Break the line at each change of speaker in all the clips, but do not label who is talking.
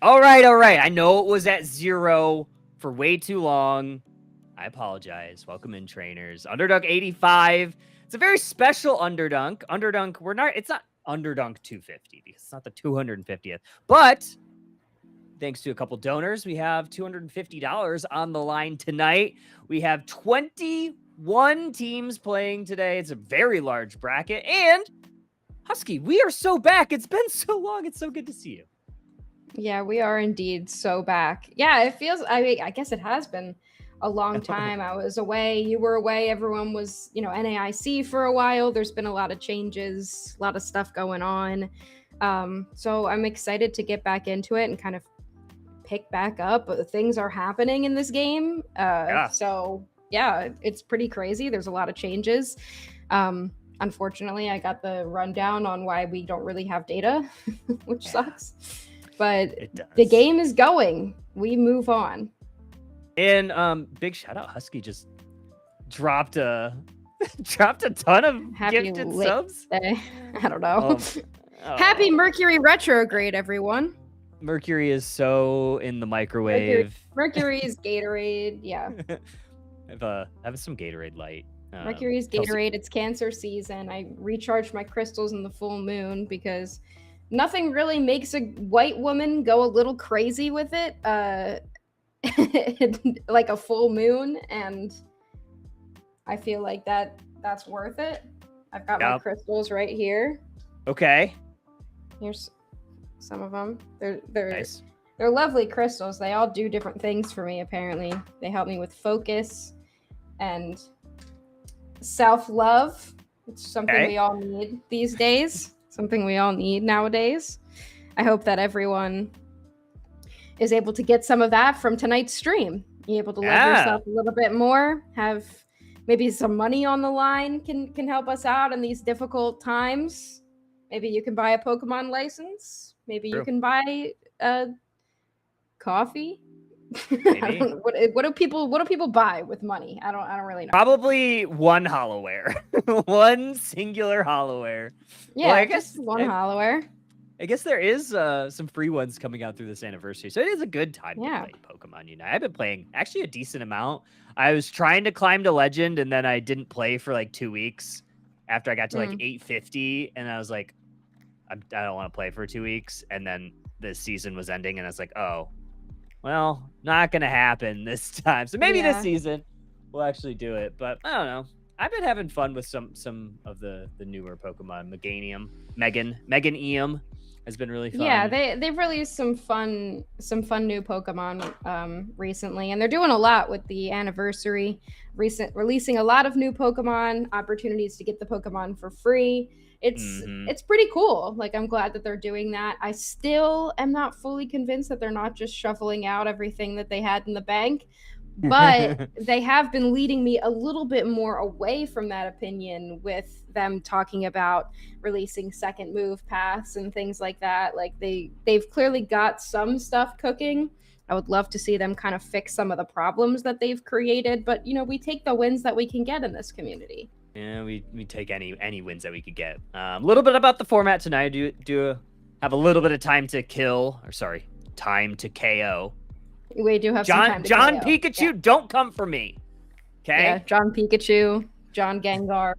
All right. I know it was at 0 for way too long. I apologize. Welcome in, trainers. Underdunk 85. It's a very special Underdunk. Underdunk, it's not Underdunk 250 because it's not the 250th. But thanks to a couple donors, we have $250 on the line tonight. We have 21 teams playing today. It's a very large bracket. And Husky, we are so back. It's been so long. It's so good to see you.
Yeah, we are indeed so back. Yeah, it feels, I guess it has been a long time. I was away, you were away, everyone was, NAIC for a while. There's been a lot of changes, a lot of stuff going on. So I'm excited to get back into it and kind of pick back up. Things are happening in this game. So yeah, it's pretty crazy. There's a lot of changes. Unfortunately, I got the rundown on why we don't really have data, which sucks. But the game is going. We move on.
And big shout out, Husky just dropped a ton of gifted subs.
Day. I don't know. Happy Mercury retrograde, everyone.
Mercury is so in the microwave.
Mercury is Gatorade. Yeah.
I have some Gatorade Light.
Mercury is Gatorade. It's Cancer season. I recharge my crystals in the full moon because nothing really makes a white woman go a little crazy with it, like a full moon, and I feel like that's worth it. I've got my crystals right here.
Okay.
Here's some of them. They're
nice.
They're lovely crystals. They all do different things for me, apparently. They help me with focus and self-love. It's something we all need these days. Something we all need nowadays. I hope that everyone is able to get some of that from tonight's stream. Be able to love yourself a little bit more, have maybe some money on the line can help us out in these difficult times. Maybe you can buy a Pokemon license. Maybe you can buy coffee.
Maybe.
What do people buy with money? I don't really know.
Probably one Hollowware. One singular Hollowware.
Yeah, I guess one Hollowware.
I guess there is some free ones coming out through this anniversary, so it is a good time to play Pokemon Unite. I've been playing actually a decent amount. I was trying to climb to Legend, and then I didn't play for like 2 weeks after I got to like 850, and I was like, I don't want to play for 2 weeks, and then the season was ending, and I was like, oh, well, not gonna happen this time. So maybe this season we'll actually do it, but I don't know. I've been having fun with some of the newer Pokemon. Meganium has been really fun.
Yeah, they've released some fun new Pokemon recently, and they're doing a lot with the anniversary. Releasing a lot of new Pokemon, opportunities to get the Pokemon for free. It's pretty cool. Like, I'm glad that they're doing that. I still am not fully convinced that they're not just shuffling out everything that they had in the bank, but they have been leading me a little bit more away from that opinion with them talking about releasing second move paths and things like that. Like they've clearly got some stuff cooking. I would love to see them kind of fix some of the problems that they've created, but we take the wins that we can get in this community.
Yeah, we take any wins that we could get. A little bit about the format tonight. Do have a little bit of time to kill, or sorry, time to KO.
We do have some time to
John
KO.
Pikachu,
yeah.
Don't come for me. Okay.
Yeah, John Pikachu, John Gengar.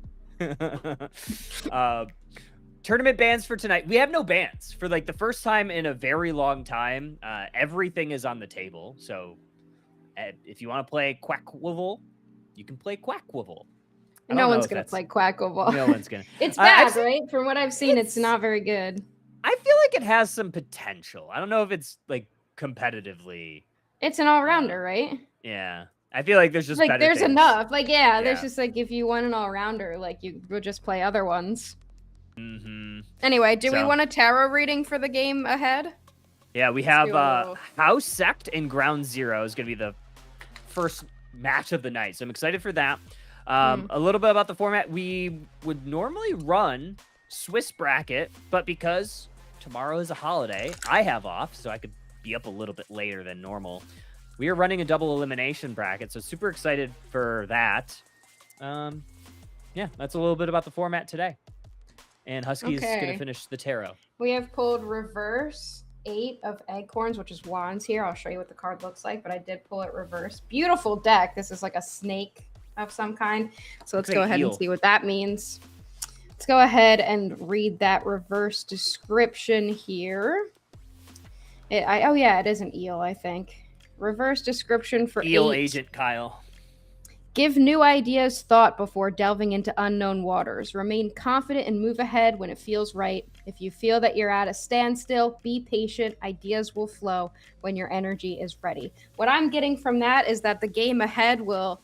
Tournament bans for tonight. We have no bans for like the first time in a very long time. Everything is on the table. So if you want to play Quackwivel, you can play Quackwivel.
No one's gonna play Quackwivel.
No one's gonna.
It's bad, right? From what I've seen, it's not very good.
I feel like it has some potential. I don't know if it's like competitively.
It's an all-rounder, right?
Yeah. I feel like there's just
like
better
there's
things.
enough. Like there's just like if you want an all-rounder, like you would just play other ones.
Mm-hmm.
Anyway, do we want a tarot reading for the game ahead?
Yeah, we have House Sect and Ground Zero is gonna be the first match of the night, so I'm excited for that. A little bit about the format. We would normally run Swiss bracket, but because tomorrow is a holiday, I have off, so I could be up a little bit later than normal. We are running a double elimination bracket, so super excited for that. Yeah, that's a little bit about the format today. And Husky's going to finish the tarot.
We have pulled reverse 8 of Eggcorns, which is wands here. I'll show you what the card looks like, but I did pull it reverse. Beautiful deck. This is like a snake of some kind. So let's go ahead and see what that means. Let's go ahead and read that reverse description here. Oh yeah, it is an eel, I think. Reverse description for
Eel
8.
Agent Kyle.
Give new ideas thought before delving into unknown waters. Remain confident and move ahead when it feels right. If you feel that you're at a standstill, be patient. Ideas will flow when your energy is ready. What I'm getting from that is that the game ahead will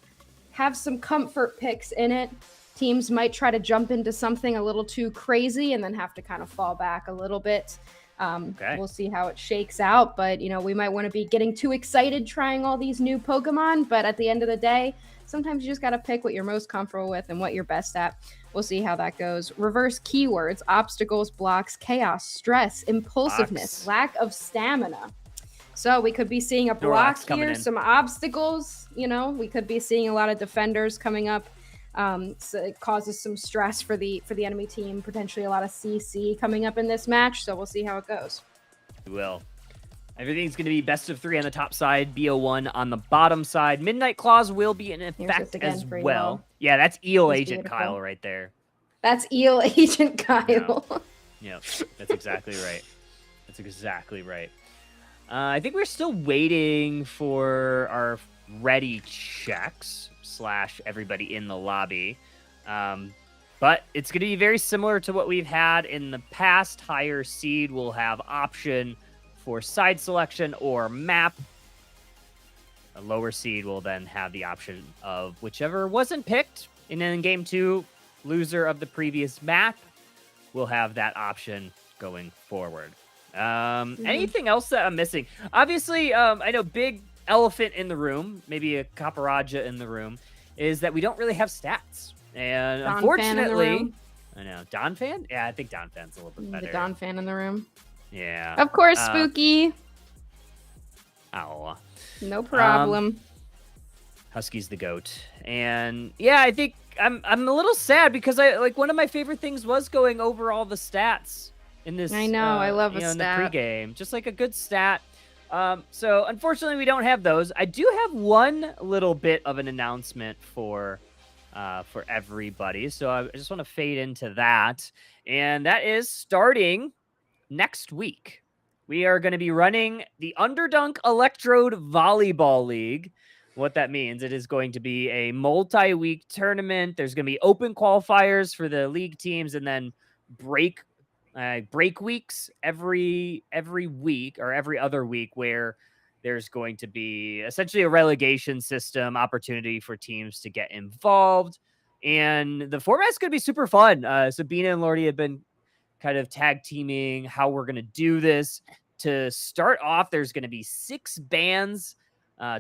have some comfort picks in it. Teams might try to jump into something a little too crazy and then have to kind of fall back a little bit. We'll see how it shakes out, but we might want to be getting too excited trying all these new Pokemon, but at the end of the day, sometimes you just got to pick what you're most comfortable with and what you're best at. We'll see how that goes. Reverse keywords: obstacles, blocks, chaos, stress, impulsiveness, lack of stamina. So we could be seeing a block here, some obstacles, we could be seeing a lot of defenders coming up. So it causes some stress for the enemy team, potentially a lot of CC coming up in this match. So we'll see how it goes.
We will. Everything's going to be best of 3 on the top side, BO1 on the bottom side. Midnight Claws will be in effect as well. Yeah, that's Eel Agent beautiful. Kyle right there.
That's Eel Agent Kyle.
Yeah, that's exactly right. That's exactly right. I think we're still waiting for our ready checks / everybody in the lobby. But it's going to be very similar to what we've had in the past. Higher seed will have option for side selection or map. A lower seed will then have the option of whichever wasn't picked. And then in game 2, loser of the previous map will have that option going forward. Anything else that I'm missing? Obviously, I know big elephant in the room, maybe a Caparaja in the room, is that we don't really have stats. And
Don
unfortunately, I know. Don fan? Yeah, I think Don fan's a little bit better.
The Don fan in the room.
Yeah.
Of course, Spooky.
Ow.
No problem.
Husky's the goat. And yeah, I think I'm a little sad because one of my favorite things was going over all the stats in this.
I know, I love a stat.
In the pregame. Just like a good stat. So unfortunately we don't have those. I do have one little bit of an announcement for everybody. So I just want to fade into that. And that is starting next week. We are going to be running the Underdunk Electrode Volleyball League. What that means, it is going to be a multi-week tournament. There's going to be open qualifiers for the league teams and then break weeks every week or every other week where there's going to be essentially a relegation system opportunity for teams to get involved. And the format's going to be super fun. Sabina and Lordy have been kind of tag teaming how we're going to do this. To start off, there's going to be 6 bands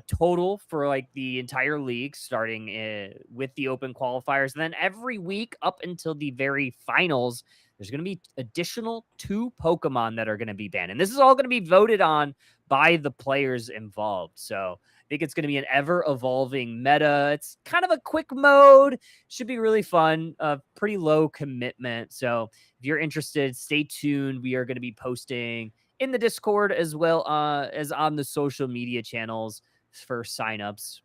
total for like the entire league, starting with the open qualifiers. And then every week up until the very finals, there's going to be additional 2 Pokemon that are going to be banned. And this is all going to be voted on by the players involved. So I think it's going to be an ever evolving meta. It's kind of a quick mode. Should be really fun. Pretty low commitment. So if you're interested, stay tuned. We are going to be posting in the Discord as well as on the social media channels for signups.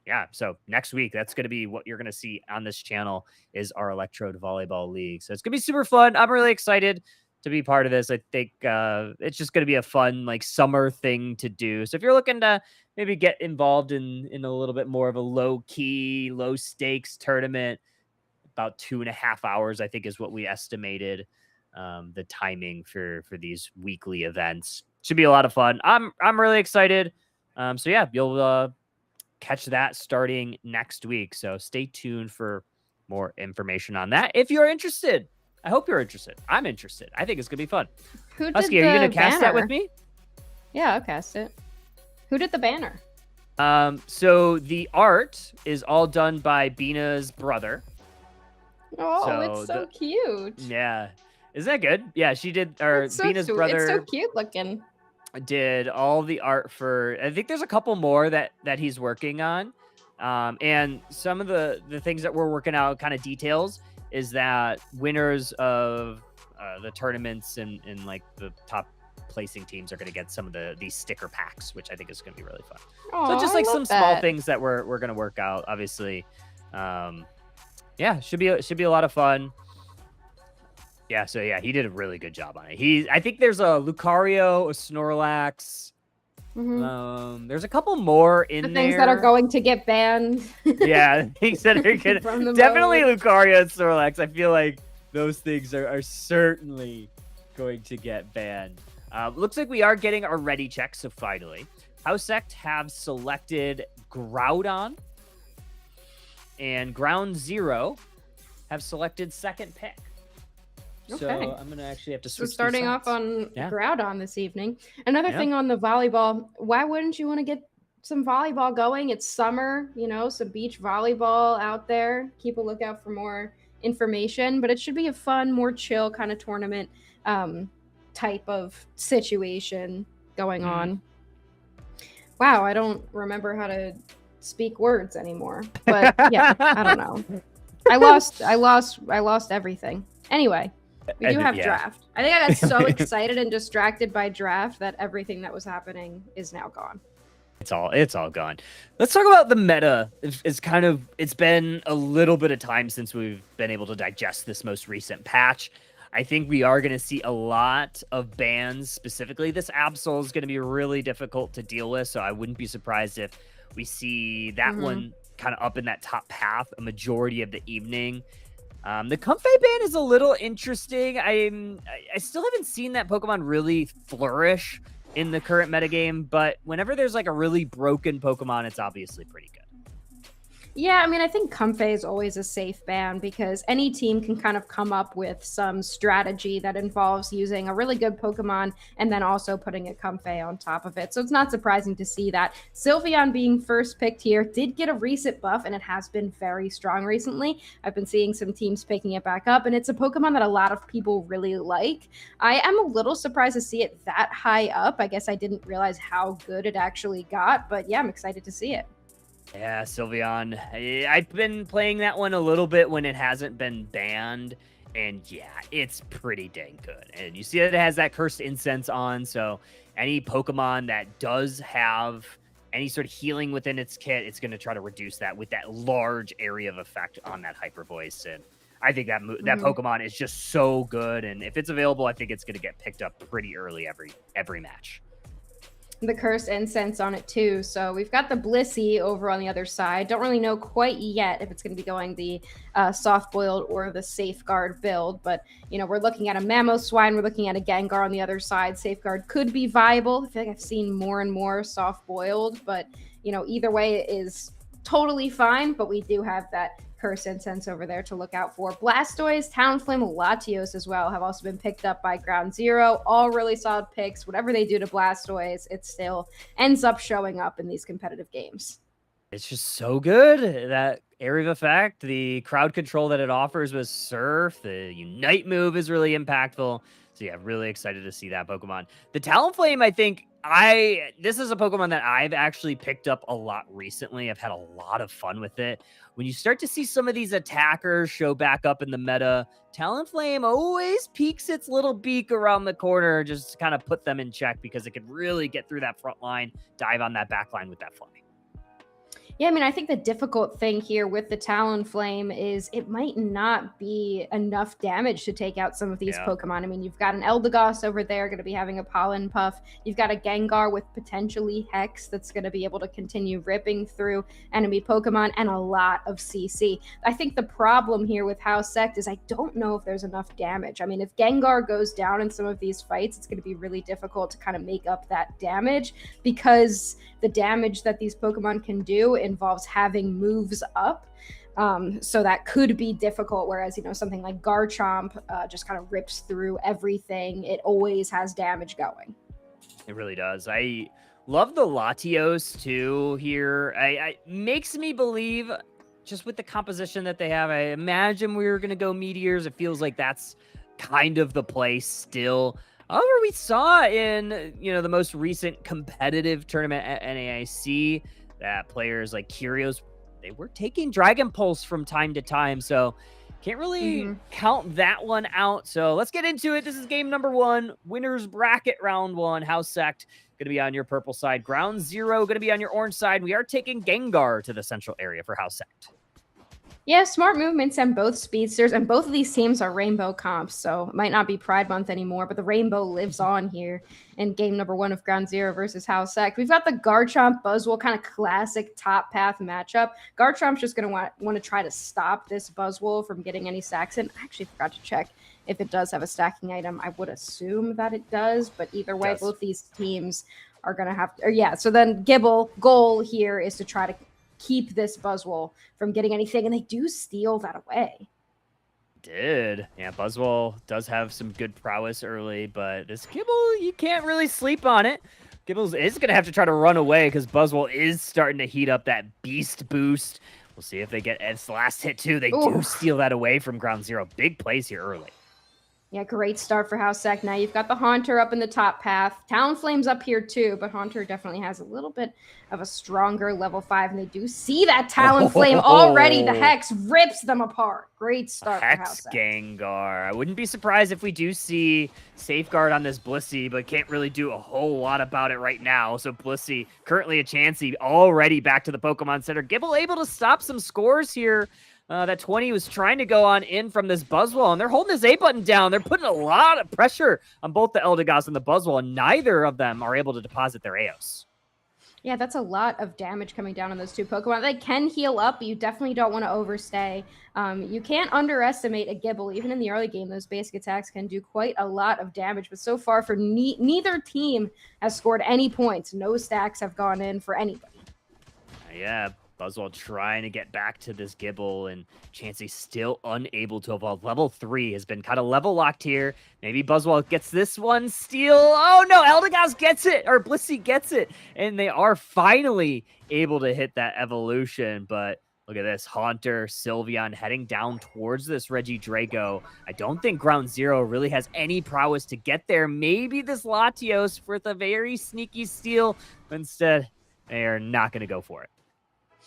Yeah, so next week, that's going to be what you're going to see on this channel is our Electrode Volleyball League. So it's going to be super fun. I'm really excited to be part of this. I think it's just going to be a fun like summer thing to do. So if you're looking to maybe get involved in a little bit more of a low key, low stakes tournament, about 2.5 hours, I think is what we estimated the timing for these weekly events. Should be a lot of fun. I'm really excited. So yeah, you'll catch that starting next week. So stay tuned for more information on that if you're interested. I hope you're interested. I'm interested. I think it's gonna be fun.
Who did
Husky, are you gonna cast that with me?
Yeah, I'll cast it. Who did the banner?
So the art is all done by Bina's brother.
Oh,
So
it's so cute.
Yeah. Isn't that good? Yeah, she did. Or
It's so
Bina's
sweet.
brother
It's so cute looking.
did all the art for. I think there's a couple more that he's working on, and some of the things that we're working out, kind of details, is that winners of the tournaments and like the top placing teams are going to get some of these sticker packs, which I think is going to be really fun.
Aw,
So just
I
like
love
some small
that.
things that we're going to work out. Obviously, yeah, should be a lot of fun. Yeah, so yeah, he did a really good job on it. I think there's a Lucario, a Snorlax. There's a couple more in
The
there.
things that are going to get banned.
Yeah, things that are gonna
From the
definitely
mode.
Lucario and Snorlax. I feel like those things are certainly going to get banned. Looks like we are getting our ready check. So finally, Housect have selected Groudon, and Ground Zero have selected second pick. So
Okay.
I'm gonna actually have to
So
switch.
starting off
sides.
on
Yeah.
Groudon this evening. Another
Yeah.
thing on the volleyball, why wouldn't you want to get some volleyball going? It's summer, some beach volleyball out there. Keep a lookout for more information, but it should be a fun, more chill kind of tournament type of situation going on. Wow, I don't remember how to speak words anymore. But yeah, I don't know. I lost everything. Anyway, we do have draft. I think I got so excited and distracted by draft that everything that was happening is now gone.
It's all gone. Let's talk about the meta. It's been a little bit of time since we've been able to digest this most recent patch. I think we are going to see a lot of bans. Specifically, this Absol is going to be really difficult to deal with, so I wouldn't be surprised if we see that one kind of up in that top path a majority of the evening. The Comfey ban is a little interesting. I still haven't seen that Pokemon really flourish in the current metagame, but whenever there's like a really broken Pokemon, it's obviously pretty good.
Yeah, I mean, I think Comfey is always a safe ban because any team can kind of come up with some strategy that involves using a really good Pokemon and then also putting a Comfey on top of it. So it's not surprising to see that. Sylveon being first picked here did get a recent buff, and it has been very strong recently. I've been seeing some teams picking it back up, and it's a Pokemon that a lot of people really like. I am a little surprised to see it that high up. I guess I didn't realize how good it actually got, but yeah, I'm excited to see it.
Yeah, Sylveon. I've been playing that one a little bit when it hasn't been banned, and yeah, it's pretty dang good. And you see that it has that cursed incense on, so any Pokemon that does have any sort of healing within its kit, it's going to try to reduce that with that large area of effect on that Hyper Voice. And I think that Pokemon is just so good, and if it's available, I think it's going to get picked up pretty early every match.
The cursed incense on it too. So we've got the Blissey over on the other side. Don't really know quite yet if it's going to be going the soft boiled or the safeguard build, but we're looking at a Mamoswine, we're looking at a Gengar on the other side. Safeguard could be viable. I feel like I've seen more and more soft boiled, but either way it is totally fine. But we do have that Curse Incense over there to look out for. Blastoise, Talonflame, Latios as well have also been picked up by Ground Zero. All really solid picks. Whatever they do to Blastoise, it still ends up showing up in these competitive games.
It's just so good. That area of effect, the crowd control that it offers with Surf, the Unite move is really impactful. So yeah, really excited to see that Pokemon. The Talonflame, I think this is a Pokemon that I've actually picked up a lot recently. I've had a lot of fun with it. When you start to see some of these attackers show back up in the meta, Talonflame always peeks its little beak around the corner just to kind of put them in check because it could really get through that front line, dive on that back line with that fly.
Yeah, I mean, I think the difficult thing here with the Talonflame is it might not be enough damage to take out some of these Pokemon. I mean, you've got an Eldegoss over there going to be having a Pollen Puff. You've got a Gengar with potentially Hex that's going to be able to continue ripping through enemy Pokemon and a lot of CC. I think the problem here with House Sect is I don't know if there's enough damage. I mean, if Gengar goes down in some of these fights, it's going to be really difficult to kind of make up that damage because the damage that these Pokemon can do involves having moves up. So that could be difficult, whereas, something like Garchomp just kind of rips through everything. It always has damage going.
It really does. I love the Latios too here. I makes me believe just with the composition that they have. I imagine we were going to go Meteors. It feels like that's kind of the play still. However, we saw in, the most recent competitive tournament at NAIC that players like Curios, they were taking Dragon Pulse from time to time. So can't really count that one out. So let's get into it. This is game number 1, winners bracket round 1. House Sect going to be on your purple side. Ground Zero going to be on your orange side. We are taking Gengar to the central area for House Sect.
Yeah, smart movements and both speedsters, and both of these teams are rainbow comps, so it might not be Pride Month anymore, but the rainbow lives on here in game number 1 of Ground Zero versus House Sect. We've got the Garchomp Buzzwole kind of classic top path matchup. Garchomp's just going to want to try to stop this Buzzwole from getting any stacks in. I actually forgot to check if it does have a stacking item. I would assume that it does, but either way, both these teams are going to have to, so then Gibble goal here is to try to keep this Buzzwole from getting anything, and they do steal that away.
Yeah, Buzzwole does have some good prowess early, but this Gibble, you can't really sleep on it. Gibble is going to have to try to run away because Buzzwole is starting to heat up that beast boost. We'll see if they get its last hit too. They do steal that away from Ground Zero. Big plays here early.
Yeah, great start for House Sect. Now you've got the Haunter up in the top path. Talonflame's up here too, but Haunter definitely has a little bit of a stronger level 5, and they do see that Talonflame already. The Hex rips them apart. Great start for House Sect.
Gengar. I wouldn't be surprised if we do see Safeguard on this Blissey, but can't really do a whole lot about it right now. So Blissey, currently a Chansey, already back to the Pokemon Center. Gibble able to stop some scores here. That 20 was trying to go on in from this Buzzwole, and they're holding this A button down. They're putting a lot of pressure on both the Eldegoss and the Buzzwole, and neither of them are able to deposit their Eos.
Yeah, that's a lot of damage coming down on those two Pokemon. They can heal up, but you definitely don't want to overstay. You can't underestimate a Gibble. Even in the early game, those basic attacks can do quite a lot of damage. But so far, for neither team has scored any points. No stacks have gone in for anybody.
Yeah, Buzzwole trying to get back to this Gibble, and Chansey still unable to evolve. Level 3 has been kind of level locked here. Maybe Buzzwole gets this one. Steal. Oh no, Eldegoss gets it, or Blissey gets it, and they are finally able to hit that evolution. But look at this, Haunter, Sylveon heading down towards this Regidrago. I don't think Ground Zero really has any prowess to get there. Maybe this Latios with a very sneaky steal, but instead they are not going to go for it.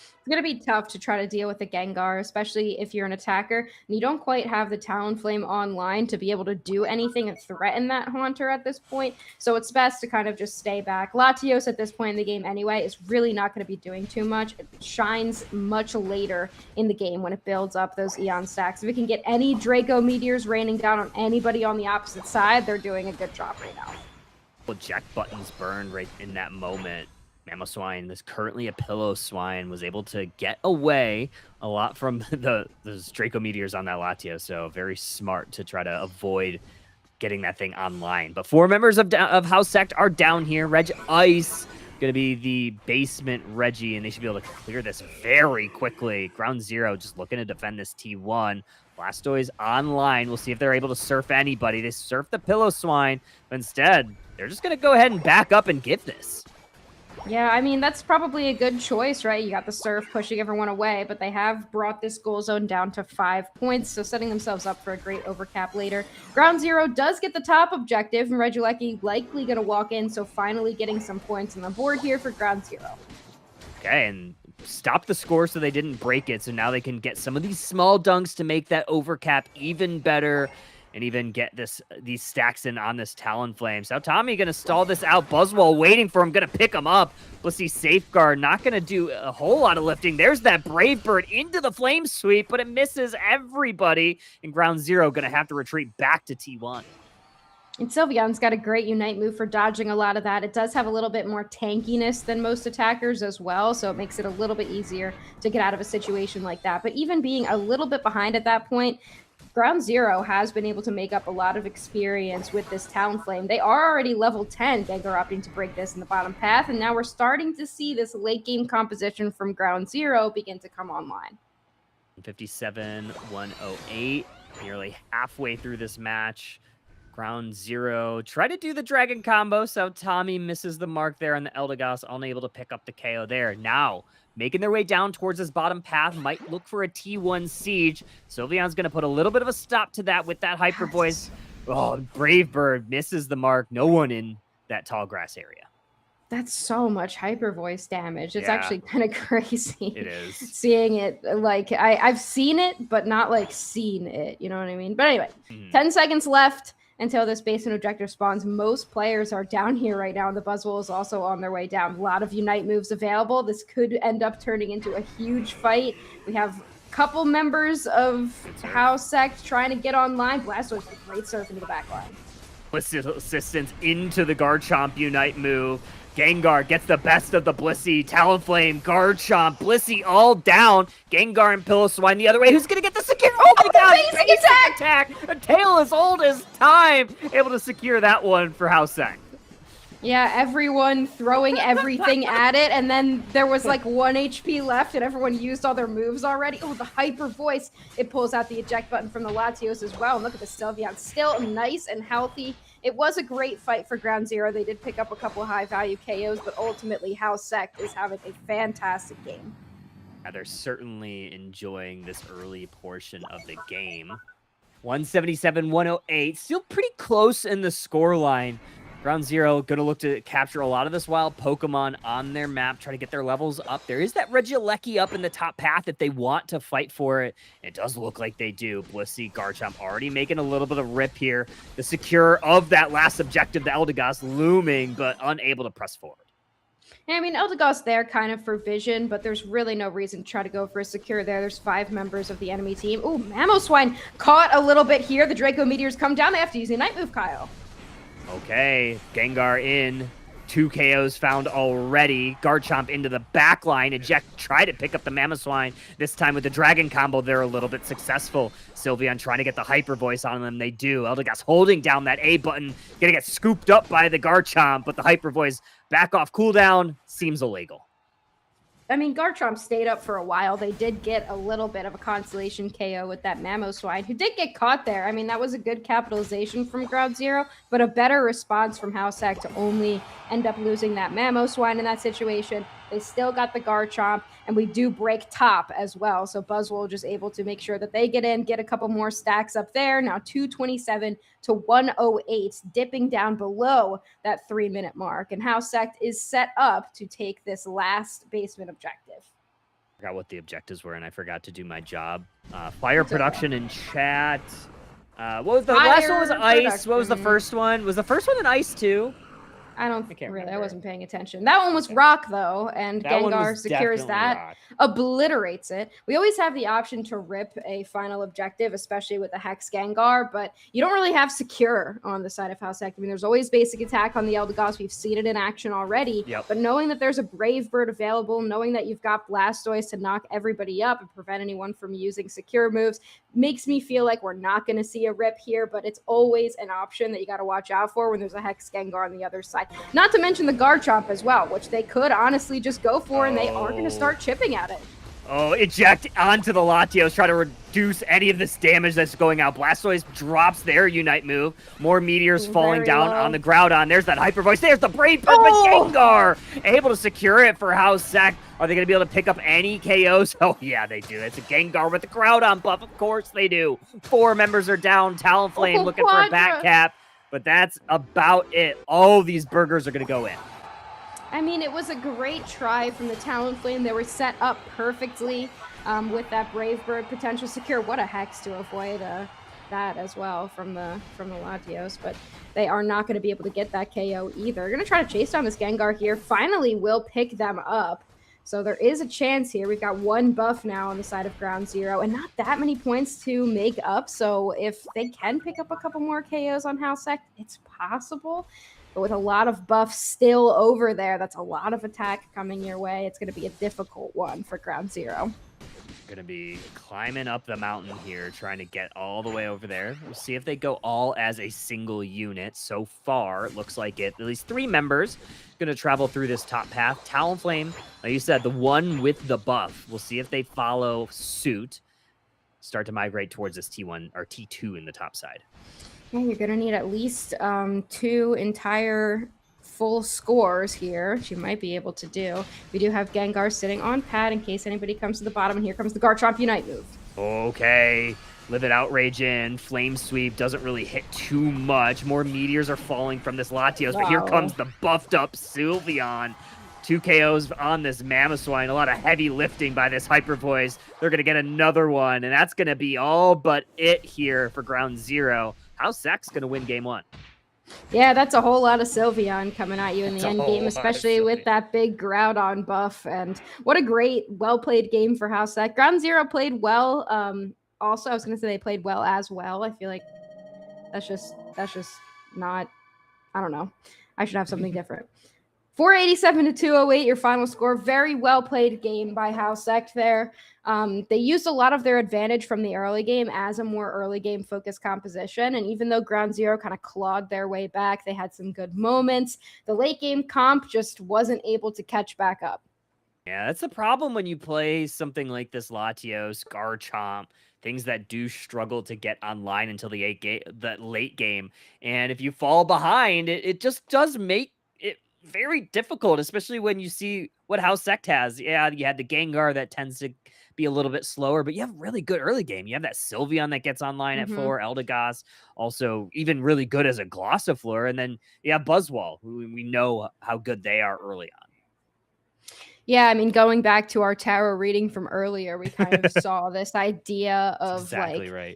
It's going to be tough to try to deal with a Gengar, especially if you're an attacker and you don't quite have the Talonflame online to be able to do anything and threaten that Haunter at this point. So it's best to kind of just stay back. Latios at this point in the game anyway is really not going to be doing too much. It shines much later in the game when it builds up those Eon stacks. If it can get any Draco Meteors raining down on anybody on the opposite side, they're doing a good job right now.
Well, Jack buttons burned right in that moment. Mamoswine, this currently a Pillow-Swine, was able to get away a lot from those Draco Meteors on that Latios, so very smart to try to avoid getting that thing online. But 4 members of House Sect are down here. Reg Ice going to be the basement Reggie, and they should be able to clear this very quickly. Ground Zero just looking to defend this T1. Blastoise online. We'll see if they're able to surf anybody. They surf the Pillow Swine, but instead, they're just going to go ahead and back up and give this.
Yeah, I mean, that's probably a good choice, right? You got the surf pushing everyone away, but they have brought this goal zone down to 5 points, so setting themselves up for a great overcap later. Ground Zero does get the top objective, and Regieleki likely going to walk in, so finally getting some points on the board here for Ground Zero.
Okay, and stop the score so they didn't break it, so now they can get some of these small dunks to make that overcap even better. And even get these stacks in on this Talonflame. So Tommy going to stall this out. Buzzwole waiting for him, going to pick him up. Blissey Safeguard not going to do a whole lot of lifting. There's that Brave Bird into the Flame Sweep, but it misses everybody. And Ground Zero going to have to retreat back to T1.
And Sylveon's got a great Unite move for dodging a lot of that. It does have a little bit more tankiness than most attackers as well, so it makes it a little bit easier to get out of a situation like that. But even being a little bit behind at that point, Ground Zero has been able to make up a lot of experience with this Talonflame. They are already level 10, Gengar opting to break this in the bottom path, and now we're starting to see this late game composition from Ground Zero begin to come online.
57-108, nearly halfway through this match. Ground Zero try to do the Dragon combo, so Tommy misses the mark there on the Eldegoss, unable to pick up the KO there. Now, making their way down towards this bottom path, might look for a T1 siege. Sylveon's going to put a little bit of a stop to that with that Hyper Voice. Oh, Brave Bird misses the mark. No one in that tall grass area.
That's so much Hyper Voice damage. It's actually kind of crazy.
It is.
Seeing it, like, I've seen it, but not, like, seen it. You know what I mean? But anyway, 10 seconds left until this basement objective spawns. Most players are down here right now, and the Buzzwole is also on their way down. A lot of Unite moves available. This could end up turning into a huge fight. We have a couple members of House Sect trying to get online. Blastoise with great surf into the back line.
Assistance into the Garchomp Unite move. Gengar gets the best of the Blissey, Talonflame, Garchomp, Blissey all down. Gengar and Piloswine the other way. Who's going to get the secure? Oh my god!
Basic
attack! A tail as old as time. Able to secure that one for House Sect.
Yeah, everyone throwing everything at it, and then there was like 1 HP left, and everyone used all their moves already. Oh, the Hyper Voice. It pulls out the eject button from the Latios as well. And look at the Sylveon. Still nice and healthy. It was a great fight for Ground Zero. They did pick up a couple high-value KOs, but ultimately House Sect is having a fantastic game.
Yeah, they're certainly enjoying this early portion of the game. 177-108. Still pretty close in the scoreline. Ground Zero going to look to capture a lot of this wild Pokemon on their map, try to get their levels up. There is that Regieleki up in the top path if they want to fight for it. It does look like they do. Blissey, Garchomp already making a little bit of rip here. The secure of that last objective, the Eldegoss, looming, but unable to press forward.
Yeah, I mean, Eldegoss there kind of for vision, but there's really no reason to try to go for a secure there. There's 5 members of the enemy team. Ooh, Mamoswine caught a little bit here. The Draco Meteors come down. They have to use the Night Move, Kyle.
Okay, Gengar in. 2 KOs found already. Garchomp into the back line. Eject, try to pick up the Mamoswine. This time with the Dragon combo, they're a little bit successful. Sylveon trying to get the Hyper Voice on them. They do. Eldegoss holding down that A button. Gonna get scooped up by the Garchomp, but the Hyper Voice back off cooldown seems illegal.
I mean, Garchomp stayed up for a while. They did get a little bit of a consolation KO with that Mamoswine, who did get caught there. I mean, that was a good capitalization from Ground Zero, but a better response from House Sect to only end up losing that Mamoswine in that situation. They still got the Garchomp, and we do break top as well. So Buzzwole just able to make sure that they get in, get a couple more stacks up there. Now 227-108, dipping down below that 3-minute mark. And House Sect is set up to take this last basement objective.
I forgot what the objectives were, and I forgot to do my job. Fire production in chat. What was the last one? Was ice. What was the first one? Was the first one an ice too?
I wasn't paying attention. That one was rock, though, and Gengar secures that, obliterates it. We always have the option to rip a final objective, especially with a Hex Gengar, but you don't really have secure on the side of House Sect. I mean, there's always basic attack on the Eldegoss. We've seen it in action already, but knowing that there's a Brave Bird available, knowing that you've got Blastoise to knock everybody up and prevent anyone from using secure moves, makes me feel like we're not going to see a rip here, but it's always an option that you got to watch out for when there's a Hex Gengar on the other side. that. Not to mention the Garchomp as well, which they could honestly just go for, and they are going to start chipping at it.
Oh, eject onto the Latios, try to reduce any of this damage that's going out. Blastoise drops their Unite move. More meteors falling down on the Groudon. There's that Hyper Voice. There's the Brave Bird, but Gengar able to secure it for Housesack. Are they going to be able to pick up any KOs? Oh, yeah, they do. It's a Gengar with the Groudon buff. Of course they do. 4 members are down. Talonflame looking for a back cap, but that's about it. All these burgers are going to go in.
I mean, it was a great try from the Talonflame. They were set up perfectly with that Brave Bird potential secure. What a hex to avoid that as well from the Latios, but they are not going to be able to get that KO either. They're going to try to chase down this Gengar here. Finally will pick them up. So there is a chance here. We've got 1 buff now on the side of Ground Zero and not that many points to make up. So if they can pick up a couple more KOs on Housesack, it's possible. But with a lot of buffs still over there, that's a lot of attack coming your way. It's going to be a difficult one for Ground Zero.
Going to be climbing up the mountain here, trying to get all the way over there. We'll see if they go all as a single unit. So far, it looks like it. At least 3 members going to travel through this top path. Talonflame, like you said, the one with the buff. We'll see if they follow suit. Start to migrate towards this T1 or T2 in the top side.
Yeah, you're going to need at least 2 entire full scores here, which you might be able to do. We do have Gengar sitting on pad in case anybody comes to the bottom, and here comes the Garchomp Unite move.
Okay. Livid Outrage in. Flame Sweep doesn't really hit too much. More meteors are falling from this Latios, but here comes the buffed up Sylveon. 2 KOs on this Mamoswine. A lot of heavy lifting by this Hyper Voice. They're going to get another one, and that's going to be all but it here for Ground Zero. Housesack's going to win game 1.
Yeah, that's a whole lot of Sylveon coming at you in the end game, especially with that big Groudon buff. And what a great, well-played game for Housesack. Ground Zero played well. Also, I was going to say they played well as well. I feel like that's just not, I don't know. I should have something different. 487 to 208, your final score. Very well played game by Housesack there. They used a lot of their advantage from the early game as a more early game focused composition. And even though Ground Zero kind of clawed their way back, they had some good moments. The late game comp just wasn't able to catch back up.
Yeah, that's the problem when you play something like this Latios, Garchomp, things that do struggle to get online until the late game. And if you fall behind, it just does make it very difficult, especially when you see what Housesack has. Yeah, you had the Gengar that tends to be a little bit slower, but you have really good early game. You have that Sylveon that gets online at 4, Eldegoss, also even really good as a Glossifleur, and then you have Buzzwole, who we know how good they are early on.
Yeah, I mean, going back to our tarot reading from earlier, we kind of saw this idea of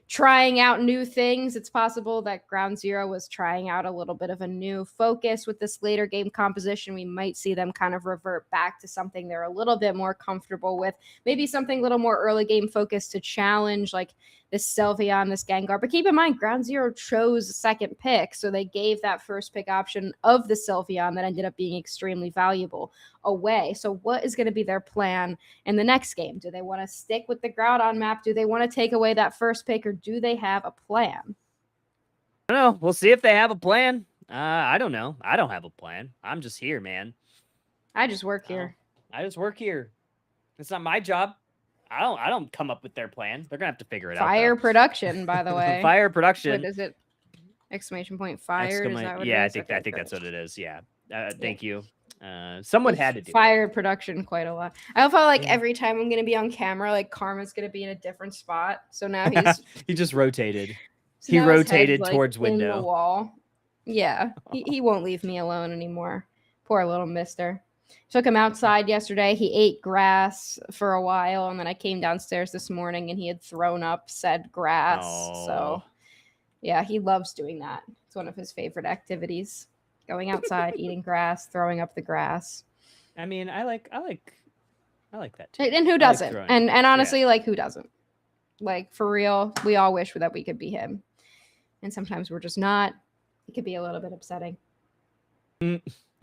trying out new things. It's possible that Ground Zero was trying out a little bit of a new focus with this later game composition. We might see them kind of revert back to something they're a little bit more comfortable with. Maybe something a little more early game focused to challenge like this Sylveon, this Gengar. But keep in mind, Ground Zero chose second pick, so they gave that first pick option of the Sylveon that ended up being extremely valuable away. So what is going to be their plan in the next game? Do they want to stick with the Groudon map? Do they want to take away that first pick, or do they have a plan?
I don't know. We'll see if they have a plan. I don't know. I don't have a plan. I'm just here, man.
I just work here.
I just work here. It's not my job. I don't come up with their plan. They're gonna have to figure it out.
Fire production, by the way.
Fire production.
What is it? Exclamation point fire.
Yeah, I think that's what it is. Yeah. Thank you. Someone had to do
fire production quite a lot. I felt like every time I'm gonna be on camera, like Karma's gonna be in a different spot. So now
he just rotated.
So
he rotated towards window.
In the wall. Yeah. He won't leave me alone anymore. Poor little mister. Took him outside yesterday. He ate grass for a while, and then I came downstairs this morning and he had thrown up said grass. So yeah, he loves doing that. It's one of his favorite activities. Going outside, eating grass, throwing up the grass.
I mean, I like that too.
And who doesn't? And honestly, like, who doesn't? Like, for real, we all wish that we could be him. And sometimes we're just not. It could be a little bit upsetting.
Yeah.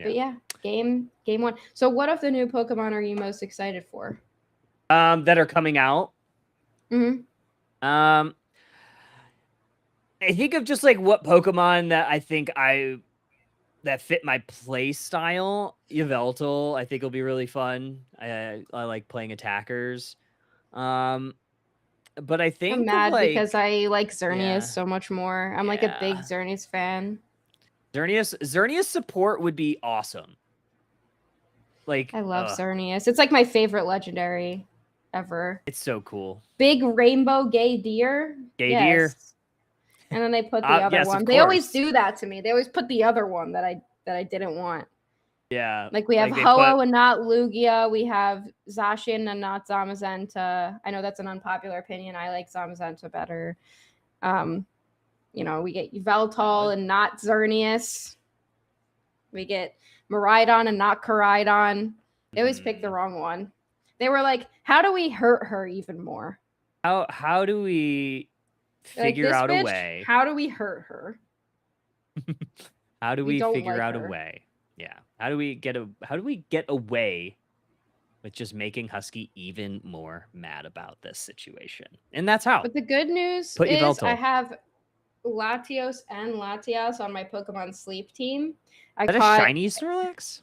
But yeah, game 1. So what of the new Pokemon are you most excited for?
That are coming out. I think of just like what Pokemon that I think I that fit my play style. Yveltal, I think will be really fun. I like playing attackers. But I
I'm
think of
mad because
like,
I like Xerneas
yeah,
so much more. I'm like a big
yeah.
Xerneas fan.
Xerneas support would be awesome. Like,
I love Xerneas. It's like my favorite legendary ever.
it's so cool.
Big rainbow gay deer.
Gay deer.
Yes. And then they put the other
Yes,
one.
of
They always
course.
do that to me. They always put the other one that I didn't want.
Yeah.
Like we have
Like they put
Ho-Oh and not Lugia. We have Zacian and not Zamazenta. I know that's an unpopular opinion. I like Zamazenta better. We get Yveltal and not Xerneas. We get Miraidon and not Koraidon. They always pick the wrong one. They were like, how do we hurt her even more?
How do we figure out a way?
How do we hurt her?
How do we figure
like
out
her.
a way? Yeah. How do we get away with just making Husky even more mad about this situation? And that's how.
But the good news
Put
is
Yveltal.
I have Latios and Latias on my Pokemon Sleep team.
Is that a shiny Snorlax?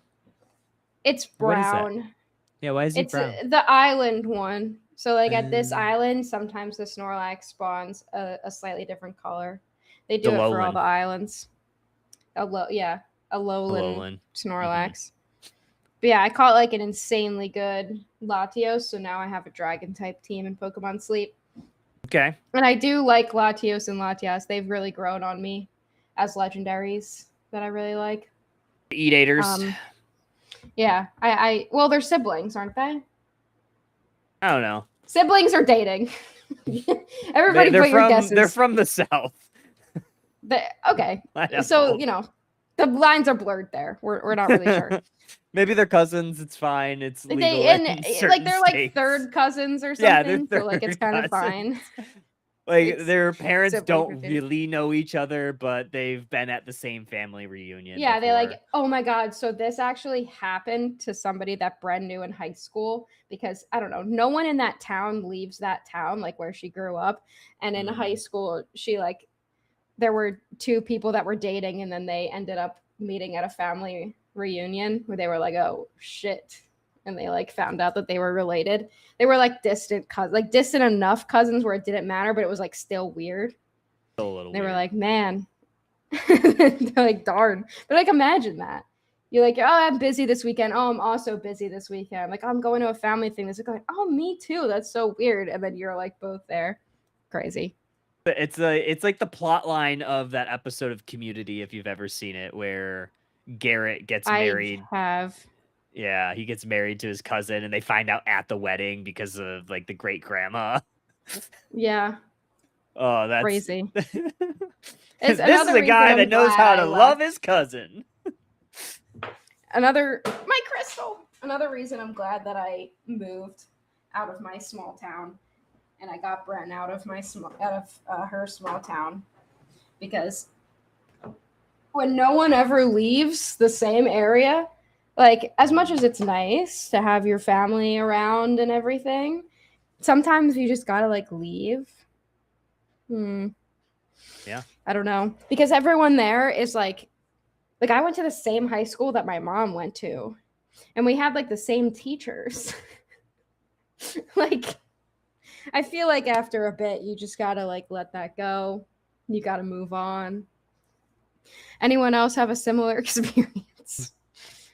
It's brown.
Yeah, why is he brown?
It's the island one. So like at this island, sometimes the Snorlax spawns a slightly different color. They do it for all the islands. A lowland Snorlax. Mm-hmm. But yeah, I caught like an insanely good Latios, so now I have a dragon type team in Pokemon Sleep.
Okay.
And I do like Latios and Latias. They've really grown on me as legendaries that I really like.
Eat-Aters.
Yeah. Well, they're siblings, aren't they?
I don't know.
Siblings are dating. Everybody put your guesses.
They're from the south.
Okay. So, the lines are blurred there. We're not really sure.
Maybe they're cousins. It's fine. It's legal
they're like third cousins or something. Yeah, they're third so like it's kind of fine.
Like their parents don't really know each other, but they've been at the same family reunion.
Yeah, they're like, oh my god. So this actually happened to somebody that Bren knew in high school because I don't know, no one in that town leaves that town, like where she grew up. And in high school, there were two people that were dating, and then they ended up meeting at a family reunion where they were like, oh shit. And they like found out that they were related. They were like distant cousins, like distant enough cousins where it didn't matter, but it was like still weird.
Still a little
they
weird.
Were like, man. They're like, darn. But like imagine that. You're like, oh, I'm busy this weekend. Oh, I'm also busy this weekend. Like, I'm going to a family thing. This is like, oh, me too. That's so weird. And then you're like both there. Crazy.
It's like the plot line of that episode of Community, if you've ever seen it, where Garrett gets married.
I have.
Yeah, he gets married to his cousin, and they find out at the wedding because of like the great grandma.
Yeah.
Oh, that's
crazy.
This is a guy that knows how to love his cousin.
My crystal. Another reason I'm glad that I moved out of my small town, and I got Bren out of her small town, because when no one ever leaves the same area, like as much as it's nice to have your family around and everything, sometimes you just gotta like leave.
Yeah.
I don't know, because everyone there is like I went to the same high school that my mom went to, and we had like the same teachers. Like, I feel like after a bit, you just gotta like let that go. You gotta move on. Anyone else have a similar experience?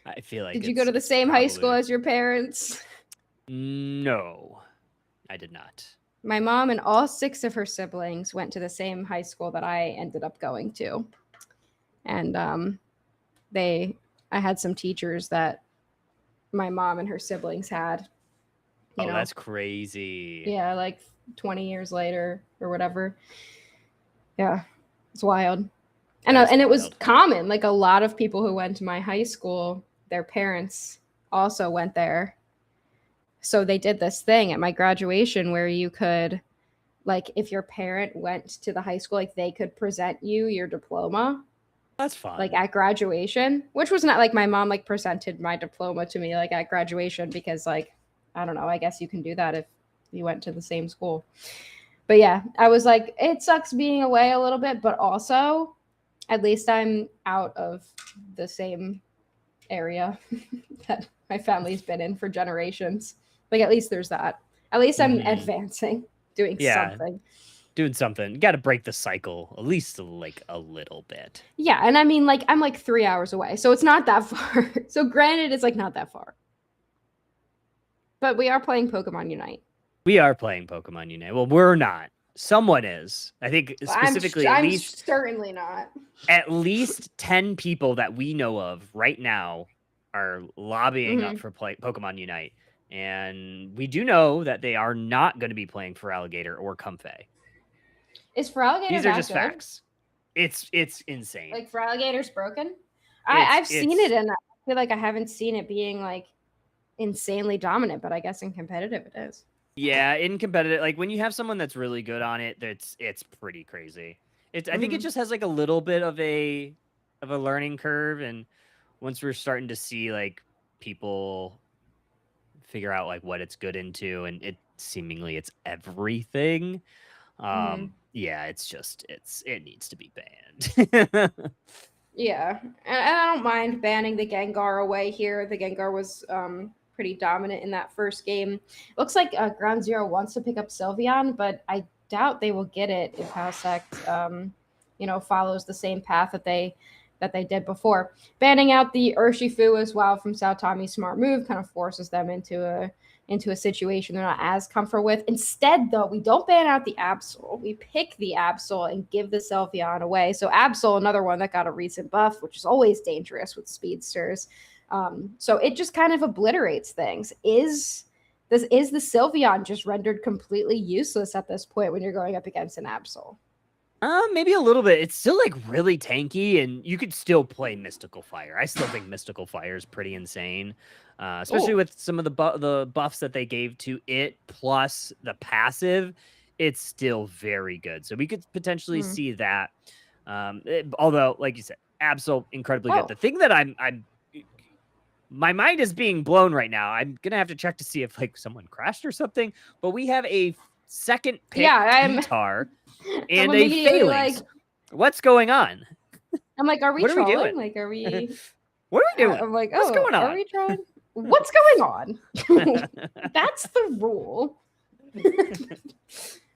I feel like.
Did you go to the same high school as your parents?
No, I did not.
My mom and all 6 of her siblings went to the same high school that I ended up going to. And I had some teachers that my mom and her siblings had.
You know? That's crazy.
Yeah, like 20 years later or whatever. Yeah, it's wild. And it was common. Like a lot of people who went to my high school, their parents also went there. So they did this thing at my graduation where you could, like, if your parent went to the high school, like they could present you your diploma.
That's fun.
Like at graduation, which was not like my mom like presented my diploma to me like at graduation, because like, I don't know, I guess you can do that if you went to the same school. But yeah, I was like, it sucks being away a little bit, but also At least I'm out of the same area that my family's been in for generations. Like, at least there's that. At least I'm advancing, doing something.
Doing something. You got to break the cycle at least like a little bit.
Yeah, and I mean, like, I'm like 3 hours away, so it's not that far. So granted, it's like not that far. But we are playing Pokemon Unite.
We are playing Pokemon Unite. Well, we're not. Someone is. I think specifically
I'm certainly not.
At least 10 people that we know of right now are lobbying up for Pokemon Unite. And we do know that they are not going to be playing for Alligator or Comfey.
Is for Alligator
These are just
good?
facts. It's insane.
Like, for Alligator's broken? I've seen it, and I feel like I haven't seen it being like insanely dominant, but I guess in competitive it is.
Yeah, in competitive, like when you have someone that's really good on it, it's pretty crazy. I think it just has like a little bit of a learning curve, and once we're starting to see like people figure out like what it's good into, and it seemingly it's everything. Yeah, it's just it needs to be banned.
Yeah, and I don't mind banning the Gengar away here. The Gengar was pretty dominant in that first game. Looks like Ground Zero wants to pick up Sylveon, but I doubt they will get it if Housect, follows the same path that they did before. Banning out the Urshifu as well from Saotami's smart move kind of forces them into a situation they're not as comfortable with. Instead, though, we don't ban out the Absol. We pick the Absol and give the Sylveon away. So Absol, another one that got a recent buff, which is always dangerous with speedsters. So it just kind of obliterates things. Is the Sylveon just rendered completely useless at this point when you're going up against an Absol?
Maybe a little bit. It's still like really tanky, and you could still play Mystical Fire. I still think Mystical Fire is pretty insane, especially with some of the buffs that they gave to it plus the passive. It's still very good, so we could potentially see that. Although, like you said, Absol incredibly good. The thing that I'm my mind is being blown right now. I'm gonna have to check to see if like someone crashed or something. But we have a second pick guitar and a Phalanx. Like, what's going on?
I'm like, are we trolling? Like, are we?
What are we doing?
I'm like,
what's going on?
Are we trolling? What's going on? That's the rule.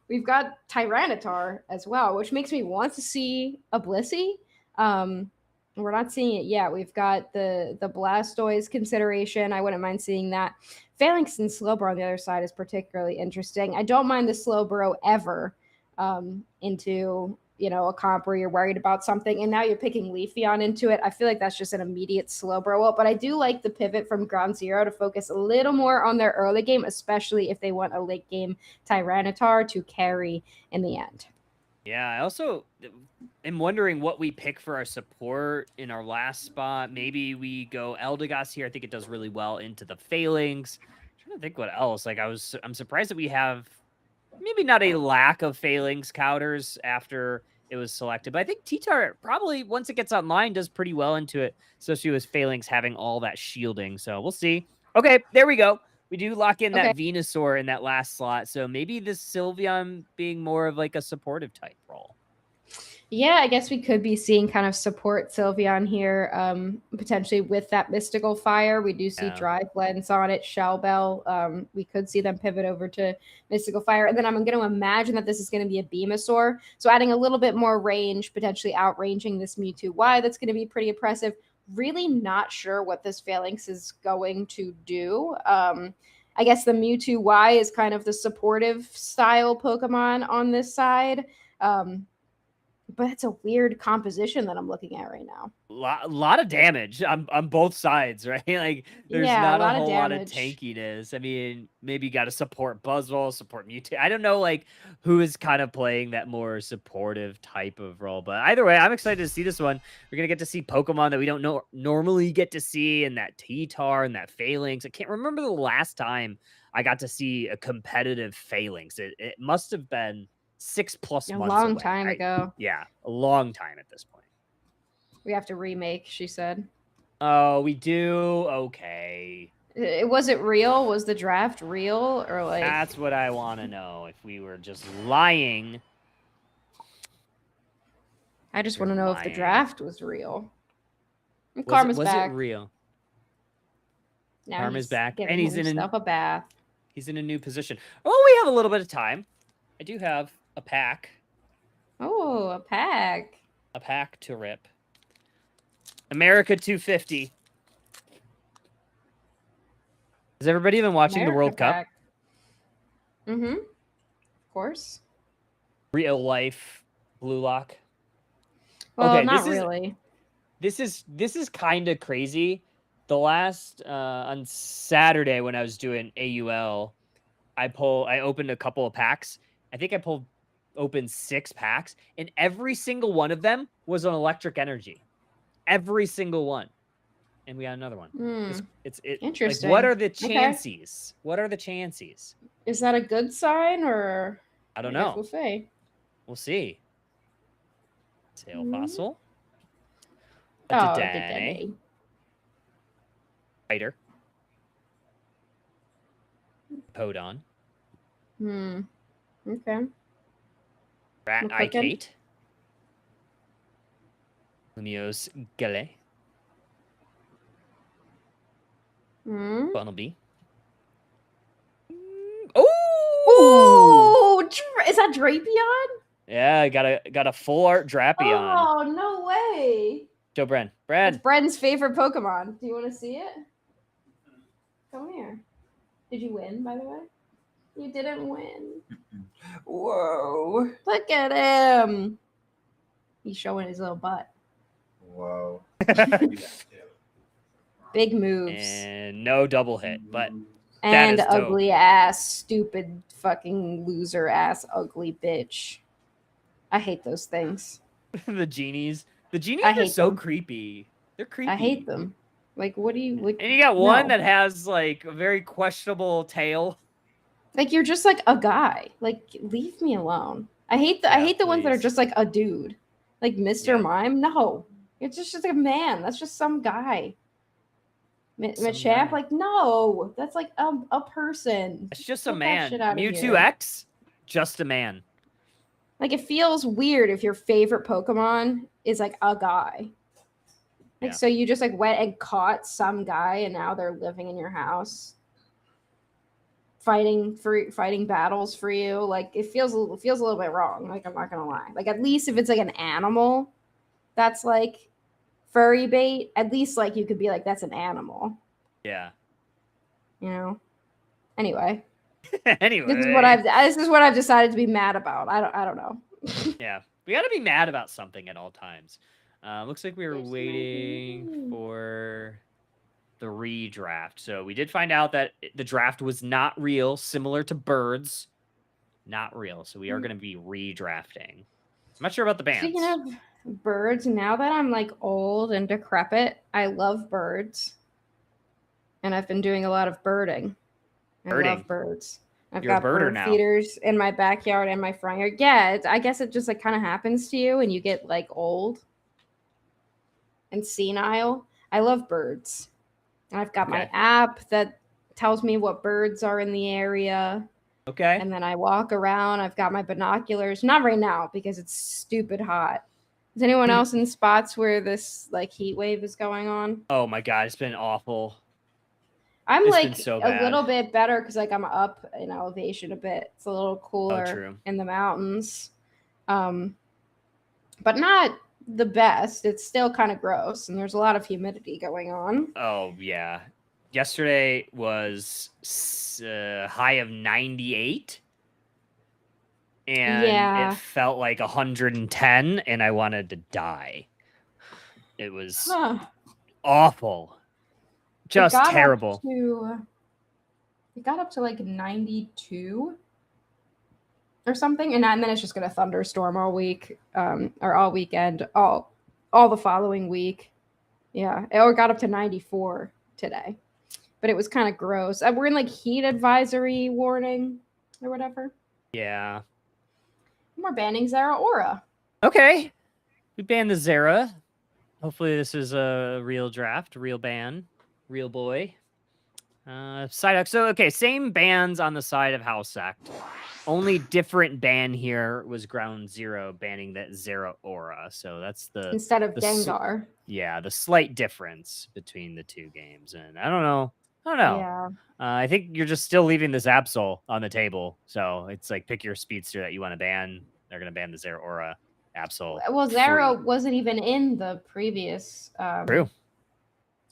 We've got Tyranitar as well, which makes me want to see a Blissey. We're not seeing it yet. We've got the Blastoise consideration. I wouldn't mind seeing that. Phalanx and Slowbro on the other side is particularly interesting. I don't mind the Slowbro ever into a comp where you're worried about something, and now you're picking Leafeon into it. I feel like that's just an immediate Slowbro up, but I do like the pivot from Ground Zero to focus a little more on their early game, especially if they want a late game Tyranitar to carry in the end.
Yeah, I also am wondering what we pick for our support in our last spot. Maybe we go Eldegoss here. I think it does really well into the Phalanx. I'm trying to think what else. Like I'm surprised that we have maybe not a lack of Phalanx counters after it was selected, but I think T-Tar probably once it gets online does pretty well into it, especially with Phalanx having all that shielding. So we'll see. Okay, there we go. We do lock in that Venusaur in that last slot. So maybe this Sylveon being more of like a supportive type role.
Yeah, I guess we could be seeing kind of support Sylveon here, potentially with that Mystical Fire. We do see Drive Lens on it, Shell Bell. We could see them pivot over to Mystical Fire. And then I'm going to imagine that this is going to be a Venusaur. So adding a little bit more range, potentially outranging this Mewtwo Y. That's going to be pretty impressive. Really not sure what this Phalanx is going to do. I guess the Mewtwo Y is kind of the supportive style Pokemon on this side. But it's a weird composition that I'm looking at right now.
A lot of damage on both sides, right? Like there's not a whole lot of tankiness. I mean, maybe you got to support Buzzwole, support Mewtwo. I don't know like who is kind of playing that more supportive type of role, but either way, I'm excited to see this one. We're going to get to see Pokemon that we don't normally get to see, and that T-Tar and that Phalanx. I can't remember the last time I got to see a competitive Phalanx. It must have been 6+ months
a long time ago.
Yeah, a long time at this point.
We have to remake, she said.
Oh, we do? Okay.
Was it real? Was the draft real? Or like
that's what I want to know. If we were just lying.
I just
You're
want to know if the
lying.
draft was real. And
Was
Karma's
it
back.
real?
Now
Karma's
he's
back,
giving
and he's
himself a bath.
He's in a new position. Oh, we have a little bit of time. I do have a pack.
Oh, a pack.
A pack to rip. America 250. Has everybody been watching the World Cup?
Mm-hmm. Of course.
Real life Blue Lock.
Well,
okay,
not really.
This is kind of crazy. The last on Saturday when I was doing AUL, I opened a couple of packs. I think I opened 6 packs, and every single one of them was on electric energy. Every single one. And we got another one. It's
interesting.
Like, what are the chances? Okay. What are the chances?
Is that a good sign, or
I don't know.
We'll see.
We'll see. Tail fossil.
The Danny.
Fighter. Podon.
Okay.
Rat Eye Kate. Lumiose Gale. Bunnelby.
Oh! Is that Drapion?
Yeah, I got a full art Drapion.
Oh, no way.
Joe Bren. Brad.
It's Bren's favorite Pokemon. Do you want to see it? Come here. Did you win, by the way? You didn't win. Whoa. Look at him. He's showing his little butt.
Whoa.
Big moves.
And no double hit, but
and ugly ass, stupid fucking loser ass, ugly bitch. I hate those things.
The genies. The genies are so creepy. They're creepy.
I hate them. Like, what do you like?
And you got one that has like a very questionable tail.
Like, you're just like a guy. Like, leave me alone. I hate the ones that are just like a dude. Like Mr. Mime. No. It's just like a man. That's just some guy. Machamp, like, no. That's like a person.
It's just a man. Mewtwo X, just a man.
Like, it feels weird if your favorite Pokemon is like a guy. Like, so you just like went and caught some guy and now they're living in your house. Fighting battles for you. Like, it feels a little bit wrong. Like, I'm not gonna lie. Like, at least if it's like an animal that's like furry bait, at least like you could be like, that's an animal.
Yeah.
You know? Anyway.
Anyway.
This is what I've decided to be mad about. I don't know.
Yeah. We gotta be mad about something at all times. Looks like we were waiting for the redraft. So we did find out that the draft was not real, similar to birds. Not real. So we are going to be redrafting. I'm not sure about the bands.
Speaking of birds, now that I'm like old and decrepit, I love birds. And I've been doing a lot of birding. I love birds. I've got bird feeders in my backyard and my front yard. Yeah, I guess it just like kind of happens to you when you get like old and senile. I love birds. And I've got my app that tells me what birds are in the area.
Okay.
And then I walk around. I've got my binoculars. Not right now because it's stupid hot. Is anyone else in spots where this like heat wave is going on?
Oh my God, it's been awful.
I'm like a little bit better because like I'm up in elevation a bit. It's a little cooler in the mountains. But not the best. It's still kind of gross and there's a lot of humidity going on.
Oh yeah. Yesterday was high of 98 and it felt like 110 and I wanted to die. It was awful. Just terrible.
It got up to like 92 or something, and then it's just gonna thunderstorm all week, or all weekend, all the following week. Yeah, it got up to 94 today, but it was kind of gross. We're in like heat advisory warning or whatever.
Yeah.
We're banning Zeraora.
Okay, we banned the Zera. Hopefully, this is a real draft, real ban, real boy. Psyduck. So okay, same bans on the side of House Sect. only different ban here was Ground Zero banning that Zeraora. So that's
Instead of
the
Gengar.
yeah, the slight difference between the two games. And I don't know. I don't know.
Yeah.
I think you're just still leaving this Absol on the table. So it's like pick your speedster that you want to ban. They're going to ban the Zeraora Absol.
Well, Zero wasn't even in the previous
True.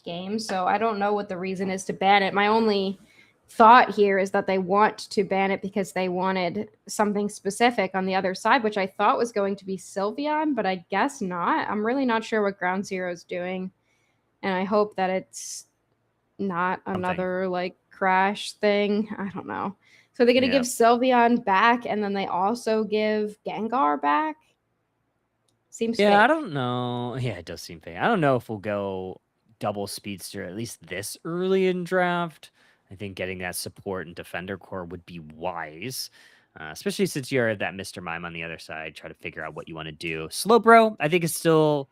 game, so I don't know what the reason is to ban it. My only thought here is that they want to ban it because they wanted something specific on the other side, which I thought was going to be Sylveon, but I guess not. I'm really not sure what Ground Zero is doing, and I hope that it's not another like crash thing. I don't know. So they're gonna give Sylveon back, and then they also give Gengar back. Seems fake.
I don't know. Yeah, it does seem fake. I don't know if we'll go double speedster at least this early in draft. I think getting that support and defender core would be wise, especially since you're that Mr. Mime on the other side. Try to figure out what you want to do. Slowbro, I think, is still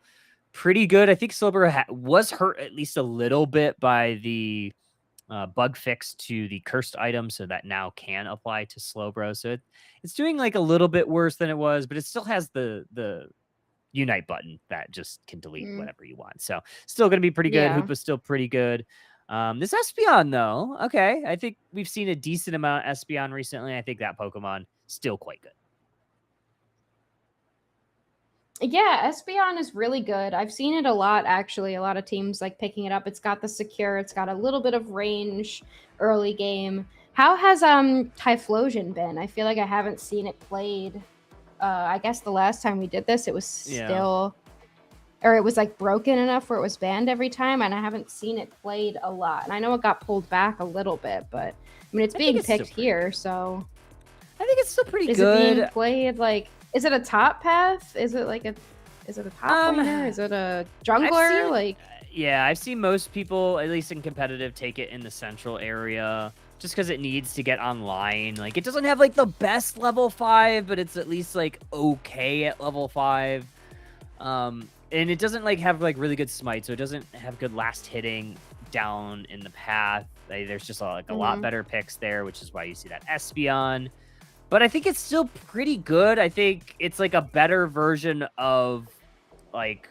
pretty good. I think Slowbro was hurt at least a little bit by the bug fix to the cursed item, so that now can apply to Slowbro. So it's doing like a little bit worse than it was, but it still has the Unite button that just can delete whatever you want. So still going to be pretty good.
Yeah.
Hoopa's still pretty good. This Espeon though, okay. I think we've seen a decent amount of Espeon recently. I think that Pokemon still quite good.
Yeah, Espeon is really good. I've seen it a lot, actually. A lot of teams like picking it up. It's got the secure, it's got a little bit of range early game. How has Typhlosion been? I feel like I haven't seen it played. I guess the last time we did this, it was still, or it was like broken enough where it was banned every time, and I haven't seen it played a lot. And I know it got pulled back a little bit, but I mean, it's being picked here, so
I think it's still pretty good.
Is it being played like? Is it a top path? Is it like is it a top laner? Is it a jungler?
I've seen most people, at least in competitive, take it in the central area just because it needs to get online. Like, it doesn't have like the best level 5, but it's at least like okay at level 5. And it doesn't like have like really good smite, so it doesn't have good last hitting down in the path. There's just a lot better picks there, which is why you see that Espeon. But I think it's still pretty good. I think it's like a better version of like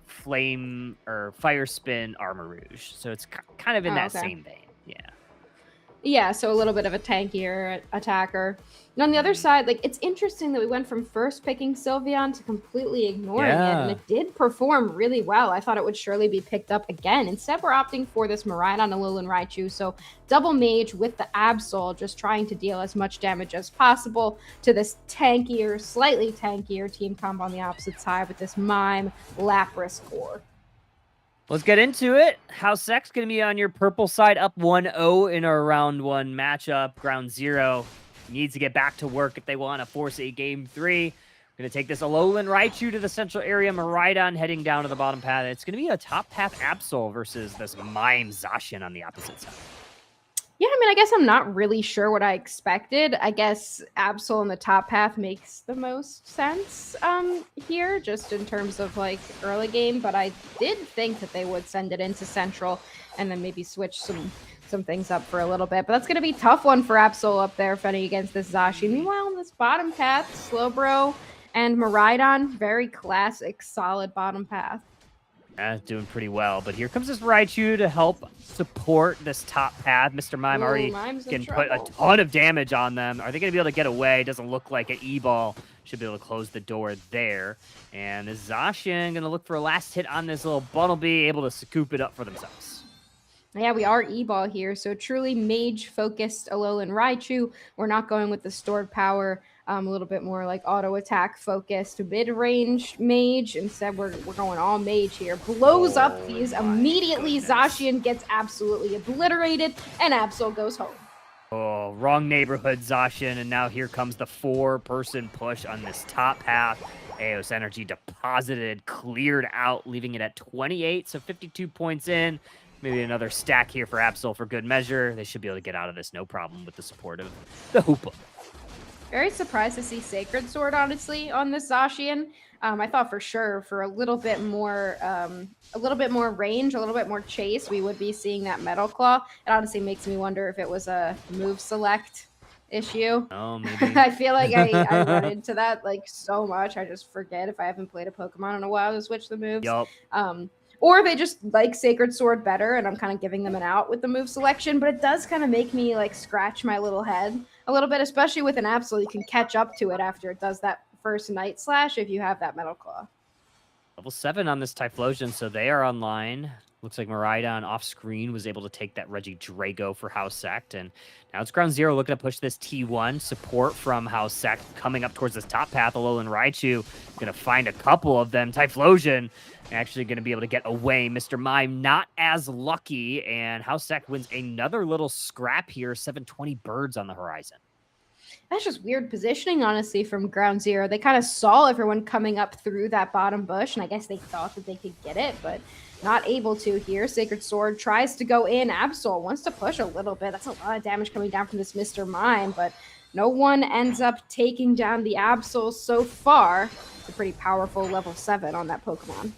Flame or Fire Spin Armor Rouge. So it's kind of in that same vein. Yeah.
Yeah, so a little bit of a tankier attacker. And on the other side, like, it's interesting that we went from first picking Sylveon to completely ignoring it, and it did perform really well. I thought it would surely be picked up again. Instead, we're opting for this Miraidon, Alolan Raichu, so double mage with the Absol, just trying to deal as much damage as possible to this tankier, slightly tankier team comp on the opposite side with this Mime Lapras core.
Let's get into it. House X going to be on your purple side, up 1-0 in our round 1 matchup. Ground Zero needs to get back to work if they want to force a game 3. We're going to take this Alolan Raichu to the central area. Miraidon heading down to the bottom path. It's going to be a top path Absol versus this Mime Zacian on the opposite side.
Yeah, I mean, I guess I'm not really sure what I expected. I guess Absol in the top path makes the most sense here, just in terms of like early game. But I did think that they would send it into Central and then maybe switch some things up for a little bit. But that's going to be a tough one for Absol up there fighting against this Zacian. Meanwhile, on this bottom path, Slowbro and Miraidon, very classic, solid bottom path.
Doing pretty well, but here comes this Raichu to help support this top path. Mr. Mime already can put a ton of damage on them. Are they going to be able to get away? Doesn't look like it. E-Ball should be able to close the door there. And this Zacian going to look for a last hit on this little Bunnelby, able to scoop it up for themselves.
Yeah, we are E-Ball here, so truly mage-focused Alolan Raichu. We're not going with the stored power, a little bit more like auto-attack focused mid-range mage. Instead, we're going all mage here. Blows up these immediately. Zacian gets absolutely obliterated, and Absol goes home.
Oh, wrong neighborhood, Zacian, and now here comes the 4-person push on this top path. Eos Energy deposited, cleared out, leaving it at 28, so 52 points in. Maybe another stack here for Absol for good measure. They should be able to get out of this no problem with the support of the Hoopa.
Very surprised to see Sacred Sword, honestly, on this Zacian. I thought for sure for a little bit more range, a little bit more chase, we would be seeing that Metal Claw. It honestly makes me wonder if it was a move select issue.
Oh, maybe.
I feel like I run into that like so much. I just forget if I haven't played a Pokemon in a while to switch the moves.
Yup.
Or they just like Sacred Sword better, and I'm kind of giving them an out with the move selection. But it does kind of make me like scratch my little head a little bit, especially with an Absol. You can catch up to it after it does that first Night Slash if you have that Metal Claw.
Level 7 on this Typhlosion, so they are online. Looks like Miraidon off screen was able to take that Regidrago for House Sect, and now it's Ground Zero looking to push this T1. Support from House Sect coming up towards this top path. Alolan Raichu gonna find a couple of them. Typhlosion actually gonna be able to get away. Mr. Mime not as lucky, and House Sect wins another little scrap here. 720 birds on the horizon.
That's just weird positioning, honestly, from Ground Zero. They kind of saw everyone coming up through that bottom bush, and I guess they thought that they could get it, but not able to here. Sacred Sword tries to go in. Absol wants to push a little bit. That's a lot of damage coming down from this Mr. Mime, but no one ends up taking down the Absol so far. It's a pretty powerful level 7 on that Pokemon.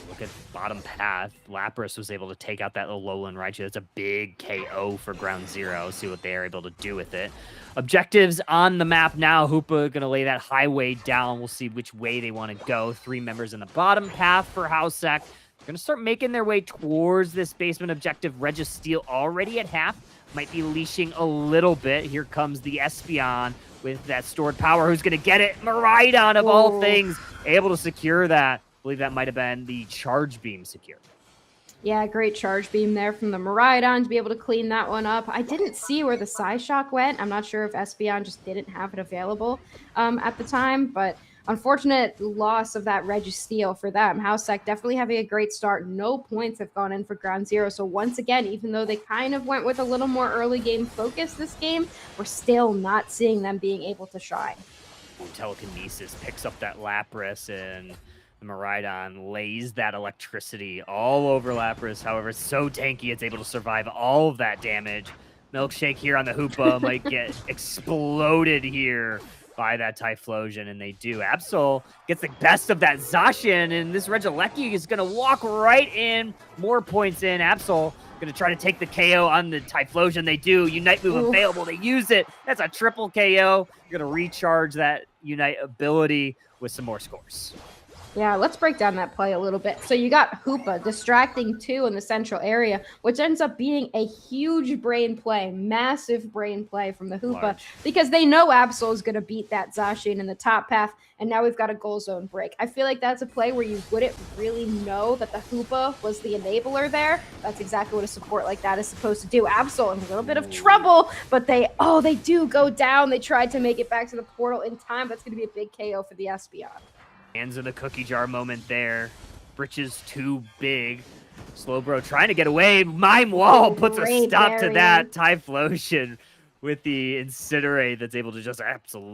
Look at bottom path. Lapras was able to take out that Alolan Raichu. That's a big KO for Ground Zero. See what they're able to do with it. Objectives on the map now. Hoopa going to lay that highway down. We'll see which way they want to go. 3 members in the bottom path for House Sect. They're going to start making their way towards this basement objective. Registeel already at half. Might be leashing a little bit. Here comes the Espeon with that stored power. Who's going to get it? Miraidon, of all things, able to secure that. I believe that might have been the Charge Beam secure.
Yeah, great Charge Beam there from the Miraidon to be able to clean that one up. I didn't see where the Psyshock went. I'm not sure if Espeon just didn't have it available at the time, but unfortunate loss of that Registeel for them. House Sect definitely having a great start. No points have gone in for Ground Zero. So once again, even though they kind of went with a little more early game focus this game, we're still not seeing them being able to shine.
Telekinesis picks up that Lapras, and the Miraidon lays that electricity all over Lapras. However, it's so tanky, it's able to survive all of that damage. Milkshake here on the Hoopa might get exploded here by that Typhlosion, and they do. Absol gets the best of that Zacian, and this Regieleki is going to walk right in. More points in. Absol going to try to take the KO on the Typhlosion. They do. Unite move available. They use it. That's a triple KO. You're going to recharge that Unite ability with some more scores.
Yeah, let's break down that play a little bit. So you got Hoopa distracting 2 in the central area, which ends up being a huge brain play, massive brain play from the Hoopa, because they know Absol is going to beat that Zacian in the top path, and now we've got a goal zone break. I feel like that's a play where you wouldn't really know that the Hoopa was the enabler there. That's exactly what a support like that is supposed to do. Absol in a little bit of trouble, but they do go down. They tried to make it back to the portal in time. That's going to be a big KO for the Espeon.
Hands in the cookie jar moment there. Britches too big. Slowbro trying to get away. Mime Wall puts a stop to that. Typhlosion with the Incinerate that's able to just eruption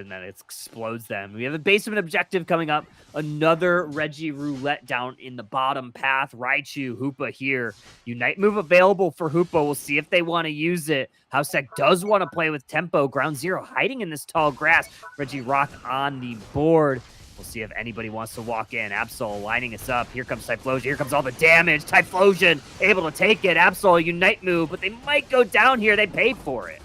that explodes them. We have a basement objective coming up. Another Reggie Roulette down in the bottom path. Raichu, Hoopa here. Unite move available for Hoopa. We'll see if they want to use it. House Sect does want to play with tempo. Ground Zero hiding in this tall grass. Reggie Rock on the board. We'll see if anybody wants to walk in. Absol lining us up. Here comes Typhlosion. Here comes all the damage. Typhlosion able to take it. Absol Unite move, but they might go down here. They paid for it.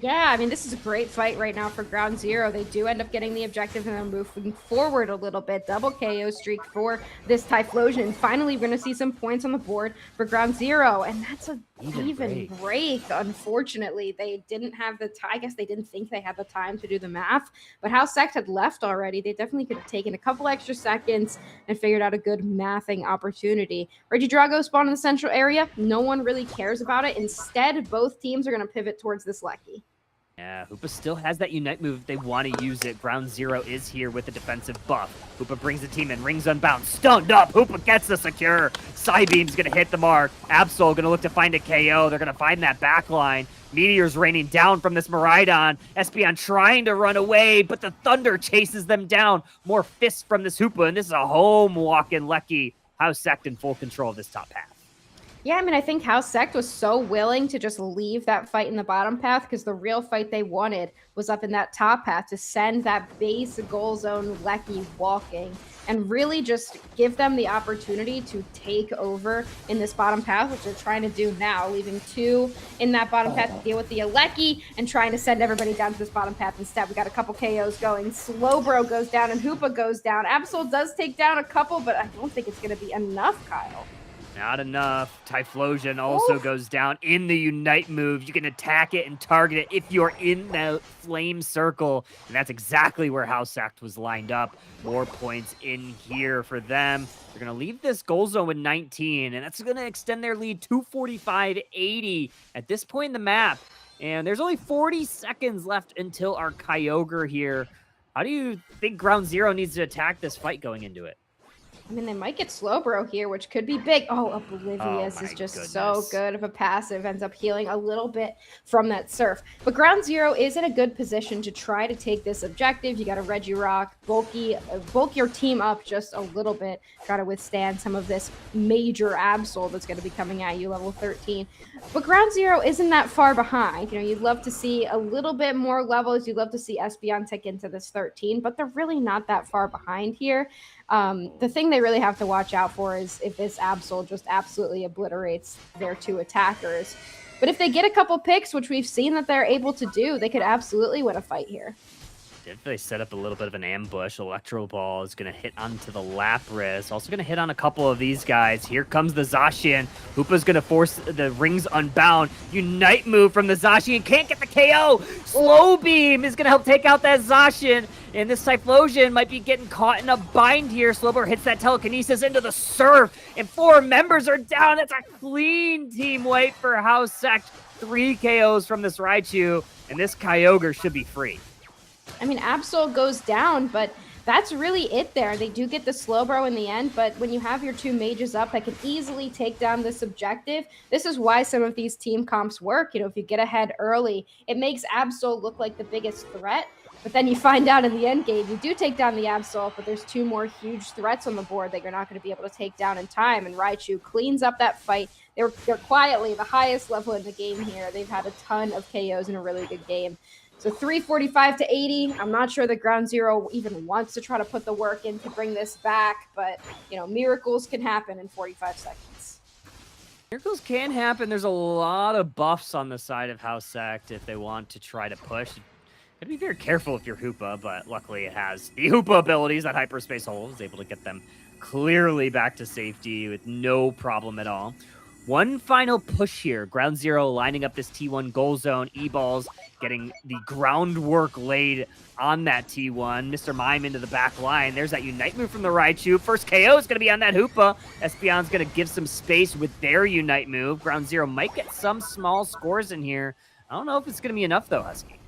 Yeah, I mean, this is a great fight right now for Ground Zero. They do end up getting the objective and then moving forward a little bit. Double KO streak for this Typhlosion. And finally, we're going to see some points on the board for Ground Zero. And that's an even break. Unfortunately, they didn't have the time. I guess they didn't think they had the time to do the math. But House Sect had left already. They definitely could have taken a couple extra seconds and figured out a good mathing opportunity. Regidrago spawned in the central area. No one really cares about it. Instead, both teams are going to pivot towards this Lecky.
Yeah, Hoopa still has that Unite move if they want to use it. Ground Zero is here with the defensive buff. Hoopa brings the team in, rings unbound, stunned up. Hoopa gets the secure. Psybeam's going to hit the mark. Absol going to look to find a KO. They're going to find that back line. Meteors raining down from this Miraidon. Espeon trying to run away, but the Thunder chases them down. More fists from this Hoopa, and this is a home walk in Lecky. House Sect in full control of this top path.
Yeah, I mean, I think House Sect was so willing to just leave that fight in the bottom path because the real fight they wanted was up in that top path to send that base goal zone Lecky walking and really just give them the opportunity to take over in this bottom path, which they're trying to do now, leaving 2 in that bottom path to deal with the Alecki and trying to send everybody down to this bottom path instead. We got a couple KOs going. Slowbro goes down and Hoopa goes down. Absol does take down a couple, but I don't think it's going to be enough, Kyle.
Not enough. Typhlosion also goes down in the Unite move. You can attack it and target it if you're in the flame circle. And that's exactly where House Act was lined up. More points in here for them. They're going to leave this goal zone with 19, and that's going to extend their lead to 45-80 at this point in the map. And there's only 40 seconds left until our Kyogre here. How do you think Ground Zero needs to attack this fight going into it?
I mean, they might get Slowbro here, which could be big. Oh, Oblivious is just so good of a passive. Ends up healing a little bit from that Surf. But Ground Zero is in a good position to try to take this objective. You got a Regirock, bulk your team up just a little bit. Try to withstand some of this major Absol that's going to be coming at you, level 13. But Ground Zero isn't that far behind. You know, you'd love to see a little bit more levels. You'd love to see Espeon tick into this 13, but they're really not that far behind here. The thing they really have to watch out for is if this Absol just absolutely obliterates their 2 attackers. But if they get a couple picks, which we've seen that they're able to do, they could absolutely win a fight here.
They set up a little bit of an ambush. Electro Ball is going to hit onto the Lapras. Also going to hit on a couple of these guys. Here comes the Zacian. Hoopa's going to force the Rings Unbound. Unite move from the Zacian. Can't get the KO. Slow Beam is going to help take out that Zacian. And this Typhlosion might be getting caught in a bind here. Slowbro hits that telekinesis into the Surf. And 4 members are down. That's a clean team wipe for House Sect. 3 KOs from this Raichu. And this Kyogre should be free.
I mean, Absol goes down, but that's really it there. They do get the Slowbro in the end, but when you have your 2 mages up that can easily take down this objective, this is why some of these team comps work. You know, if you get ahead early, it makes Absol look like the biggest threat, but then you find out in the end game, you do take down the Absol, but there's 2 more huge threats on the board that you're not going to be able to take down in time, and Raichu cleans up that fight. They're quietly the highest level in the game here. They've had a ton of KOs in a really good game. So 345-80. I'm not sure that Ground Zero even wants to try to put the work in to bring this back, but, you know, miracles can happen in 45 seconds.
Miracles can happen. There's a lot of buffs on the side of House Sect if they want to try to push. Gotta be very careful if you're Hoopa, but luckily it has the Hoopa abilities. That Hyperspace Hole is able to get them clearly back to safety with no problem at all. One final push here. Ground Zero lining up this T1 goal zone. E-Balls getting the groundwork laid on that T1. Mr. Mime into the back line. There's that Unite move from the Raichu. First KO is going to be on that Hoopa. Espeon's going to give some space with their Unite move. Ground Zero might get some small scores in here. I don't know if it's going to be enough, though, Husky.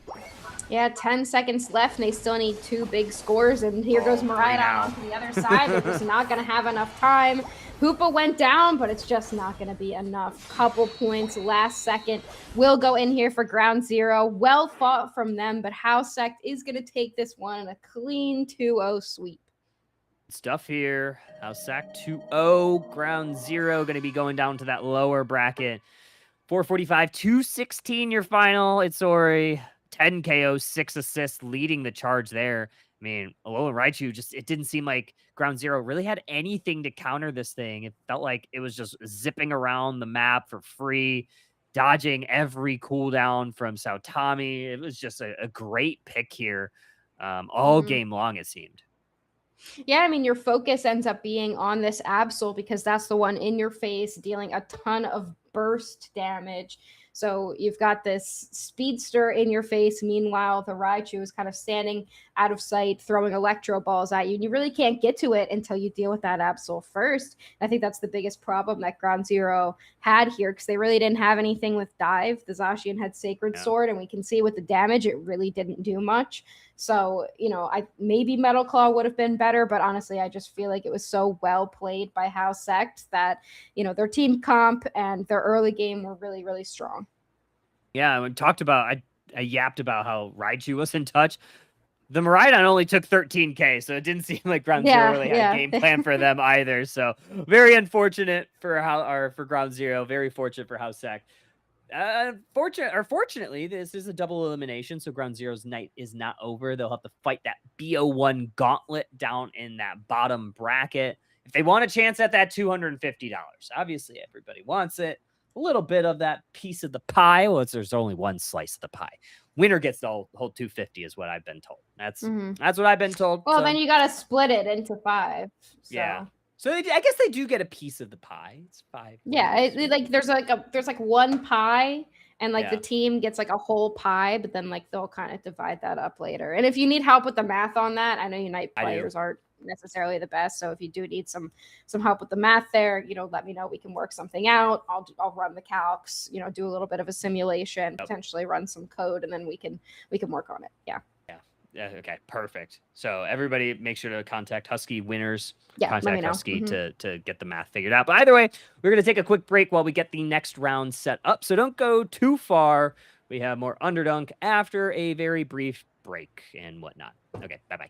Yeah, 10 seconds left, and they still need 2 big scores, and here goes Miraidon onto the other side. They're just not going to have enough time. Hoopa went down, but it's just not going to be enough. Couple points last second will go in here for Ground Zero. Well fought from them, but House Sect is going to take this one in a clean 2-0 sweep.
Stuff here. House Sect 2-0. Ground Zero going to be going down to that lower bracket. 445, 216 your final. It's Ori. 10 KOs, 6 assists, leading the charge there. I mean, Alolan Raichu it didn't seem like Ground Zero really had anything to counter this thing. It felt like it was just zipping around the map for free, dodging every cooldown from Sautami. It was just a great pick here all game long, it seemed.
Yeah, I mean, your focus ends up being on this Absol because that's the one in your face dealing a ton of burst damage. So you've got this speedster in your face. Meanwhile, the Raichu is kind of standing out of sight, throwing electro balls at you. And you really can't get to it until you deal with that Absol first. I think that's the biggest problem that Ground Zero had here because they really didn't have anything with Dive. The Zacian had Sacred Sword, and we can see with the damage, it really didn't do much. So, you know, maybe Metal Claw would have been better, but honestly, I just feel like it was so well played by House Sect that, you know, their team comp and their early game were really, really strong.
Yeah, we talked about, I yapped about how Raichu was in touch. The Miraidon only took 13k, so it didn't seem like Ground Zero really had a game plan for them either. So very unfortunate for Ground Zero. Very fortunate for House Sack. Fortunately, this is a double elimination, so Ground Zero's night is not over. They'll have to fight that BO1 gauntlet down in that bottom bracket if they want a chance at that $250. Obviously, everybody wants it. A little bit of that piece of the pie. Well, there's only one slice of the pie. Winner gets the whole 250 is what I've been told. That's what I've been told.
Well,
so.
then you got to split it into 5. So.
Yeah. So I guess they do get a piece of the pie. It's 5.
Yeah, there's like one pie, and like the team gets like a whole pie, but then like they'll kind of divide that up later. And if you need help with the math on that, I know Unite players aren't necessarily the best, so if you do need some help with the math there, let me know. We can work something out. I'll run the calcs, do a little bit of a simulation, potentially run some code, and then we can work on it. Yeah.
Okay, perfect. So everybody make sure to contact Husky winners.
Yeah,
contact Husky to get the math figured out. But either way, we're going to take a quick break while we get the next round set up. So don't go too far. We have more Underdunk after a very brief break and whatnot. Okay, bye-bye.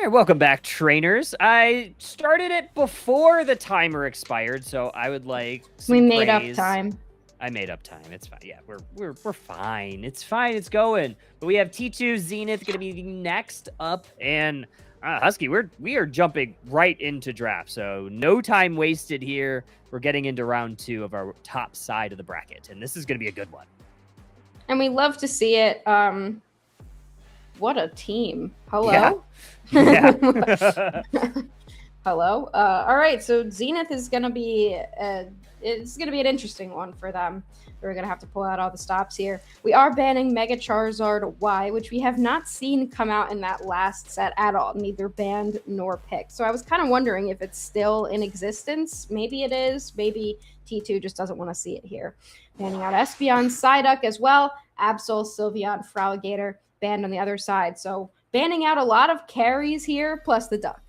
All right, welcome back, trainers. I started it before the timer expired, so I would like some
We made
praise.
up time.
I made up time. It's fine. Yeah, we're fine. It's fine. It's going. But we have T2 Zenith going to be next up, and Husky, we are jumping right into draft. So no time wasted here. We're getting into round 2 of our top side of the bracket, and this is going to be a good one.
And we love to see it. What a team. Hello?
Yeah.
Hello. All right, so Zenith is going to be it's going to be an interesting one for them. We're going to have to pull out all the stops here. We are banning Mega Charizard Y, which we have not seen come out in that last set at all, neither banned nor picked. So I was kind of wondering if it's still in existence. Maybe it is. Maybe T2 just doesn't want to see it here. Banning out Espeon, Psyduck as well. Absol, Sylveon, Fraligator banned on the other side. So banning out a lot of carries here, plus the duck.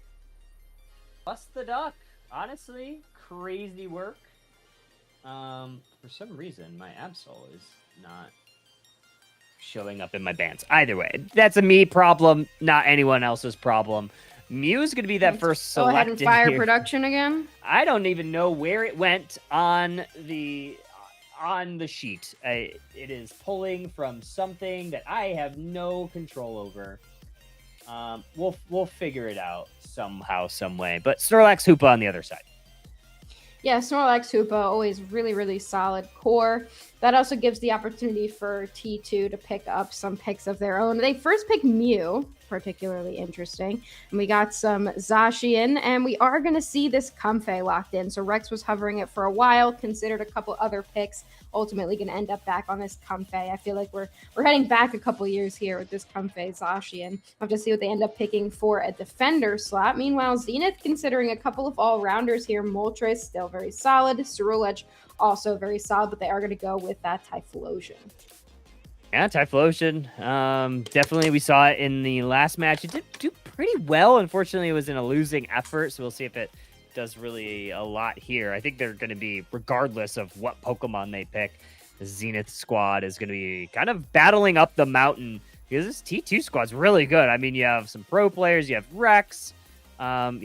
Plus the duck. Honestly, crazy work. For some reason, my Absol is not showing up in my bans. Either way, that's a me problem, not anyone else's problem. Mew's going to be that first selected.
Go ahead and fire
here.
production again.
I don't even know where it went on the sheet. It is pulling from something that I have no control over. We'll figure it out somehow, some way. But Snorlax Hoopa on the other side.
Yeah, Snorlax Hoopa, always really, really solid core. That also gives the opportunity for T2 to pick up some picks of their own. They first pick Mew, particularly interesting. And we got some Zacian, and we are going to see this Comfey locked in. So Rex was hovering it for a while, considered a couple other picks, ultimately going to end up back on this Comfey. I feel like we're heading back a couple years here with this Comfey Zacian. I'll have to see what they end up picking for a defender slot. Meanwhile, Zenith considering a couple of all-rounders here. Moltres still very solid. Cerulege also very solid, but they are going to go with that Typhlosion.
Yeah, Typhlosion. Definitely we saw it in the last match. It did do pretty well. Unfortunately, it was in a losing effort, so we'll see if it does really a lot here. I think they're going to be, regardless of what Pokemon they pick, the Zenith squad is going to be kind of battling up the mountain because this T2 squad's really good. I mean, you have some pro players, you have Rex, on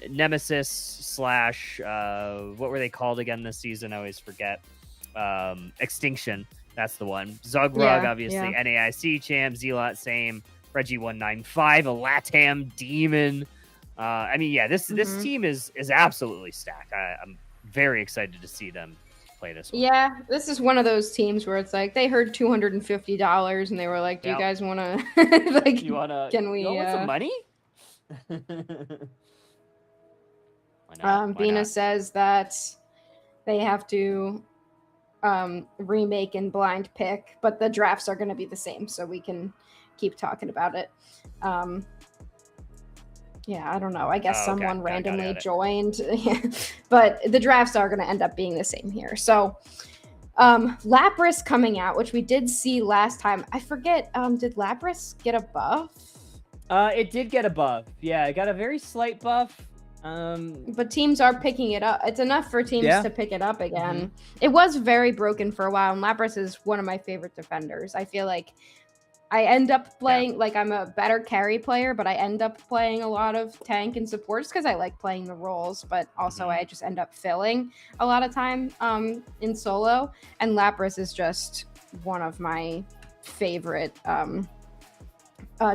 Nemesis slash, what were they called again this season? I always forget. Extinction. That's the one. Zugrug, obviously, yeah. NAIC champ, Zealot, same. Reggie195, a LATAM demon. I mean, yeah, this team is absolutely stacked. I'm very excited to see them play this one.
Yeah, this is one of those teams where it's like they heard $250 and they were like, "Do you guys want to like? Can we
want some money?"
Bina says that they have to remake and blind pick, but the drafts are going to be the same, so we can keep talking about it. Yeah, I don't know. I guess someone randomly joined, but the drafts are going to end up being the same here. So Lapras coming out, which we did see last time. I forget, did Lapras get a buff?
It did get a buff. Yeah, it got a very slight buff.
But teams are picking it up. It's enough for teams to pick it up again. It was very broken for a while, and Lapras is one of my favorite defenders. I feel like I end up playing, like I'm a better carry player, but I end up playing a lot of tank and support just because I like playing the roles, but also I just end up filling a lot of time in solo, and Lapras is just one of my favorite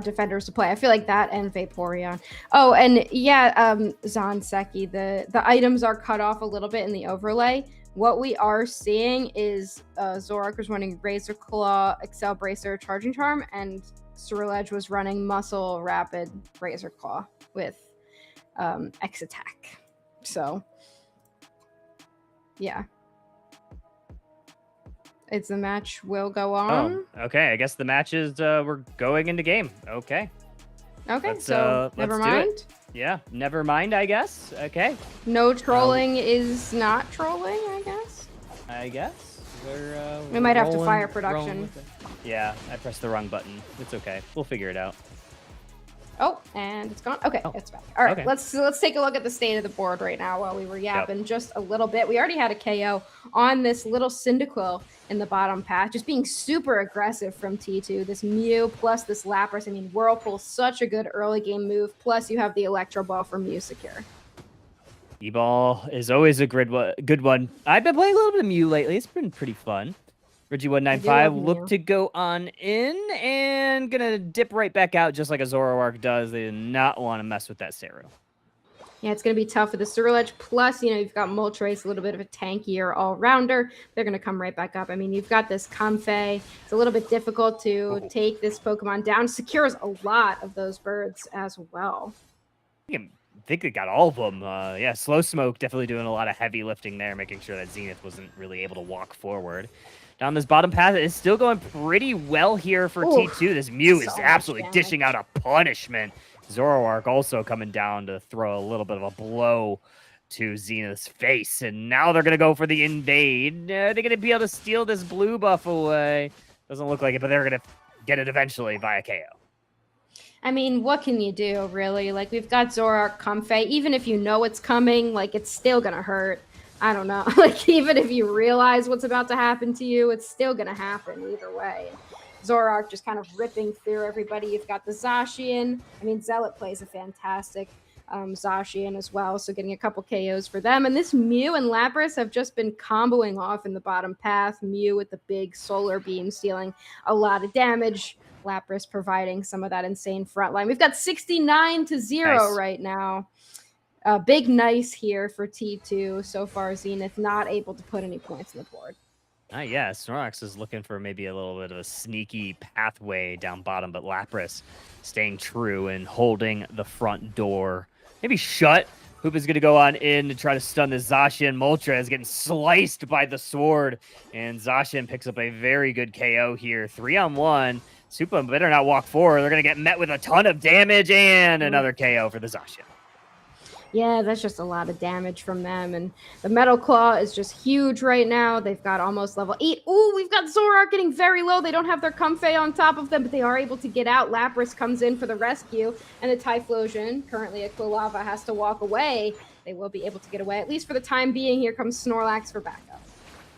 defenders to play. I feel like that and Vaporeon. Oh, and yeah, Zanseki, the items are cut off a little bit in the overlay. What we are seeing is Zorak was running Razor Claw, Excel Bracer, Charging Charm, and Cerulege was running Muscle Rapid, Razor Claw with X Attack. So, yeah. It's the match will go on.
Oh, okay. I guess the match is we're going into game. Okay.
Okay, so never mind.
Yeah, never mind, I guess. Okay.
No trolling is not trolling, I guess.
I guess.
We might have to fire production.
Yeah, I pressed the wrong button. It's okay. We'll figure it out.
Oh, and it's gone. Okay,
Oh,
it's back. All right,
okay.
let's take a look at the state of the board right now while we were yapping just a little bit. We already had a KO on this little Cyndaquil in the bottom path, just being super aggressive from T2. This Mew plus this Lapras. I mean, Whirlpool, such a good early game move. Plus, you have the Electro Ball from Mew secure.
E-Ball is always a good one. I've been playing a little bit of Mew lately. It's been pretty fun. Reggie195 look to go on in and gonna dip right back out just like a Zoroark does. They do not want to mess with that Cero.
Yeah, it's going to be tough with the Surge. Plus, you've got Moltres, a little bit of a tankier all-rounder. They're going to come right back up. I mean, you've got this Comfey. It's a little bit difficult to take this Pokemon down. Secures a lot of those birds as well.
I think they got all of them. Yeah, Slow Smoke definitely doing a lot of heavy lifting there, making sure that Zenith wasn't really able to walk forward. Down this bottom path, it's still going pretty well here for T2. This Mew is absolutely dishing out a punishment. Zoroark also coming down to throw a little bit of a blow to Zenith's face. And now they're going to go for the invade. They're going to be able to steal this blue buff away. Doesn't look like it, but they're going to get it eventually via KO.
I mean, what can you do, really? Like, we've got Zoroark, Comfey. Even if you know it's coming, like, it's still going to hurt. I don't know. Like, even if you realize what's about to happen to you, it's still going to happen either way. Zoroark just kind of ripping through everybody. You've got the Zacian. I mean, Zealot plays a fantastic Zacian as well, so getting a couple KOs for them. And this Mew and Lapras have just been comboing off in the bottom path. Mew with the big solar beam stealing a lot of damage. Lapras providing some of that insane front line. We've got 69-0 right now. Big nice here for T2. So far, Zenith not able to put any points on the board.
Yeah, Snorlax is looking for maybe a little bit of a sneaky pathway down bottom, but Lapras staying true and holding the front door. Maybe shut. Hoop is going to go on in to try to stun the Zacian. Moltres is getting sliced by the sword, and Zacian picks up a very good KO here. 3-on-1. Supa better not walk forward. They're going to get met with a ton of damage and another KO for the Zacian.
Yeah, that's just a lot of damage from them. And the Metal Claw is just huge right now. They've got almost level 8. Ooh, we've got Zoroark getting very low. They don't have their Comfey on top of them, but they are able to get out. Lapras comes in for the rescue. And the Typhlosion, currently a Quilava, has to walk away. They will be able to get away, at least for the time being. Here comes Snorlax for backup.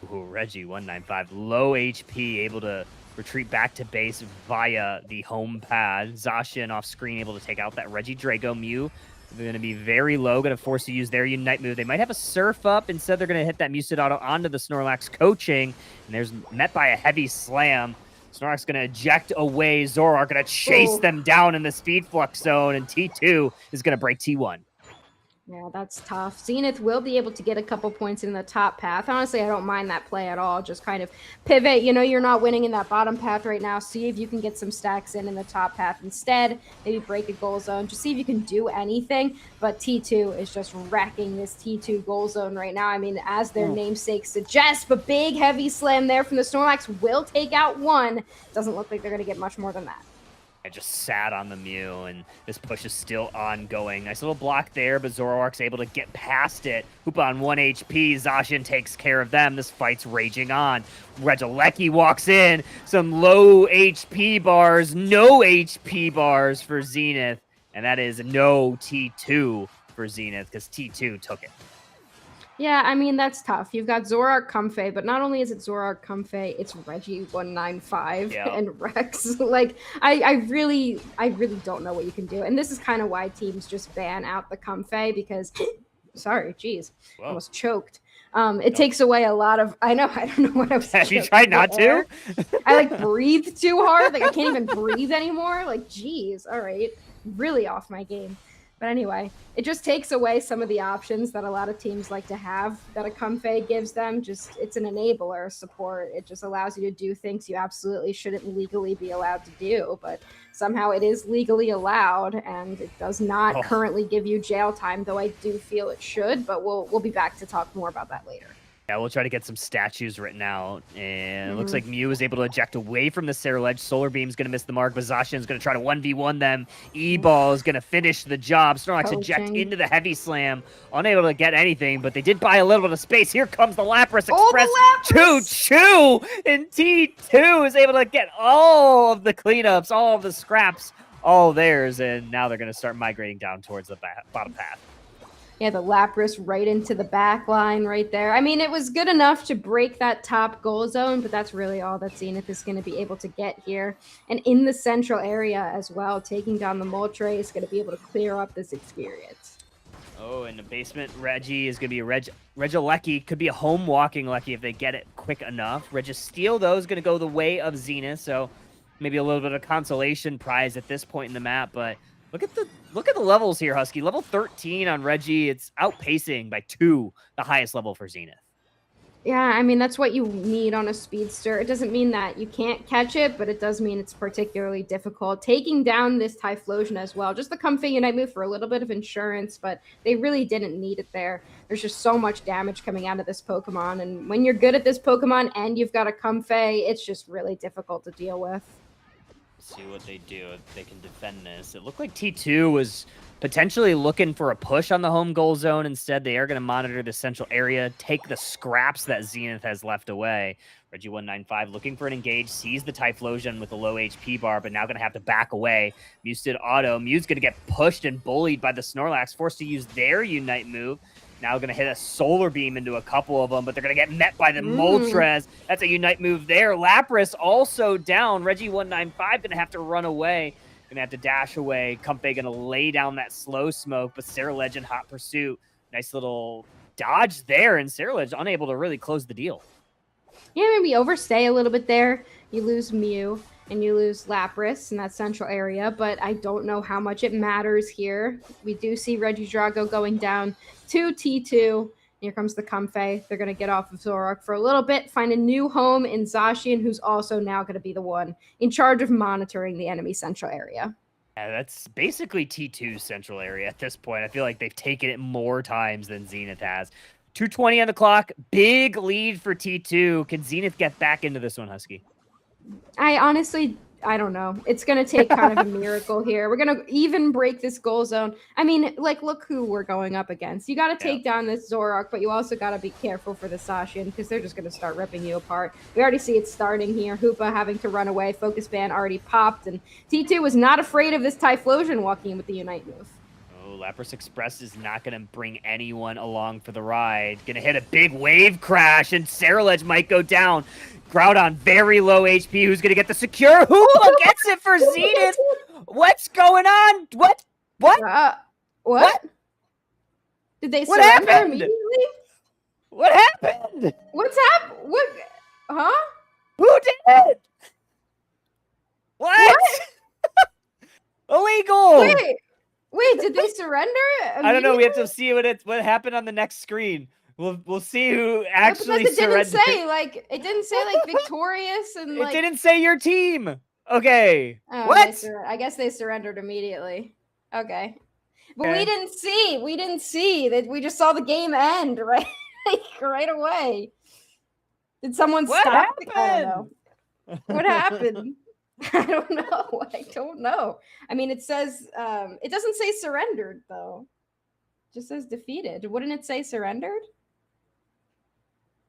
Ooh, Reggie195, low HP, able to retreat back to base via the home pad. Zacian off screen, able to take out that Regidrago. Mew, they're going to be very low, going to force to use their Unite move. They might have a Surf up. Instead, they're going to hit that Musidauto onto the Snorlax coaching. And there's met by a heavy slam. Snorlax going to eject away. Zoroark going to chase them down in the speed flux zone. And T2 is going to break T1.
Yeah, that's tough. Zenith will be able to get a couple points in the top path. Honestly, I don't mind that play at all. Just kind of pivot. You're not winning in that bottom path right now. See if you can get some stacks in the top path instead. Maybe break a goal zone. Just see if you can do anything. But T2 is just wrecking this T2 goal zone right now. I mean, as their namesake suggests, but big heavy slam there from the Snorlax will take out one. Doesn't look like they're going to get much more than that.
I just sat on the Mew, and this push is still ongoing. Nice little block there, but Zoroark's able to get past it. Hoopa on 1 HP. Zacian takes care of them. This fight's raging on. Regieleki walks in. Some low HP bars, no HP bars for Zenith. And that is no T2 for Zenith, because T2 took it.
Yeah, I mean, that's tough. You've got Zoroark Comfey, but not only is it Zoroark Comfey, it's Reggie195 and Rex. Like, I really don't know what you can do. And this is kind of why teams just ban out the Comfey because, sorry, geez, almost choked. It takes away a lot of, I don't know what I was
Have you tried not to?
I breathe too hard. Like, I can't even breathe anymore. Like, geez, all right. Really off my game. But anyway, it just takes away some of the options that a lot of teams like to have that a Comfey gives them. It's an enabler support. It just allows you to do things you absolutely shouldn't legally be allowed to do. But somehow it is legally allowed, and it does not currently give you jail time, though I do feel it should. But we'll be back to talk more about that later.
Yeah, we'll try to get some statues written out. And it looks like Mew is able to eject away from the Cerulege. Solar Beam's going to miss the mark, but Zacian's going to try to 1v1 them. E-Ball is going to finish the job. Snorlax eject into the Heavy Slam. Unable to get anything, but they did buy a little bit of space. Here comes the Lapras Express. Choo-choo! And T2 is able to get all of the cleanups, all of the scraps all theirs, and now they're going to start migrating down towards the bottom path.
Yeah, the Lapras right into the back line right there. I mean, it was good enough to break that top goal zone, but that's really all that Zenith is going to be able to get here. And in the central area as well, taking down the Moltres is going to be able to clear up this experience.
Oh, in the basement, Reggie is going to be a Regieleki. Could be a home walking Lucky if they get it quick enough. Registeel, though, is going to go the way of Zenith, so maybe a little bit of consolation prize at this point in the map, but look at the levels here, Husky. Level 13 on Reggie. It's outpacing by 2 the highest level for Zenith.
Yeah, I mean, that's what you need on a speedster. It doesn't mean that you can't catch it, but it does mean it's particularly difficult. Taking down this Typhlosion as well. Just the Comfey Unite move for a little bit of insurance, but they really didn't need it there. There's just so much damage coming out of this Pokemon, and when you're good at this Pokemon and you've got a Comfey, it's just really difficult to deal with.
See what they do if they can defend this. It looked like T2 was potentially looking for a push on the home goal zone. Instead, they are going to monitor the central area, take the scraps that Zenith has left away. Reggie195 looking for an engage, sees the Typhlosion with a low HP bar, but now going to have to back away. Mew did auto. Mew's going to get pushed and bullied by the Snorlax, forced to use their Unite move. Now going to hit a Solar Beam into a couple of them, but they're going to get met by the Moltres. That's a Unite move there. Lapras also down. Reggie195 going to have to run away. Going to have to dash away. Comfey going to lay down that slow smoke, but Sarah Legend hot pursuit. Nice little dodge there, and Sarah Legend unable to really close the deal.
Yeah, maybe overstay a little bit there. You lose Mew and you lose Lapras in that central area, but I don't know how much it matters here. We do see Regidrago going down to T2. Here comes the Comfey. They're going to get off of Zoroark for a little bit, find a new home in Zacian, who's also now going to be the one in charge of monitoring the enemy central area.
Yeah, that's basically T2's central area at this point. I feel like they've taken it more times than Zenith has. 2:20 on the clock. Big lead for T2. Can Zenith get back into this one, Husky?
I don't know. It's going to take kind of a miracle here. We're going to even break this goal zone. I mean, like, look who we're going up against. You got to take down this Zoroark, but you also got to be careful for the Zacian because they're just going to start ripping you apart. We already see it starting here. Hoopa having to run away. Focus Band already popped, and T2 was not afraid of this Typhlosion walking in with the Unite move.
Lapras Express is not going to bring anyone along for the ride. Going to hit a big wave crash, and Saralege might go down. Groudon, very low HP. Who's going to get the secure? Hoopa gets it for Zenith. What's going on? What?
What? Did they surrender immediately?
What happened?
What's happened? What? Huh?
Who did it? What? Illegal.
Wait, did they surrender?
I don't know. We have to see what happened on the next screen. We'll see who actually surrendered.
It didn't say like victorious and like.
It didn't say your team. Okay.
Oh,
what?
I guess they surrendered immediately. Okay. But we didn't see that. We just saw the game end right away. Did someone stop? I don't know. What happened? I don't know. I mean, it says it doesn't say surrendered though. It just says defeated. Wouldn't it say surrendered?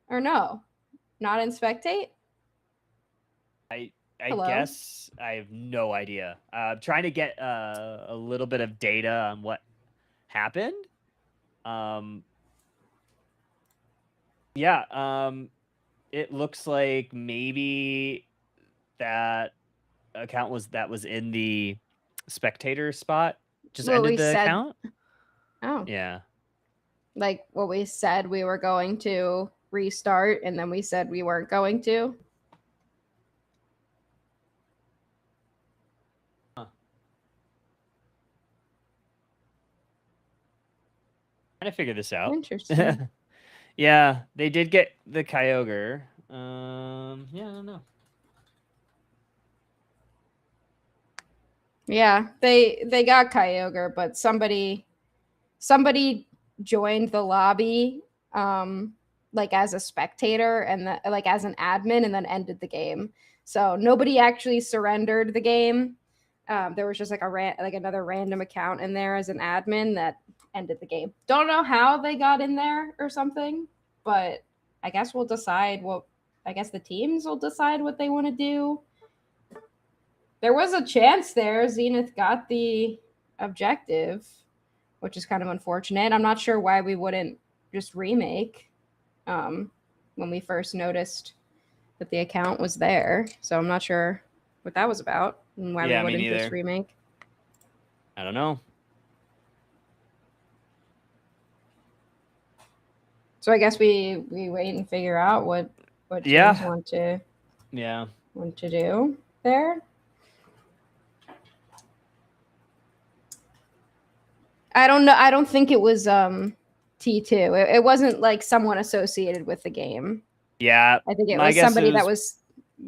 Or no? Not in spectate?
I guess I have no idea. I'm trying to get a little bit of data on what happened. It looks like maybe that account was in the spectator spot. Just ended the account.
Oh.
Yeah.
Like what we said we were going to restart and then we said we weren't going to.
Trying to figure this out.
Interesting.
Yeah, they did get the Kyogre. Yeah, I don't know.
Yeah, they got Kyogre, but somebody joined the lobby like as a spectator and like as an admin and then ended the game. So nobody actually surrendered the game. There was just like another random account in there as an admin that ended the game. Don't know how they got in there or something, but I guess we'll decide I guess the teams will decide what they want to do. There was a chance there. Zenith got the objective, which is kind of unfortunate. I'm not sure why we wouldn't just remake when we first noticed that the account was there. So I'm not sure what that was about and why we wouldn't just remake.
I don't know.
So I guess we wait and figure out what teams want to do there. I don't know. I don't think it was T2. It wasn't like someone associated with the game.
Yeah.
I think it was somebody that was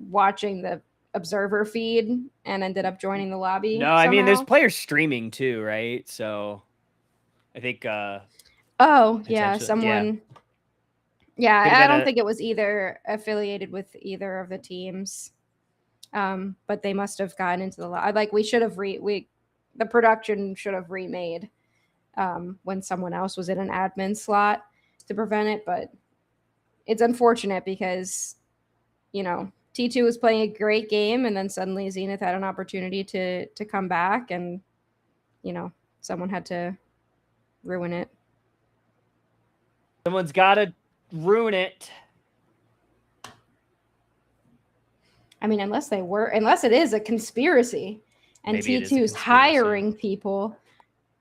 watching the observer feed and ended up joining the lobby.
No, I mean there's players streaming too, right? So I think
oh, yeah, someone I don't think it was either affiliated with either of the teams. But they must have gotten into the lobby. Like we should have the production should have remade when someone else was in an admin slot to prevent it, but it's unfortunate because, you know, T2 was playing a great game and then suddenly Zenith had an opportunity to come back and, you know, someone had to ruin it.
Someone's got to ruin it.
I mean, unless it is a conspiracy and T2 is hiring people.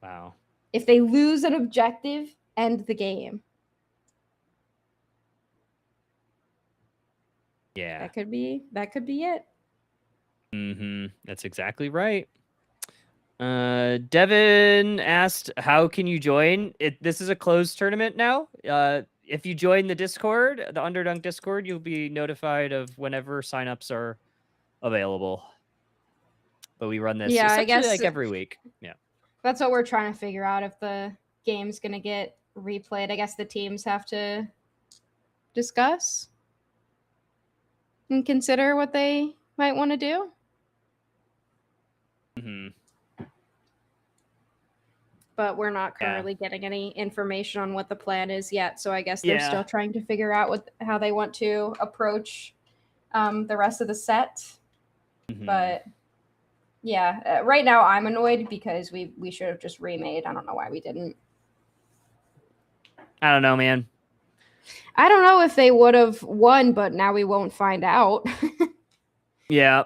Wow.
If they lose an objective, end the game.
Yeah.
That could be it.
That's exactly right. Devin asked, how can you join? This is a closed tournament now. If you join the Discord, the Underdunk Discord, you'll be notified of whenever signups are available. But we run this essentially I guess like every week. Yeah.
That's what we're trying to figure out, if the game's going to get replayed. I guess the teams have to discuss and consider what they might want to do. But we're not currently getting any information on what the plan is yet. So I guess they're still trying to figure out how they want to approach the rest of the set. But yeah, right now I'm annoyed because we should have just remade. I don't know why we didn't.
I don't know, man.
I don't know if they would have won, but now we won't find out.
Yeah.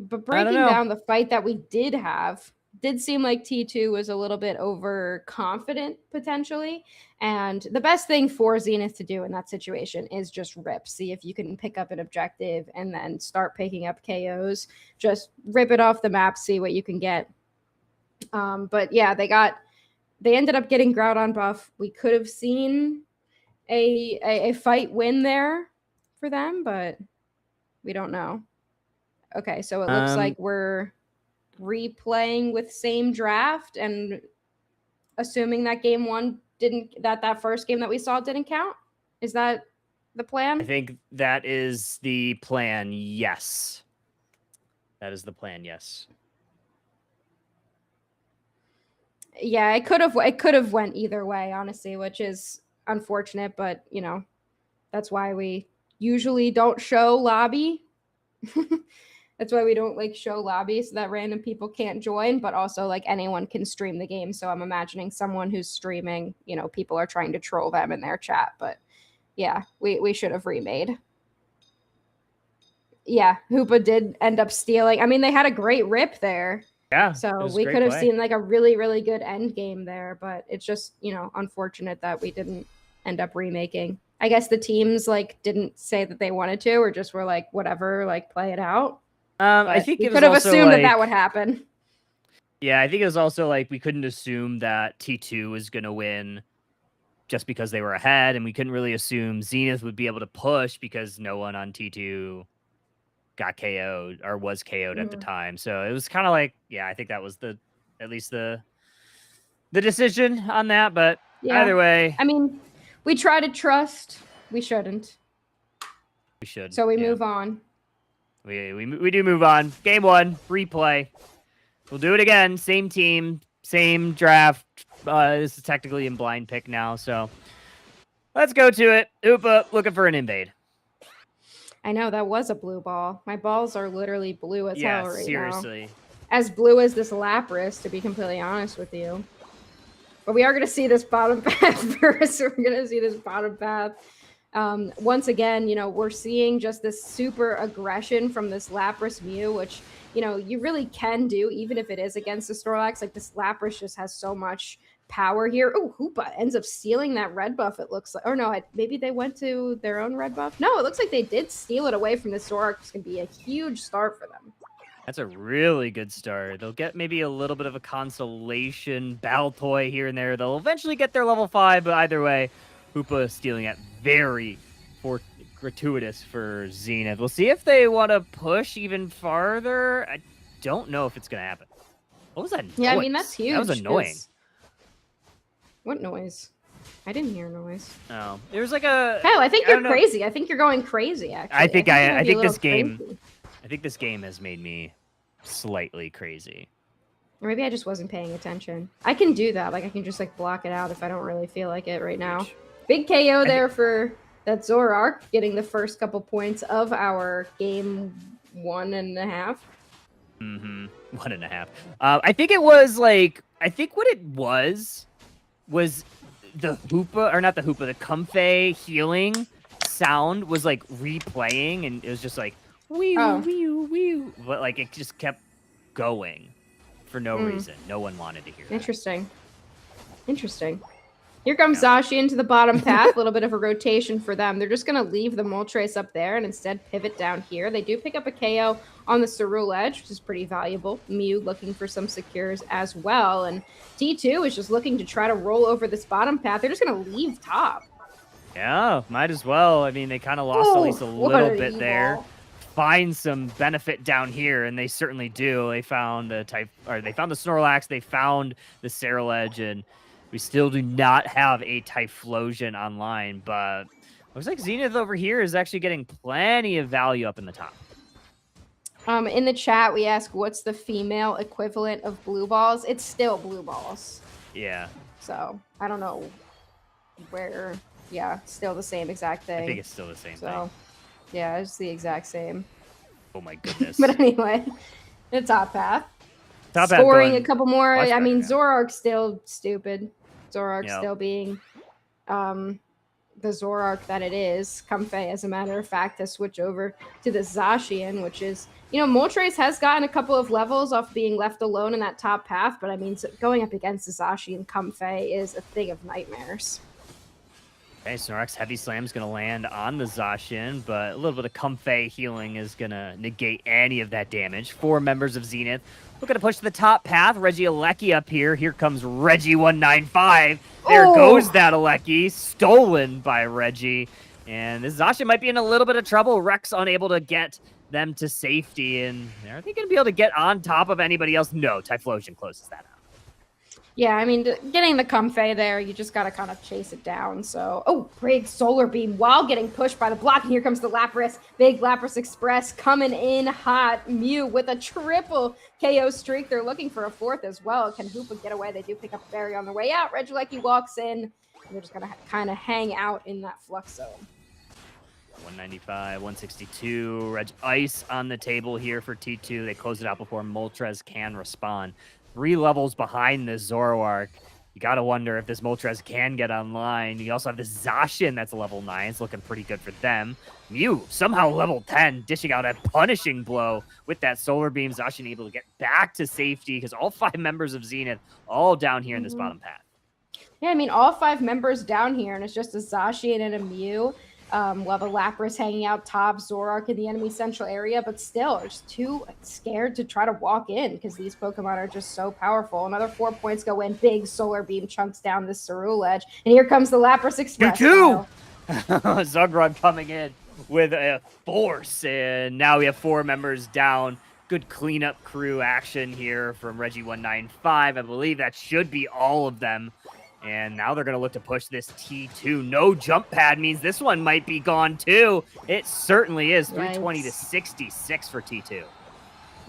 But breaking down the fight that we did have, did seem like T2 was a little bit overconfident potentially. And the best thing for Zenith to do in that situation is just rip. See if you can pick up an objective and then start picking up KOs. Just rip it off the map, see what you can get. But yeah, they ended up getting Groudon buff. We could have seen a fight win there for them, but we don't know. Okay, so it looks like we're replaying with same draft and assuming that game one that first game that we saw didn't count. Is that the plan?
I think that is the plan. Yes. That is the plan. Yes.
Yeah, it could have went either way, honestly, which is unfortunate, but you know, that's why we usually don't show lobby. That's why we don't like show lobby so that random people can't join, but also like anyone can stream the game. So I'm imagining someone who's streaming, you know, people are trying to troll them in their chat. But yeah, we should have remade. Yeah, Hoopa did end up stealing. I mean, they had a great rip there.
Yeah.
So we could have seen like a really, really good end game there, but it's just, you know, unfortunate that we didn't end up remaking. I guess the teams like didn't say that they wanted to, or just were like, whatever, like play it out.
I think
we could have assumed that would happen.
Yeah, I think it was also like we couldn't assume that T2 was going to win just because they were ahead, and we couldn't really assume Zenith would be able to push because no one on T2 got KO'd or was KO'd at the time. So it was kind of like, yeah, I think that was at least the decision on that. But either way,
I mean, we try to trust. We shouldn't.
We should.
So we move on.
We do move on. Game one, replay. We'll do it again. Same team, same draft. This is technically in blind pick now, so let's go to it. Hoopa looking for an invade.
I know that was a blue ball. My balls are literally blue as
Yeah,
hell right now.
seriously.
As blue as this Lapras, to be completely honest with you. But we are going to see this bottom path first. We're going to see this bottom path. Once again, you know, we're seeing just this super aggression from this Lapras Mew, which, you know, you really can do, even if it is against the Snorlax. Like, this Lapras just has so much power here. Oh, Hoopa ends up stealing that red buff, it looks like. Or no, maybe they went to their own red buff. No, it looks like they did steal it away from the Zoroark. It's going to be a huge start for them.
That's a really good start. They'll get maybe a little bit of a consolation battle toy here and there. They'll eventually get their level 5, but either way, Hoopa stealing it very gratuitous for Zenith. We'll see if they want to push even farther. I don't know if it's going to happen. What was that noise?
Yeah, I mean, that's huge.
That was annoying.
What noise? I didn't hear noise.
Oh, there was like a...
Hell, I think you're crazy. I think you're going crazy, actually.
I think this game... Crazy. I think this game has made me slightly crazy.
Or maybe I just wasn't paying attention. I can do that. Like, I can just, like, block it out if I don't really feel like it right now. Big KO there for that Zoroark, getting the first couple points of our game 1.5.
Mm-hmm. 1.5. I think it was, like... I think what it was the Hoopa... Or not the Hoopa, the Comfey healing sound was, like, replaying, and it was just, like... Wee wee wee, but like it just kept going for no reason. No one wanted to hear that.
Interesting. Here comes Zashi into the bottom path. A little bit of a rotation for them. They're just going to leave the Moltres up there and instead pivot down here. They do pick up a KO on the Ceruledge, which is pretty valuable. Mew looking for some secures as well. And T2 is just looking to try to roll over this bottom path. They're just going to leave top.
Yeah, might as well. I mean, they kind of lost at least a little bit there. Find some benefit down here, and they certainly do. They found the Snorlax, they found the Ceruledge, and we still do not have a Typhlosion online, but looks like Zenith over here is actually getting plenty of value up in the top.
In the chat, we ask, what's the female equivalent of blue balls? It's still blue balls.
Yeah.
So, I don't know where... Yeah, still the same exact thing.
I think it's still the same thing.
Yeah, it's the exact same.
Oh my goodness.
But anyway, the top path.
Top
Scoring
path
a couple more. I mean,
yeah.
Zoroark's still stupid. Zoroark's still being the Zoroark that it is. Comfey, as a matter of fact, has switched over to the Zacian, which is, you know, Moltres has gotten a couple of levels off being left alone in that top path, but I mean, going up against the Zacian Comfey is a thing of nightmares.
Okay, Snorlax Heavy Slam is going to land on the Zacian, but a little bit of Comfey healing is going to negate any of that damage. 4 members of Zenith. We're going to push to the top path. Regieleki up here. Here comes Reggie195. There goes that Alecki. Stolen by Reggie. And this Zacian might be in a little bit of trouble. Rex unable to get them to safety. And are they going to be able to get on top of anybody else? No, Typhlosion closes that out.
Yeah, I mean, getting the Comfey there, you just got to kind of chase it down. So, big Solar Beam while getting pushed by the block. And here comes the Lapras. Big Lapras Express coming in hot. Mew with a triple KO streak. They're looking for a 4th as well. Can Hoopa get away? They do pick up a berry on their way out. Regieleki walks in. And they're just going to kind of hang out in that flux zone.
195, 162. Reg Ice on the table here for T2. They close it out before Moltres can respond. 3 levels behind this Zoroark. You got to wonder if this Moltres can get online. You also have this Zacian that's level 9. It's looking pretty good for them. Mew, somehow level 10, dishing out a punishing blow with that Solar Beam. Zacian able to get back to safety because all 5 members of Zenith all down here in this bottom path.
Yeah, I mean, all 5 members down here, and it's just a Zacian and a Mew. While the Lapras hanging out top, Zoroark in the enemy central area, but still, they're just too scared to try to walk in because these Pokemon are just so powerful. Another 4 points go in. Big Solar Beam chunks down this Ceruledge, and here comes the Lapras Express.
Zugrod coming in with a force, and now we have 4 members down. Good cleanup crew action here from Reggie195. I believe that should be all of them. And now they're going to look to push this T2. No jump pad means this one might be gone too. It certainly is. 320 to 66 for T2.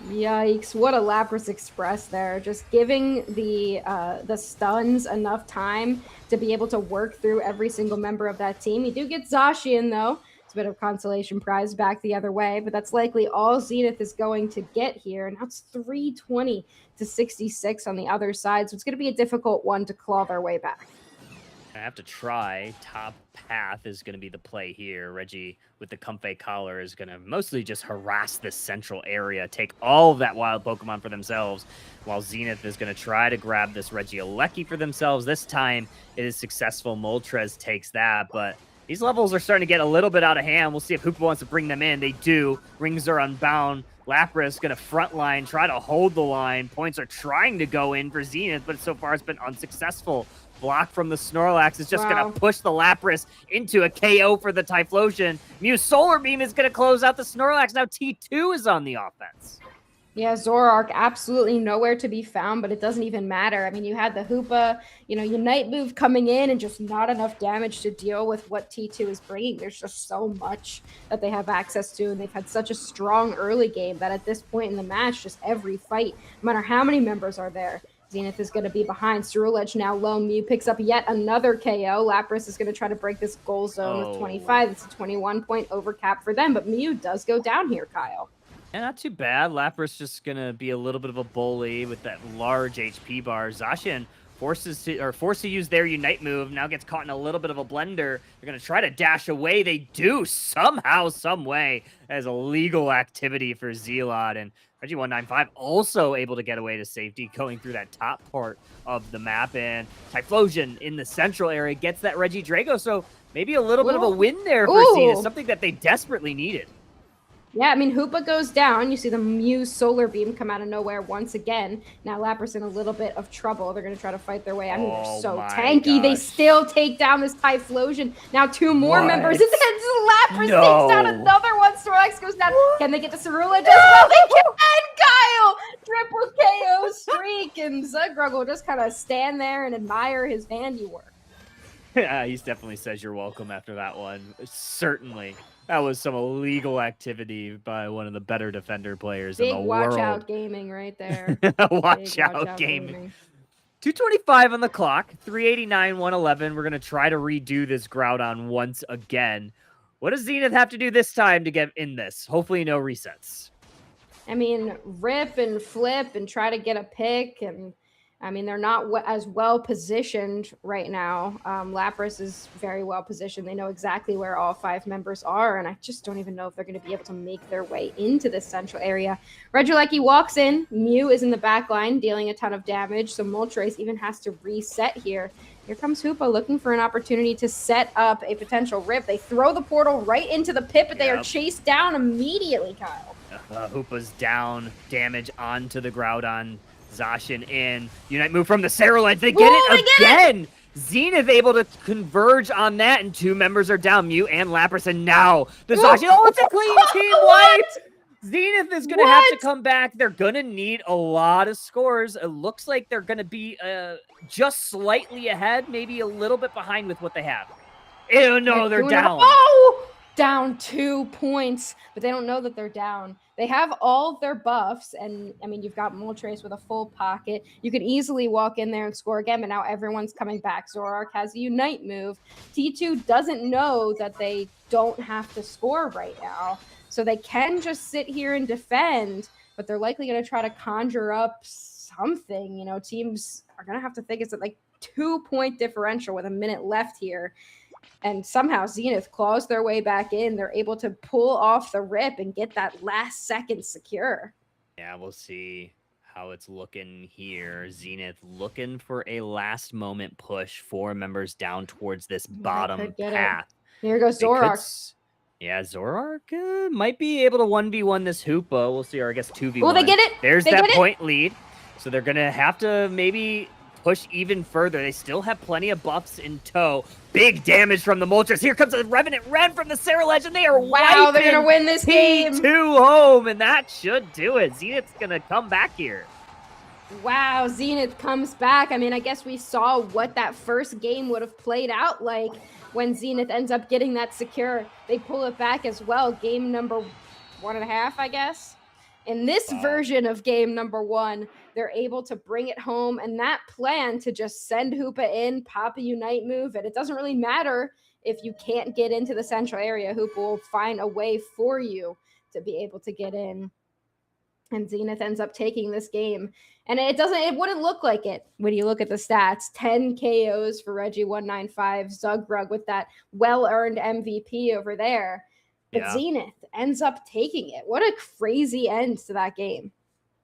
Yikes. What a Lapras Express there. Just giving the stuns enough time to be able to work through every single member of that team. You do get Zacian, though. a bit of consolation prize back the other way, but that's likely all Zenith is going to get here. Now it's 320 to 66 on the other side, so it's going to be a difficult one to claw their way back.
I have to try. Top path is going to be the play here. Reggie with the Comfey collar is going to mostly just harass this central area, take all of that wild Pokemon for themselves, while Zenith is going to try to grab this Regieleki for themselves. This time it is successful. Moltres takes that, but these levels are starting to get a little bit out of hand. We'll see if Hoopa wants to bring them in. They do. Rings are unbound. Lapras going to front line, try to hold the line. Points are trying to go in for Zenith, but so far it's been unsuccessful. Block from the Snorlax is just going to push the Lapras into a KO for the Typhlosion. Mew's Solar Beam is going to close out the Snorlax. Now T2 is on the offense.
Yeah, Zoroark absolutely nowhere to be found, but it doesn't even matter. I mean, you had the Hoopa, Unite move coming in and just not enough damage to deal with what T2 is bringing. There's just so much that they have access to, and they've had such a strong early game that at this point in the match, just every fight, no matter how many members are there, Zenith is going to be behind. Ceruledge now low. Mew picks up yet another KO. Lapras is going to try to break this goal zone with 25. It's a 21-point overcap for them, but Mew does go down here, Kyle.
Yeah, not too bad. Lapras just going to be a little bit of a bully with that large HP bar. Zacian forced to use their Unite move. Now gets caught in a little bit of a blender. They're going to try to dash away. They do somehow, some way, as a legal activity for Zealot. And Reggie195 also able to get away to safety, going through that top part of the map. And Typhlosion in the central area gets that Regidrago. So maybe a little bit of a win there for Zenith, something that they desperately needed.
Yeah, I mean, Hoopa goes down. You see the Mew's Solar Beam come out of nowhere once again. Now Lapras in a little bit of trouble. They're going to try to fight their way. I mean, they're so tanky. Gosh. They still take down this Typhlosion. Now 2 more members. And then Lapras takes down another one. Snorlax goes down. What? Can they get to Ceruledge as well? They can! Kyle! Triple KO streak. And Zugrug will just kind of stand there and admire his handiwork.
Yeah, he definitely says you're welcome after that one. Certainly. That was some illegal activity by one of the better defender players in the world.
Watch out gaming right there.
Watch out gaming. 2:25 on the clock, 389, 111. We're going to try to redo this Groudon once again. What does Zenith have to do this time to get in this? Hopefully no resets.
I mean, rip and flip and try to get a pick, and I mean, they're not as well positioned right now. Lapras is very well positioned. They know exactly where all 5 members are, and I just don't even know if they're going to be able to make their way into this central area. Regieleki walks in. Mew is in the back line, dealing a ton of damage, so Moltres even has to reset here. Here comes Hoopa looking for an opportunity to set up a potential rip. They throw the portal right into the pit, but they are chased down immediately, Kyle.
Hoopa's down, damage onto the Groudon. Zacian in. Unite move from the Ceruledge. They get it again! Zenith able to converge on that, and 2 members are down. Mew and Lapras, and now the Zacian. Oh, it's a clean team wipe! Zenith is going to have to come back. They're going to need a lot of scores. It looks like they're going to be just slightly ahead, maybe a little bit behind with what they have. Ew, no, they're down.
Oh! Down 2 points, but they don't know that they're down. They have all of their buffs, and I mean, you've got Moltres with a full pocket. You can easily walk in there and score again, but now everyone's coming back. Zoroark has a Unite move. T2 doesn't know that they don't have to score right now, so they can just sit here and defend, but they're likely going to try to conjure up something. Teams are going to have to think it's like 2-point differential with a minute left here. And somehow Zenith claws their way back in. They're able to pull off the rip and get that last second secure.
Yeah, we'll see how it's looking here. Zenith looking for a last moment push. 4 members down towards this bottom path.
Here goes Zoroark.
Yeah, Zoroark might be able to 1v1 this Hoopa. We'll see, or I guess 2v1.
Oh, they get it.
There's that point lead. So they're going to have to maybe push even further. They still have plenty of buffs in tow. Big damage from the Moltres. Here comes a Revenant Ren from the Ceruledge, and they are
they're going to win this game.
T2 home, and that should do it. Zenith's going to come back here.
Wow, Zenith comes back. I mean, I guess we saw what that first game would have played out like when Zenith ends up getting that secure. They pull it back as well. Game number 1.5, I guess. In this version of game number 1, they're able to bring it home, and that plan to just send Hoopa in, pop a Unite move, and it doesn't really matter if you can't get into the central area, Hoop will find a way for you to be able to get in. And Zenith ends up taking this game. And it wouldn't look like it when you look at the stats. 10 KOs for Reggie195, Zugrug with that well-earned MVP over there. But
Yeah.
Zenith ends up taking it. What a crazy end to that game.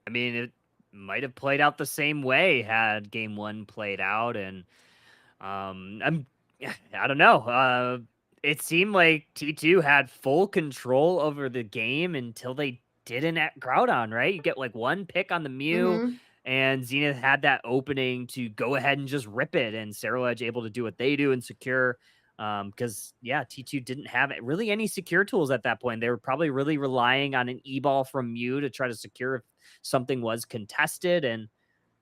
I mean, it might have played out the same way had game 1 played out. And I don't know. It seemed like T2 had full control over the game until they didn't at Groudon, right? You get like one pick on the Mew, and Zenith had that opening to go ahead and just rip it, and Cerro Edge able to do what they do and secure. Because T2 didn't have really any secure tools at that point. They were probably really relying on an E-ball from Mew to try to secure if something was contested, and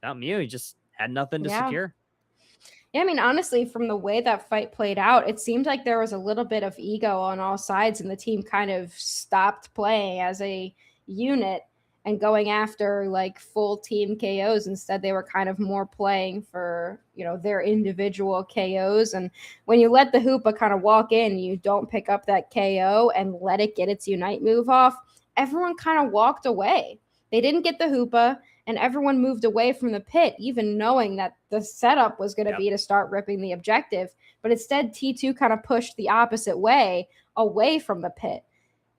without Mew, he just had nothing to secure.
Yeah, I mean, honestly, from the way that fight played out, it seemed like there was a little bit of ego on all sides, and the team kind of stopped playing as a unit and going after like full team KOs. Instead, they were kind of more playing for, their individual KOs. And when you let the Hoopa kind of walk in, you don't pick up that KO and let it get its Unite move off, everyone kind of walked away. They didn't get the Hoopa, and everyone moved away from the pit, even knowing that the setup was going to be to start ripping the objective. But instead, T2 kind of pushed the opposite way, away from the pit.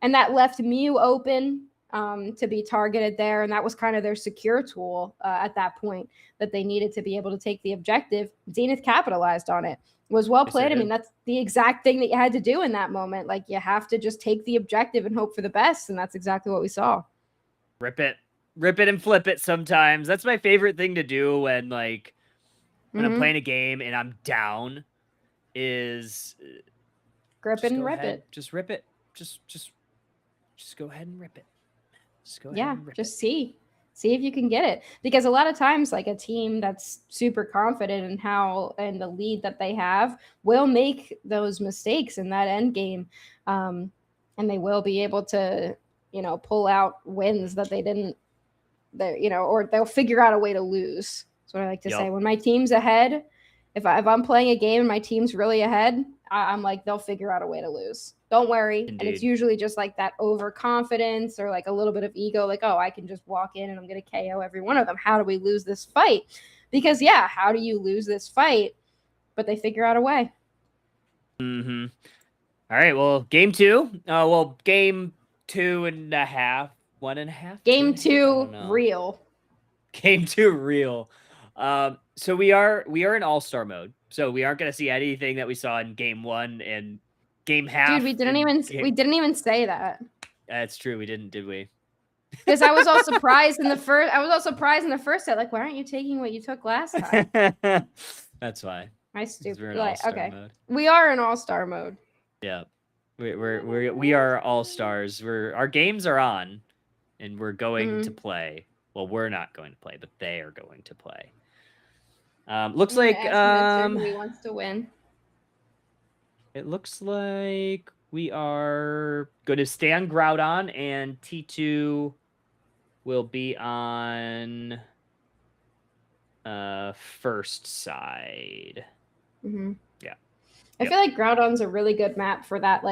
And that left Mew open to be targeted there. And that was kind of their secure tool at that point that they needed to be able to take the objective. Zenith capitalized on it. It was well played. I mean, that's the exact thing that you had to do in that moment. Like, you have to just take the objective and hope for the best. And that's exactly what we saw.
Rip it and flip it sometimes. That's my favorite thing to do when I'm playing a game and I'm down is
grip it and rip it.
Just rip it. Just go ahead and rip it. Just go ahead and rip
it. See if you can get it. Because a lot of times, like, a team that's super confident in and the lead that they have will make those mistakes in that end game. And they will be able to, pull out wins that they didn't, or they'll figure out a way to lose. That's what I like to say. When my team's ahead, if I'm playing a game and my team's really ahead, I'm like, they'll figure out a way to lose. Don't worry. Indeed. And it's usually just like that overconfidence or like a little bit of ego, like, oh, I can just walk in and I'm going to KO every one of them. How do we lose this fight? Because, how do you lose this fight? But they figure out a way.
Mm-hmm. All right, well, game 2. Game 2.5. 1.5.
Game 2 real.
Game 2 real. So we are in all-star mode. So we aren't going to see anything that we saw in game 1 and game half.
Dude, we didn't even say that.
That's true. We didn't, did we?
Because I was all surprised in the first set. Like, why aren't you taking what you took last time?
That's why.
My stupid.
We're in all-star mode.
We are in all-star mode.
Yeah. We are all-stars. Our games are on. And we're going to play. Well, we're not going to play, but they are going to play. Looks like
who wants to win.
It looks like we are going to stay on Groudon, and T2 will be on first side.
Mm-hmm.
Yeah.
I feel like Groudon's a really good map for that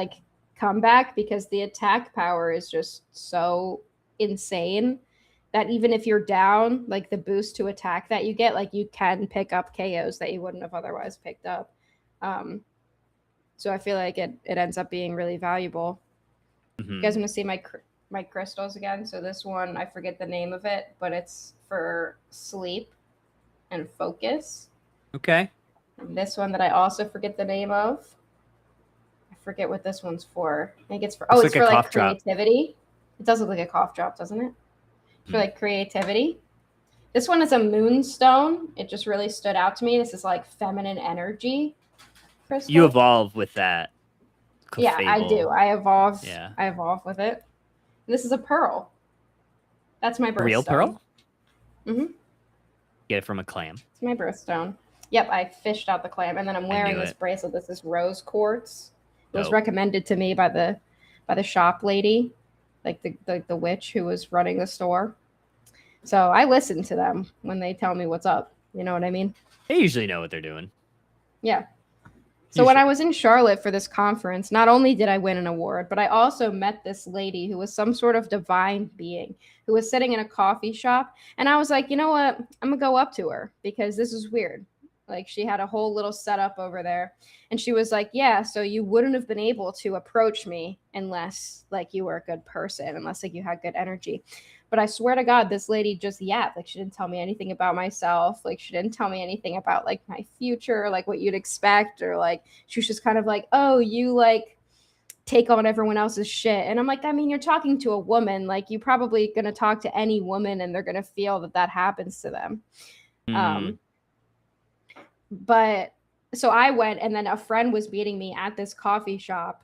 comeback, because the attack power is just so insane that even if you're down, like, the boost to attack that you get, like, you can pick up KOs that you wouldn't have otherwise picked up. So I feel like it ends up being really valuable. Mm-hmm. You guys want to see my crystals again? So this one, I forget the name of it, but it's for sleep and focus.
Okay.
And this one that I also forget the name of. I forget what this one's for. I think it's for it's for like creativity. It does look like a cough drop, doesn't it? For like creativity. This one is a moonstone. It just really stood out to me. This is like feminine energy crystal.
You evolve with that.
Yeah, I do. I evolve. Yeah. I evolve with it. And this is a pearl. That's my birthstone.
Real pearl?
Mm-hmm.
Get it from a clam.
It's my birthstone. Yep, I fished out the clam, and then I'm wearing this bracelet. This is rose quartz. It was recommended to me by the shop lady, like the witch who was running the store. So I listen to them when they tell me what's up. You know what I mean?
They usually know what they're doing.
Yeah. So when I was in Charlotte for this conference, not only did I win an award, but I also met this lady who was some sort of divine being who was sitting in a coffee shop. And I was like, you know what? I'm going to go up to her because this is weird. Like she had a whole little setup over there. And she was like, yeah, so you wouldn't have been able to approach me unless like you were a good person, unless like you had good energy. But I swear to God, this lady just yapped. Like she didn't tell me anything about myself. Like she didn't tell me anything about like my future, like what you'd expect, or like she was just kind of like, oh, you like take on everyone else's shit. And I'm like, I mean, you're talking to a woman. Like you probably gonna talk to any woman, and they're gonna feel that that happens to them.
Mm.
But so I went, and then a friend was meeting me at this coffee shop,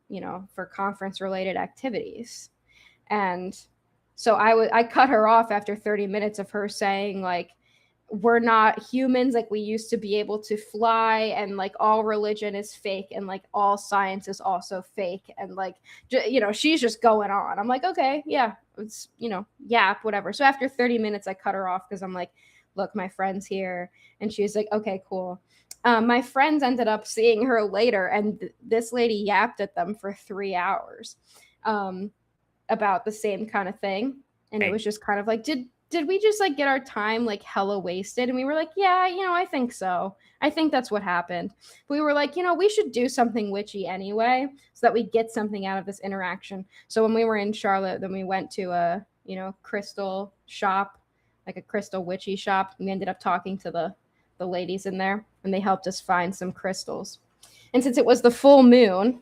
you know, for conference related activities. And so I cut her off after 30 minutes of her saying like, we're not humans, like we used to be able to fly, and like all religion is fake, and like all science is also fake, and like you know, she's just going on. I'm like, okay, yeah, it's, you know, yap, whatever. So after 30 minutes I cut her off because I'm like, look, my friend's here. And she was like, okay, cool. My friends ended up seeing her later, and this lady yapped at them for 3 hours. About the same kind of thing. And it was just kind of like, did we just like get our time like hella wasted? And we were like, yeah, you know, I think so. I think that's what happened. But we were like, you know, we should do something witchy anyway, so that we get something out of this interaction. So when we were in Charlotte, then we went to a, you know, crystal shop, like a crystal witchy shop. We ended up talking to the ladies in there, and they helped us find some crystals. And since it was the full moon,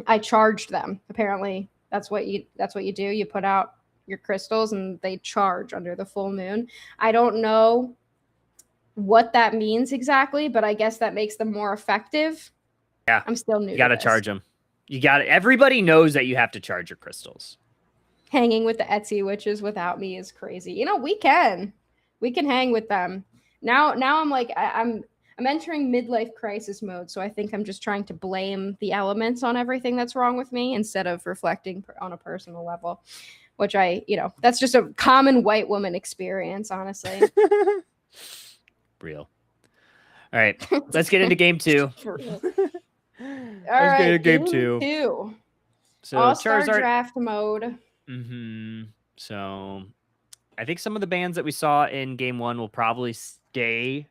I charged them. Apparently, that's what you do. You put out your crystals, and they charge under the full moon. I don't know what that means exactly, but I guess that makes them more effective.
Yeah,
I'm still new.
You got to charge them. You got it. Everybody knows that you have to charge your crystals.
Hanging with the Etsy witches without me is crazy. You know, we can hang with them. Now I'm like, I'm entering midlife crisis mode, so I think I'm just trying to blame the elements on everything that's wrong with me instead of reflecting on a personal level, which you know, that's just a common white woman experience, honestly.
Real. All right, let's get into game 2.
All right,
game 2. So
All-Star
Charizard
draft mode.
So I think some of the bans that we saw in game 1 will probably stay,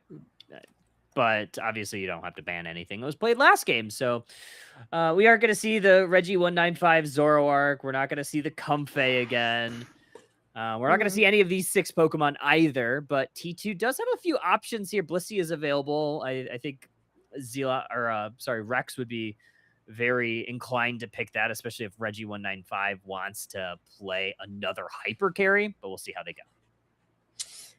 but obviously you don't have to ban anything that was played last game. So we aren't going to see the Reggie 195 Zoroark. We're not going to see the Comfey again. We're not going to see any of these 6 Pokemon either, but T2 does have a few options here. Blissey is available. I think Rex would be very inclined to pick that, especially if Reggie 195 wants to play another hyper carry, but we'll see how they go.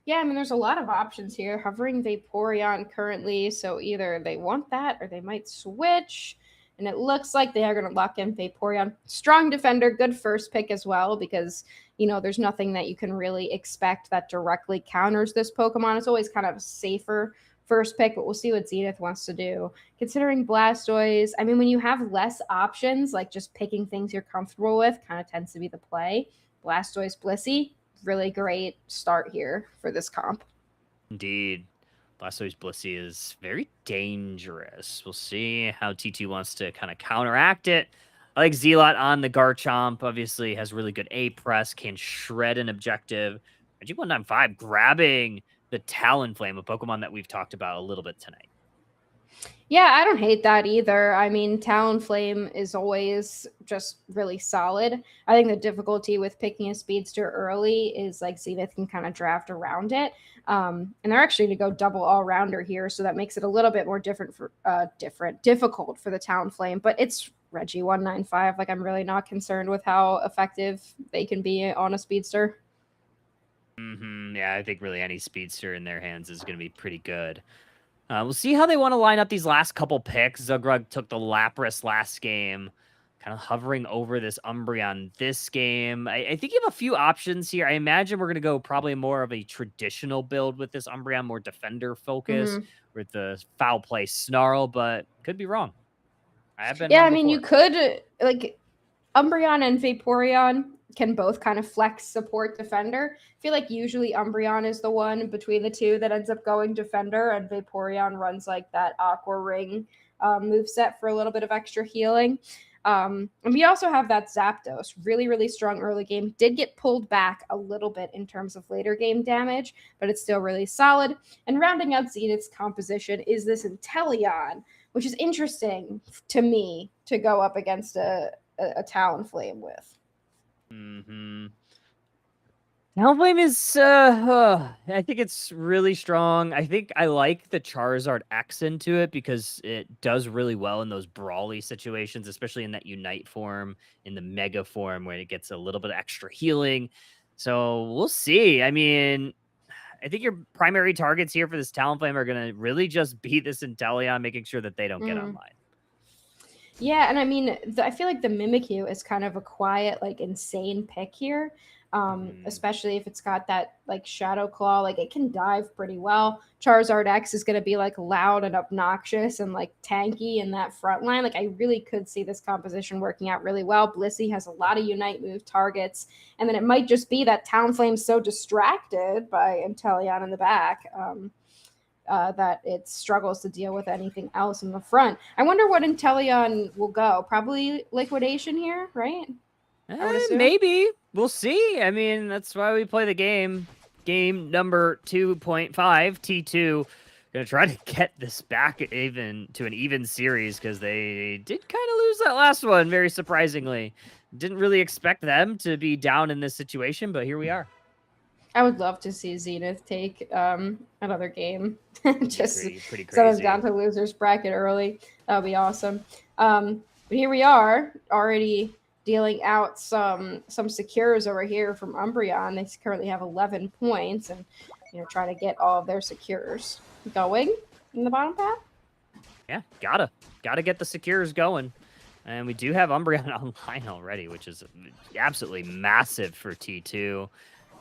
Yeah, I mean, there's a lot of options here. Hovering Vaporeon currently, so either they want that or they might switch. And it looks like they are going to lock in Vaporeon. Strong defender, good first pick as well, because, you know, there's nothing that you can really expect that directly counters this Pokemon. It's always kind of safer first pick, but we'll see what Zenith wants to do. Considering Blastoise, I mean, when you have less options, like just picking things you're comfortable with kind of tends to be the play. Blastoise, Blissey, really great start here for this comp.
Indeed. Blastoise Blissey is very dangerous. We'll see how T2 wants to kind of counteract it. I like Zealot on the Garchomp. Obviously has really good A press, can shred an objective. G195 grabbing the Talonflame, a Pokemon that we've talked about a little bit tonight.
Yeah, I don't hate that either. I mean, Talonflame is always just really solid. I think the difficulty with picking a speedster early is like Zenith can kind of draft around it. And they're actually going to go double all-rounder here, so that makes it a little bit more difficult for the Talonflame. But it's Reggie 195. Like, I'm really not concerned with how effective they can be on a speedster.
Yeah, I think really any speedster in their hands is going to be pretty good. We'll see how they want to line up these last couple picks. Zugrug took the Lapras last game, kind of hovering over this Umbreon this game. I think you have a few options here. I imagine we're going to go probably more of a traditional build with this Umbreon, more defender focus with the foul play Snarl, but could be wrong. I have been
Yeah, I mean, you could, like, Umbreon and Vaporeon can both kind of flex support defender. I feel like usually Umbreon is the one between the two that ends up going defender, and Vaporeon runs like that Aqua Ring move set for a little bit of extra healing. And we also have that Zapdos, really, really strong early game. Did get pulled back a little bit in terms of later game damage, but it's still really solid. And rounding out Zenith's composition is this Inteleon, which is interesting to me to go up against a Talonflame with.
Talonflame is, I think it's really strong. I think I like the Charizard X into it because it does really well in those brawly situations, especially in that Unite form, in the Mega form, where it gets a little bit of extra healing. So we'll see. I mean, I think your primary targets here for this Talonflame are going to really just be this Inteleon, making sure that they don't get online.
Yeah, and I mean, I feel like the Mimikyu is kind of a quiet, like, insane pick here. Especially if it's got that like Shadow Claw, like it can dive pretty well. Charizard X is going to be like loud and obnoxious and like tanky in that front line. Like I really could see this composition working out really well. Blissey has a lot of Unite move targets, and then it might just be that Talonflame's so distracted by Inteleon in the back that it struggles to deal with anything else in the front. I wonder what Inteleon will go. Probably Liquidation here, right?
Maybe. We'll see. I mean, that's why we play the game. Game number 2.5, T2. Gonna try to get this back even to an even series because they did kind of lose that last one, very surprisingly. Didn't really expect them to be down in this situation, but here we are.
I would love to see Zenith take another game. Just
pretty crazy.
Set us down to losers bracket early. That would be awesome. But here we are, already dealing out some secures over here from Umbreon. They currently have 11 points, and trying to get all of their secures going in the bottom path.
Yeah, gotta get the secures going. And we do have Umbreon online already, which is absolutely massive for T2.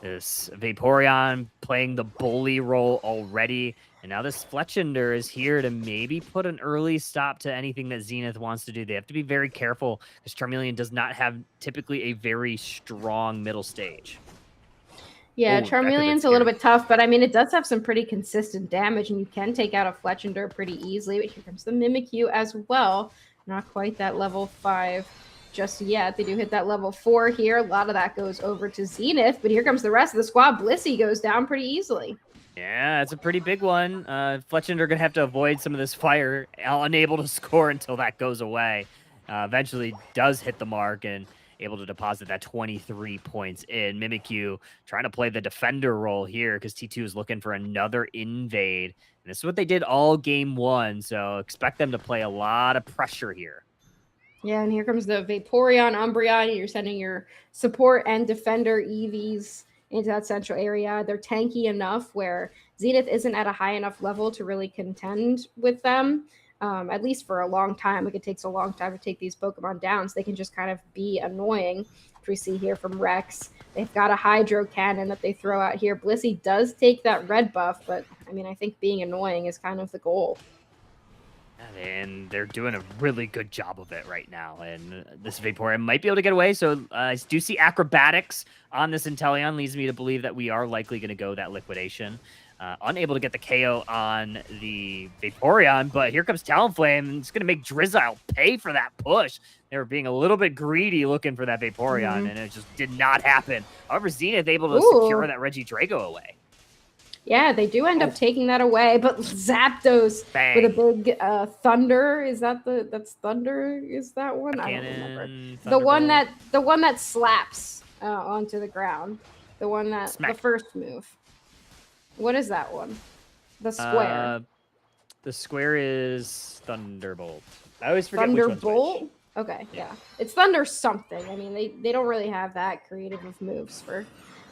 This Vaporeon playing the bully role already. And now this Fletchinder is here to maybe put an early stop to anything that Zenith wants to do. They have to be very careful because Charmeleon does not have typically a very strong middle stage.
Yeah, Charmeleon's a little bit tough, but I mean, it does have some pretty consistent damage, and you can take out a Fletchinder pretty easily. But here comes the Mimikyu as well. Not quite that level 5 just yet. They do hit that level 4 here. A lot of that goes over to Zenith, but here comes the rest of the squad. Blissey goes down pretty easily.
Yeah, it's a pretty big one. Fletchinder going to have to avoid some of this fire, unable to score until that goes away. Eventually does hit the mark and able to deposit that 23 points in. Mimikyu trying to play the defender role here because T2 is looking for another invade. And this is what they did all game 1, so expect them to play a lot of pressure here.
Yeah, and here comes the Vaporeon, Umbreon. You're sending your support and defender EVs into that central area. They're tanky enough where Zenith isn't at a high enough level to really contend with them, at least for a long time. Like, it takes a long time to take these Pokemon down, so they can just kind of be annoying, which we see here from Rex. They've got a Hydro Cannon that they throw out here. Blissey does take that red buff, but, I mean, I think being annoying is kind of the goal.
And they're doing a really good job of it right now. And this Vaporeon might be able to get away. So I do see acrobatics on this Inteleon. Leads me to believe that we are likely going to go that liquidation. Unable to get the KO on the Vaporeon. But here comes Talonflame. And it's going to make Drizzile pay for that push. They were being a little bit greedy looking for that Vaporeon. And it just did not happen. However, Zenith able to secure that Regidrago away.
Yeah, they do end up taking that away, but Zapdos with a big thunder. Is that that's thunder? Is that one? I don't remember. The one that slaps onto the ground. The one that the first move. What is that one? The square.
The square is Thunderbolt. I always forget
Thunderbolt.
Which.
Okay, yeah, it's Thunder something. I mean, they don't really have that creative of moves for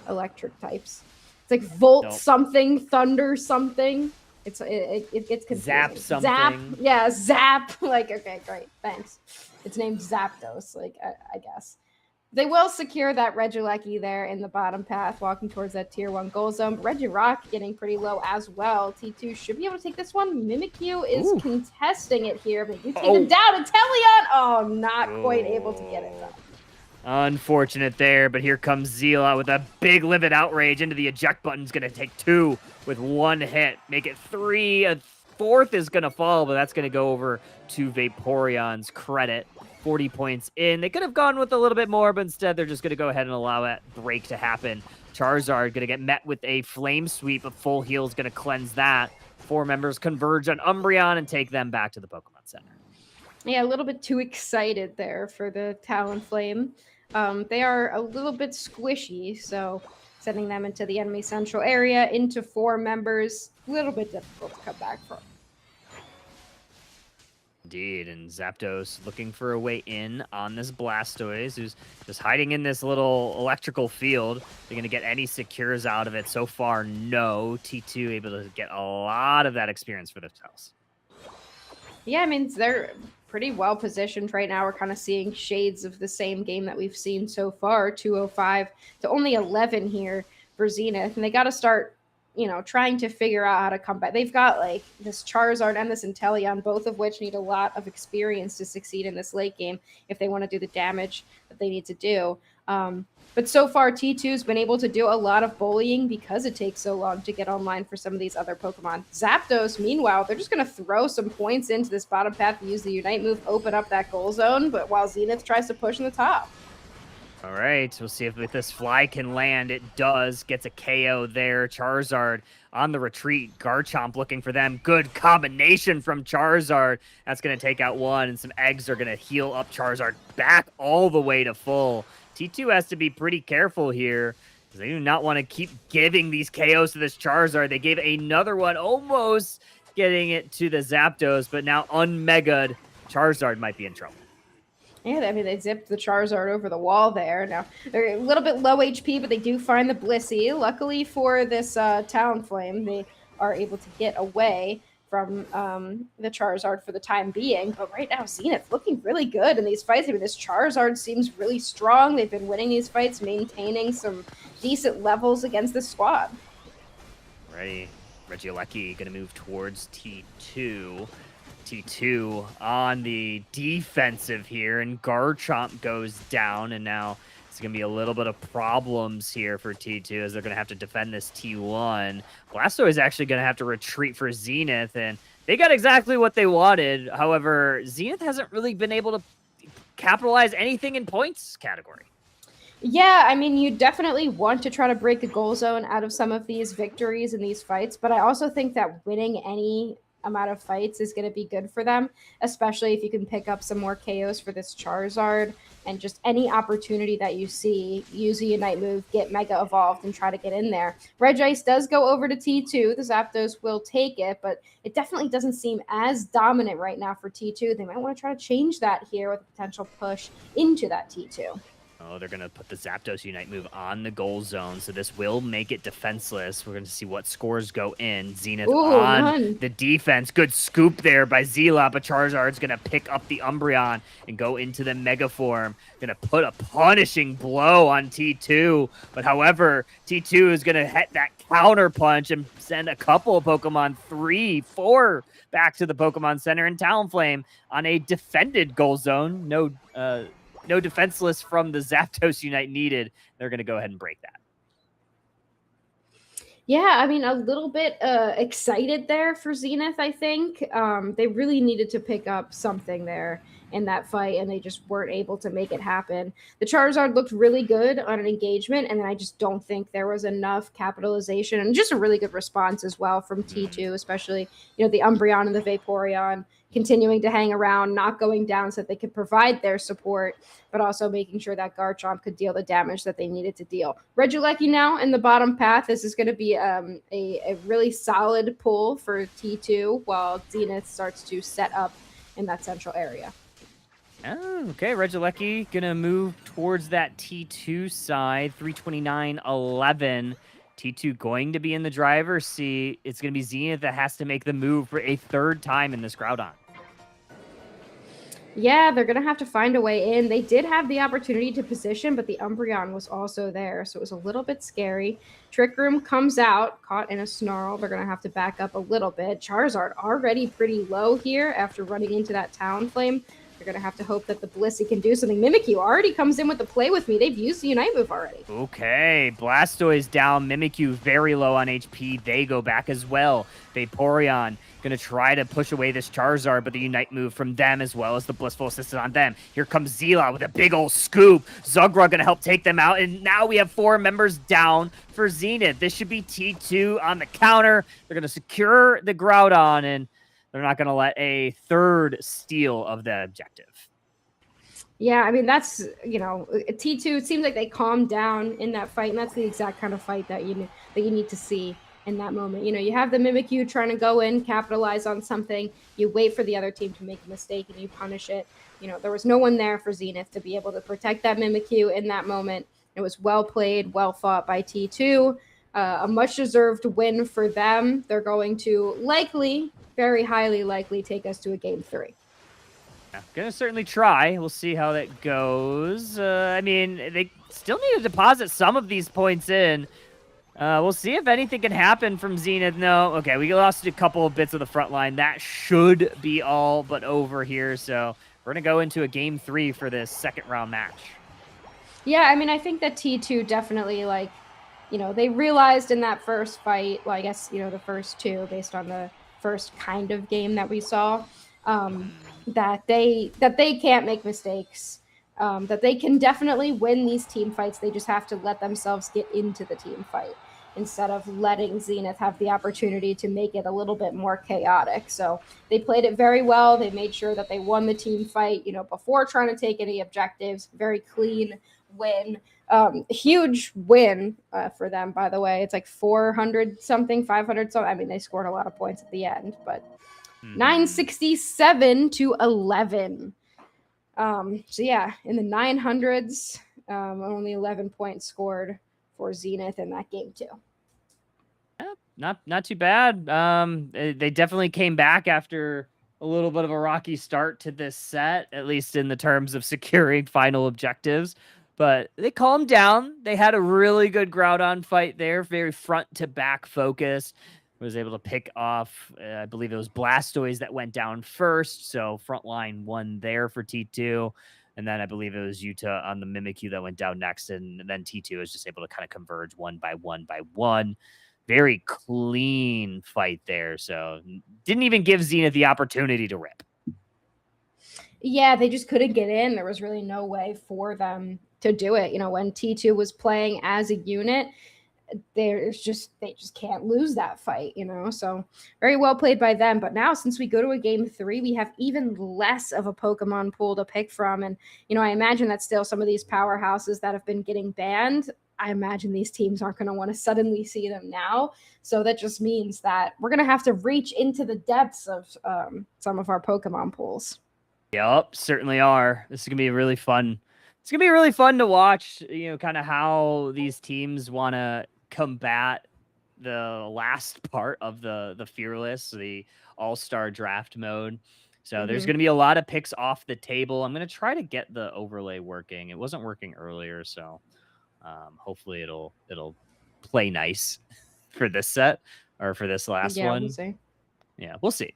electric types. It's like Volt something, Thunder something. It gets confusing.
Zap something.
Zap, yeah, Zap. Like, okay, great, thanks. It's named Zapdos, like, I guess. They will secure that Regieleki there in the bottom path, walking towards that tier 1 goal zone. Regirock getting pretty low as well. T2 should be able to take this one. Mimikyu is contesting it here, but you take them down. Inteleon! Oh, not quite able to get it done.
Unfortunate there, but here comes Zila with a big Livid Outrage into the eject button's going to take 2 with 1 hit. Make it 3. A 4th is going to fall, but that's going to go over to Vaporeon's credit. 40 points in. They could have gone with a little bit more, but instead they're just going to go ahead and allow that break to happen. Charizard going to get met with a Flame Sweep. A full heal is going to cleanse that. 4 members converge on Umbreon and take them back to the Pokemon Center.
Yeah, a little bit too excited there for the Talonflame. They are a little bit squishy, so sending them into the enemy central area, into 4 members, a little bit difficult to come back from.
Indeed, and Zapdos looking for a way in on this Blastoise, who's just hiding in this little electrical field. They're going to get any secures out of it. So far, no. T2 able to get a lot of that experience for themselves.
Yeah, I mean, they're pretty well positioned right now. We're kind of seeing shades of the same game that we've seen so far, 205 to only 11 here for Zenith. And they got to start, trying to figure out how to come back. They've got like this Charizard and this Inteleon, both of which need a lot of experience to succeed in this late game if they want to do the damage that they need to do. But so far, T2's been able to do a lot of bullying because it takes so long to get online for some of these other Pokemon. Zapdos, meanwhile, they're just going to throw some points into this bottom path, use the Unite move, open up that goal zone, but while Zenith tries to push in the top.
All right, we'll see if this fly can land. It does. Gets a KO there. Charizard on the retreat. Garchomp looking for them. Good combination from Charizard. That's going to take out 1, and some eggs are going to heal up Charizard back all the way to full. T2 has to be pretty careful here, because they do not want to keep giving these KOs to this Charizard. They gave another one, almost getting it to the Zapdos, but now unmega'd. Charizard might be in trouble.
Yeah, I mean, they zipped the Charizard over the wall there. Now, they're a little bit low HP, but they do find the Blissey. Luckily for this Talonflame, they are able to get away from the Charizard for the time being. But right now, Zenith looking really good in these fights. I mean, this Charizard seems really strong. They've been winning these fights, maintaining some decent levels against the squad.
Ready. Regieleki going to move towards T2. T2 on the defensive here, and Garchomp goes down, and now it's going to be a little bit of problems here for T2 as they're going to have to defend this T1. Blastoise is actually going to have to retreat for Zenith, and they got exactly what they wanted. However, Zenith hasn't really been able to capitalize anything in points category.
Yeah, I mean, you definitely want to try to break the goal zone out of some of these victories in these fights, but I also think that winning any amount of fights is going to be good for them, especially if you can pick up some more KOs for this Charizard, and just any opportunity that you see, use a Unite move, get Mega Evolved, and try to get in there. Regice does go over to T2. The Zapdos will take it, but it definitely doesn't seem as dominant right now for T2. They might want to try to change that here with a potential push into that T2.
Oh, they're going to put the Zapdos Unite move on the goal zone, so this will make it defenseless. We're going to see what scores go in. Zenith on the defense. Good scoop there by Zila, but Charizard's going to pick up the Umbreon and go into the Mega Form. Going to put a punishing blow on T2, but however, T2 is going to hit that counter punch and send a couple of Pokemon, 3, 4, back to the Pokemon Center, and Talonflame on a defended goal zone. No defenseless from the Zapdos Unite needed. They're going to go ahead and break that.
Yeah, I mean, a little bit excited there for Zenith, I think. They really needed to pick up something there in that fight, and they just weren't able to make it happen. The Charizard looked really good on an engagement, and I just don't think there was enough capitalization, and just a really good response as well from T2, especially, the Umbreon and the Vaporeon continuing to hang around, not going down so that they could provide their support, but also making sure that Garchomp could deal the damage that they needed to deal. Regieleki now in the bottom path. This is going to be a really solid pull for T2 while Zenith starts to set up in that central area.
Oh, okay, Regieleki going to move towards that T2 side, 329-11. T2 going to be in the driver's seat. It's going to be Zenith that has to make the move for a third time in this Groudon.
Yeah, they're going to have to find a way in. They did have the opportunity to position, but the Umbreon was also there, so it was a little bit scary. Trick Room comes out, caught in a snarl. They're going to have to back up a little bit. Charizard already pretty low here after running into that Talonflame. They're going to have to hope that the Blissey can do something. Mimikyu already comes in with the play with me. They've used the Unite move already.
Okay, Blastoise down, Mimikyu very low on HP. They go back as well. Vaporeon gonna try to push away this Charizard, but the Unite move from them as well as the Blissful Assistant on them. Here comes Zila with a big old scoop. Zugra gonna help take them out, and now we have 4 members down for Zenith. This should be T2 on the counter. They're gonna secure the Groudon, and they're not gonna let a third steal of the objective.
Yeah, I mean, that's, T2, it seems like they calmed down in that fight, and that's the exact kind of fight that you need to see in that moment. You have the Mimikyu trying to go in, capitalize on something, you wait for the other team to make a mistake, and you punish it. There was no one there for Zenith to be able to protect that Mimikyu in that moment. It was well played, well fought by T2. A much-deserved win for them. They're going to likely, very highly likely, take us to a Game 3.
Gonna certainly try. We'll see how that goes. I mean, they still need to deposit some of these points in. We'll see if anything can happen from Zenith. No, okay, we lost a couple of bits of the front line. That should be all but over here. So we're gonna go into a Game 3 for this second round match.
Yeah, I mean, I think that T2 definitely, they realized in that first fight, well, I guess, the first 2, based on the first kind of game that we saw, that they can't make mistakes, that they can definitely win these team fights. They just have to let themselves get into the team fight instead of letting Zenith have the opportunity to make it a little bit more chaotic. So they played it very well. They made sure that they won the team fight, before trying to take any objectives. Very clean win. Huge win for them, by the way. It's like 400 something, 500 something. I mean, they scored a lot of points at the end, but 967 to 11. So yeah, in the 900s, only 11 points scored for Zenith in that game too.
Yeah, not too bad. They definitely came back after a little bit of a rocky start to this set, at least in the terms of securing final objectives. But they calmed down. They had a really good Groudon fight there, very front to back focus. Was able to pick off, I believe it was Blastoise that went down first. So frontline won there for T2. And then I believe it was Yuta on the Mimikyu that went down next. And then T2 was just able to kind of converge one by one. Very clean fight there. So didn't even give Zenith the opportunity to rip.
Yeah, they just couldn't get in. There was really no way for them to do it. When T2 was playing as a unit, they just can't lose that fight, so very well played by them. But now, since we go to a Game 3, we have even less of a Pokemon pool to pick from. And I imagine that still some of these powerhouses that have been getting banned, I imagine these teams aren't going to want to suddenly see them now. So that just means that we're going to have to reach into the depths of some of our Pokemon pools.
Yep, certainly are. This is gonna be really fun. It's gonna be really fun to watch, kind of how these teams want to combat the last part of the Fearless, the All-Star Draft mode. So there's going to be a lot of picks off the table. I'm going to try to get the overlay working. It wasn't working earlier, so hopefully it'll play nice for this set or for this last one.
We'll see.
Yeah, we'll see.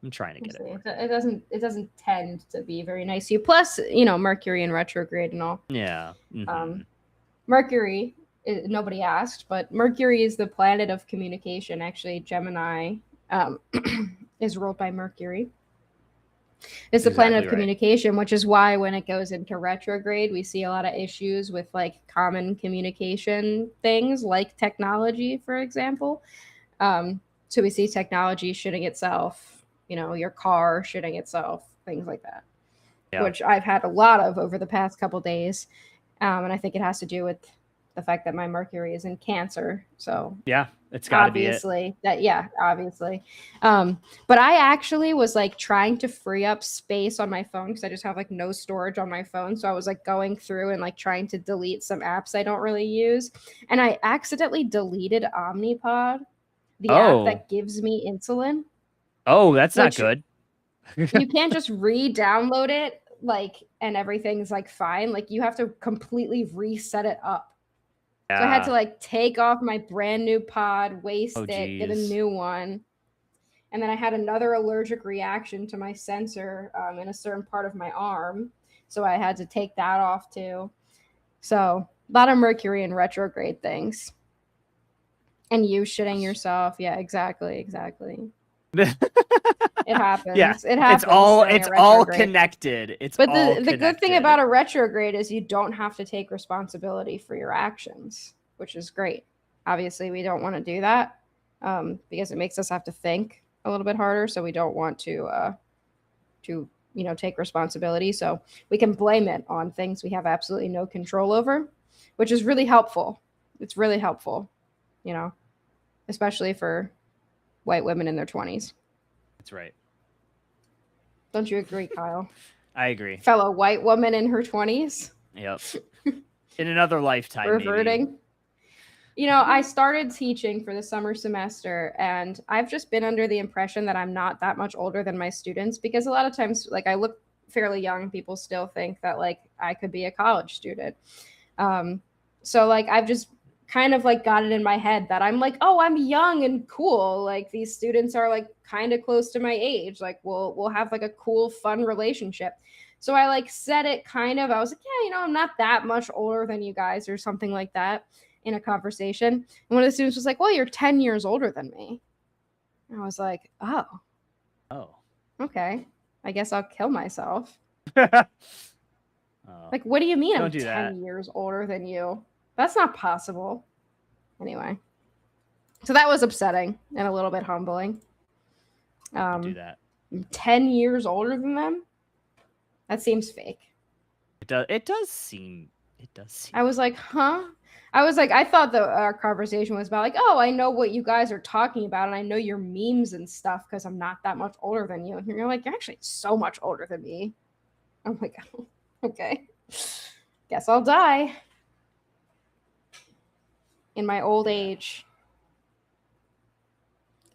I'm trying to get it.
It doesn't tend to be very nice to you. Plus, Mercury in retrograde and all.
Yeah.
Mercury, nobody asked, but Mercury is the planet of communication. Actually, Gemini is ruled by Mercury. It's the planet of communication, which is why when it goes into retrograde, we see a lot of issues with common communication things like technology, for example. So we see technology shitting itself, your car shitting itself, things like that, which I've had a lot of over the past couple days. And I think it has to do with the fact that my Mercury is in Cancer. So
yeah, it's got to be it.
Obviously. But I actually was trying to free up space on my phone because I just have no storage on my phone. So I was going through and trying to delete some apps I don't really use. And I accidentally deleted Omnipod, the app that gives me insulin.
Oh, that's not good.
You can't just re-download it and everything's fine. You have to completely reset it up. Yeah. So I had to take off my brand new pod, waste it, get a new one. and then I had another allergic reaction to my sensor in a certain part of my arm, so I had to take that off too. So a lot of Mercury in retrograde things. And you shitting yourself. Yeah, exactly. It happens.
Yeah,
It happens.
It's all connected. It's
but
all
the good thing about a retrograde is you don't have to take responsibility for your actions, which is great. Obviously, we don't want to do that because it makes us have to think a little bit harder. So we don't want to take responsibility. So we can blame it on things we have absolutely no control over, which is really helpful. It's really helpful, especially for white women in their 20s.
That's right.
Don't you agree, Kyle?
I agree.
Fellow white woman in her 20s.
Yep. In another lifetime,
reverting. Maybe. I started teaching for the summer semester, and I've just been under the impression that I'm not that much older than my students, because a lot of times, like, I look fairly young. People still think that, like, I could be a college student. So, like, I've just kind of, like, got it in my head that I'm like, oh, I'm young and cool. Like, these students are, like, kind of close to my age. Like, we'll have, like, a cool, fun relationship. So I, like, said it kind of, I was like, yeah, I'm not that much older than you guys or something like that in a conversation. And one of the students was like, well, you're 10 years older than me. And I was like, oh, okay. I guess I'll kill myself. Like, what do you mean I'm 10 years older than you? That's not possible. Anyway. So that was upsetting and a little bit humbling.
Do that.
10 years older than them? That seems fake.
It does seem.
I was like, huh? I thought our conversation was about, like, oh, I know what you guys are talking about, and I know your memes and stuff because I'm not that much older than you. And you're like, you're actually so much older than me. I'm like, oh, okay. Guess I'll die in my old age.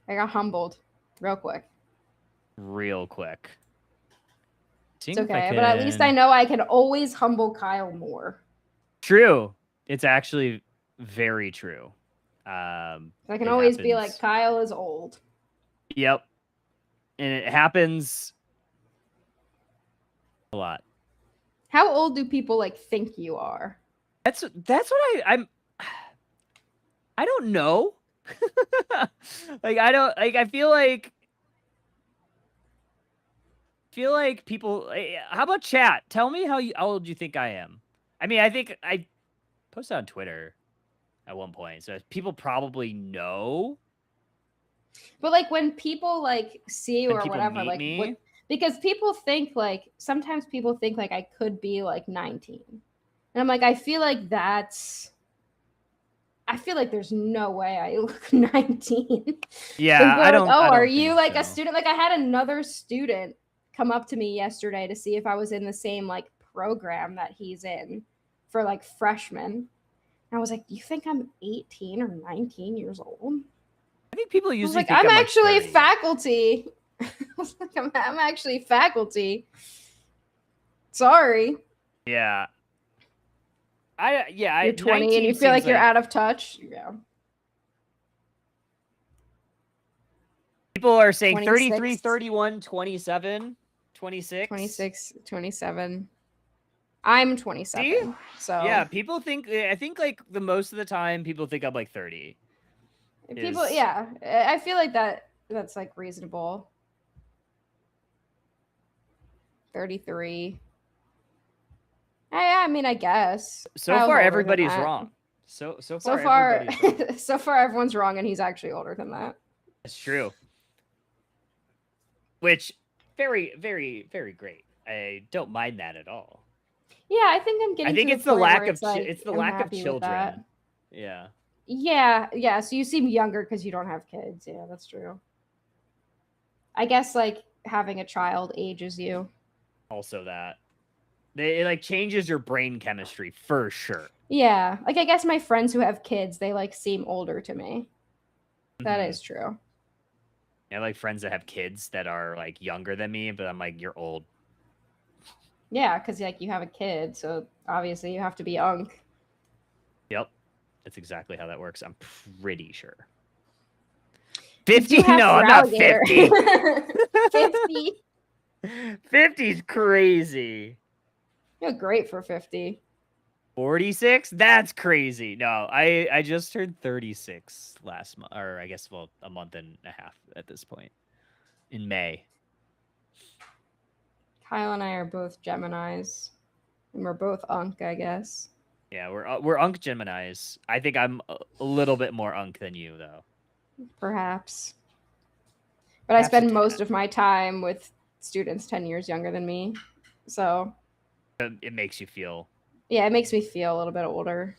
I got humbled real quick. It's okay, but at least I know I can always humble Kyle more.
True. It's actually very true.
I can always be like, Kyle is old.
Yep. And it happens a lot.
How old do people, like, think you are?
That's what I'm. I don't know. Like, I feel like people. How about chat? Tell me how old you think I am. I mean, I think I posted on Twitter at one point, so people probably know.
But, like, when people, like, see you or whatever, like, because people think, like, sometimes people think, like, I could be, like, 19. And I'm like, I feel like there's no way I look 19.
Yeah, I don't.
Like, oh, are you, like, a student? Like, I had another student come up to me yesterday to see if I was in the same, like, program that he's in for, like, freshmen. And I was like, do you think I'm 18 or 19 years old?
I think people usually think
I'm actually faculty. I was like, I'm actually faculty. Sorry.
Yeah.
You're 20 and you feel like you're out of touch. Yeah.
People are saying 33, 31, 27, 26.
26, 27. I'm 27.
See?
So
yeah, people think. I think, like, the most of the time, people think I'm like 30.
People, yeah, I feel like that's, like, reasonable. 33. I mean, I guess.
So far, everybody's wrong. So far,
everyone's wrong, and he's actually older than that.
That's true. Which, very, very, very great. I don't mind that at all.
Yeah, I think I'm getting.
I think
to
it's the lack of
it's the
lack of children. Yeah.
Yeah. So you seem younger because you don't have kids. Yeah, that's true. I guess, like, having a child ages you.
Also, that it, like, changes your brain chemistry for sure.
Yeah, like, I guess my friends who have kids, they, like, seem older to me. That is true.
I have, like, friends that have kids that are, like, younger than me, but I'm like, you're old.
Yeah, because, like, you have a kid, so obviously you have to be young.
Yep. That's exactly how that works. I'm pretty sure. 50?
You have
No, I'm not 50.
50.
50's crazy.
You're great for 50.
46? That's crazy. No, I just turned 36 last month, or I guess, well, a month and a half at this point in May.
Kyle and I are both Geminis, and we're both Unk, I guess.
Yeah, we're Unk Geminis. I think I'm a little bit more Unk than you, though.
Perhaps. But I spend most of my time with students 10 years younger than me. So
it makes you feel.
Yeah, it makes me feel a little bit older.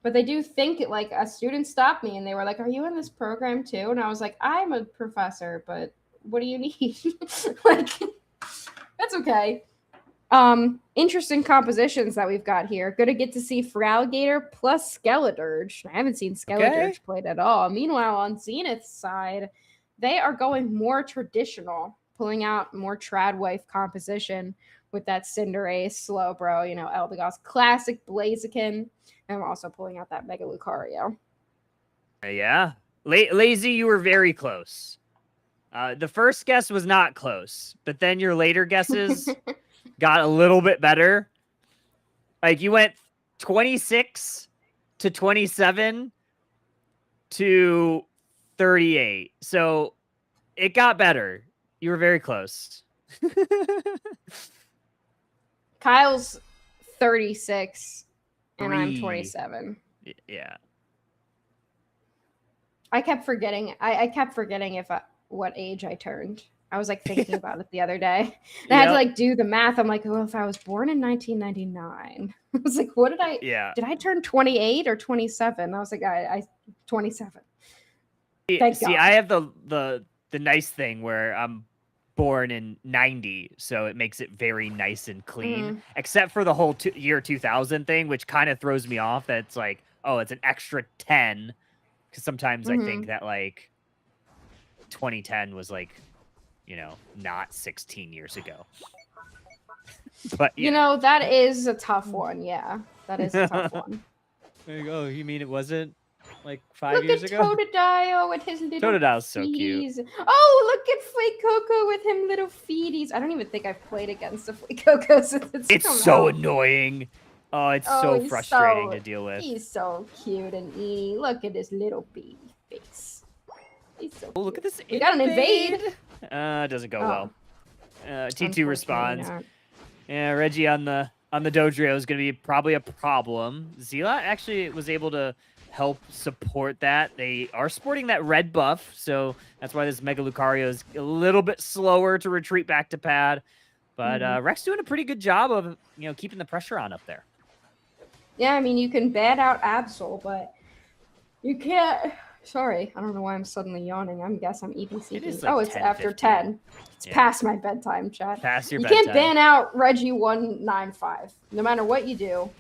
But they do think it, like, a student stopped me and they were like, "Are you in this program too?" And I was like, "I'm a professor, but what do you need?" Like, that's okay. Interesting compositions that we've got here. Gonna get to see Feraligatr plus Skeledirge. I haven't seen Skeledirge played at all. Meanwhile, on Zenith's side, they are going more traditional, pulling out more Tradwife composition with that Cinderace, Slowbro, Eldegoss, classic Blaziken. And I'm also pulling out that Mega Lucario.
Yeah. Lazy, you were very close. The first guess was not close, but then your later guesses got a little bit better. Like, you went 26 to 27 to 38. So it got better. You were very close.
Kyle's 36 and I'm 27.
Yeah.
I kept forgetting. I kept forgetting what age I turned. I was like thinking about it the other day. And I had to like do the math. I'm like, if I was born in 1999, I was like, what did I?
Yeah.
Did I turn 28 or 27? I was like, I 27.
Thank God. I have the nice thing where I'm born in 90, so it makes it very nice and clean, except for the whole year 2000 thing, which kind of throws me off. That it's like, oh, it's an extra 10, because sometimes I think that like 2010 was like, not 16 years ago. But yeah.
That is a tough one. Yeah, that is a tough one.
There you go. You mean it wasn't like 5 years ago?
Look at Totodile with his little
Totodile's so
feeties.
cute.
Oh, look at Fuecoco with him little feeties. I don't even think I've played against a Fuecoco since
it's so annoying. Oh, it's so frustrating to deal with.
He's so cute and look at his little baby face. He's so cute.
Look at this.
We got an invade.
It doesn't go well. T2 responds. Yeah, Reggie on the Dodrio is going to be probably a problem. Zila actually was able to help support that. They are sporting that red buff, so that's why this Mega Lucario is a little bit slower to retreat back to pad. But Rex doing a pretty good job of keeping the pressure on up there.
Yeah, I mean, you can bat out Absol, but you can't. Sorry, I don't know why I'm suddenly yawning. I guess I'm EBC. Like it's after 10. It's past my bedtime, chat.
Past your
bedtime. You
can't
ban out Reggie 195. No matter what you do,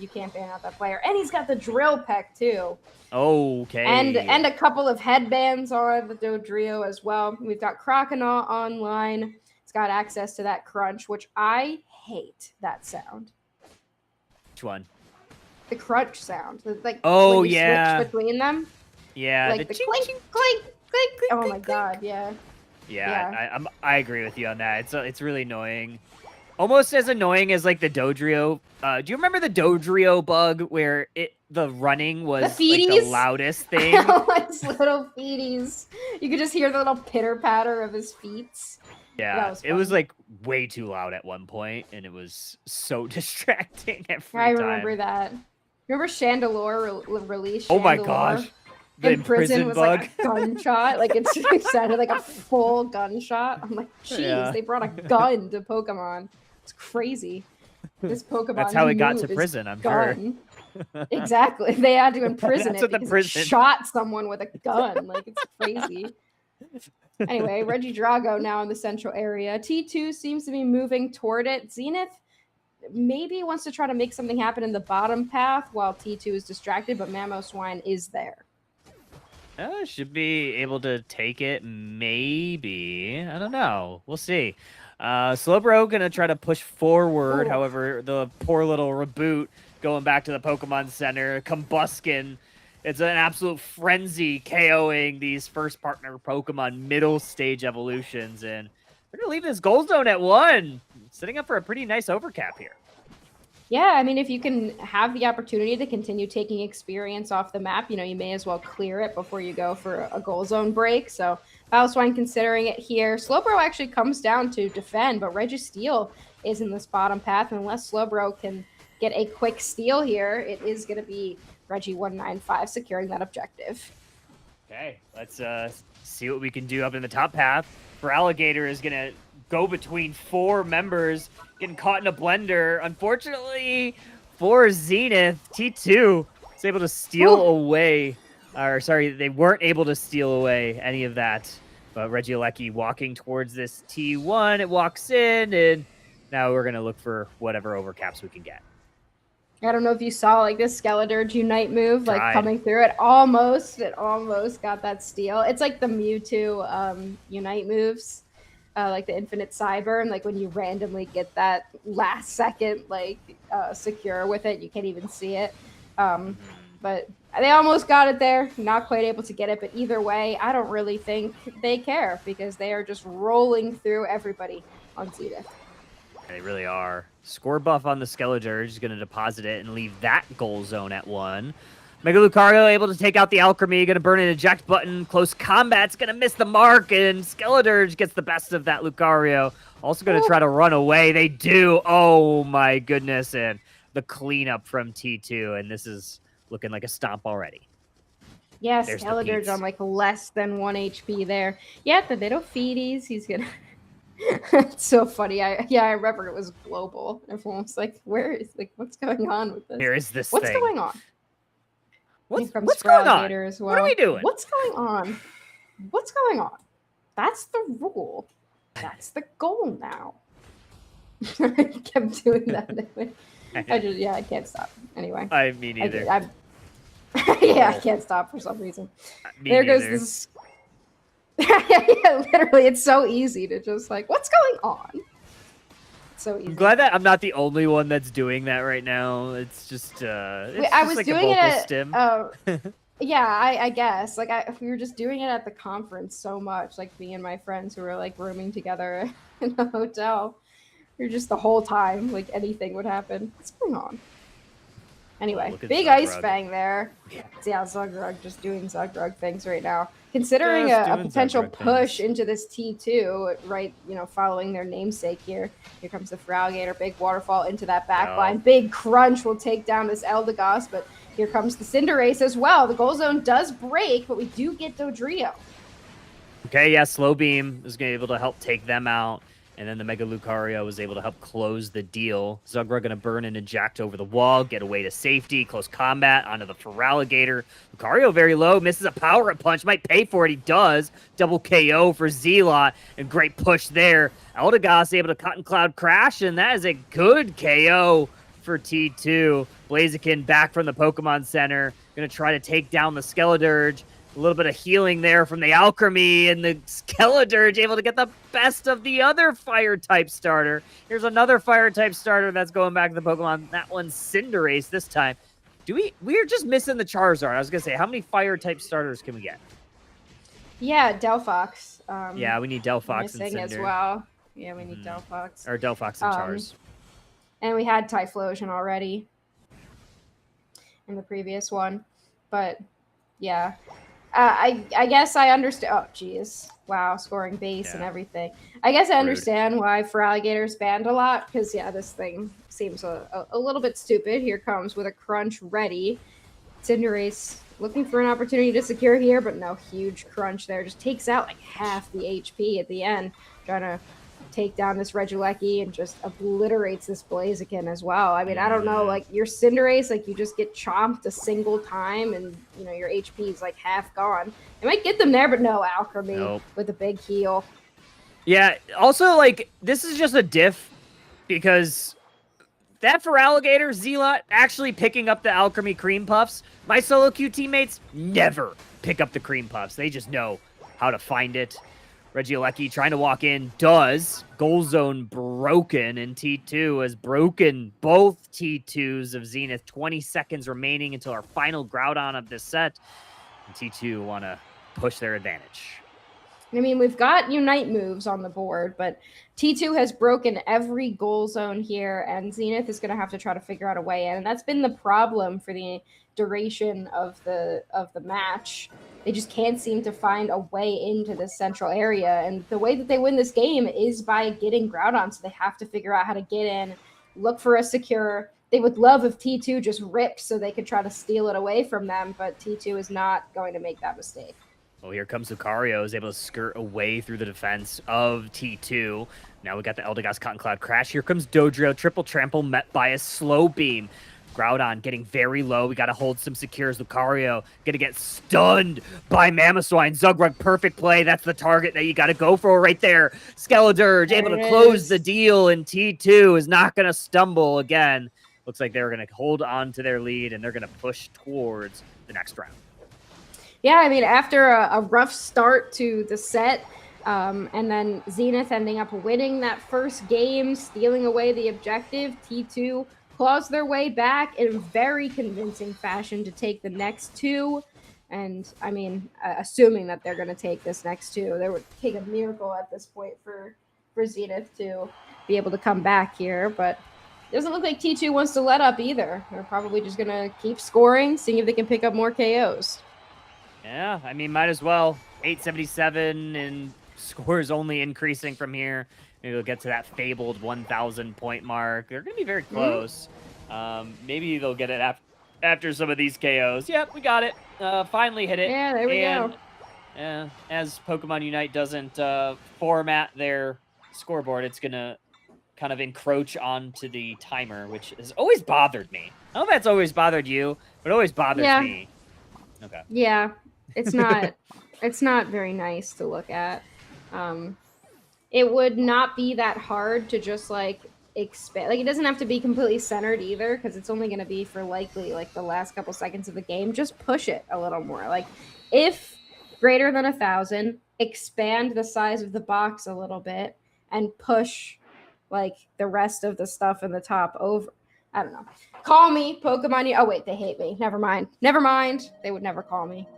you can't ban out that player. And he's got the drill peck too.
Okay.
And a couple of headbands on the Dodrio as well. We've got Croconaw online. It's got access to that crunch, which I hate that sound.
Which one?
The crunch sound. Like
when
you switch between them.
Yeah,
like the clink, clink, clink. Oh my god, yeah.
Yeah, I agree with you on that. It's really annoying. Almost as annoying as like the Dodrio. Do you remember the Dodrio bug where the running was like the loudest thing?
His little feeties. You could just hear the little pitter patter of his feet.
Yeah, it was like way too loud at one point, and it was so distracting every time.
I remember that. Remember Chandelure released?
Oh my gosh. The
Imprison was bug. Like a gunshot. Like it sounded like a full gunshot. I'm like, jeez, they brought a gun to Pokemon. It's crazy. This Pokemon.
That's how it got to prison, I'm sure.
Exactly. They had to imprison it because it shot someone with a gun. Like, it's crazy. Anyway, Reggie Drago now in the central area. T2 seems to be moving toward it. Zenith maybe wants to try to make something happen in the bottom path while T2 is distracted, but Mamoswine is there.
Should be able to take it, maybe. I don't know. We'll see. Slowbro gonna try to push forward. However, the poor little reboot going back to the Pokemon Center. Combuskin It's an absolute frenzy KOing these first partner Pokemon middle stage evolutions, and we're gonna leave this goal zone at 1, setting up for a pretty nice overcap here.
Yeah, I mean, if you can have the opportunity to continue taking experience off the map, you may as well clear it before you go for a goal zone break. So Valswine considering it here. Slowbro actually comes down to defend, but Registeel is in this bottom path. And unless Slowbro can get a quick steal here, it is going to be Reggie195 securing that objective.
Okay, let's see what we can do up in the top path. Feraligatr is going to go between 4 members, getting caught in a blender. Unfortunately for Zenith, T2 is able to steal away, or sorry, they weren't able to steal away any of that. But Regieleki walking towards this T1, it walks in, and now we're going to look for whatever overcaps we can get.
I don't know if you saw like this Skeledirge Unite move, like coming through. It almost got that steal. It's like the Mewtwo Unite moves. Like the Infinite Cyber, like when you randomly get that last second like secure with it, you can't even see it. But they almost got it there, not quite able to get it. But either way, I don't really think they care because they are just rolling through everybody on Zenith.
They really are. Score buff on the Skeledirge is going to deposit it and leave that goal zone at 1. Mega Lucario able to take out the Alchemy, going to burn an eject button. Close combat's going to miss the mark, and Skeledirge gets the best of that Lucario. Also going to try to run away. They do. Oh my goodness, and the cleanup from T2, and this is looking like a stomp already.
Yeah, Skeledirge on like less than 1 HP there. Yeah, the little feeties, he's going to... It's so funny. I remember it was global. Everyone was like, what's going on with this?
Here is this
What's going on?
What's going on?
As well.
What are we doing?
What's going on? What's going on? That's the rule. That's the goal now. I kept doing that. I can't stop. Anyway.
I mean either.
I can't stop for some reason.
There
goes this. Yeah, literally, it's so easy to just like, what's going on? It's so easy.
I'm glad that I'm not the only one that's doing that right now. It's just,
I was
like
doing
a vocal
it.
stim.
Yeah, I guess. Like, we were just doing it at the conference so much. Like, me and my friends who were like rooming together in a hotel. We were just the whole time, like anything would happen. What's going on? Anyway, big Ice Fang there. Yeah, Zugrug just doing Zugrug things right now. Considering a potential push into this T2, right, following their namesake here. Here comes the Feraligatr, big waterfall into that back line. Big crunch will take down this Eldegoss, but here comes the Cinderace as well. The goal zone does break, but we do get Dodrio.
Okay, yeah, Slow Beam is going to be able to help take them out. And then the Mega Lucario was able to help close the deal. Zugrug going to burn and eject over the wall, get away to safety, close combat onto the Feraligatr. Lucario very low, misses a power-up punch, might pay for it. He does. Double KO for Zealot, and great push there. Eldegoss able to Cotton Cloud Crash, and that is a good KO for T2. Blaziken back from the Pokemon Center, going to try to take down the Skeledirge. A little bit of healing there from the Alchemy, and the Skeledirge able to get the best of the other Fire-type starter. Here's another Fire-type starter that's going back to the Pokemon. That one's Cinderace this time. We're just missing the Charizard. I was going to say, how many Fire-type starters can we get?
Yeah, Delphox.
Yeah, we need Delphox and
Cinder.
Cinder.
As well. Yeah, we need Delphox.
Or Delphox and Chars.
And we had Typhlosion already in the previous one. But, yeah. I guess I understand. Oh, geez. Wow, scoring base and everything. I guess I understand why Feraligator's banned a lot, because, yeah, this thing seems a little bit stupid. Here comes with a crunch ready. Cinderace looking for an opportunity to secure here, but no, huge crunch there. Just takes out like half the HP at the end, trying to take down this Regieleki and just obliterates this Blaziken as well. I mean, I don't know, like your Cinderace, like you just get chomped a single time and your HP is like half gone. It might get them there, but no, Alchemy with a big heal.
Yeah, also like this is just a diff because that Feraligatr Zealot actually picking up the Alchemy Cream Puffs. My solo queue teammates never pick up the Cream Puffs. They just know how to find it. Regieleki trying to walk in, does. Goal zone broken, and T2 has broken both T2s of Zenith. 20 seconds remaining until our final Groudon of this set. And T2 want to push their advantage.
I mean, we've got Unite moves on the board, but T2 has broken every goal zone here, and Zenith is going to have to try to figure out a way in. And that's been the problem for the duration of the match. They just can't seem to find a way into this central area. And the way that they win this game is by getting Groudon, so they have to figure out how to get in, look for a secure. They would love if T2 just ripped so they could try to steal it away from them, but T2 is not going to make that mistake.
Well, here comes Lucario, is able to skirt away through the defense of T2. Now we got the Eldegoss Cotton Cloud Crash. Here comes Dodrio, triple trample met by a slow beam. Groudon getting very low. We got to hold some secures. Lucario going to get stunned by Mamoswine. Zugrug, perfect play. That's the target that you got to go for right there. Skeledirge able to close the deal, and T2 is not going to stumble again. Looks like they're going to hold on to their lead, and they're going to push towards the next round.
Yeah, I mean, after a rough start to the set, and then Zenith ending up winning that first game, stealing away the objective, T2 claws their way back in very convincing fashion to take the next two. And I mean, assuming that they're going to take this next two, they would take a miracle at this point for Zenith to be able to come back here. But it doesn't look like T2 wants to let up either. They're probably just going to keep scoring, seeing if they can pick up more KOs.
Yeah, I mean, might as well. 877, and scores only increasing from here. Maybe we'll get to that fabled 1,000 point mark. They're going to be very close. Maybe they'll get it after some of these KOs. Yep, we got it. Finally hit it.
Yeah, there we go.
As Pokemon Unite doesn't format their scoreboard, it's going to kind of encroach onto the timer, which has always bothered me. I don't know if that's always bothered you, but it always bothers me. Okay.
Yeah, it's not very nice to look at. It would not be that hard to just like expand. Like, it doesn't have to be completely centered either, because it's only going to be for likely like the last couple seconds of the game. Just push it a little more. Like, if greater than 1,000, expand the size of the box a little bit and push like the rest of the stuff in the top over. I don't know. Call me, Pokemon. Oh, wait, they hate me. Never mind. Never mind. They would never call me.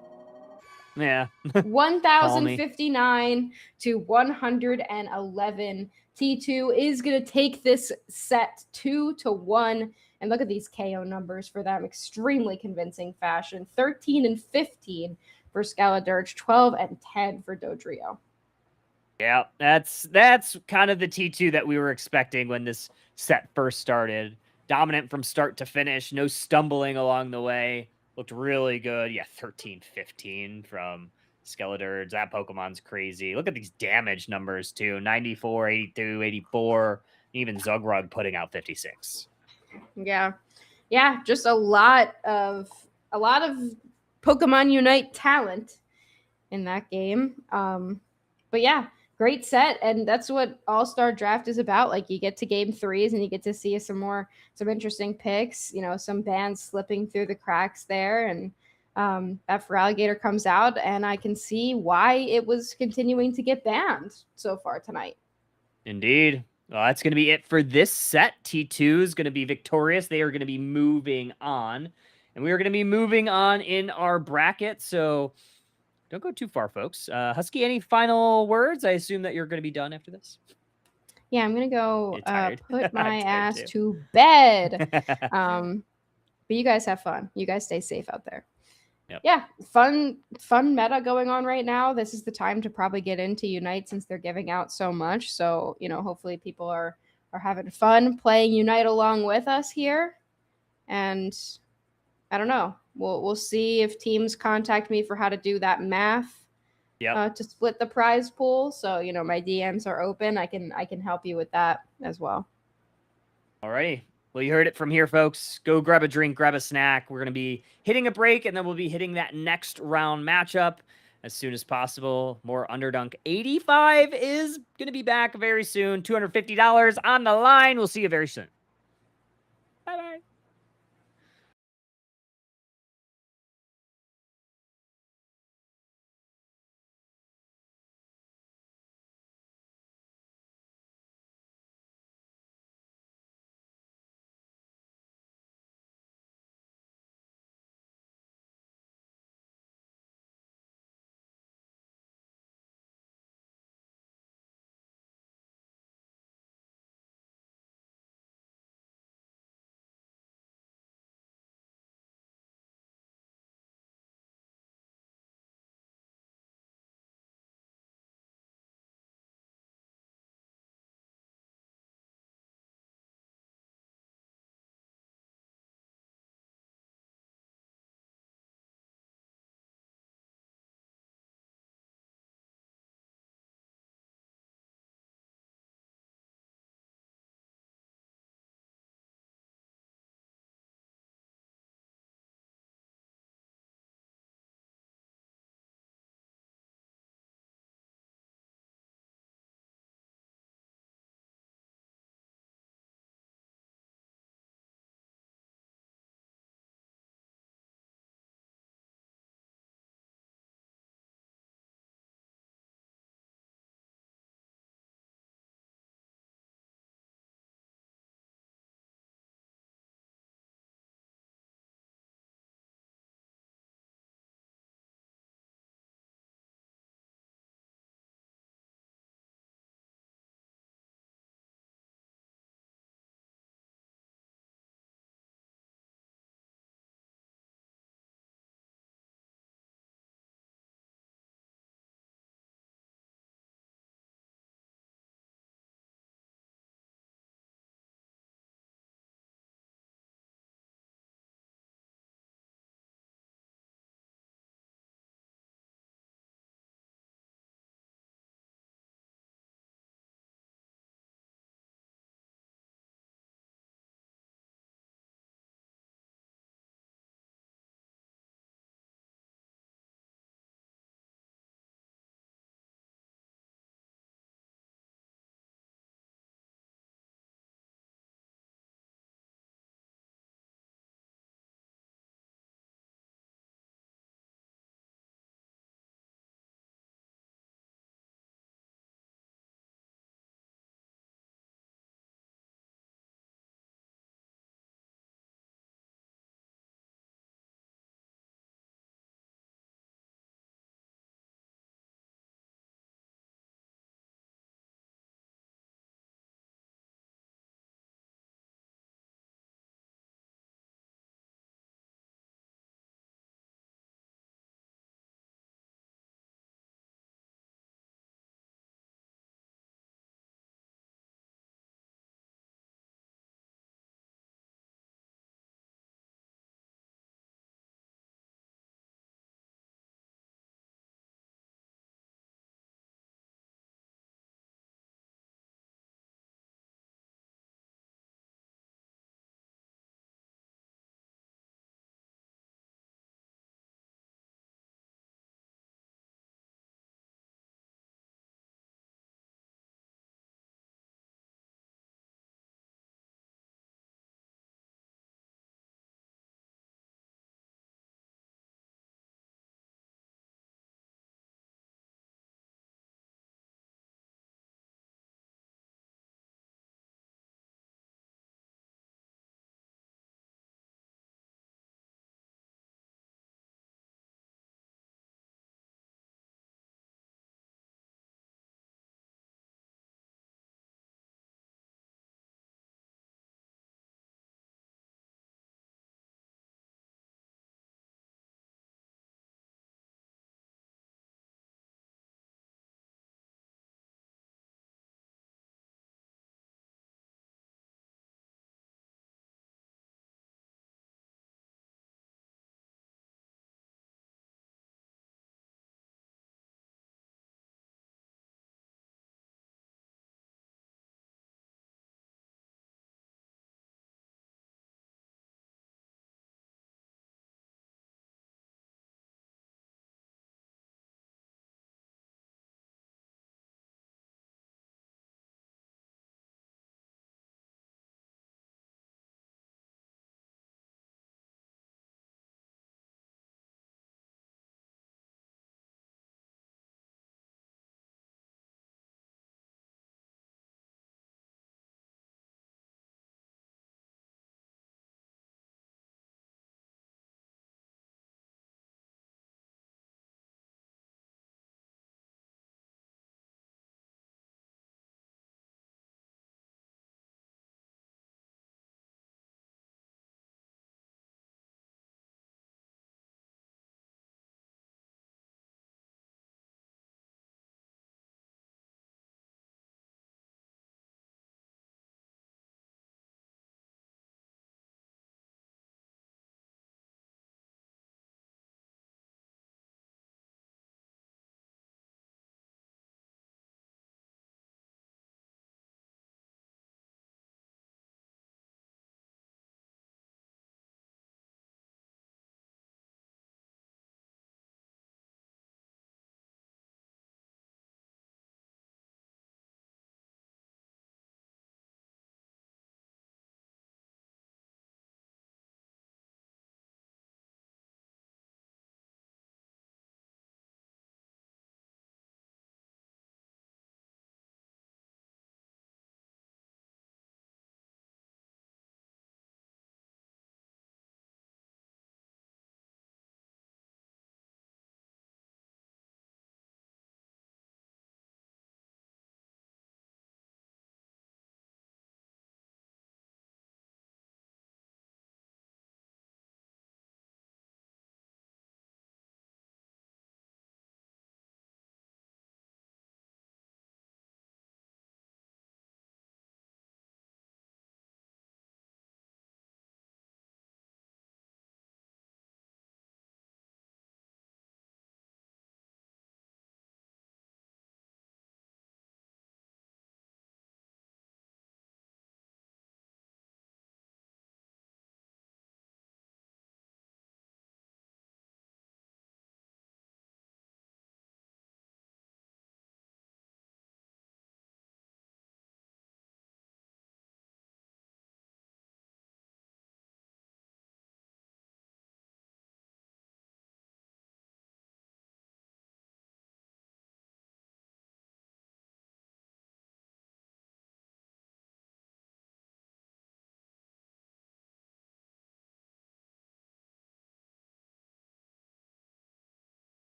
Yeah.
1,059 to 111. T2 is going to take this set 2-1. And look at these KO numbers for them. Extremely convincing fashion. 13 and 15 for Skeledirge. 12 and 10 for Dodrio.
Yeah, that's kind of the T2 that we were expecting when this set first started. Dominant from start to finish, no stumbling along the way. Looked really good. Yeah, 13-15 from Skeledirge. That Pokemon's crazy. Look at these damage numbers, too. 94, 82, 84. Even Zugrug putting out 56.
Yeah. Yeah, just a lot of Pokemon Unite talent in that game. But yeah, great set, and that's what All-Star Draft is about. Like, you get to game 3s and you get to see some interesting picks, you know, some bands slipping through the cracks there, and that Feraligatr comes out, and I can see why it was continuing to get banned so far tonight.
Indeed. Well, that's going to be it for this set. T2 is going to be victorious. They are going to be moving on, and we are going to be moving on in our bracket, so don't go too far, folks. Husky, any final words? I assume that you're going to be done after this.
Yeah, I'm going to go put my ass to bed. But you guys have fun. You guys stay safe out there. Yep. Yeah, fun meta going on right now. This is the time to probably get into Unite since they're giving out so much. So, you know, hopefully people are having fun playing Unite along with us here. And I don't know. We'll see if teams contact me for how to do that math to split the prize pool. So, you know, my DMs are open. I can help you with that as well.
Alrighty. Well, you heard it from here, folks. Go grab a drink, grab a snack. We're going to be hitting a break, and then we'll be hitting that next round matchup as soon as possible. More Underdunk 85 is going to be back very soon. $250 on the line. We'll see you very soon. Bye-bye.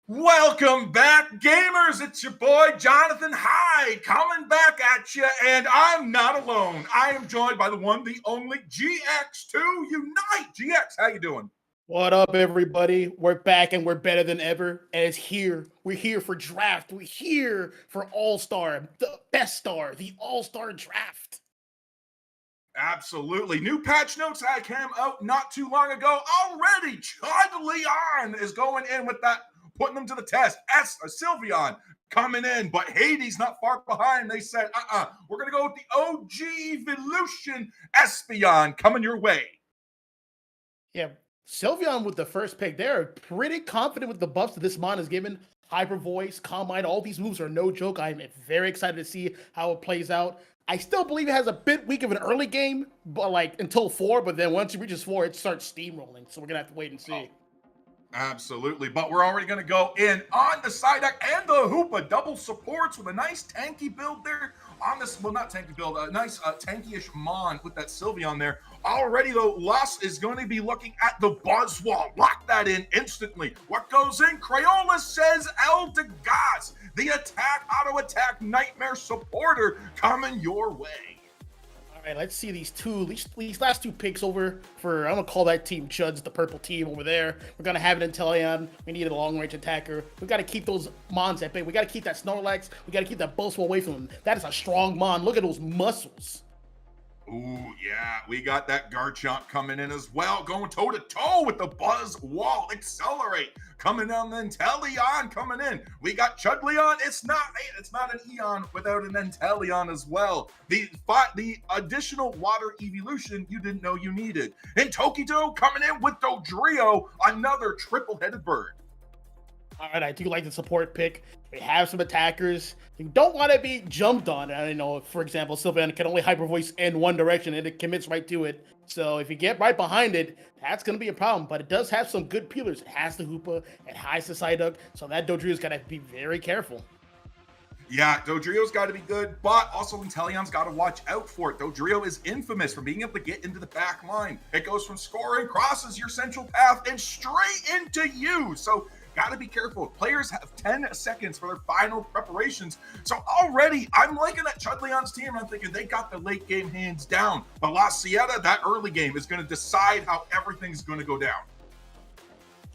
Welcome back, gamers. It's your boy, Jonathan Hyde, coming back at you, and I'm not alone. I am joined by the one, the only GX2 Unite. GX, how you doing?
What up, everybody? We're back and we're better than ever. And it's here. We're here for draft. We're here for All-Star, the best star, the All-Star draft.
Absolutely. New patch notes that came out not too long ago. Already, Chud Leon is going in with that, putting them to the test. Sylveon coming in, but Hades not far behind. They said, we're going to go with the OG Evolution Espeon coming your way.
Yeah, Sylveon with the first pick. They're pretty confident with the buffs that this mon is given. Hyper Voice, Calm Mind, all these moves are no joke. I'm very excited to see how it plays out. I still believe it has a bit weak of an early game, but like until 4, but then once it reaches 4, it starts steamrolling. So we're going to have to wait and see.
Absolutely, but we're already going to go in on the side deck and the Hoopa double supports with a nice tanky build there on this, well, not tanky build, a nice tanky-ish mon with that Sylveon there. Already, though, Lus is going to be looking at the Buzzwall. Lock that in instantly. What goes in? Crayola says Eldegoss, the attack, auto-attack nightmare supporter coming your way.
All right, let's see these last two picks over for, I'm going to call that team Chuds, the purple team over there. We're going to have an Inteleon. We need a long-range attacker. We got to keep those Mons at bay. We got to keep that Snorlax. We got to keep that Buzzwole away from him. That is a strong Mon. Look at those muscles.
Ooh, yeah, we got that Garchomp coming in as well, going toe-to-toe with the Buzzwole. Accelerate coming down, then Inteleon coming in. We got Chudleon. It's not an Eon without an Inteleon as well. The additional water evolution you didn't know you needed. And Tokito coming in with Dodrio, another triple-headed bird.
All right, I do like the support pick. We have some attackers. You don't want to be jumped on. I know, for example, Sylveon can only Hyper Voice in one direction, and it commits right to it. So if you get right behind it, that's going to be a problem. But it does have some good peelers. It has the Hoopa. It has the Psyduck. So that Dodrio's got to be very careful.
Yeah, Dodrio's got to be good, but also Inteleon's got to watch out for it. Dodrio is infamous for being able to get into the back line. It goes from scoring, crosses your central path, and straight into you. So got to be careful. Players have 10 seconds for their final preparations. So already, I'm looking at Chudleon's team. I'm thinking they got the late game hands down. But La Sierra, that early game is going to decide how everything's going to go down.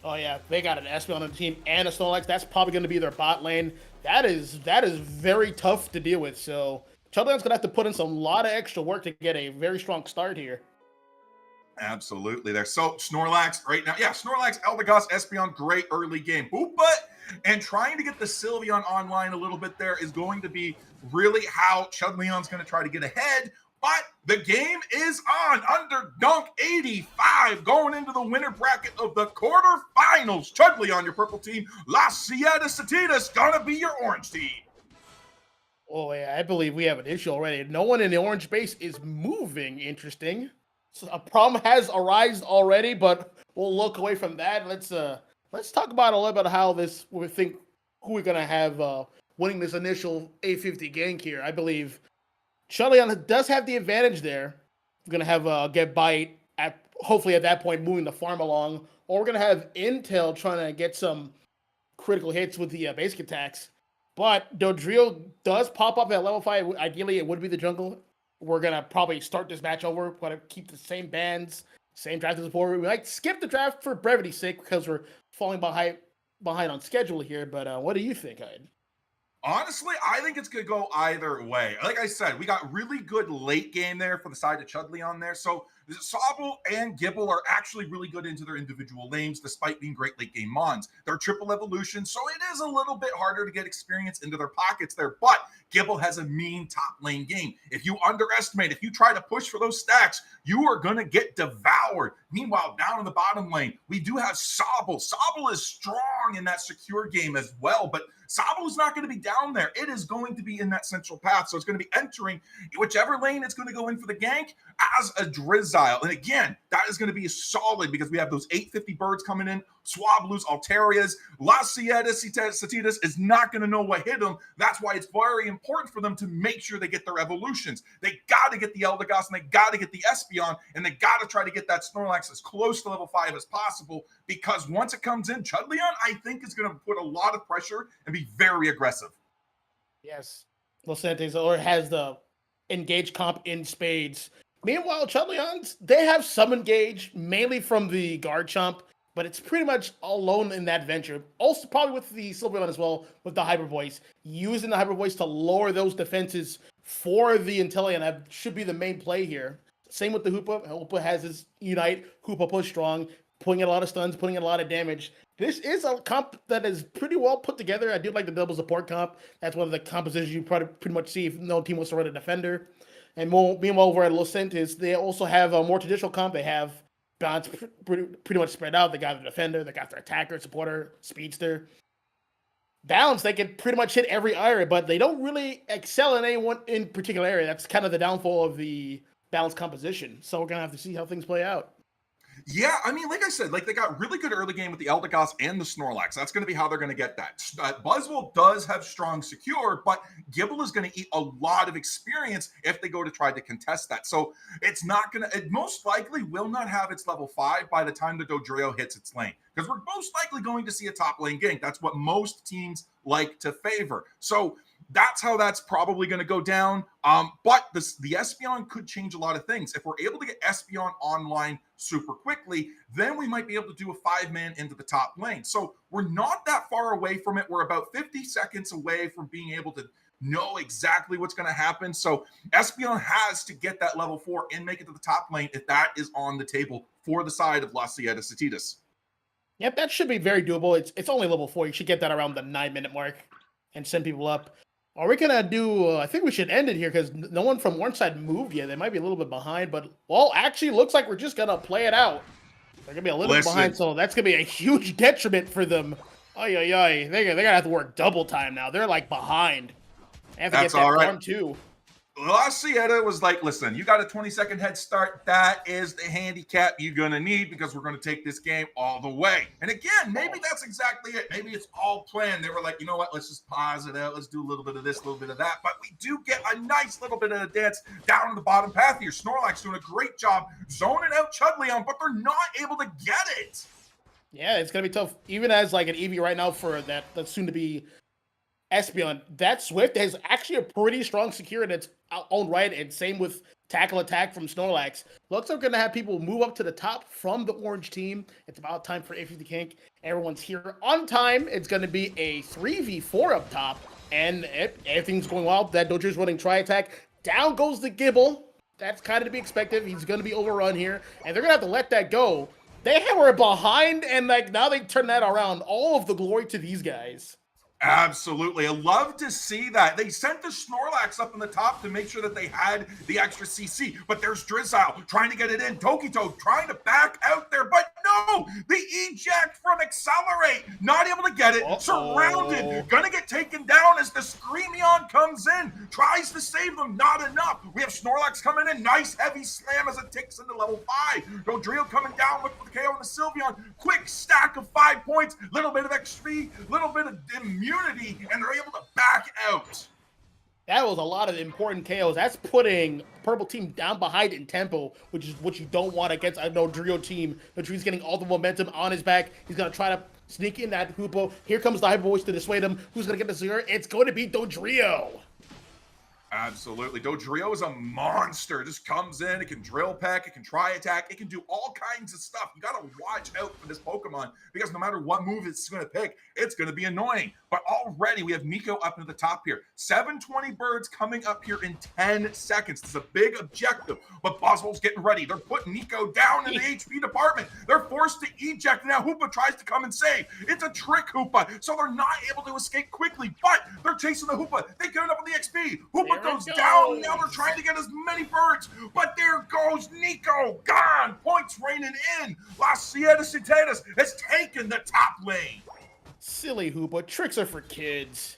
Oh yeah, they got an Espeon on the team and a Snorlax. That's probably going to be their bot lane. That is very tough to deal with. So Chudleon's going to have to put in some lot of extra work to get a very strong start here.
Absolutely there. So Snorlax right now. Yeah, Snorlax, Eldegoss, Espeon, great early game. Hoopa, and trying to get the Sylveon online a little bit there is going to be really how Chudleon's going to try to get ahead. But the game is on. Underdunk 85 going into the winner bracket of the quarterfinals. Chudleon, your purple team. La Sierra Satitas gonna be your orange team.
Oh yeah, I believe we have an issue already. No one in the orange base is moving. Interesting. So a problem has arisen already, but we'll look away from that. Let's talk about a little bit how we think who we're gonna have winning this initial 850 gank here. I believe Chudleon does have the advantage there. We're gonna have Get Bite hopefully at that point moving the farm along, or we're gonna have Intel trying to get some critical hits with the basic attacks. But Dodrio does pop up at level 5. Ideally, it would be the jungle. We're going to probably start this match over. We're going to keep the same bands, same draft as before. We might skip the draft for brevity's sake because we're falling behind on schedule here. But what do you think, Hyde?
Honestly, I think it's going to go either way. Like I said, we got really good late game there for the side of Chudleon there. So Sobble and Gibble are actually really good into their individual lanes, despite being great late game mons. They're triple evolution, so it is a little bit harder to get experience into their pockets there. But Gibble has a mean top lane game. If you underestimate, if you try to push for those stacks, you are going to get devoured. Meanwhile, down in the bottom lane, we do have Sobble. Sobble is strong in that secure game as well, but Sabo's not going to be down there. It is going to be in that central path. So it's going to be entering whichever lane it's going to go in for the gank as a Drizzile. And again, that is going to be solid because we have those 850 birds coming in, Swablu's, Alteria's, Satitas is not going to know what hit him. That's why it's very important for them to make sure they get their evolutions. They got to get the Eldegoss and they got to get the Espeon, and they got to try to get that Snorlax as close to level 5 as possible, because once it comes in, Chudleon, I think, is going to put a lot of pressure and be very aggressive.
Yes. Lucentis or has the engage comp in spades. Meanwhile, Chudleons, they have some engage, mainly from the guard chomp, but it's pretty much alone in that venture. Also, probably with the Sylveon as well, with the Hyper Voice. Using the Hyper Voice to lower those defenses for the Inteleon, that should be the main play here. Same with the Hoopa. Hoopa has his Unite. Hoopa push strong, putting in a lot of stuns, putting in a lot of damage. This is a comp that is pretty well put together. I do like the double support comp. That's one of the compositions you probably pretty much see if no team wants to run a defender. And meanwhile, over at Lucentis, they also have a more traditional comp. They have balance pretty much spread out. They got the defender, they got their attacker, supporter, speedster. Balance, they can pretty much hit every area, but they don't really excel in any one in particular area. That's kind of the downfall of the balance composition. So we're gonna have to see how things play out.
Yeah, I mean, like I said, like they got really good early game with the Eldegoss and the Snorlax. That's going to be how they're going to get that. Buzzwole does have strong secure, but Gibble is going to eat a lot of experience if they go to try to contest that. So it's not going to, it most likely will not have its level 5 by the time the Dodrio hits its lane, because we're most likely going to see a top lane gank. That's what most teams like to favor. So that's how that's probably going to go down. But the Espeon could change a lot of things. If we're able to get Espeon online super quickly, then we might be able to do a 5-man into the top lane. So we're not that far away from it. We're about 50 seconds away from being able to know exactly what's going to happen. So Espeon has to get that level 4 and make it to the top lane if that is on the table for the side of Satitas.
Yep, that should be very doable. It's only level 4. You should get that around the 9-minute mark and send people up. Are we going to do, I think we should end it here because no one from Orange side moved yet. They might be a little bit behind, but, well, actually looks like we're just going to play it out. They're going to be a little bit behind, so that's going to be a huge detriment for them. They're going to have to work double time now. They're, like, behind. They have to get that farm, too.
La Sieta was like, listen, you got a 20-second head start. That is the handicap you're going to need because we're going to take this game all the way. And again, maybe that's exactly it. Maybe it's all planned. They were like, you know what? Let's just pause it out. Let's do a little bit of this, a little bit of that. But we do get a nice little bit of a dance down to the bottom path here. Snorlax doing a great job zoning out Chudleon, but they're not able to get it.
Yeah, it's going to be tough. Even as like an EV right now for that's soon to be Espeon, that Swift has actually a pretty strong secure in its own right, and same with tackle attack from Snorlax. Looks like we're going to have people move up to the top from the orange team. It's about time for AFC the Kink. Everyone's here on time. It's going to be a 3v4 up top, and everything's going well. That Dodger's running tri-attack. Down goes the Gibble. That's kind of to be expected. He's going to be overrun here, and they're going to have to let that go. They were behind, and like now they turn that around. All of the glory to these guys.
Absolutely. I love to see that. They sent the Snorlax up in the top to make sure that they had the extra CC, but there's Drizzile trying to get it in. Tokito trying to back out there, but no! The eject from Accelerate, not able to get it. Surrounded, gonna get taken down as the Screamion comes in, tries to save them, not enough. We have Snorlax coming in, nice heavy slam as it ticks into level 5. Dodrio coming down with the KO and the Sylveon, quick stack of 5 points, little bit of XP, little bit of immunity, and they're able to back out.
That was a lot of important KOs. That's putting purple team down behind in tempo, which is what you don't want against a Dodrio team. Dodrio's getting all the momentum on his back. He's going to try to sneak in that Hoopo. Here comes the Hyper Voice to dissuade him. Who's going to get the secure? It's going to be Dodrio.
Absolutely. Dodrio is a monster. Just comes in. It can drill peck. It can try attack. It can do all kinds of stuff. You got to watch out for this Pokemon because no matter what move it's going to pick, it's going to be annoying. But already we have Nico up into the top here. 720 birds coming up here in 10 seconds. This is a big objective, but Boswell's getting ready. They're putting Nico down in the HP department. They're forced to eject. Now Hoopa tries to come and save. It's a trick Hoopa, so they're not able to escape quickly, but they're chasing the Hoopa. They get it up on the XP. Hoopa goes down. Now they're trying to get as many birds, but there goes Nico. Gone. Points raining in. La Sieta Citadas has taken the top lane.
Silly Hoopa, tricks are for kids.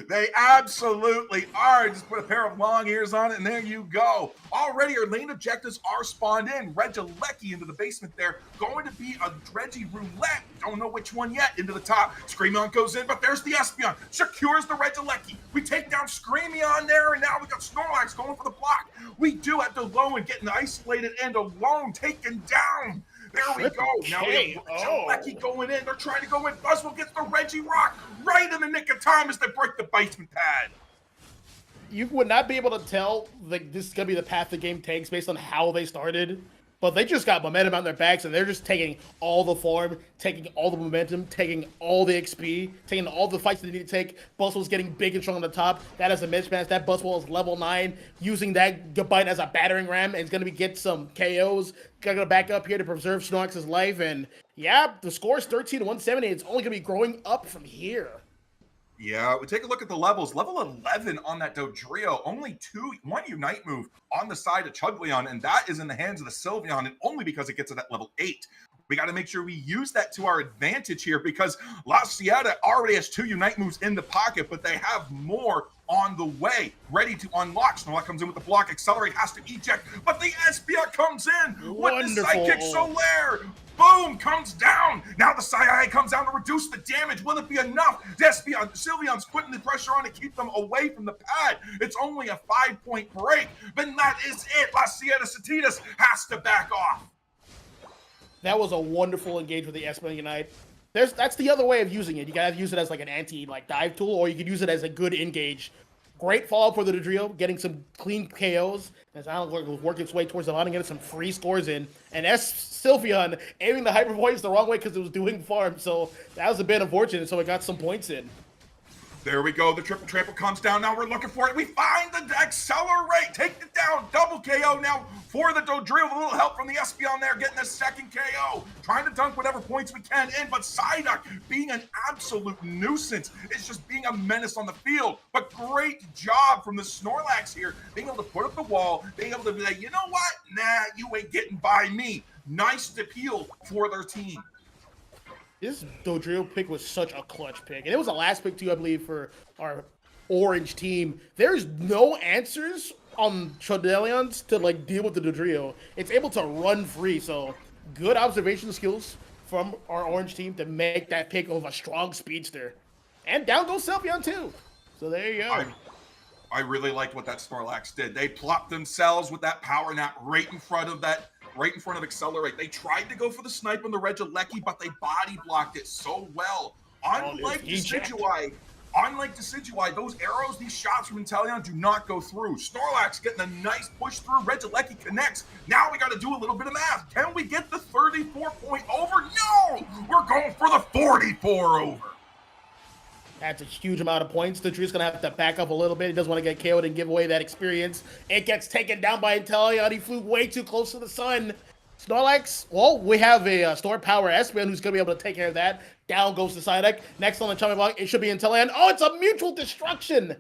They absolutely are. Just put a pair of long ears on it, and there you go. Already, our lane objectives are spawned in. Regilecki into the basement there. Going to be a Dredgy Roulette. Don't know which one yet. Into the top. Screamion goes in, but there's the Espeon. Secures the Regilecki. We take down Screamion there, and now we got Snorlax going for the block. We do have Deloan getting isolated and alone taken down. There we go. Now we have Regilecki going in. They're trying to go in. Buzzwole gets the Regirock right in the nick of time as they break the basement pad.
You would not be able to tell like this is gonna be the path the game takes based on how they started, but they just got momentum on their backs and they're just taking all the form, taking all the momentum, taking all the XP, taking all the fights they need to take. Buzzwole's getting big and strong on the top. That is a mismatch. That Buzzwole is level 9, using that Gabite as a battering ram, and it's gonna get some KOs. Gonna back up here to preserve Snorlax's life, and yeah, the score is 13-170. It's only gonna be growing up from here.
Yeah, we take a look at the levels. Level 11 on that Dodrio. Only one Unite move on the side of Chuglion, and that is in the hands of the Sylveon, and only because it gets to that level 8. We got to make sure we use that to our advantage here because La Sierra already has 2 Unite moves in the pocket, but they have more on the way, ready to unlock. Snorlax comes in with the block. Accelerate has to eject, but the Espeon comes in with the Psychic Solaire. Boom, comes down. Now the Psy comes down to reduce the damage. Will it be enough? Sylveon's putting the pressure on to keep them away from the pad. It's only a 5-point break, but that is it. La Sierra Satitas has to back off.
That was a wonderful engage with the Espeon Unite. That's the other way of using it. You gotta use it as like an dive tool, or you could use it as a good engage. Great follow-up for the Dodrio, getting some clean KOs as Alan was working its way towards the bottom, getting some free scores in. And Sylveon aiming the Hyper Voice the wrong way because it was doing farm, so that was a bit unfortunate, so it got some points in.
There we go. The triple trample comes down. Now we're looking for it. We find the Accelerate. Take it down. Double KO now for the Dodrio. With a little help from the Espeon there, getting the second KO. Trying to dunk whatever points we can in, but Psyduck being an absolute nuisance. It's just being a menace on the field. But great job from the Snorlax here, being able to put up the wall, being able to be like, you know what? Nah, you ain't getting by me. Nice appeal for their team.
This Dodrio pick was such a clutch pick. And it was the last pick, too, I believe, for our orange team. There's no answers on Chodelions to, deal with the Dodrio. It's able to run free, so good observation skills from our orange team to make that pick of a strong speedster. And down goes Sylveon, too. So there you go.
I really liked what that Snorlax did. They plopped themselves with that power nap right in front of Accelerate. They tried to go for the snipe on the Regilecki, but they body blocked it so well. Unlike Decidueye, those arrows, these shots from Inteleon do not go through. Snorlax getting a nice push through. Regilecki connects. Now we got to do a little bit of math. Can we get the 34-point over? No! We're going for the 44 over.
That's a huge amount of points. The Drew's going to have to back up a little bit. He doesn't want to get KO'd and give away that experience. It gets taken down by Inteleon. He flew way too close to the sun. Snorlax, well, we have a Store Power Espeon who's going to be able to take care of that. Down goes the Psyduck. Next on the chopping block, it should be Inteleon. Oh, it's a mutual destruction.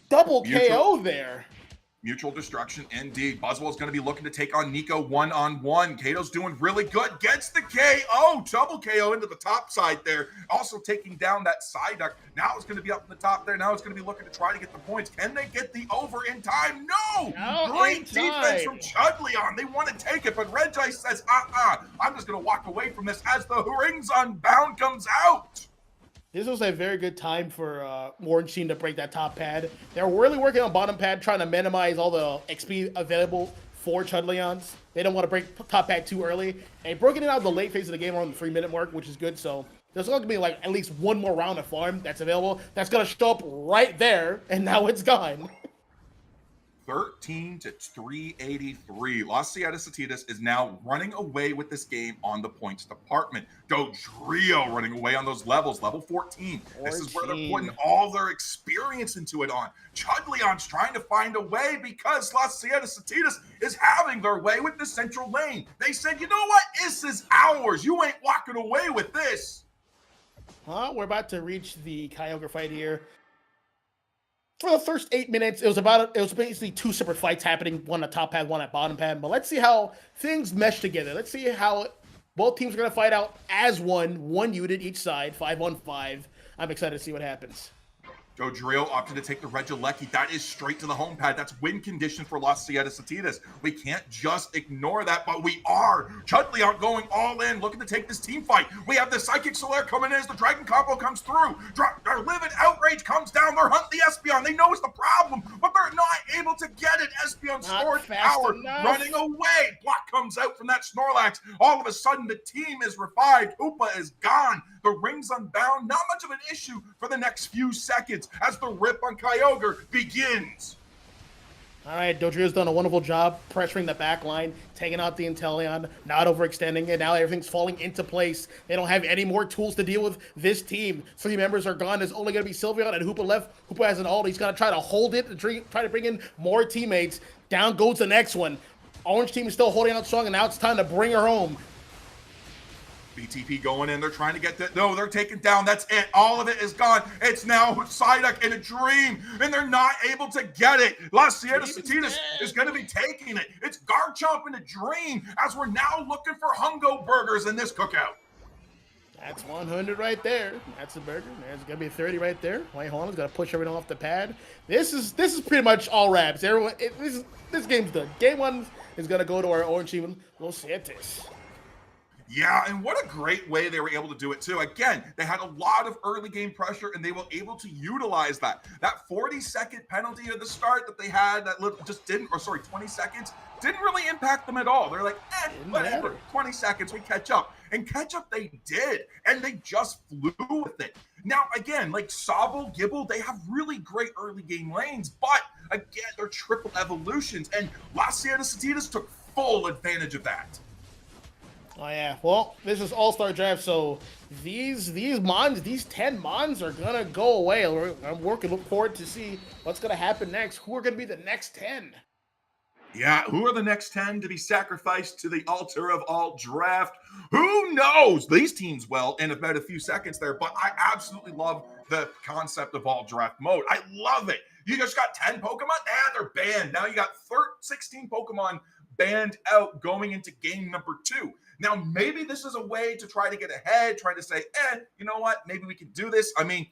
Double KO there.
Mutual destruction, indeed. Buzzwole's going to be looking to take on Nico one-on-one. Kato's doing really good. Gets the KO. Double KO into the top side there. Also taking down that Psyduck. Now it's going to be up in the top there. Now it's going to be looking to try to get the points. Can they get the over in time? No! Great defense from Chuglion. They want to take it, but Regi says, I'm just going to walk away from this as the Rings Unbound comes out.
This was a very good time for Orange Team to break that top pad. They're really working on bottom pad, trying to minimize all the XP available for Chudleons. They don't want to break top pad too early. And broken it out in the late phase of the game around the 3-minute mark, which is good. So there's going to be at least one more round of farm that's available. That's going to show up right there, and now it's gone.
13-383. La Sierra Satitas is now running away with this game on the points department. Dodrio running away on those levels, level 14. This is where they're putting all their experience into it on. Chudleon's trying to find a way because La Sierra Satitas is having their way with the central lane. They said, you know what? This is ours. You ain't walking away with this.
We're about to reach the Kyogre fight here. For the first 8 minutes, it was basically 2 separate fights happening, one at top pad, one at bottom pad. But let's see how things mesh together. Let's see how Both teams are going to fight out as one unit each side, 5-on-5. I'm excited to see what happens.
Dodrio opted to take the Regieleki. That is straight to the home pad. That's win condition for Las Ciudadesitas. We can't just ignore that, but we are. Chudley are going all in, looking to take this team fight. We have the Psychic Solaire coming in as the Dragon combo comes through. Their Livid Outrage comes down. They're hunting the Espeon. They know it's the problem, but they're not able to get it. Espeon Scorch Power running away. Block comes out from that Snorlax. All of a sudden, the team is revived. Hoopa is gone. The ring's unbound. Not much of an issue for the next few seconds as the rip on Kyogre begins.
All right, Dodrio's done a wonderful job pressuring the back line, taking out the Inteleon, not overextending, and now everything's falling into place. They don't have any more tools to deal with this team. 3 members are gone. There's only going to be Sylveon and Hoopa left. Hoopa has an ult. He's going to try to hold it and try to bring in more teammates. Down goes the next one. Orange team is still holding out strong, and now it's time to bring her home.
BTP going in. They're trying to get that. No, they're taken down. That's it. All of it is gone. It's now Psyduck in a dream, and they're not able to get it. Las Ciudadesitas is going to be taking it. It's Garchomp in a dream as we're now looking for Hungo Burgers in this cookout.
That's 100 right there. That's the burger. There's going to be 30 right there. White Holland's got to push everything off the pad. This is pretty much all wraps. Everyone, this game's done. Game 1 is going to go to our orange team, Los Santos.
Yeah, and what a great way they were able to do it too. Again, they had a lot of early game pressure, and they were able to utilize that. That 40-second penalty at the start that they had, that just didn't, or sorry, 20 seconds, didn't really impact them at all. They're like, whatever, 20 seconds, we catch up. And catch up they did, and they just flew with it. Now, again, like Sobble, Gibble, they have really great early game lanes, but again, they're triple evolutions, and Las Ciudadesitas took full advantage of that.
Oh yeah, well, this is All-Star Draft, so these 10 Mons are gonna go away. I'm looking forward to see what's gonna happen next. Who are gonna be the next 10?
Yeah, who are the next 10 to be sacrificed to the altar of all draft? Who knows? These teams will in about a few seconds there, but I absolutely love the concept of all draft mode. I love it. You just got 10 Pokemon, and they're banned. Now you got 16 Pokemon banned out going into game number 2. Now, maybe this is a way to try to get ahead, try to say, you know what? Maybe we can do this. I mean,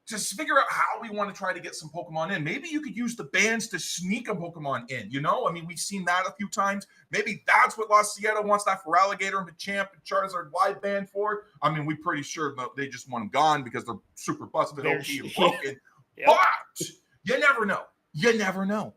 just figure out how we want to try to get some Pokemon in. Maybe you could use the bans to sneak a Pokemon in, you know? I mean, we've seen that a few times. Maybe that's what La Ciudad wants that for Alligator and Machamp and Charizard wide ban for. I mean, we're pretty sure that they just want them gone because they're super busted, OP, and broken. Yep. But you never know. You never know.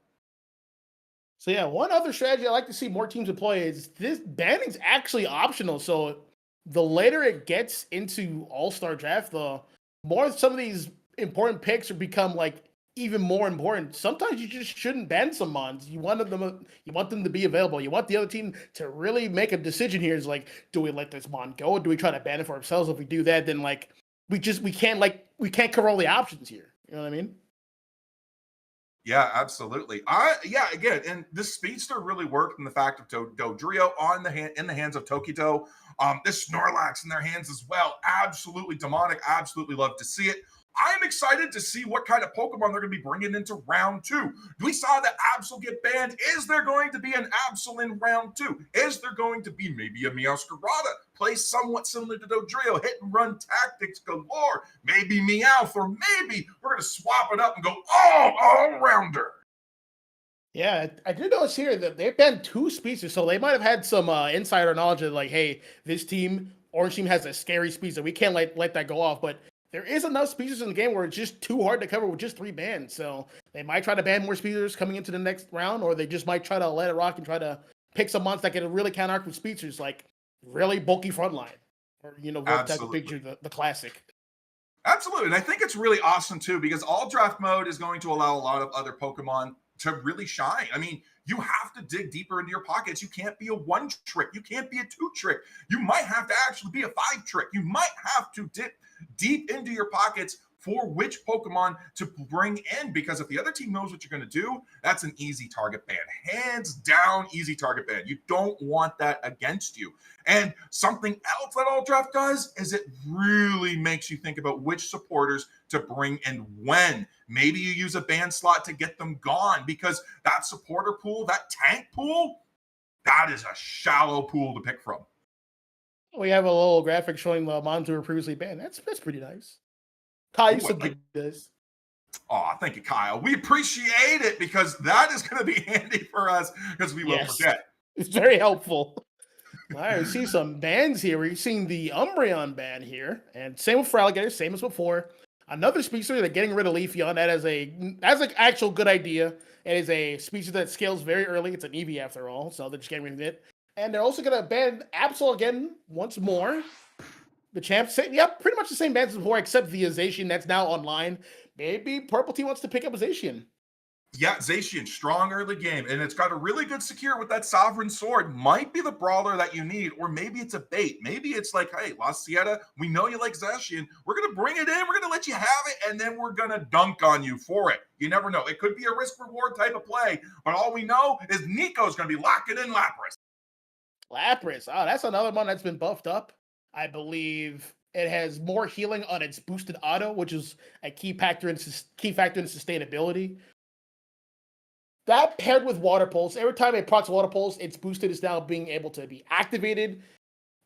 So yeah, one other strategy I like to see more teams employ is this banning's actually optional. So the later it gets into All-Star Draft, the more some of these important picks are become like even more important. Sometimes you just shouldn't ban some Mons. You want them to be available. You want the other team to really make a decision here. Is like, do we let this Mon go, or do we try to ban it for ourselves? If we do that, then like we can't cover all the options here. You know what I mean?
Yeah, absolutely. Again, and this speedster really worked in the fact of Dodrio in the hands of Tokito. This Snorlax in their hands as well. Absolutely demonic. Absolutely love to see it. I'm excited to see what kind of Pokemon they're going to be bringing into round 2. We saw that Absol get banned. Is there going to be an Absol in round 2? Is there going to be maybe a Meowscarada? Play somewhat similar to Dodrio, hit and run tactics galore. Maybe Meowth, or maybe we're going to swap it up and go all-rounder.
Yeah, I did notice here that they've banned 2 species, so they might have had some insider knowledge of like, hey, this team, Orange team has a scary species, we can't let that go off, but there is enough species in the game where it's just too hard to cover with just 3 bans. So they might try to ban more species coming into the next round, or they just might try to let it rock and try to pick some monsters that can really counteract with species, like really bulky frontline. Or, type of picture, the classic.
Absolutely. And I think it's really awesome too, because all draft mode is going to allow a lot of other Pokemon to really shine. I mean, you have to dig deeper into your pockets. You can't be a 1-trick. You can't be a 2-trick. You might have to actually be a 5-trick. You might have to dip deep into your pockets for which Pokemon to bring in, because if the other team knows what you're going to do, that's an easy target ban. Hands down, easy target ban. You don't want that against you. And something else that All Draft does is it really makes you think about which supporters to bring and when. Maybe you use a ban slot to get them gone, because that supporter pool, that tank pool, that is a shallow pool to pick from.
We have a little graphic showing the mons who were previously banned. That's pretty nice. Kai, you
Ooh, I
said
like-
this.
Oh, thank you, Kyle. We appreciate it because that is going to be handy for us because we will
Yes.
forget.
It's very helpful. All right, we see some bans here. We're seeing the Umbreon ban here, and same with Fraligator, same as before. Another species they're getting rid of Leafeon. That's an actual good idea. It is a species that scales very early. It's an EV after all, so they're just getting rid of it. And they're also gonna ban Absol again once more. The champs, pretty much the same bans as before, except the Zacian that's now online. Maybe Purple Team wants to pick up Zacian.
Yeah, Zacian, strong early game, and it's got a really good secure with that Sovereign Sword. Might be the brawler that you need, or maybe it's a bait. Maybe it's like, hey, La Sieta, we know you like Zacian. We're going to bring it in, we're going to let you have it, and then we're going to dunk on you for it. You never know. It could be a risk-reward type of play, but all we know is Nico's going to be locking in Lapras.
Lapras, that's another one that's been buffed up. I believe it has more healing on its boosted auto, which is a key factor in sustainability. That paired with Water Pulse, every time it procs Water Pulse, its boosted is now being able to be activated.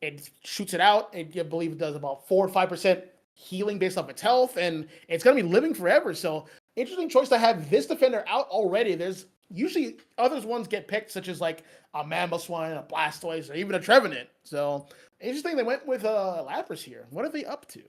It shoots it out. I believe it does about 4 or 5% healing based off its health, and it's going to be living forever. So, interesting choice to have this defender out already. There's usually others ones get picked, such as like a Mamoswine, a Blastoise, or even a Trevenant. So, interesting they went with Lapras here. What are they up to?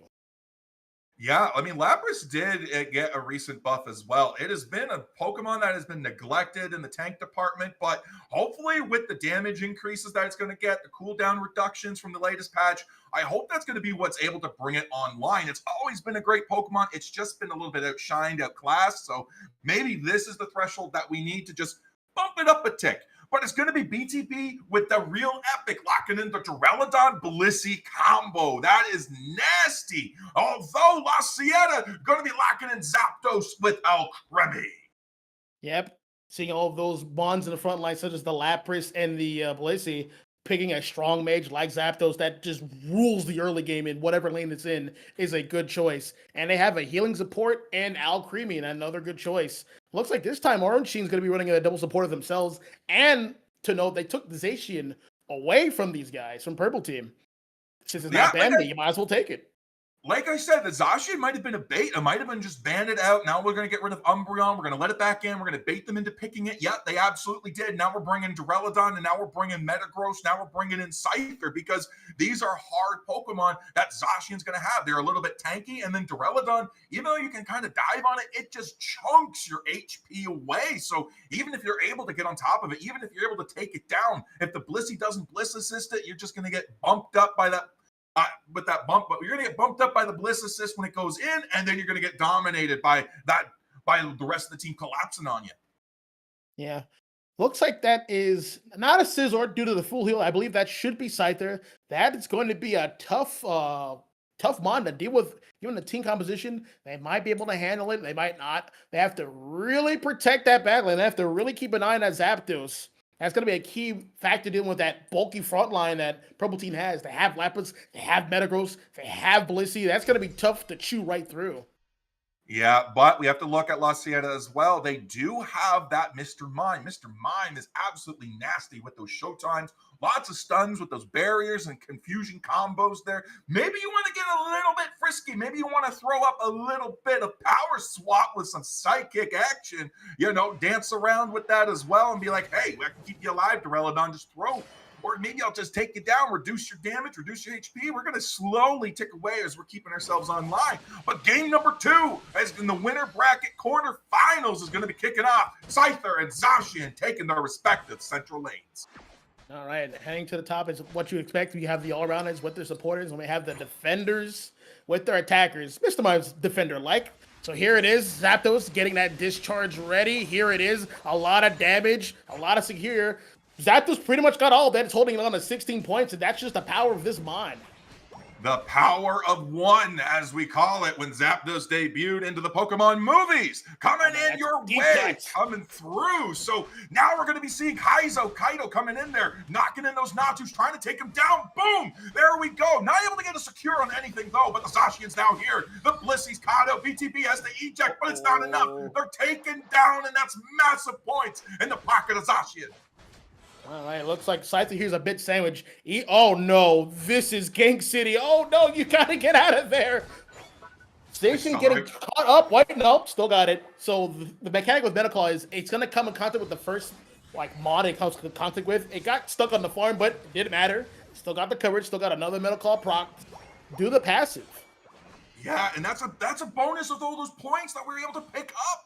Yeah, I mean, Lapras did get a recent buff as well. It has been a Pokemon that has been neglected in the tank department, but hopefully with the damage increases that it's going to get, the cooldown reductions from the latest patch, I hope that's going to be what's able to bring it online. It's always been a great Pokemon. It's just been a little bit outshined, outclassed, so maybe this is the threshold that we need to just bump it up a tick. But it's going to be BTB with the real epic locking in the Duraludon Blissey combo. That is nasty. Although La Sieta going to be locking in Zapdos with Alcremie.
Yep. Seeing all of those bonds in the front line, such as the Lapras and the Blissey, picking a strong mage like Zapdos that just rules the early game in whatever lane it's in is a good choice. And they have a healing support and Alcremie, and another good choice. Looks like this time Orange Team's going to be running a double support of themselves. And to note, they took the Zacian away from these guys, from Purple Team. Since it's not banned, you might as well take it.
Like I said, the Zacian might have been a bait. It might have been just banded out. Now we're going to get rid of Umbreon. We're going to let it back in. We're going to bait them into picking it. Yep, they absolutely did. Now we're bringing Duraludon, and now we're bringing Metagross. Now we're bringing in Scyther because these are hard Pokemon that Zacian's going to have. They're a little bit tanky, and then Duraludon, even though you can kind of dive on it, it just chunks your HP away. So even if you're able to get on top of it, even if you're able to take it down, if the Blissey doesn't Bliss Assist it, you're just going to get bumped up by that with that bump, but you're going to get bumped up by the Bliss Assist when it goes in, and then you're going to get dominated by the rest of the team collapsing on you.
Yeah. Looks like that is not a Scizor due to the full heal. I believe that should be Scyther. That is going to be a tough mon to deal with. Given the team composition, they might be able to handle it. They might not. They have to really protect that battle, and they have to really keep an eye on that Zapdos. That's going to be a key factor dealing with that bulky front line that Purple Team has. They have Lapras, they have Metagross, they have Blissey. That's going to be tough to chew right through.
Yeah, but we have to look at La Sieta as well. They do have that Mr. Mime. Mr. Mime is absolutely nasty with those showtimes. Lots of stuns with those barriers and confusion combos there. Maybe you want to get a little bit frisky. Maybe you want to throw up a little bit of power swap with some sidekick action. You know, dance around with that as well and be like, hey, I can keep you alive, Duraludon. Just throw. Or maybe I'll just take you down, reduce your damage, reduce your HP. We're going to slowly tick away as we're keeping ourselves online. But game number 2, as in the winner bracket quarterfinals, is going to be kicking off. Scyther and Zacian taking their respective central lanes.
All right, heading to the top is what you expect. We have the all-arounders with their supporters, and we have the defenders with their attackers. Mr. Mime's defender-like. So here it is, Zapdos getting that discharge ready. Here it is, a lot of damage, a lot of secure. Zapdos pretty much got all that. It's holding it on to 16 points, and that's just the power of this mon.
The power of one, as we call it, when Zapdos debuted into the Pokemon movies. Coming in your way, coming through. So now we're going to be seeing Kaito coming in there, knocking in those Natus, trying to take him down. Boom! There we go. Not able to get a secure on anything, though, but the Zacian's now here. The Blissey's caught out. BTB has to eject, but it's not enough. They're taken down, and that's massive points in the pocket of Zacian.
All right, looks like Scyther here's a bit sandwich. Oh no, this is Gang City. Oh no, you gotta get out of there. Station getting caught up. Wait, nope, still got it. So the mechanic with Metaclaw is it's gonna come in contact with the first like mod it comes in contact with. It got stuck on the farm, but it didn't matter. Still got the coverage. Still got another Metaclaw proc. Do the passive.
Yeah, and that's a bonus of all those points that we were able to pick up.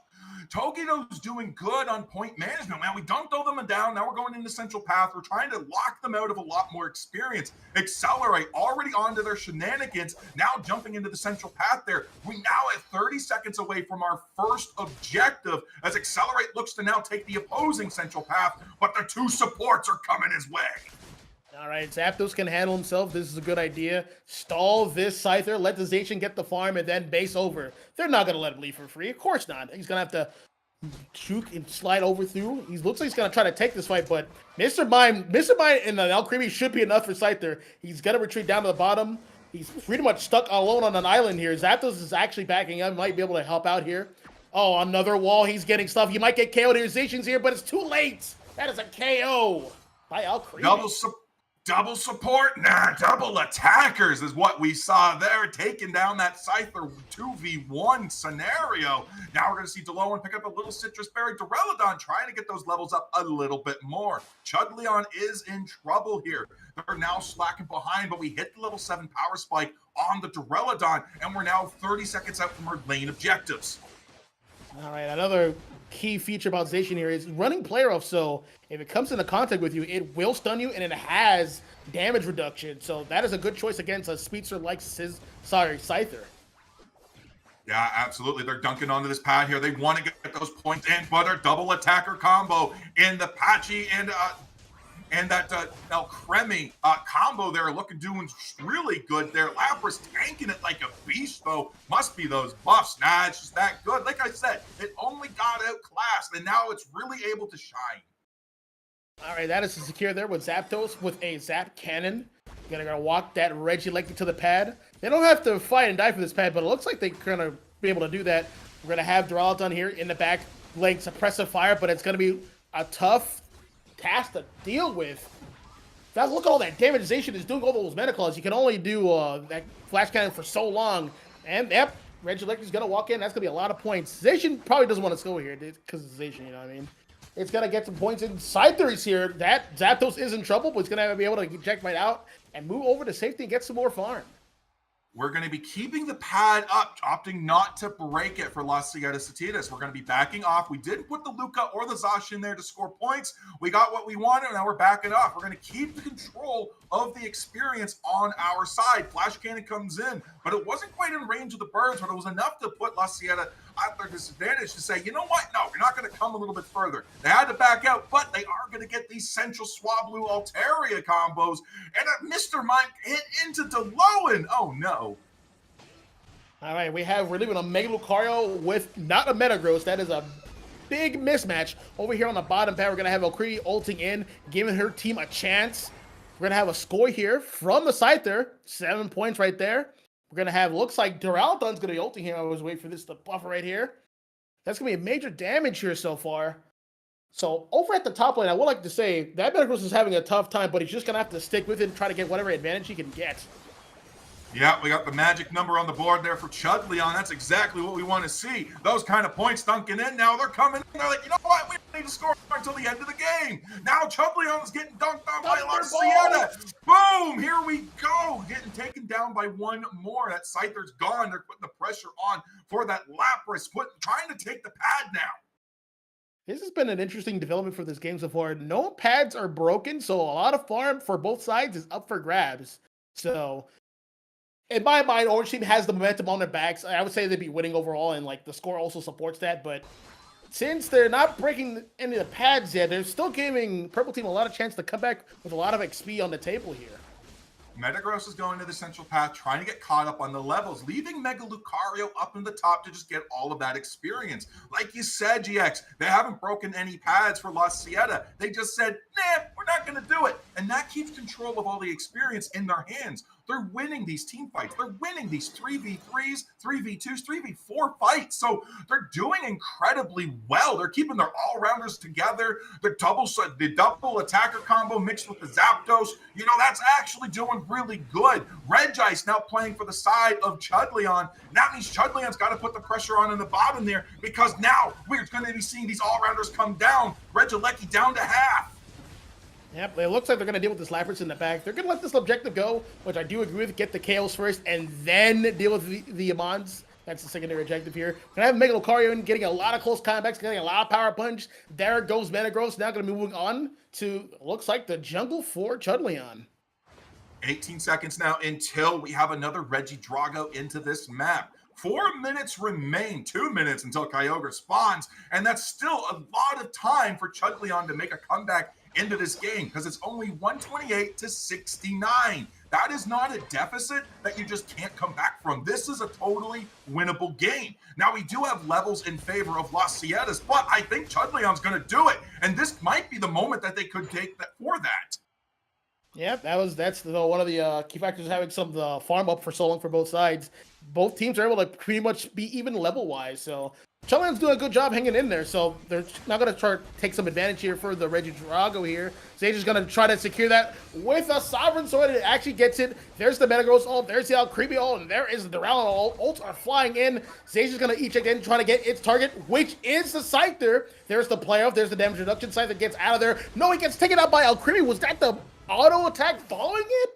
Tokido's doing good on point management, man. We dunked all them down. Now we're going into Central Path. We're trying to lock them out of a lot more experience. Accelerate already onto their shenanigans. Now jumping into the Central Path there. We now at 30 seconds away from our first objective as Accelerate looks to now take the opposing Central Path, but the two supports are coming his way.
All right, Zapdos can handle himself. This is a good idea. Stall this Scyther, let the Zacian get the farm, and then base over. They're not going to let him leave for free. Of course not. He's going to have to juke and slide over through. He looks like he's going to try to take this fight, but Mr. Mime and the Alcremie should be enough for Scyther. He's going to retreat down to the bottom. He's pretty much stuck alone on an island here. Zapdos is actually backing up. Might be able to help out here. Oh, another wall. He's getting stuff. You might get KO'd here. Zacian's here, but it's too late. That is a KO by Alcremie.
Double support? Nah, double attackers is what we saw there, taking down that Scyther 2v1 scenario. Now we're going to see DeLowan pick up a little Citrus Berry. Duraludon trying to get those levels up a little bit more. Chudleon is in trouble here. They're now slacking behind, but we hit the level 7 power spike on the Duraludon, and we're now 30 seconds out from our lane objectives.
All right, another key feature about Zacian here is running player off, so if it comes into contact with you, it will stun you, and it has damage reduction. So that is a good choice against a speedster like Scyther.
Yeah, absolutely. They're dunking onto this pad here. They want to get those points in, but their double attacker combo in the Patchy and that Alcremie combo there doing really good there. Lapras tanking it like a beast, though. Must be those buffs. Nah, it's just that good. Like I said, it only got outclassed, and now it's really able to shine.
All right, that is to secure there with Zapdos with a Zap Cannon. Gonna walk that Regieleki to the pad. They don't have to fight and die for this pad, but it looks like they're gonna be able to do that. We're gonna have Duraludon here in the back, laying suppressive fire, but it's gonna be a tough task to deal with. Now look at all that damage Zacian is doing, all those Metaclaws. You can only do that Flash Cannon for so long. And yep, Regieleki's gonna walk in. That's gonna be a lot of points. Zacian probably doesn't want to go here because it's Zacian, you know what I mean? It's gonna get some points in. Scyther is here. That Zapdos is in trouble, but he's gonna be able to eject right out and move over to safety and get some more farm.
We're going to be keeping the pad up, opting not to break it for Las Satitas. We're going to be backing off. We didn't put the Luca or the Zash in there to score points. We got what we wanted, and now we're backing off. We're going to keep the control of the experience on our side. Flash Cannon comes in, but it wasn't quite in range of the birds, but it was enough to put La Sierra at their disadvantage to say, you know what? No, we're not going to come a little bit further. They had to back out, but they are going to get these Central Swablu Altaria combos, and Mr. Mime hit into DeLowan. Oh, no.
All right, we're leaving a Mega Lucario with not a Metagross. That is a big mismatch. Over here on the bottom pad, we're going to have Alcremie ulting in, giving her team a chance. We're going to have a score here from the Scyther. 7 points right there. We're going to have, looks like Duraludon's going to be ulting here. I was waiting for this to buffer right here. That's going to be a major damage here so far. So over at the top lane, I would like to say that Metagross is having a tough time, but he's just going to have to stick with it and try to get whatever advantage he can get.
Yeah, we got the magic number on the board there for Chudleon. That's exactly what we want to see. Those kind of points dunking in. Now they're coming in. They're like, you know what? We don't need to score until the end of the game. Now Chudleon is getting dunked on by La Sierra. Boom! Here we go. Getting taken down by one more. That Scyther's gone. They're putting the pressure on for that Lapras. Trying to take the pad now.
This has been an interesting development for this game so far. No pads are broken, so a lot of farm for both sides is up for grabs. So in my mind, Orange Team has the momentum on their backs. I would say they'd be winning overall, and like the score also supports that. But since they're not breaking any of the pads yet, they're still giving Purple Team a lot of chance to come back with a lot of XP on the table here.
Metagross is going to the Central Path, trying to get caught up on the levels, leaving Mega Lucario up in the top to just get all of that experience. Like you said, GX, they haven't broken any pads for La Sierra. They just said, nah, we're not going to do it. And that keeps control of all the experience in their hands. They're winning these team fights. They're winning these 3v3s, 3v2s, 3v4 fights. So they're doing incredibly well. They're keeping their all-rounders together. The double attacker combo mixed with the Zapdos, that's actually doing really good. Regice now playing for the side of Chudleon. That means Chudleon's got to put the pressure on in the bottom there, because now we're going to be seeing these all-rounders come down. Regilecki down to half.
Yep, it looks like they're going to deal with this Lapras in the back. They're going to let this objective go, which I do agree with. Get the KOs first, and then deal with the Amons. That's the secondary objective here. We're going to have Mega Lucario in, getting a lot of close combats, getting a lot of power punch. There goes Metagross. Now going to be moving on to, looks like, the jungle for Chudleon.
18 seconds now until we have another Regidrago into this map. 4 minutes remain, 2 minutes until Kyogre spawns, and that's still a lot of time for Chudleon to make a comeback into this game, because it's only 128 to 69. That is not a deficit that you just can't come back from. This is a totally winnable game. Now, we do have levels in favor of Las Sietas, but I think Chudleon's going to do it, and this might be the moment that they could take that for that.
Yeah, that's one of the key factors of having some of the farm up for so long for both sides. Both teams are able to pretty much be even level-wise, so Chudleon's doing a good job hanging in there, so they're not going to try to take some advantage here for the Regidrago here. Sage is going to try to secure that with a Sovereign Sword, and it actually gets it. There's the Metagross ult, there's the Alcremie ult, and there is the Duraludon ult. Ults are flying in. Sage is going to eject in, trying to get its target, which is the Scyther. There's the playoff, there's the damage reduction. Scyther gets out of there. No, he gets taken out by Alcremie. Was that the auto attack following it?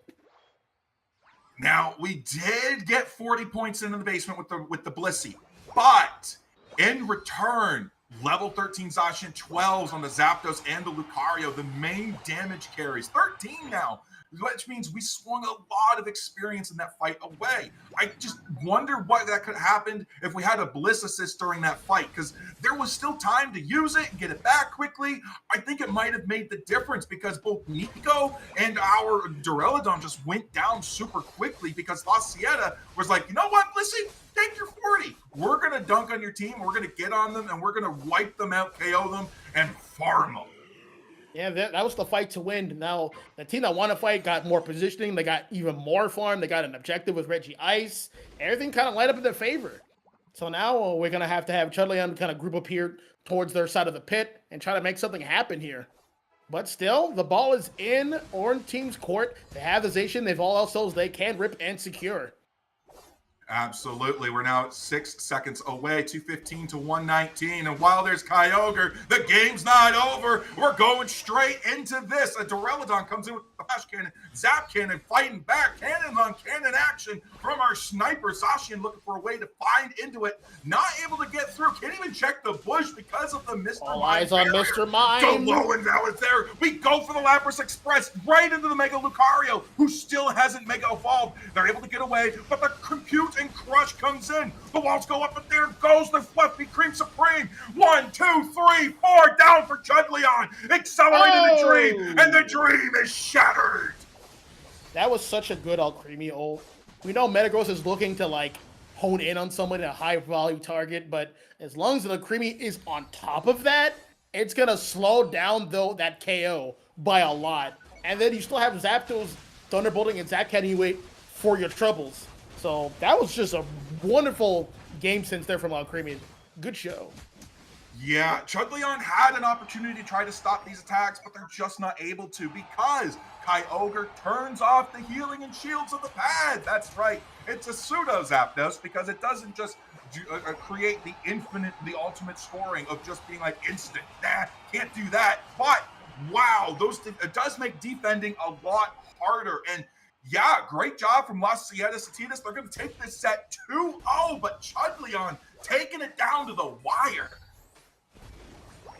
Now, we did get 40 points into the basement with the Blissey, but in return, level 13 Zacian, 12s on the Zapdos and the Lucario, the main damage carries. 13 now, which means we swung a lot of experience in that fight away. I just wonder what that could happen if we had a Bliss assist during that fight, because there was still time to use it and get it back quickly. I think it might have made the difference, because both Nico and our Duraludon just went down super quickly, because La Sieta was like, you know what, Blissey? Take your 40. We're going to dunk on your team. We're going to get on them, and we're going to wipe them out, KO them, and farm them.
Yeah, that was the fight to win. Now, the team that won the fight got more positioning. They got even more farm. They got an objective with Regice. Everything kind of lined up in their favor. So now we're going to have Chudleon kind of group up here towards their side of the pit and try to make something happen here. But still, the ball is in Orange Team's court. They have the Zacian. They've all else souls they can rip and secure.
Absolutely. We're now 6 seconds away, 215 to 119. And while there's Kyogre, the game's not over. We're going straight into this. A Duraludon comes in with the Flash Cannon, Zap Cannon fighting back, cannon on cannon action from our sniper. Zacian looking for a way to find into it. Not able to get through. Can't even check the bush because of the Mr.
All
Mime
eyes on
barrier.
Mr. Mime.
So low, and now it's there. We go for the Lapras Express right into the Mega Lucario, who still hasn't Mega Evolved. They're able to get away, but the Compute and Crush comes in. The walls go up, and there goes the Fluffy Cream Supreme. 1, 2, 3, 4, down for Chudleon. Accelerated the dream, and the dream is shattered.
That was such a good Alcremie ult. We know Metagross is looking to hone in on someone in a high value target, but as long as the Alcremie is on top of that, it's gonna slow down that KO by a lot. And then you still have Zapdos, Thunderbolting, and Zap Cannon wait for your troubles. So that was just a wonderful game sense there from Alcremie. Good show.
Yeah, Chudleon had an opportunity to try to stop these attacks, but they're just not able to, because Kyogre turns off the healing and shields of the pad. That's right. It's a pseudo Zapdos, because it doesn't just create the ultimate scoring of just being instant. Nah, can't do that. But wow, it does make defending a lot harder. And yeah, great job from Las Satitas. They're going to take this set 2-0, but Chudleon taking it down to the wire.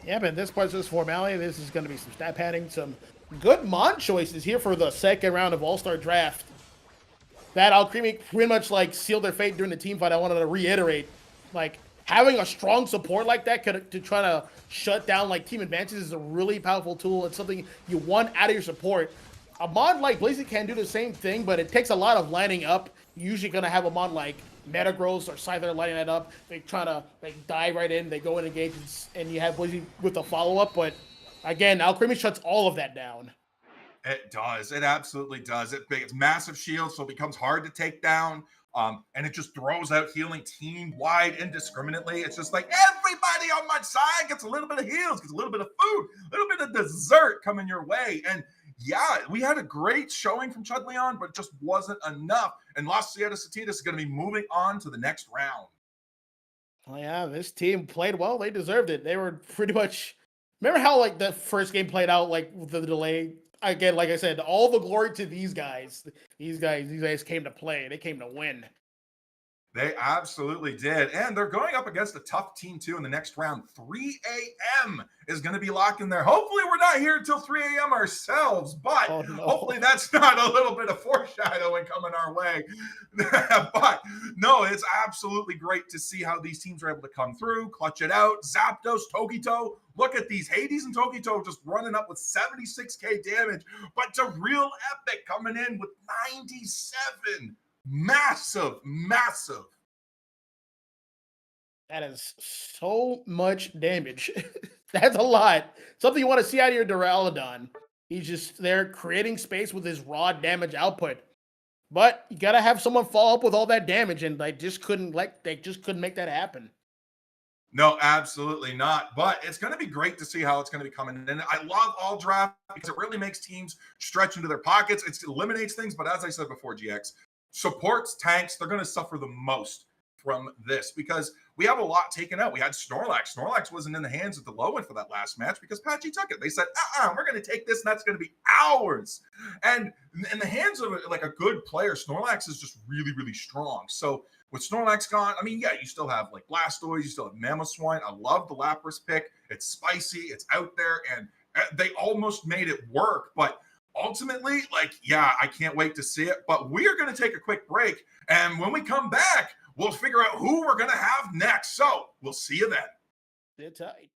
Yeah, but this part's just formality. This is going to be some stat padding, some good Mon choices here for the second round of All-Star Draft. That Alcremie pretty much sealed their fate during the team fight. I wanted to reiterate, having a strong support like that to try to shut down team advances is a really powerful tool. It's something you want out of your support. A Mon like Blaziken can do the same thing, but it takes a lot of lining up. You're usually going to have a Mon like Metagross or Scyther lining that up. They try to dive right in, they go in engage, and you have Blaziken with a follow-up. But again, Alcremie shuts all of that down.
It does. It absolutely does. It's massive shield, so it becomes hard to take down. And it just throws out healing team wide indiscriminately. It's just like everybody on my side gets a little bit of heals, gets a little bit of food, a little bit of dessert coming your way. And yeah, we had a great showing from Chud Leon, but it just wasn't enough. And Las Cietas Satitas is going to be moving on to the next round.
Oh yeah, this team played well. They deserved it. They were pretty much. Remember how like the first game played out, like with the delay. Again, like I said, all the glory to these guys. These guys came to play. They came to win.
They absolutely did. And they're going up against a tough team, too, in the next round. 3 a.m. is going to be locking there. Hopefully, we're not here until 3 a.m. ourselves, but hopefully that's not a little bit of foreshadowing coming our way. But no, it's absolutely great to see how these teams are able to come through, clutch it out. Zapdos, Togito. Look at these. Hades and Togito just running up with 76k damage, but it's a real epic coming in with 97. Massive.
That is so much damage. That's a lot. Something you want to see out of your Duraludon. He's just there creating space with his raw damage output. But you gotta have someone follow up with all that damage, and they just couldn't make that happen.
No, absolutely not. But it's going to be great to see how it's going to be coming in. I love all draft because it really makes teams stretch into their pockets. It eliminates things. But as I said before, GX, supports, tanks, they're going to suffer the most from this because we have a lot taken out. We had Snorlax. Snorlax wasn't in the hands of the low end for that last match because Patchy took it. They said, we're going to take this, and that's going to be ours. And in the hands of like a good player, Snorlax is just really, really strong. So with Snorlax gone, I mean, yeah, you still have like Blastoise, you still have Mamoswine. I love the Lapras pick. It's spicy, it's out there, and they almost made it work. But ultimately, like, yeah, I can't wait to see it. But we are going to take a quick break. And when we come back, we'll figure out who we're going to have next. So we'll see you then.
Sit tight.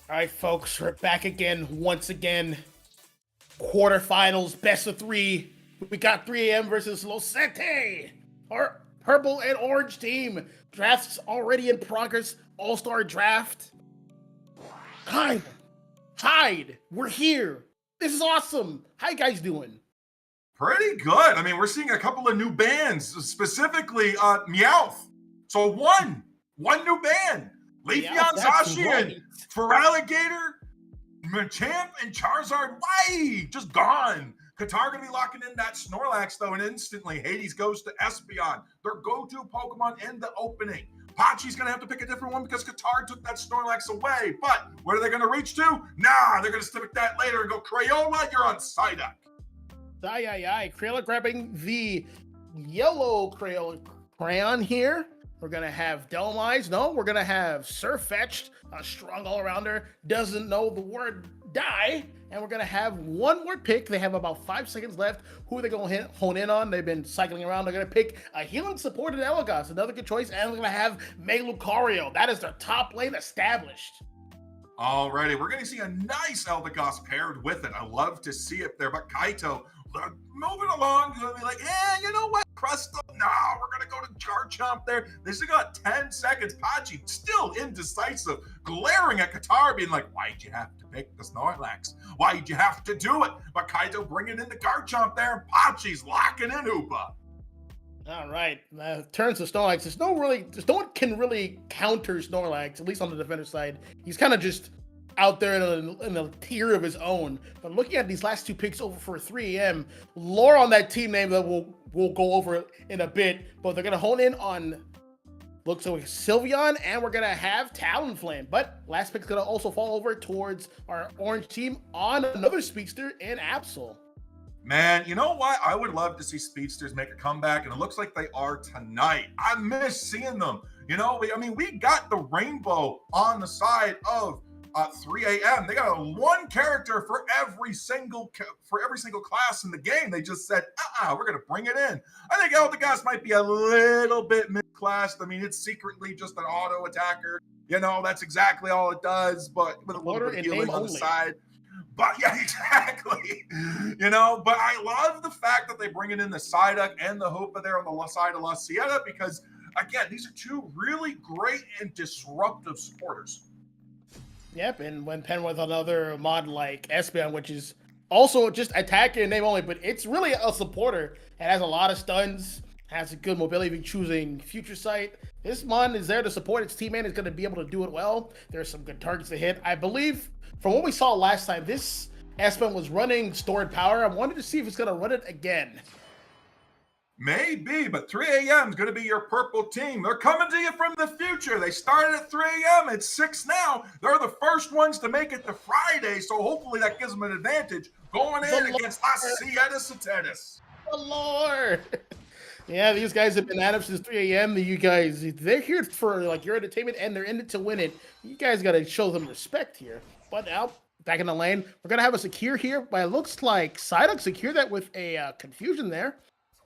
All right, folks, we're back again, once again. Quarterfinals, best of 3. We got 3 a.m. versus Losete. Our purple and orange team. Drafts already in progress. All-star draft. Hide. We're here. This is awesome. How you guys doing?
Pretty good. I mean, we're seeing a couple of new bands, specifically Meowth. So one new band. Leafeon Zacian, Feraligatr, Machamp, and Charizard. Why? Just gone. Qatar gonna be locking in that Snorlax though, and instantly Hades goes to Espeon, their go-to Pokemon in the opening. Pachi's gonna have to pick a different one because Qatar took that Snorlax away. But what are they gonna reach to? Nah, they're gonna stick that later and go Crayola. You're on Psyduck.
Crayola grabbing the yellow crayon here. We're going to have Delmise. No, we're going to have Surfetched, a strong all-arounder, doesn't know the word die. And we're going to have one more pick. They have about 5 seconds left. Who are they going to hone in on? They've been cycling around. They're going to pick a healing supported Elagos, another good choice. And they're going to have Lucario. That is their top lane established.
Alrighty, we're going to see a nice Eldegoss paired with it. I love to see it there, but Kaito moving along, going to be like, you know what, Crustle? No, we're going to go to Garchomp there. This has got 10 seconds. Pachi still indecisive, glaring at Qatar, being like, why'd you have to pick the Snorlax? Why'd you have to do it? But Kaito bringing in the Garchomp there, and Pachi's locking in Hoopa.
All right, turns to Snorlax. No one can really counter Snorlax, at least on the defender side. He's kind of just out there in a tier of his own. But looking at these last 2 picks over for 3 a.m., lore on that team name that we'll go over in a bit, but they're gonna hone in on looks like Sylveon, and we're gonna have Talonflame. But last pick's gonna also fall over towards our orange team on another speedster in Absol.
Man, you know what? I would love to see speedsters make a comeback, and it looks like they are tonight. I miss seeing them. You know, we got the rainbow on the side of 3 a.m. They got one character for every single class in the game. They just said, we're gonna bring it in. I think Eldegoss might be a little bit mid-classed. I mean, it's secretly just an auto attacker. You know, that's exactly all it does, but with a little bit of healing on the side. But yeah, exactly. You know, but I love the fact that they bring it in the Psyduck and the Hoopa there on the side of La Sieta, because again, these are 2 really great and disruptive supporters.
Yep, and when paired with another mod like Espeon, which is also just attacking in name only, but it's really a supporter. It has a lot of stuns, has a good mobility choosing Future Sight. This mod is there to support its teammate. It's going to be able to do it well. There's some good targets to hit. I believe from what we saw last time, this Espeon was running stored power. I wanted to see if it's going to run it again.
Maybe, but 3 a.m. is going to be your purple team. They're coming to you from the future. They started at 3 a.m. It's 6 now. They're the first ones to make it to Friday, so hopefully that gives them an advantage going in against La Sieta Satenis.
The Lord! Yeah, these guys have been at it since 3 a.m. You guys, they're here for like your entertainment, and they're in it to win it. You guys got to show them respect here. But now, back in the lane, we're going to have a secure here, but it looks like Psyduck secured that with a confusion there.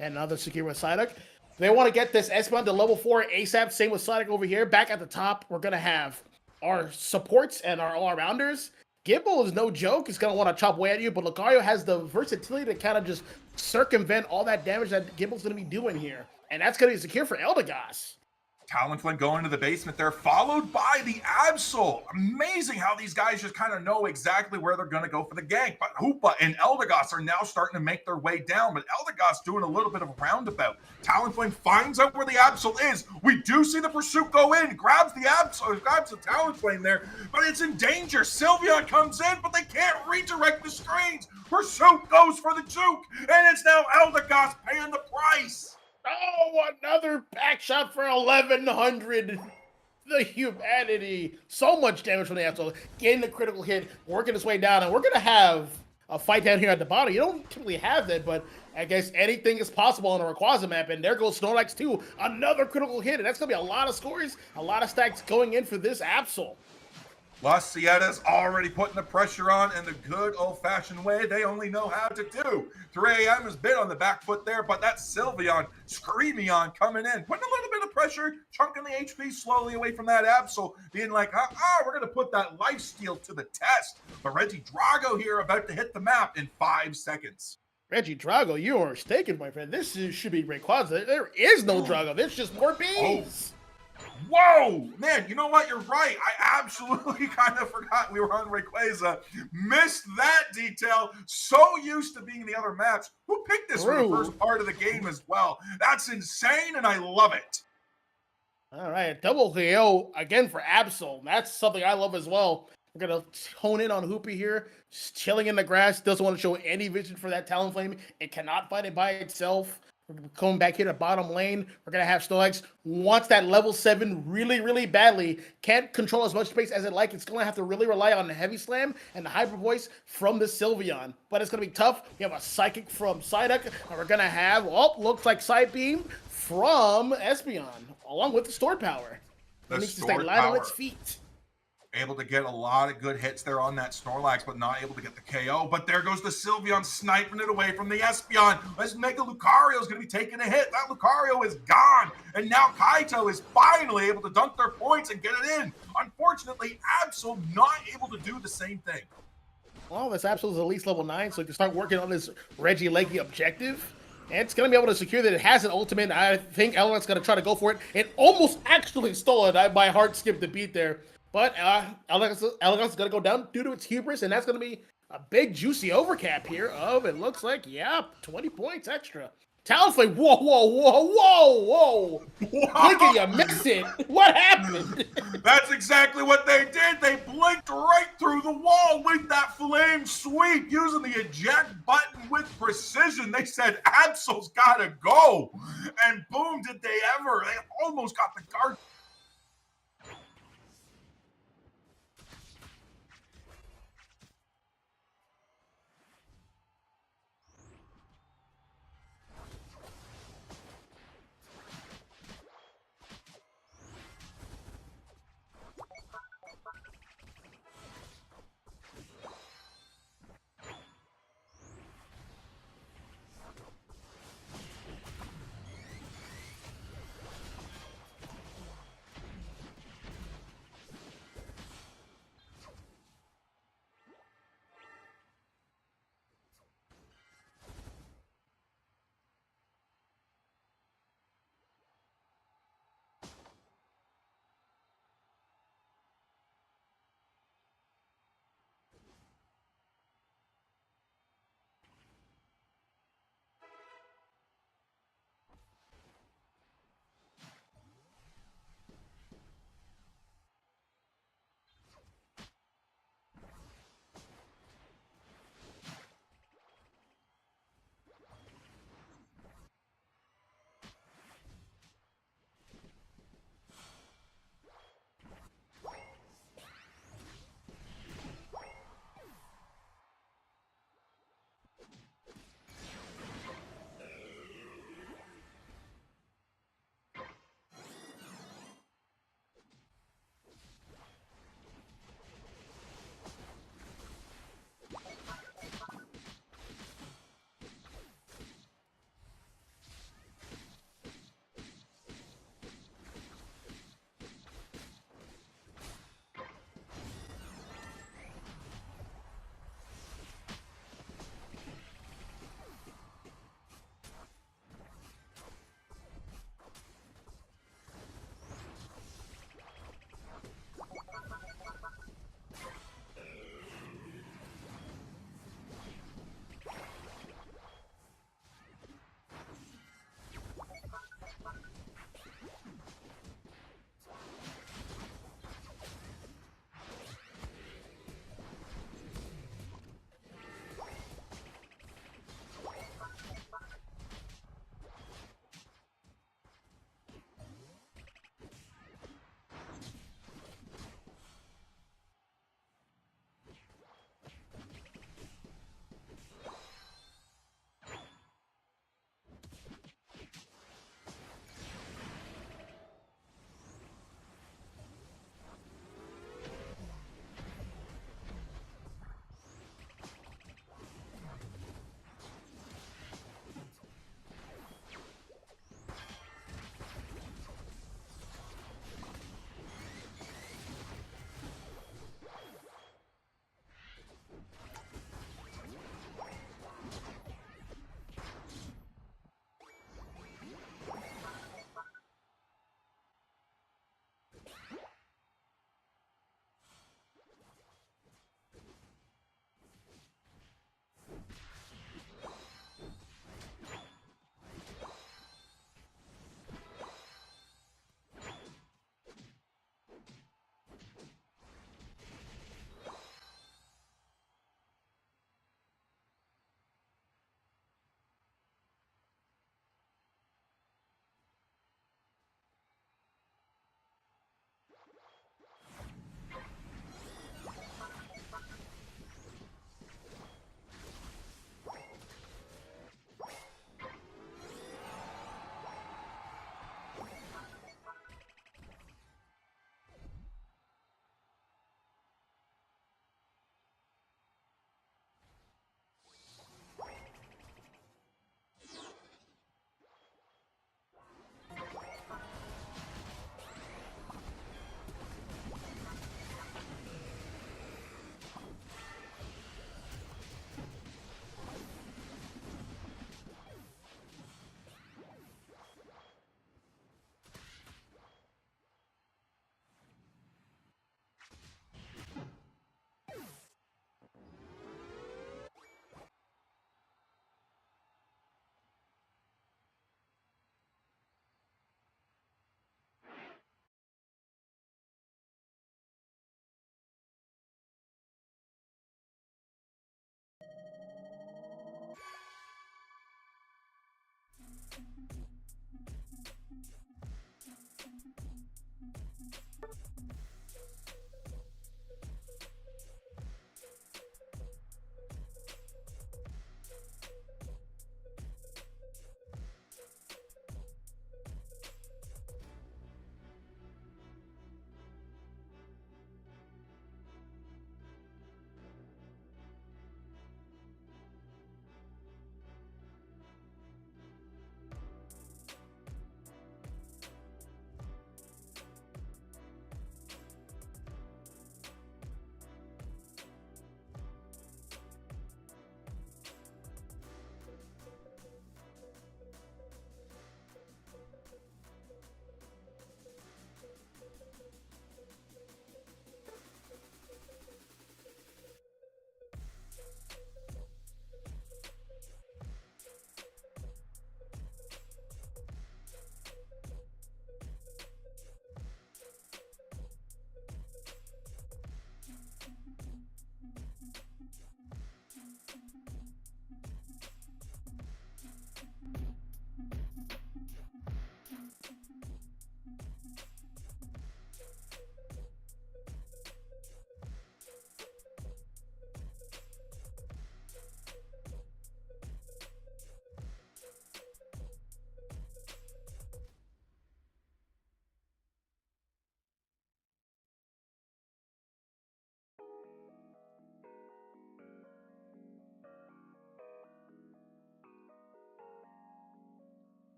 And another secure with Psyduck. They want to get this Espeon to level 4 ASAP. Same with Psyduck over here. Back at the top, we're going to have our supports and our all-arounders. Gimbal is no joke. He's going to want to chop away at you, but Lucario has the versatility to kind of just circumvent all that damage that Gimbal's going to be doing here. And that's going to be secure for Eldegoss.
Talonflame going to the basement there, followed by the Absol. Amazing how these guys just kind of know exactly where they're going to go for the gank. But Hoopa and Eldegoss are now starting to make their way down, but Eldegoss doing a little bit of a roundabout. Talonflame finds out where the Absol is. We do see the pursuit go in, grabs the Absol, grabs the Talonflame there, but it's in danger. Sylveon comes in, but they can't redirect the screens. Pursuit goes for the juke, and it's now Eldegoss paying the price.
Oh, another back shot for 1100. The humanity. So much damage from the Absol. Getting the critical hit, working its way down, and we're going to have a fight down here at the bottom. You don't typically have that, but I guess anything is possible on a Rayquaza map, and there goes Snorlax too. Another critical hit, and that's going to be a lot of scores, a lot of stacks going in for this Absol.
La Sieda's already putting the pressure on in the good old-fashioned way they only know how to do. 3 a.m. has been on the back foot there, but that's Sylveon, Screamion coming in, putting a little bit of pressure, chunking the HP slowly away from that Absol, being like, we're going to put that lifesteal to the test. But Regidrago here about to hit the map in 5 seconds.
Regidrago, you are mistaken, my friend. Should be Rayquaza. There is no Drago. There's just more bees.
Whoa, man, you know what? You're right. I absolutely kind of forgot we were on Rayquaza. Missed that detail. So used to being in the other maps. Who picked this for the first part of the game as well? That's insane, and I love it.
All right, double KO again for Absol. That's something I love as well. We're going to hone in on Hoopy here. Just chilling in the grass. Doesn't want to show any vision for that Talonflame. It cannot fight it by itself. We're coming back here to bottom lane. We're going to have Stonex. Wants that level 7 really, really badly. Can't control as much space as it like. It's going to have to really rely on the Heavy Slam and the Hyper Voice from the Sylveon. But it's going to be tough. We have a Psychic from Psyduck. And we're going to have, looks like Side Beam from Espeon, along with the Stored Power. It needs to stay light on its feet.
Able to get a lot of good hits there on that Snorlax, but not able to get the KO. But there goes the Sylveon sniping it away from the Espeon. This Mega Lucario is going to be taking a hit. That Lucario is gone. And now Kaito is finally able to dunk their points and get it in. Unfortunately, Absol not able to do the same thing.
Well, this Absol is at least level 9, so he can start working on his Regieleki objective. And it's going to be able to secure that it has an ultimate. I think Element's going to try to go for it. It almost actually stole it. My heart skipped a beat there. But Elegance is going to go down due to its hubris, and that's going to be a big, juicy overcap here of, it looks like, 20 points extra. Talonflame, whoa. Blinky, you missed it. What happened?
That's exactly what they did. They blinked right through the wall with that flame sweep, using the eject button with precision. They said, Absol's got to go. And boom, did they ever. They almost got the guard.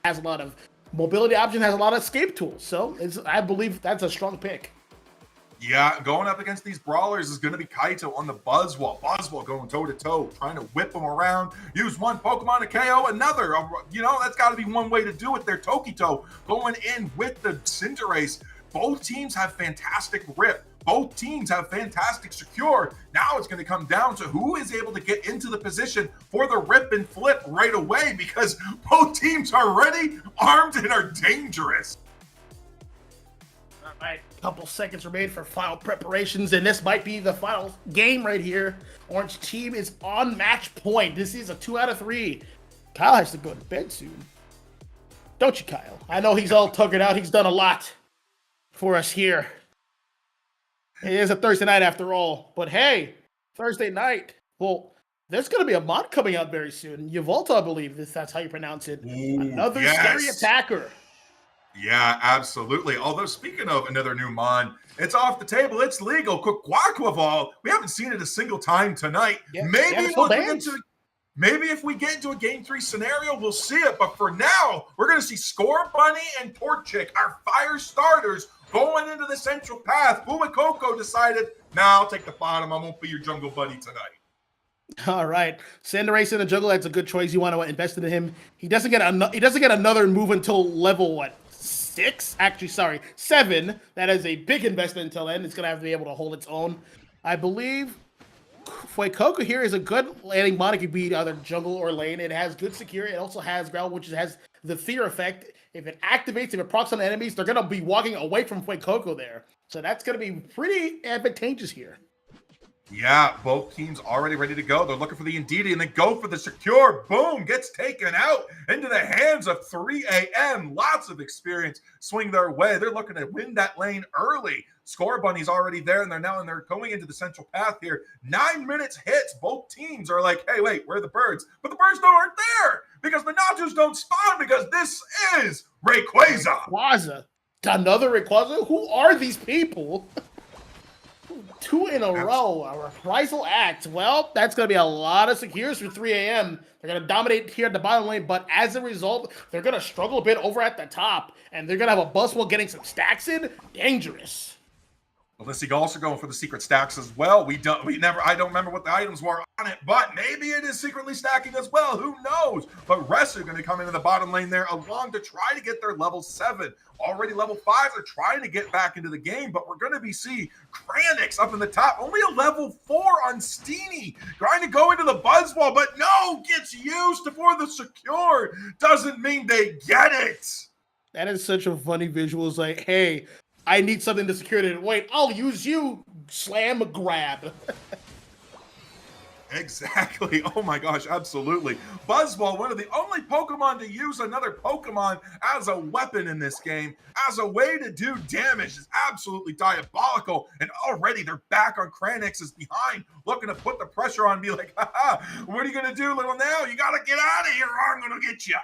has a lot of mobility options, has a lot of escape tools. So I believe that's a strong pick.
Yeah, going up against these brawlers is going to be Kaito on the Buzzwole. Buzzwole going toe-to-toe, trying to whip them around. Use one Pokemon to KO another. You know, that's got to be one way to do it there. Tokito going in with the Cinderace. Both teams have fantastic rip. Both teams have fantastic secure. Now it's going to come down to who is able to get into the position for the rip and flip right away, because both teams are ready, armed, and are dangerous.
All right, couple seconds remain for final preparations, and this might be the final game right here. Orange team is on match point. This is a 2 out of 3. Kyle has to go to bed soon. Don't you, Kyle? I know he's all tuckered out. He's done a lot for us here. It is a Thursday night after all, but hey, Thursday night. Well, there's going to be a mod coming out very soon. Yvolta, I believe that's how you pronounce it.
Ooh,
another
yes.
scary attacker.
Yeah, absolutely. Although, speaking of another new mon, it's off the table. It's legal. Quaquaval. We haven't seen it a single time tonight.
Yeah,
Maybe if we get into a Game 3 scenario, we'll see it. But for now, we're going to see Score Bunny and Torchic, our fire starters, going into the central path. Fuecoco decided, nah, I'll take the bottom. I won't be your jungle buddy tonight.
All right, Cinderace in the jungle. That's a good choice. You want to invest in him. He doesn't get another move until level 6? Actually, sorry, 7. That is a big investment until then. It's gonna have to be able to hold its own. I believe Fuecoco here is a good landing mod. It could be either jungle or lane. It has good security. It also has growl, which has the fear effect. If it activates, if it procs on enemies, they're gonna be walking away from Fuecoco there. So that's gonna be pretty advantageous here.
Yeah, both teams already ready to go. They're looking for the Indeedee, and they go for the secure. Boom, gets taken out into the hands of 3 a.m. Lots of experience swing their way. They're looking to win that lane early. Score Bunny's already there, and they're going into the central path here. 9 minutes hits. Both teams are like, hey, wait, where are the birds? But the birds aren't there because the Natus don't spawn, because this is Rayquaza.
Another Rayquaza? Who are these people? 2 in a row, a reprisal act. Well, that's going to be a lot of secures for 3 a.m. They're going to dominate here at the bottom lane, but as a result, they're going to struggle a bit over at the top, and they're going to have a Buzzwole getting some stacks in. Dangerous.
Alyssa also going for the secret stacks as well. I don't remember what the items were on it, but maybe it is secretly stacking as well. Who knows? But Rest are going to come into the bottom lane there along to try to get their level 7. Already level 5. They're trying to get back into the game, but we're going to see Kranix up in the top. Only a level 4 on Steenie. Trying to go into the Buzzwole, but no, gets used for the secure. Doesn't mean they get it.
That is such a funny visual. It's like, hey, I need something to secure it. Wait, I'll use you. Slam grab.
Exactly. Oh my gosh, absolutely. Buzzwole, one of the only Pokemon to use another Pokemon as a weapon in this game, as a way to do damage, is absolutely diabolical. And already they're back on Kranix is behind, looking to put the pressure on and be like, haha, what are you going to do, little Nail? You got to get out of here or I'm going to get you.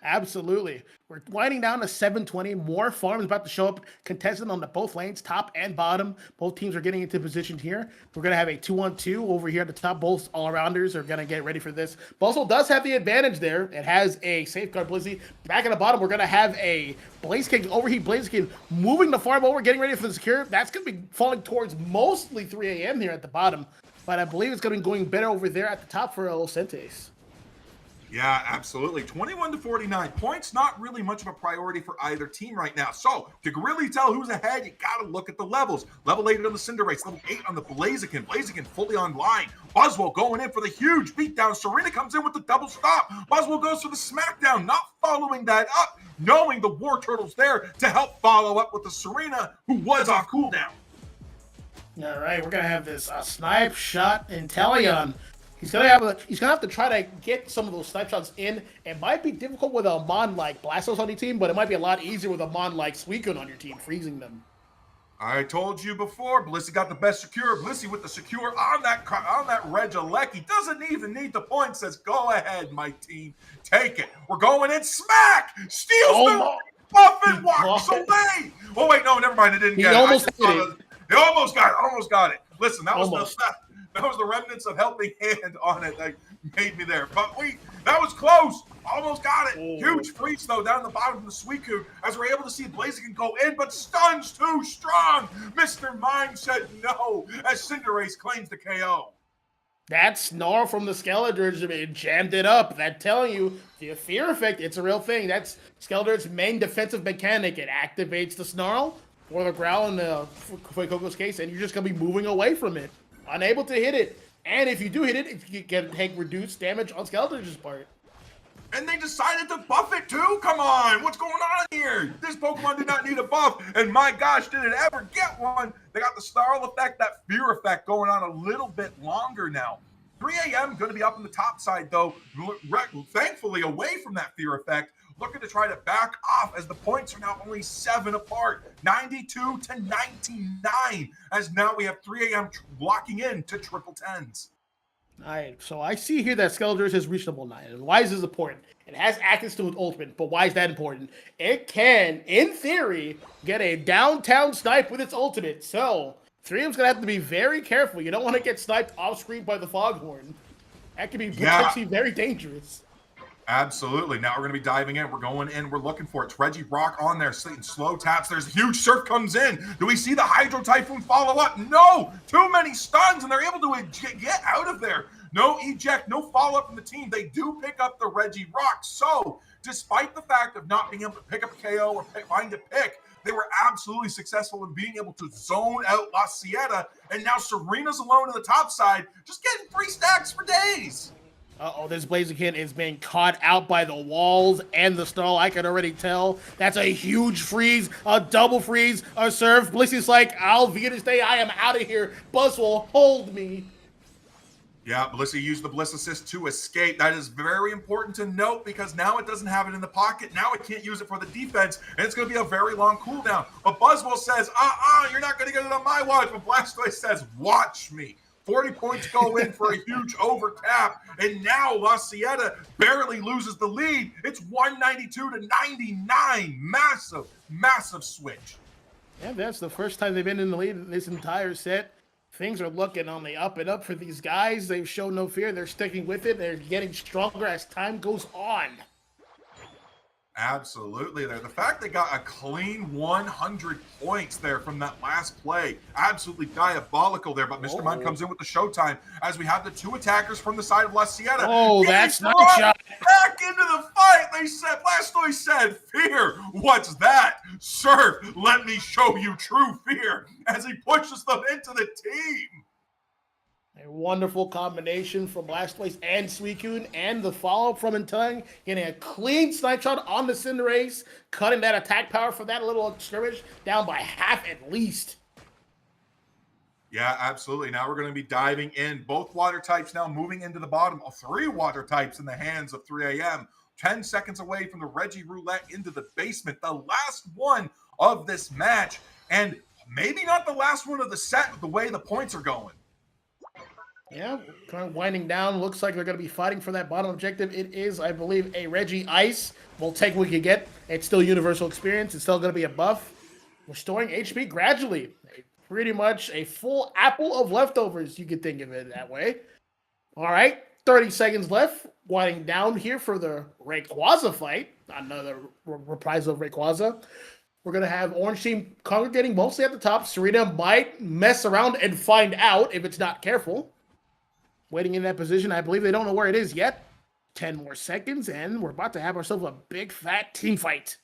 Absolutely. We're winding down to 7:20. More farms about to show up, contested on the both lanes, top and bottom. Both teams are getting into position here. We're going to have a 2-on-2 over here at the top. Both all-arounders are going to get ready for this. Buzzwole does have the advantage there. It has a safeguard Blizzy. Back at the bottom, we're going to have a Blaziken, overheat Blaziken, moving the farm over, getting ready for the secure. That's going to be falling towards mostly 3 a.m. here at the bottom. But I believe it's going to be going better over there at the top for Ocentes.
Yeah, absolutely. 21-49 points, not really much of a priority for either team right now. So to really tell who's ahead, you got to look at the levels. Level 8 on the Cinderace, level 8 on the Blaziken. Blaziken fully online. Buzzwole going in for the huge beatdown. Serena comes in with the double stop. Buzzwole goes for the smackdown, not following that up, knowing the War Turtle's there to help follow up with the Serena, who was off cooldown.
All right, we're going to have this snipe shot Inteleon. He's gonna have to try to get some of those snipe shots in. It might be difficult with a mon like Blastos on your team, but it might be a lot easier with a mon like Suicune on your team, freezing them.
I told you before, Blissey got the best secure. Blissey with the secure on that Regieleki. Doesn't even need the point. Says, go ahead, my team. Take it. We're going in. Smack! Steals the Buffett walks away. Oh, wait, no, never mind. It didn't get it. He almost got it. Listen, that was the remnants of helping hand on it that made me there. But that was close. Almost got it.
Ooh.
Huge freeze, though, down the bottom of the Suicune as we're able to see Blaziken go in, but Stun's too strong. Mr. Mime said no as Cinderace claims the KO.
That snarl from the Skeletor's, it jammed it up. That telling you, the fear effect, it's a real thing. That's Skeletor's main defensive mechanic. It activates the snarl or the growl in for Coco's case, and you're just going to be moving away from it. Unable to hit it. And if you do hit it, you can take reduced damage on Skeletor's part.
And they decided to buff it too? Come on, what's going on here? This Pokemon did not need a buff, and my gosh, did it ever get one? They got the Snarl effect, that fear effect going on a little bit longer now. 3 a.m. going to be up on the top side, though, thankfully away from that fear effect, looking to try to back off as the points are now only 7 apart, 92 to 99, as now we have 3 a.m. locking in to triple tens.
All right, so I see here that Skeletor's has reached level 9, and why is this important? It has access to its ultimate, but why is that important? It can, in theory, get a downtown snipe with its ultimate, so 3M's gonna have to be very careful. You don't want to get sniped off screen by the Foghorn. That could be potentially very dangerous.
Absolutely. Now we're going to be diving in. We're going in. We're looking for it. It's Reggie Brock on there. Slow taps. There's a huge surf comes in. Do we see the Hydro Typhoon follow up? No. Too many stuns, and they're able to get out of there. No eject, no follow-up from the team. They do pick up the Reggie Rock. So, despite the fact of not being able to pick up a KO or find a pick, they were absolutely successful in being able to zone out La Sieta. And now Serena's alone on the top side, just getting 3 stacks for days.
Uh-oh, this Blaziken is being caught out by the walls and the stall. I can already tell. That's a huge freeze, a double freeze, a serve. Blissy's like, I'll via this day. I am out of here. Buzzwole, hold me.
Yeah, Blissey used the Bliss Assist to escape. That is very important to note because now it doesn't have it in the pocket. Now it can't use it for the defense, and it's going to be a very long cooldown. But Buzzwole says, you're not going to get it on my watch. But Blastoise says, watch me. 40 points go in for a huge overcap, and now La Sieta barely loses the lead. It's 192 to 99. Massive, massive switch.
Yeah, that's the first time they've been in the lead in this entire set. Things are looking on the up and up for these guys. They've shown no fear. They're sticking with it. They're getting stronger as time goes on.
Absolutely there. The fact they got a clean 100 points there from that last play, absolutely diabolical there. But Mr. Mime comes in with the showtime as we have the 2 attackers from the side of La Sieta.
Oh, that's not a shot.
Back into the fight. They said, Blastoise said, fear. What's that? Surf, let me show you true fear as he pushes them into the team.
A wonderful combination from Blastoise and Suicune, and the follow-up from Intang, getting a clean snipe shot on the Cinderace, cutting that attack power for that little skirmish down by half at least.
Yeah, absolutely. Now we're going to be diving in. Both water types now moving into the bottom. 3 water types in the hands of 3 a.m. 10 seconds away from the Reggie Roulette into the basement. The last one of this match, and maybe not the last one of the set with the way the points are going.
Yeah, kind of winding down. Looks like they're going to be fighting for that bottom objective. It is, I believe, a Reggie Ice. We'll take what we can get. It's still universal experience. It's still going to be a buff. Restoring HP gradually. Pretty much a full apple of leftovers. You could think of it that way. All right, 30 seconds left. Winding down here for the Rayquaza fight. Another reprisal of Rayquaza. We're going to have Orange Team congregating mostly at the top. Serena might mess around and find out if it's not careful. Waiting in that position. I believe they don't know where it is yet. 10 more seconds, and we're about to have ourselves a big, fat team fight.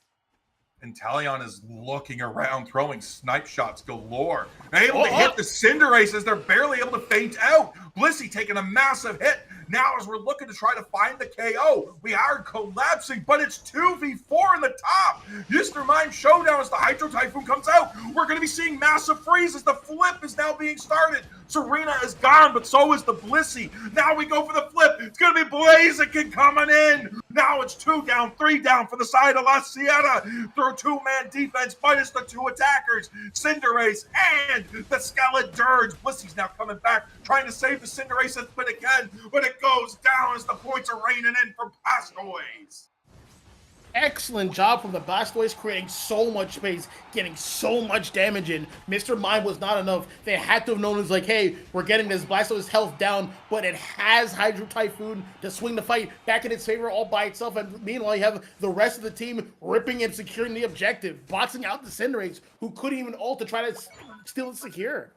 And Talion is looking around, throwing snipe shots galore. And able to hit the Cinderace as they're barely able to feint out. Blissey taking a massive hit. Now as we're looking to try to find the KO, we are collapsing, but it's 2v4 in the top. Mr. Mime showdown as the Hydro Typhoon comes out. We're going to be seeing massive freezes. The flip is now being started. Serena is gone, but so is the Blissey. Now we go for the flip. It's going to be Blaziken coming in. Now it's 2 down, 3 down for the side of La Sieta. Through 2-man defense, but it's the 2 attackers, Cinderace and the Skeledirge. Blissey's now coming back, trying to save the Cinderace as but again, but it goes down as the points are raining in from Blastoise.
Excellent job from the Blastoise, creating so much space, getting so much damage in. Mr. Mime was not enough. They had to have known it's like, hey, we're getting this Blastoise health down, but it has Hydro Typhoon to swing the fight back in its favor all by itself. And meanwhile, you have the rest of the team ripping and securing the objective, boxing out the Cinderace, who couldn't even ult to try to steal and secure.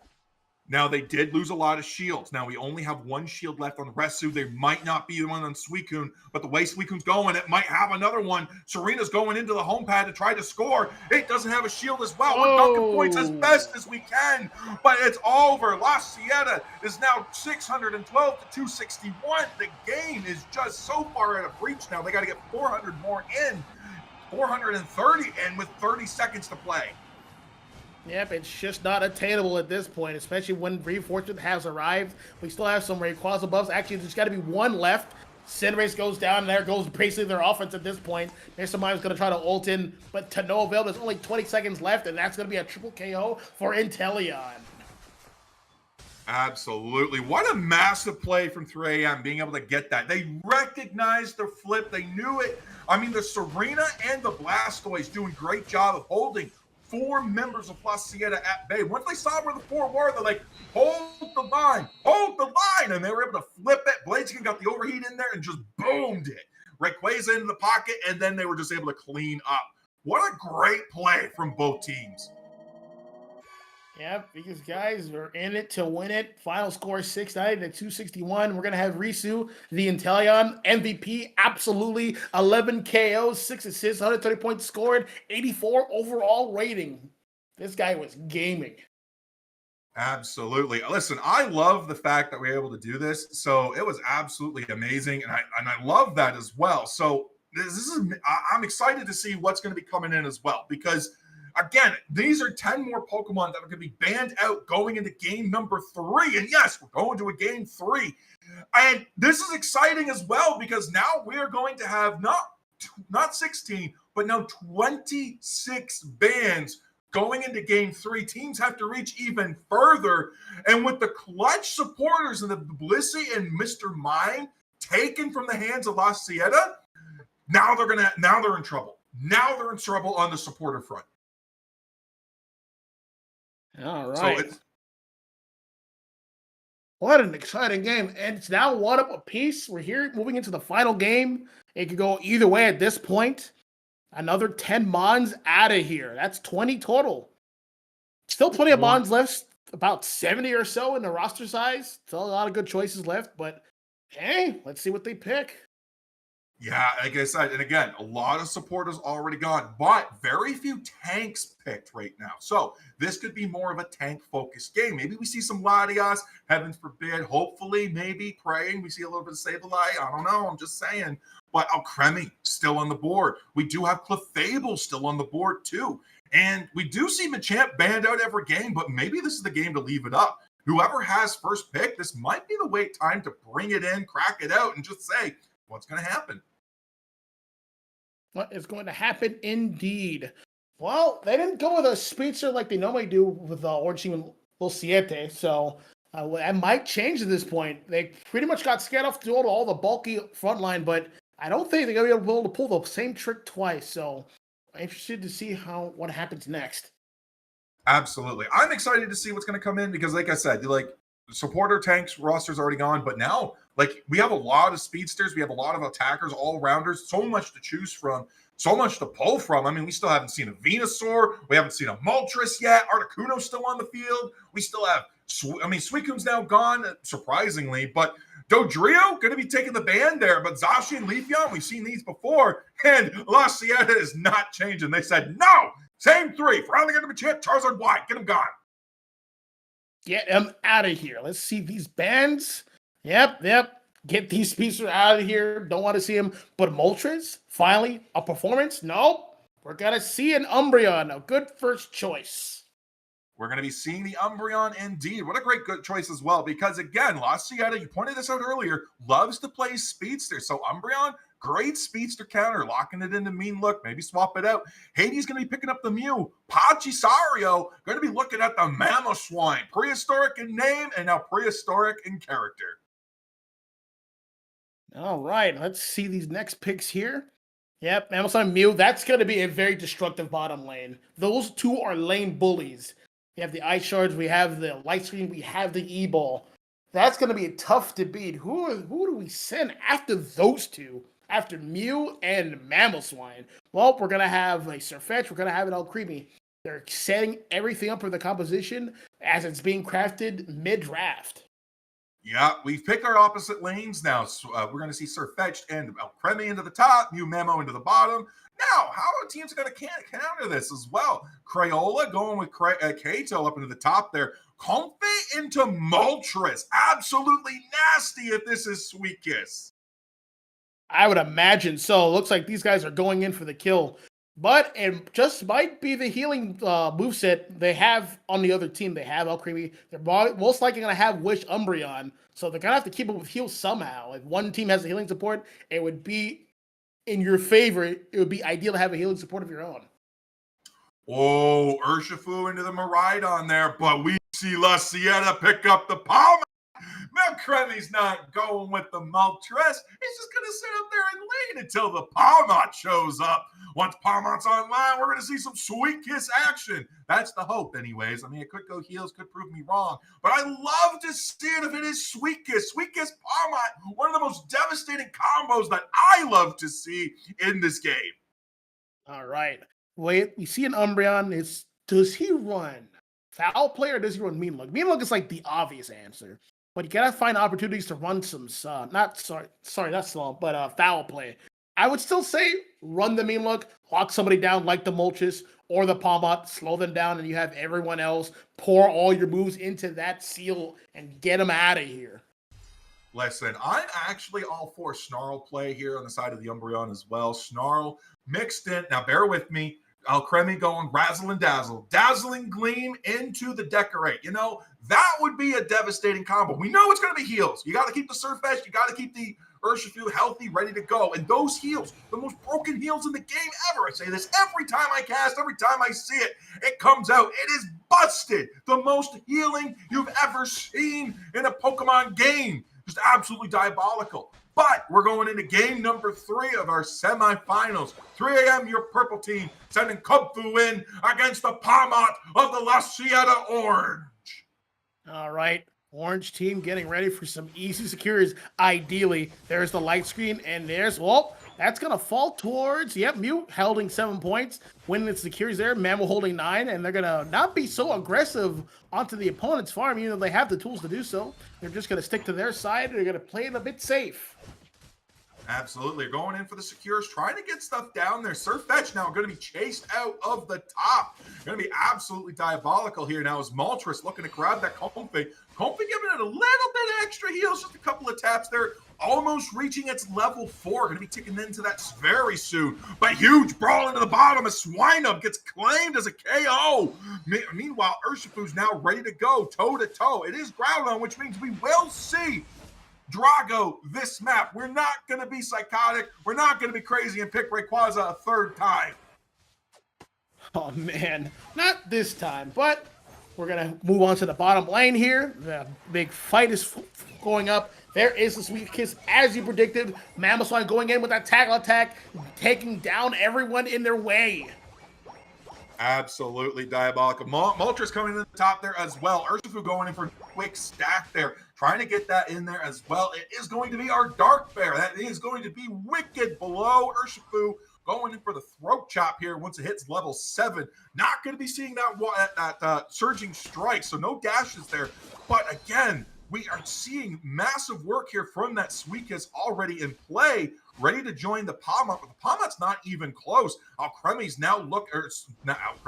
Now, they did lose a lot of shields. Now, we only have one shield left on Resu. There might not be one on Suicune, but the way Suicune's going, it might have another one. Serena's going into the home pad to try to score. It doesn't have a shield as well. We're dunking points as best as we can, but it's over. La Sieta is now 612 to 261. The game is just so far out of reach now. They got to get 400 more in, 430 in with 30 seconds to play.
Yep, it's just not attainable at this point, especially when Reinforcement has arrived. We still have some Rayquaza buffs. Actually, there's got to be one left. Cinderace goes down, and there goes basically their offense at this point. Mr. Mime's going to try to ult in, but to no avail. There's only 20 seconds left, and that's going to be a triple KO for Inteleon.
Absolutely. What a massive play from 3AM being able to get that. They recognized the flip. They knew it. I mean, the Serena and the Blastoise doing a great job of holding 4 members of La Sieta at bay. Once they saw where the 4 were, they're like, hold the line, and they were able to flip it. Blaziken got the overheat in there and just boomed it. Rayquaza into the pocket, and then they were just able to clean up. What a great play from both teams.
Yep, because guys, we're in it to win it. Final score 690 to 261. We're gonna have Risu, the Inteleon MVP, absolutely 11 KOs, 6 assists, 130 points scored, 84 overall rating. This guy was gaming.
Absolutely. Listen, I love the fact that we were able to do this. So it was absolutely amazing, and I love that as well. So I'm excited to see what's going to be coming in as well, because again, these are 10 more Pokemon that are going to be banned out going into game number 3. And yes, we're going to a game 3. And this is exciting as well, because now we're going to have not 16, but now 26 bans going into game 3. Teams have to reach even further. And with the clutch supporters and the Blissey and Mr. Mime taken from the hands of La Sieta, now they're in trouble. Now they're in trouble on the supporter front.
All right. So what an exciting game. And it's now 1 up apiece. We're here moving into the final game. It could go either way at this point. Another 10 Mons out of here. That's 20 total. Still plenty of Mons left. About 70 or so in the roster size. Still a lot of good choices left. But hey, let's see what they pick.
Yeah, like I said, and again, a lot of supporters already gone, but very few tanks picked right now. So this could be more of a tank-focused game. Maybe we see some Latias, heaven forbid, hopefully, maybe praying. We see a little bit of Sableye. I don't know, I'm just saying. But Alcremie still on the board. We do have Clefable still on the board too. And we do see Machamp banned out every game, but maybe this is the game to leave it up. Whoever has first pick, this might be the time to bring it in, crack it out, and just say, what's going to happen?
What is going to happen indeed? Well, they didn't go with a speedster like they normally do with the Orange Team and Lil Siete, so that might change at this point. They pretty much got scared off to all the bulky front line, but I don't think they're going to be able to pull the same trick twice, so I'm interested to see what happens next.
Absolutely. I'm excited to see what's going to come in, because like I said, supporter tanks roster's already gone, but now we have a lot of speedsters, we have a lot of attackers, all rounders, so much to choose from, so much to pull from. I mean, we still haven't seen a Venusaur, we haven't seen a Moltres yet, Articuno's still on the field, we still have Suicune's now gone, surprisingly, but Dodrio going to be taking the ban there, but Zashi and Leafeon, we've seen these before, and La Sieta is not changing. They said no, same 3 for only going to be champ. Charizard White, get him gone.
Get them out of here. Let's see these bans. Yep. Get these pieces out of here. Don't want to see him. But Moltres, finally, a performance? Nope. We're going to see an Umbreon. A good first choice.
We're going to be seeing the Umbreon indeed. What a good choice as well, because again, La Sieta, you pointed this out earlier, loves to play speedster. So Umbreon, great speedster counter, locking it into mean look, maybe swap it out. Hades going to be picking up the Mew. Pachysaurio going to be looking at the Mamoswine. Prehistoric in name and now prehistoric in character.
All right, let's see these next picks here. Yep, Amazon Mew, that's going to be a very destructive bottom lane. Those two are lane bullies. We have the Ice Shards, we have the Light Screen, we have the E-Ball. That's going to be tough to beat. Who do we send after those two? After Mew and Mamoswine? Well, we're going to have a Surfetch, we're going to have an Alcremie. They're setting everything up for the composition as it's being crafted mid-draft.
Yeah, we've picked our opposite lanes now. So, we're going to see Surfetched and Alcremie into the top, Mew Memo into the bottom. Now, how are teams going to counter this as well? Crayola going with Kato up into the top there. Comfy into Moltres. Absolutely nasty if this is Sweet Kiss.
I would imagine so. It looks like these guys are going in for the kill. But it just might be the healing moveset they have on the other team. They have Alcremie. They're most likely going to have Wish Umbreon. So they're going to have to keep up with heal somehow. If one team has a healing support, it would be in your favor. It would be ideal to have a healing support of your own.
Oh, Urshifu into the Miraidon there. But we see La Sieta pick up the palm. Alcremie's not going with the Moltres. He's just going to sit up there and lane until the Palmont shows up. Once Palmont's online, we're going to see some Sweet Kiss action. That's the hope, anyways. I mean, it could go heals, could prove me wrong. But I love to see it if it is Sweet Kiss. Sweet Kiss Palmont, one of the most devastating combos that I love to see in this game.
All right. Wait, we see an Umbreon. Does he run Foul Play or does he run Mean Look? Mean Look is like the obvious answer. But you gotta find opportunities to run some not Slump, but Foul Play. I would still say run the Mean Look, lock somebody down like the Moltres or the Palmont, slow them down, and you have everyone else pour all your moves into that seal and get them out of here.
Listen, I'm actually all for Snarl play here on the side of the Umbreon as well. Snarl mixed in. Now, bear with me. Alcremie going Razzle and Dazzle. Dazzling Gleam into the Decorate. You know, that would be a devastating combo. We know it's going to be heals. You got to keep the Surfetch. You got to keep the Urshifu healthy, ready to go. And those heals, the most broken heals in the game ever. I say this every time I cast, every time I see it, it comes out. It is busted. The most healing you've ever seen in a Pokemon game. Just absolutely diabolical. But we're going into game number 3 of our semifinals. 3 a.m. your purple team sending Kung Fu in against the Palmont of the La Sieta Orange.
All right. Orange team getting ready for some easy secures. Ideally, there's the light screen, and that's going to fall towards, Mew holding 7 points. When it's secures there, Mammal holding 9, and they're going to not be so aggressive onto the opponent's farm, even though they have the tools to do so. They're just going to stick to their side. They're going to play it a bit safe.
Absolutely. Going in for the secures, trying to get stuff down there. Surfetch now going to be chased out of the top. Going to be absolutely diabolical here now as Moltres looking to grab that Comfy. Comfy giving it a little bit of extra heals, just a couple of taps there. Almost reaching its level 4. Going to be ticking into that very soon. But huge brawl into the bottom as Swinub gets claimed as a KO. Meanwhile, Urshifu's now ready to go toe-to-toe. It is Groudon, which means we will see Drago this map. We're not going to be psychotic. We're not going to be crazy and pick Rayquaza a 3rd time.
Oh, man. Not this time, but we're going to move on to the bottom lane here. The big fight is going up. There is the Sweet Kiss, as you predicted. Mamoswine going in with that tackle attack, taking down everyone in their way.
Absolutely diabolical. Moltres coming in the top there as well. Urshifu going in for a quick stack there, trying to get that in there as well. It is going to be our Dark Bear. That is going to be wicked below. Urshifu going in for the throat chop here once it hits level 7. Not going to be seeing that surging strike, so no dashes there. But again, we are seeing massive work here from that Sweet Kiss already in play, ready to join the Palmont, but the Palmont's not even close. Alcremie's now look at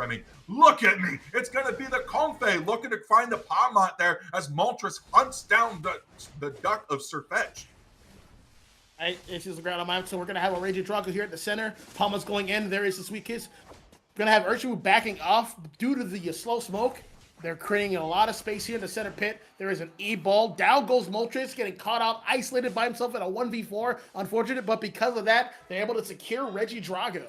me. It's going to be the Comfey looking to find the Palmont there as Moltres hunts down the duck of Surfetch.
This is the ground on my, so we're going to have a Raging Draco here at the center. Palmont's going in. There is the Sweet Kiss. We're going to have Urshifu backing off due to the slow smoke. They're creating a lot of space here in the center pit. There is an E-ball. Down goes Moltres, getting caught out, isolated by himself in a 1v4. Unfortunate, but because of that, they're able to secure Regidrago.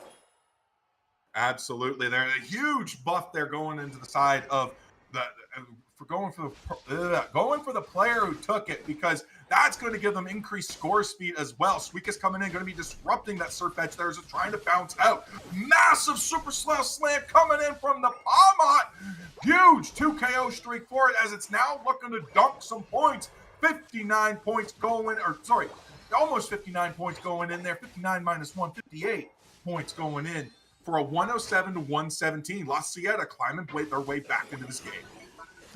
Absolutely. There's a huge buff there going into the side of the the player who took it, because that's going to give them increased score speed as well. Suika's coming in, going to be disrupting that surf edge there as it's trying to bounce out. Massive super slam coming in from the Palmot. Huge 2 KO streak for it, as it's now looking to dunk some points. 59 points going, almost 59 points going in there. 59 minus 1, 58 points going in for a 107 to 117. La Cieta climbing their way back into this game.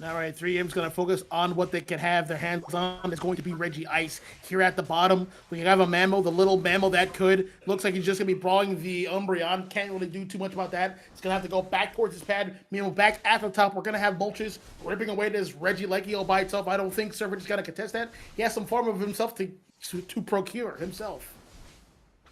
All right, 3M's going to focus on what they can have their hands on. It's going to be Reggie Ice here at the bottom. We have a Mammo, the little Mammo that could. Looks like he's just going to be brawling the Umbreon. Can't really do too much about that. He's going to have to go back towards his pad. Meanwhile, back at the top, we're going to have Moltres ripping away this Reggie Leggy all by itself. I don't think Servant is going to contest that. He has some form of himself to procure himself.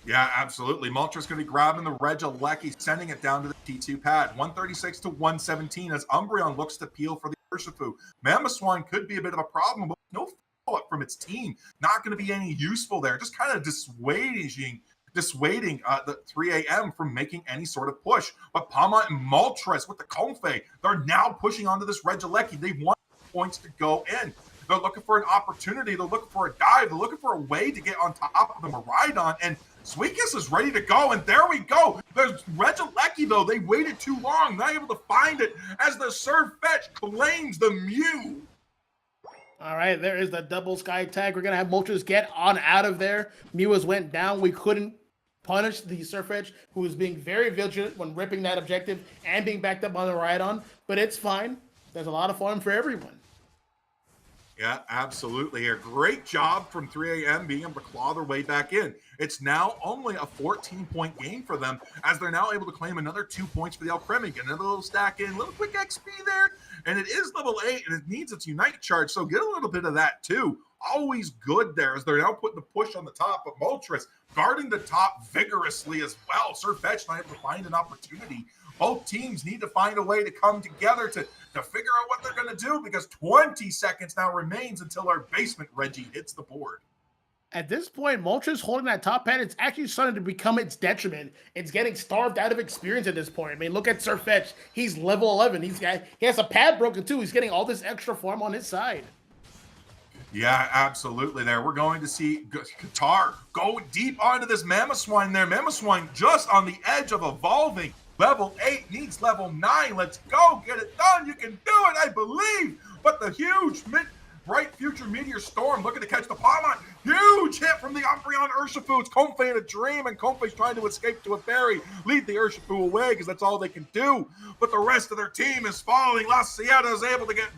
Yeah, absolutely. Moltres going to be grabbing the Regieleki, sending it down to the T2 pad. 136 to 117 as Umbreon looks to peel for the Urshifu. Mamoswine could be a bit of a problem, but no follow-up from its team. Not going to be any useful there. Just kind of dissuading the 3AM from making any sort of push. But Palma and Moltres with the Comfey, they're now pushing onto this Regieleki. They want points to go in. They're looking for an opportunity. They're looking for a dive. They're looking for a way to get on top of the Miraidon. And Suicus is ready to go, and there we go. There's Regieleki, though. They waited too long, not able to find it, as the Surf Fetch claims the Mew.
All right, there is the double sky tag. We're going to have Moltres get on out of there. Mew has went down. We couldn't punish the Surf Edge, who was being very vigilant when ripping that objective and being backed up on the Rhydon, but it's fine. There's a lot of fun for everyone.
Yeah, absolutely. A great job from 3AM being able to claw their way back in. It's now only a 14-point game for them, as they're now able to claim another 2 points for the Alcremie. Get another little stack in, a little quick XP there, and it is level 8, and it needs its Unite charge, so get a little bit of that too. Always good there, as they're now putting the push on the top, but Moltres guarding the top vigorously as well. Surf Edge not able to find an opportunity. Both teams need to find a way to come together to figure out what they're going to do, because 20 seconds now remains until our basement Reggie hits the board.
At this point, Moltres holding that top pad, it's actually starting to become its detriment. It's getting starved out of experience at this point. I mean, look at Surfetch. He's level 11. He has a pad broken too. He's getting all this extra farm on his side.
Yeah, absolutely there. We're going to see Qatar go deep onto this Mamoswine there. Mamoswine just on the edge of evolving. Level 8 needs level 9. Let's go. Get it done. You can do it, I believe. But the huge bright future meteor storm looking to catch the Palmont. Huge hit from the Umbreon Urshifu. It's Comfey in a dream, and Comfey's trying to escape to a berry. Lead the Urshifu away, because that's all they can do. But the rest of their team is falling. La Cieta is able to get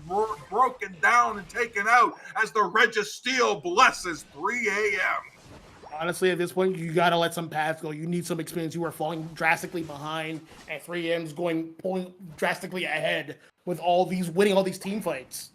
broken down and taken out as the Registeel blesses 3 a.m.
Honestly, at this point, you got to let some paths go. You need some experience. You are falling drastically pulling drastically ahead with winning all these team fights.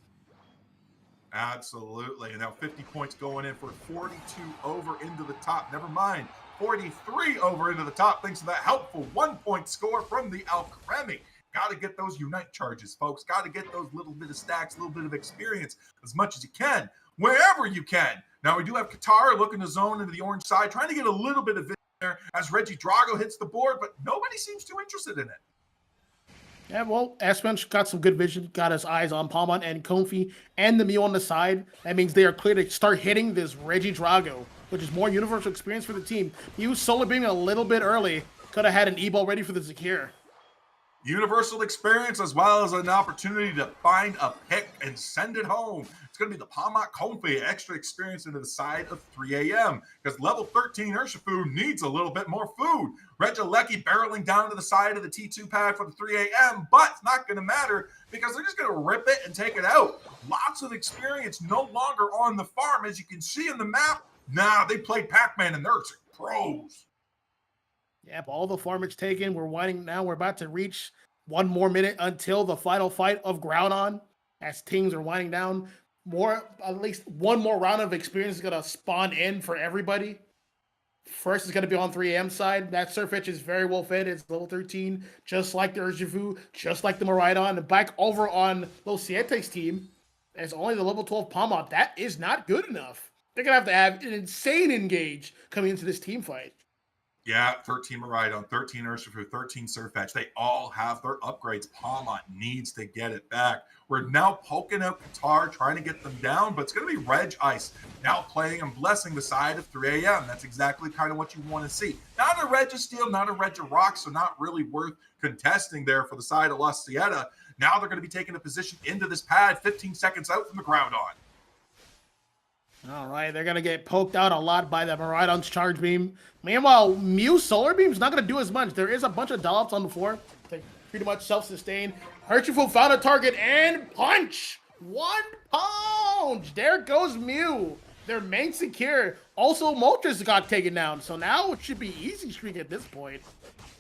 Absolutely. And now 50 points going in for 42 over into the top. Never mind. 43 over into the top thanks to that helpful 1-point score from the Alcremie. Got to get those Unite charges, folks. Got to get those little bit of stacks, a little bit of experience as much as you can, wherever you can. Now we do have Qatar looking to zone into the orange side, trying to get a little bit of vision there as Reggie Drago hits the board, but nobody seems too interested in it.
Yeah, well, Espench got some good vision, got his eyes on Palmont and Comfey and the Mew on the side. That means they are clear to start hitting this Reggie Drago, which is more universal experience for the team. He was solo beaming a little bit early. Could have had an E-ball ready for the Zakir.
Universal experience, as well as an opportunity to find a pick and send it home. It's going to be the Palmont Comfey, extra experience into the side of 3 a.m. because level 13 Urshifu needs a little bit more food. Regieleki barreling down to the side of the T2 pad for the 3 a.m., but it's not going to matter because they're just going to rip it and take it out. Lots of experience no longer on the farm. As you can see in the map, now they played Pac-Man and they're pros.
Yep, all the farmage taken. We're winding now. We're about to reach 1 more minute until the final fight of Groudon. As teams are winding down, at least 1 more round of experience is going to spawn in for everybody. First is going to be on 3AM side. That Surfetch is very well fed. It's level 13, just like the Urshifu, just like the Miraidon. And back over on Los Siete's team, it's only the level 12 Palmont. That is not good enough. They're going to have an insane engage coming into this team fight.
Yeah, 13 Maridon, 13 Urshifu, 13 Surfetch. They all have their upgrades. Palmont needs to get it back. We're now poking out Qatar, trying to get them down, but it's going to be Reg Ice now playing and blessing the side of 3 a.m. That's exactly kind of what you want to see. Not a Reg of Steel, not a Reg of Rock, so not really worth contesting there for the side of La Sieta. Now they're going to be taking a position into this pad 15 seconds out from the ground on.
All right, they're going to get poked out a lot by the Miraidon's Charge Beam. Meanwhile, Mew's Solar Beam's not going to do as much. There is a bunch of dollops on the floor. They pretty much self-sustain. Urshifu found a target and punch! 1 punch! There goes Mew. Their main secure. Also, Moltres got taken down, so now it should be easy streak at this point.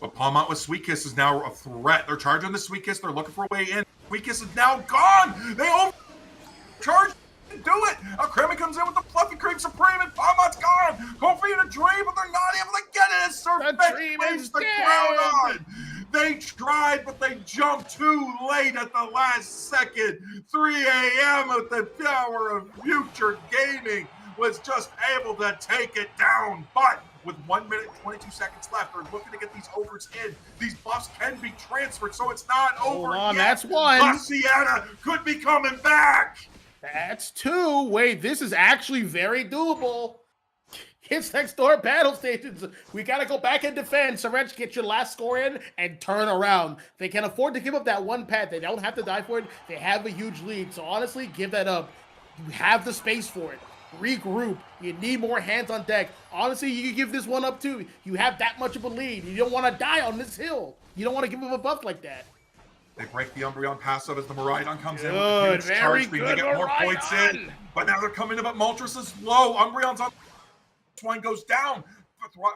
But Palmont with Sweet Kiss is now a threat. They're charging the Sweet Kiss. They're looking for a way in. Sweet Kiss is now gone! They overcharged! Do it! Creme comes in with the Fluffy Cream Supreme and Palmont's gone! Kofi in a dream, but they're not able to get it! Surfetch plays the crowd on! They tried, but they jumped too late at the last second. 3 a.m. at the power of future gaming was just able to take it down. But with 1 minute and 22 seconds left, they're looking to get these overs in. These buffs can be transferred, so it's not over yet.
That's one.
La Sieta could be coming back.
That's 2. Wait, this is actually very doable. Kids next door battle stations. We got to go back and defend. Surrench, get your last score in and turn around. They can afford to give up that 1 pad. They don't have to die for it. They have a huge lead. So honestly, give that up. You have the space for it. Regroup. You need more hands on deck. Honestly, you can give this one up too. You have that much of a lead. You don't want to die on this hill. You don't want to give them a buff like that.
They break the Umbreon passive as the Miraidon comes in.
Good, very good,
They get more points in. But now they're coming in, but Moltres is low. Umbreon's on. One goes down.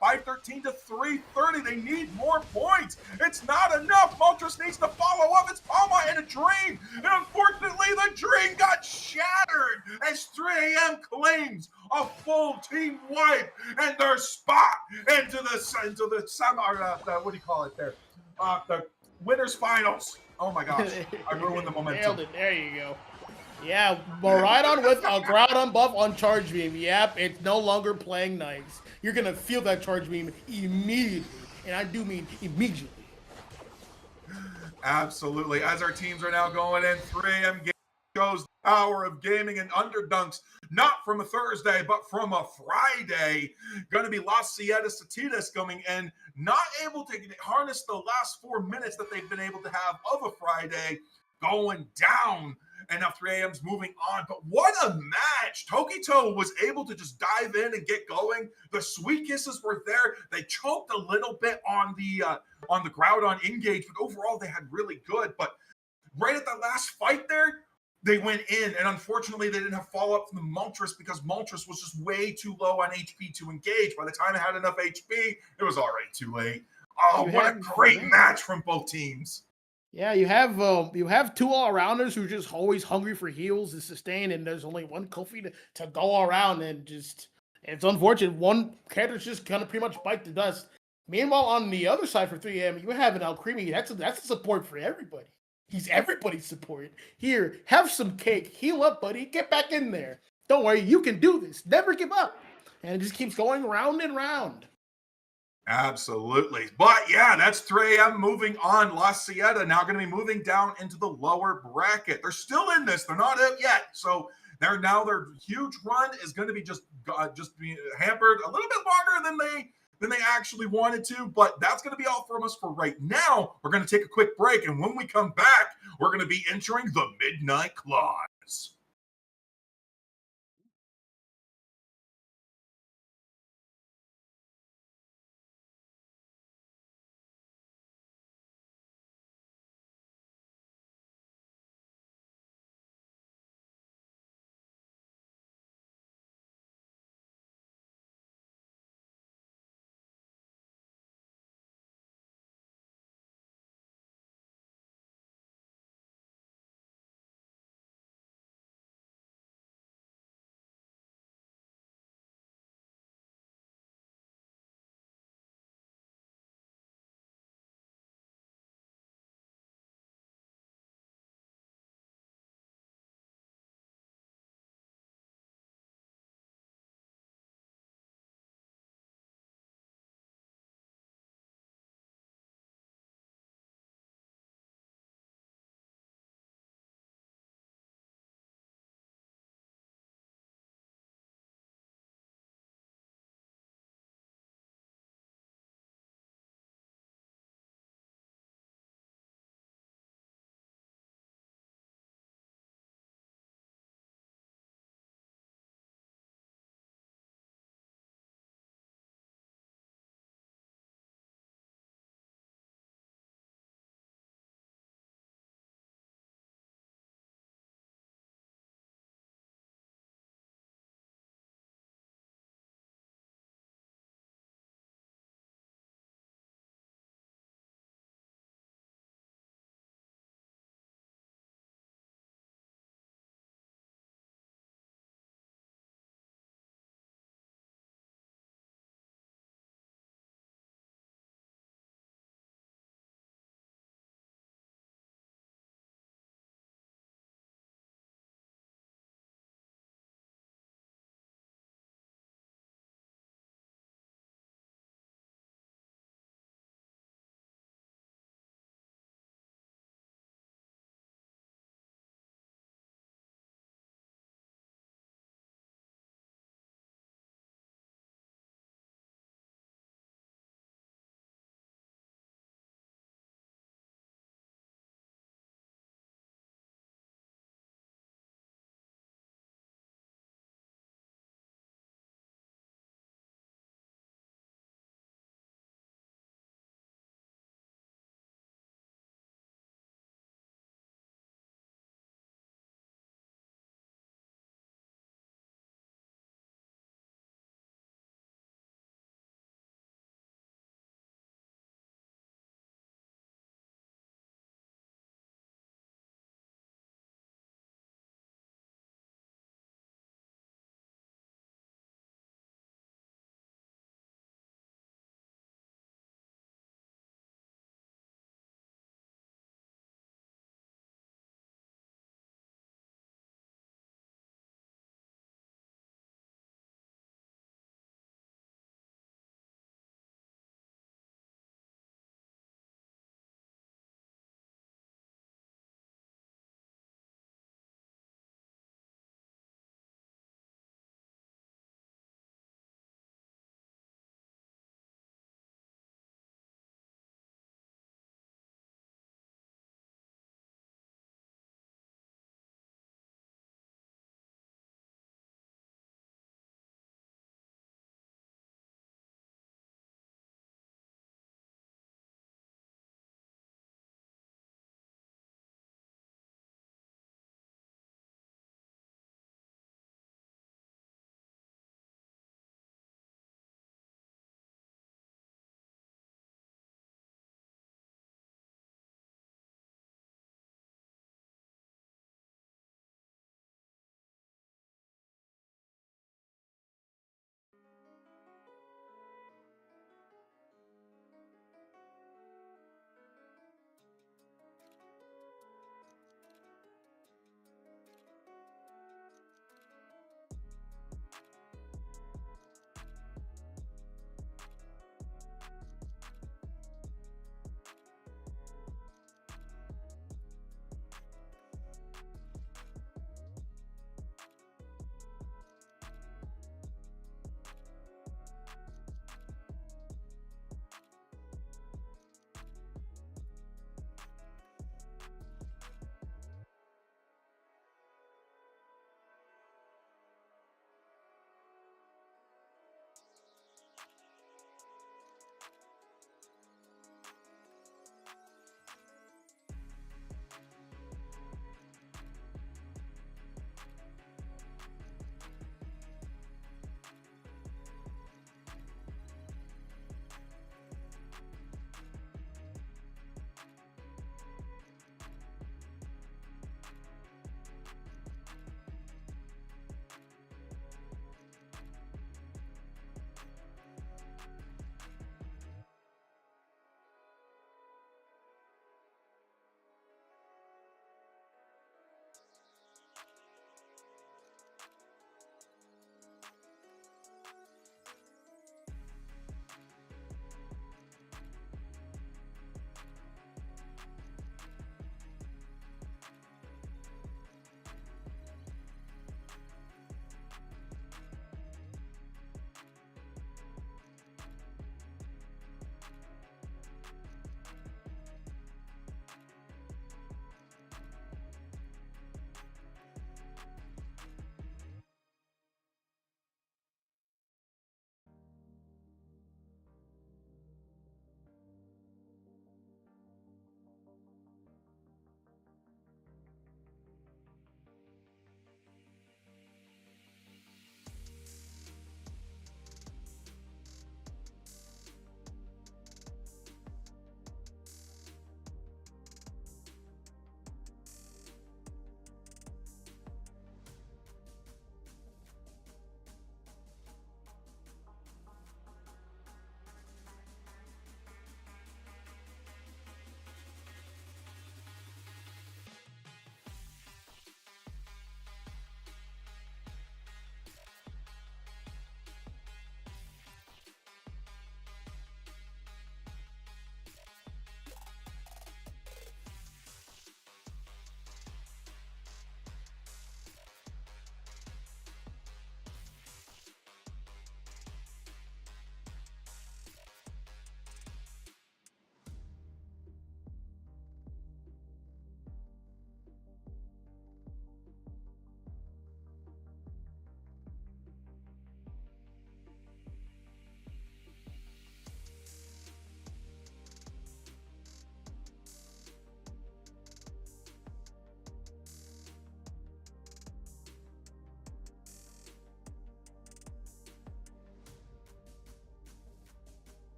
513 to 330. They need more points. It's not enough. Moltres needs to follow up. It's Palma in a dream. And unfortunately, the dream got shattered as 3 a.m. claims a full team wipe and their spot into the what do you call it there? The winners finals. Oh my gosh. I ruined the momentum.
Nailed it. There you go. Yeah, Miraidon with a Groudon buff on Charge Beam. Yep, it's no longer playing nice. You're going to feel that Charge Beam immediately. And I do mean immediately.
Absolutely. As our teams are now going in, 3 a.m. game shows the power of gaming and underdunks, not from a Thursday, but from a Friday. Going to be La Sieta Satitas coming in, not able to harness the last 4 minutes that they've been able to have of a Friday, going down. And now 3 a.m.'s moving on. But what a match. Tokito was able to just dive in and get going. The Sweet Kisses were there. They choked a little bit on the Groudon engage, but overall they had really good. But right at the last fight there, they went in. And unfortunately, they didn't have follow-up from the Moltres because Moltres was just way too low on HP to engage. By the time it had enough HP, it was already too late. Oh, what a great match from both teams.
Yeah, you have 2 all-arounders who are just always hungry for heals and sustain, and there's only 1 Kofi to go all around, and just it's unfortunate. One character's just gonna pretty much bite the dust. Meanwhile, on the other side for 3 a.m., you have an Alcremie. That's a support for everybody. He's everybody's support. Here, have some cake. Heal up, buddy. Get back in there. Don't worry, you can do this. Never give up. And it just keeps going round and round.
Absolutely. But yeah, that's 3 a.m. moving on. La Sieta now going to be moving down into the lower bracket. They're still in this. They're not out yet. So their huge run is going to be just be hampered a little bit longer than they actually wanted to. But that's going to be all from us for right now. We're going to take a quick break. And when we come back, we're going to be entering the Midnight Clause.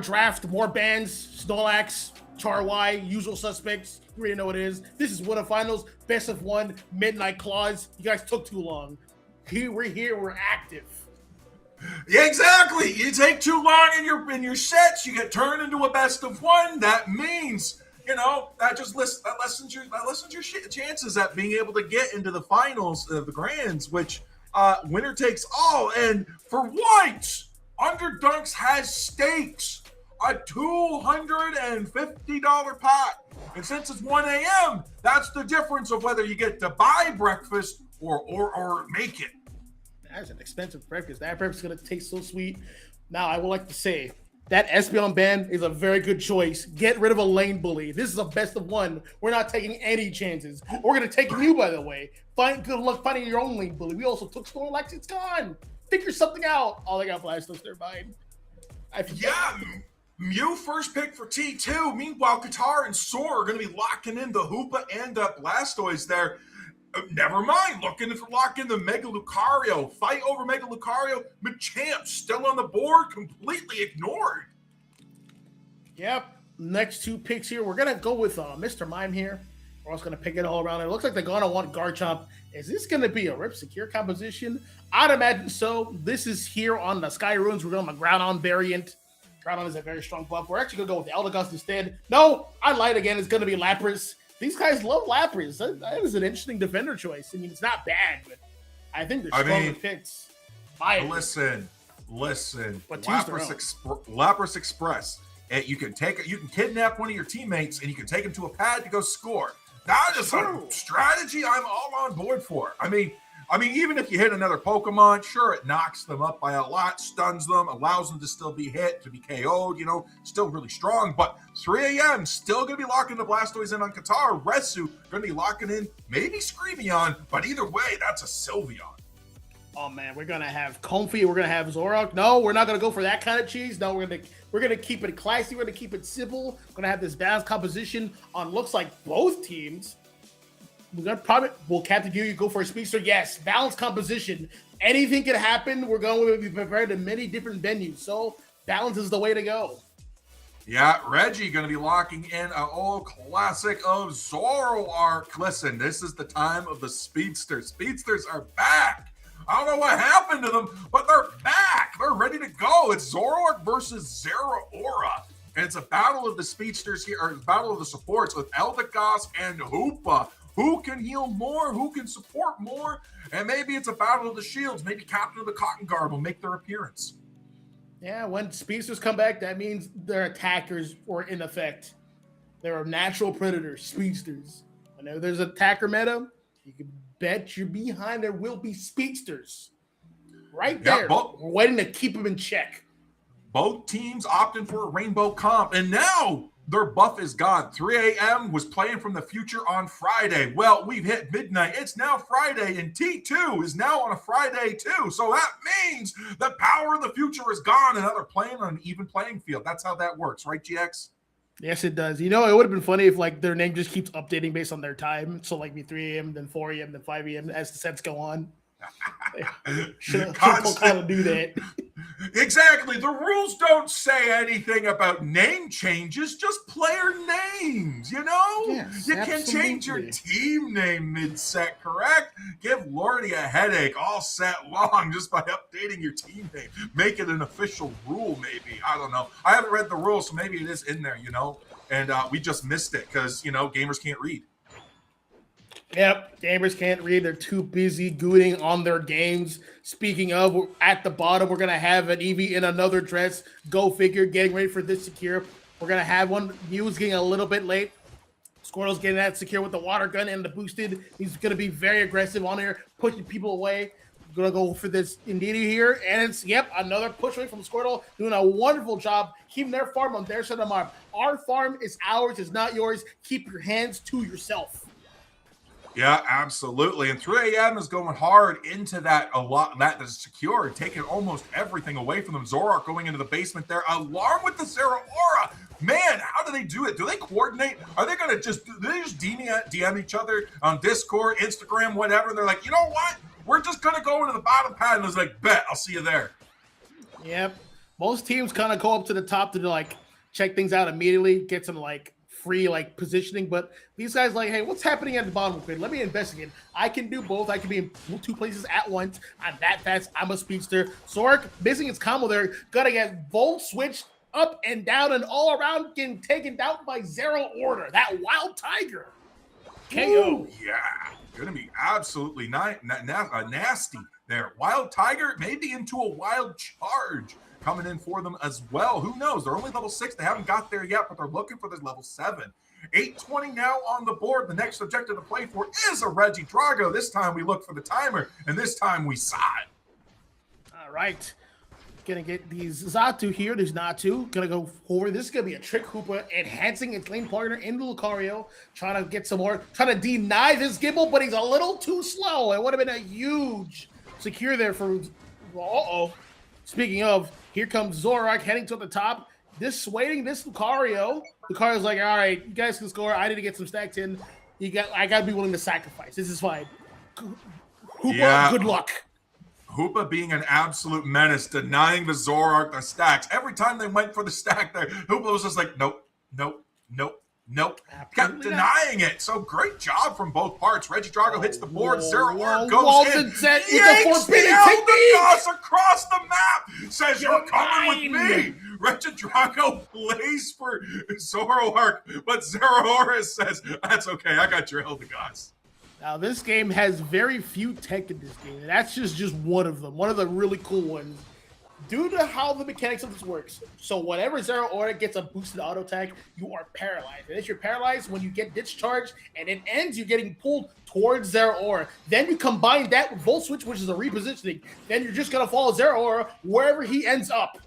draft, more bans, Snorlax, CharY, usual suspects. You already know what it is. This is Winter Finals, best of one, Midnight Claws. You guys took too long. We're here, we're active.
Yeah, exactly. You take too long in your sets, you get turned into a best of one. That means, that lessens your chances at being able to get into the finals of the grands, which winner takes all. And for once, Underdunks has stakes, a $250 pot. And since it's 1 a.m., that's the difference of whether you get to buy breakfast or make it.
That's an expensive breakfast. That breakfast is going to taste so sweet. Now, I would like to say that Espeon ban is a very good choice. Get rid of a lane bully. This is a best of one. We're not taking any chances. We're going to take you, by the way. Good luck finding your own lane bully. We also took Snorlax. It's gone. Figure something out. Oh, they got Blastoise. They're mine.
Yeah, Mew first pick for T2. Meanwhile, Qatar and Soar are going to be locking in the Hoopa and Blastoise there. Never mind, looking to lock in the Mega Lucario. Fight over Mega Lucario. Machamp still on the board, completely ignored.
Yep. Next two picks here. We're going to go with Mr. Mime here. We're also going to pick it all around. It looks like they're going to want Garchomp. Is this going to be a Rip Secure composition? I'd imagine so. This is here on the Sky Runes. We're going with the Groudon variant. Groudon is a very strong buff. We're actually going to go with Eldegoss instead. No, I lied again. It's going to be Lapras. These guys love Lapras. That is an interesting defender choice. I mean, it's not bad, but I think they're stronger picks.
Listen.
But
Lapras Express. And you can kidnap one of your teammates and you can take him to a pad to go score. That is a strategy I'm all on board for. I mean, even if you hit another Pokemon, sure, it knocks them up by a lot, stuns them, allows them to still be hit, to be KO'd, still really strong. But 3 a.m., still going to be locking the Blastoise in on Qatar. Resu going to be locking in maybe Screamion, but either way, that's a Sylveon.
Oh, man, we're going to have Comfey. We're going to have Zoroark. No, we're not going to go for that kind of cheese. No, we're going to keep it classy. We're going to keep it simple. We're going to have this balanced composition on looks like both teams. Will Captain you go for a speedster? Yes, balanced composition. Anything can happen. We're going to be prepared in many different venues. So balance is the way to go.
Yeah, Reggie going to be locking in an old classic of Zoroark. Listen, this is the time of the speedsters. Speedsters are back. I don't know what happened to them, but they're back. They're ready to go. It's Zoroark versus Zeraora. And it's a battle of the speedsters here, or a battle of the supports with Eldegoss and Hoopa. Who can heal more? Who can support more? And maybe it's a battle of the shields. Maybe Captain of the Cotton Guard will make their appearance.
Yeah, when speedsters come back, that means their attackers were in effect. They're natural predators, speedsters. Whenever there's an attacker meta, you can bet your behind there will be speedsters. Right there. We're waiting to keep them in check.
Both teams opting for a rainbow comp, and now their buff is gone. 3 a.m. was playing from the future on Friday. Well, we've hit midnight. It's now Friday, and T2 is now on a Friday too. So that means the power of the future is gone, and now they're playing on an even playing field. That's how that works, right, GX?
Yes, it does. It would have been funny if their name just keeps updating based on their time. So be 3 a.m., then 4 a.m., then 5 a.m. as the sets go on. Should kind of do that.
Exactly. The rules don't say anything about name changes, just player names,
Yes,
you can change your team name mid-set, correct? Give Lordy a headache all set long just by updating your team name. Make it an official rule, maybe. I don't know. I haven't read the rules, so maybe it is in there, and we just missed it because, gamers can't read.
Yep, gamers can't read. They're too busy gooting on their games. Speaking of, at the bottom, we're going to have an Eevee in another dress. Go figure, getting ready for this secure. We're going to have one. Mew's getting a little bit late. Squirtle's getting that secure with the water gun and the boosted. He's going to be very aggressive on here, pushing people away. Going to go for this Indeedee here. And it's, another push away from Squirtle. Doing a wonderful job keeping their farm on their side of the map. Our farm is ours. It's not yours. Keep your hands to yourself.
Yeah, absolutely. And 3 a.m. is going hard into that that is secure, taking almost everything away from them. Zoroark going into the basement there, along with the Zeraora. Man, how do they do it? Do they coordinate? Are they going to just DM each other on Discord, Instagram, whatever? They're like, you know what? We're just going to go into the bottom pad. And it's like, bet, I'll see you there.
Yep. Most teams kind of go up to the top to like check things out immediately, get some like free like positioning. But these guys like, hey, what's happening at the bottom of the grid? Let me investigate. I can do both. I can be in 2 places at once. I'm that fast. I'm a speedster. Zork missing its combo there. Gotta get volt switched up and down and all around, getting taken down by Zero Order. That Wild Tiger. KO.
Ooh, yeah, gonna be absolutely nasty there. Wild Tiger maybe into a wild charge coming in for them as well. Who knows? They're only level 6. They haven't got there yet, but they're looking for this level 7. 820 now on the board. The next objective to play for is a Regidrago. This time we look for the timer, and this time we saw it.
All right. Gonna get these Xatu here. There's Natu. Gonna go forward. This is gonna be a trick Hoopa, enhancing its lane partner into Lucario. Trying to get some more. Trying to deny this Gimbal, but he's a little too slow. It would have been a huge secure there for. Uh-oh. Speaking of, here comes Zorak heading to the top. Dissuading this Lucario. Lucario's like, all right, you guys can score. I need to get some stacks in. I gotta be willing to sacrifice. This is fine. Hoopa, good luck.
Hoopa being an absolute menace, denying the Zoroark the stacks. Every time they went for the stack there, Hoopa was just like, nope, nope, nope, nope. Kept denying it. So great job from both parts. Regidrago hits the board. Zoroark goes in. Yanks the Eldegoss across the map. Says, you're coming with me. Regidrago plays for Zoroark, but Zoroark says, that's okay. I got your Eldegoss.
Now, this game has very few tech in this game, and that's just one of them. One of the really cool ones. Due to how the mechanics of this works, so whenever Zero Order gets a boosted auto attack, you are paralyzed. And if you're paralyzed, when you get discharged and it ends, you're getting pulled towards Zero Order. Then you combine that with Volt Switch, which is a repositioning. Then you're just going to follow Zero Order wherever he ends up.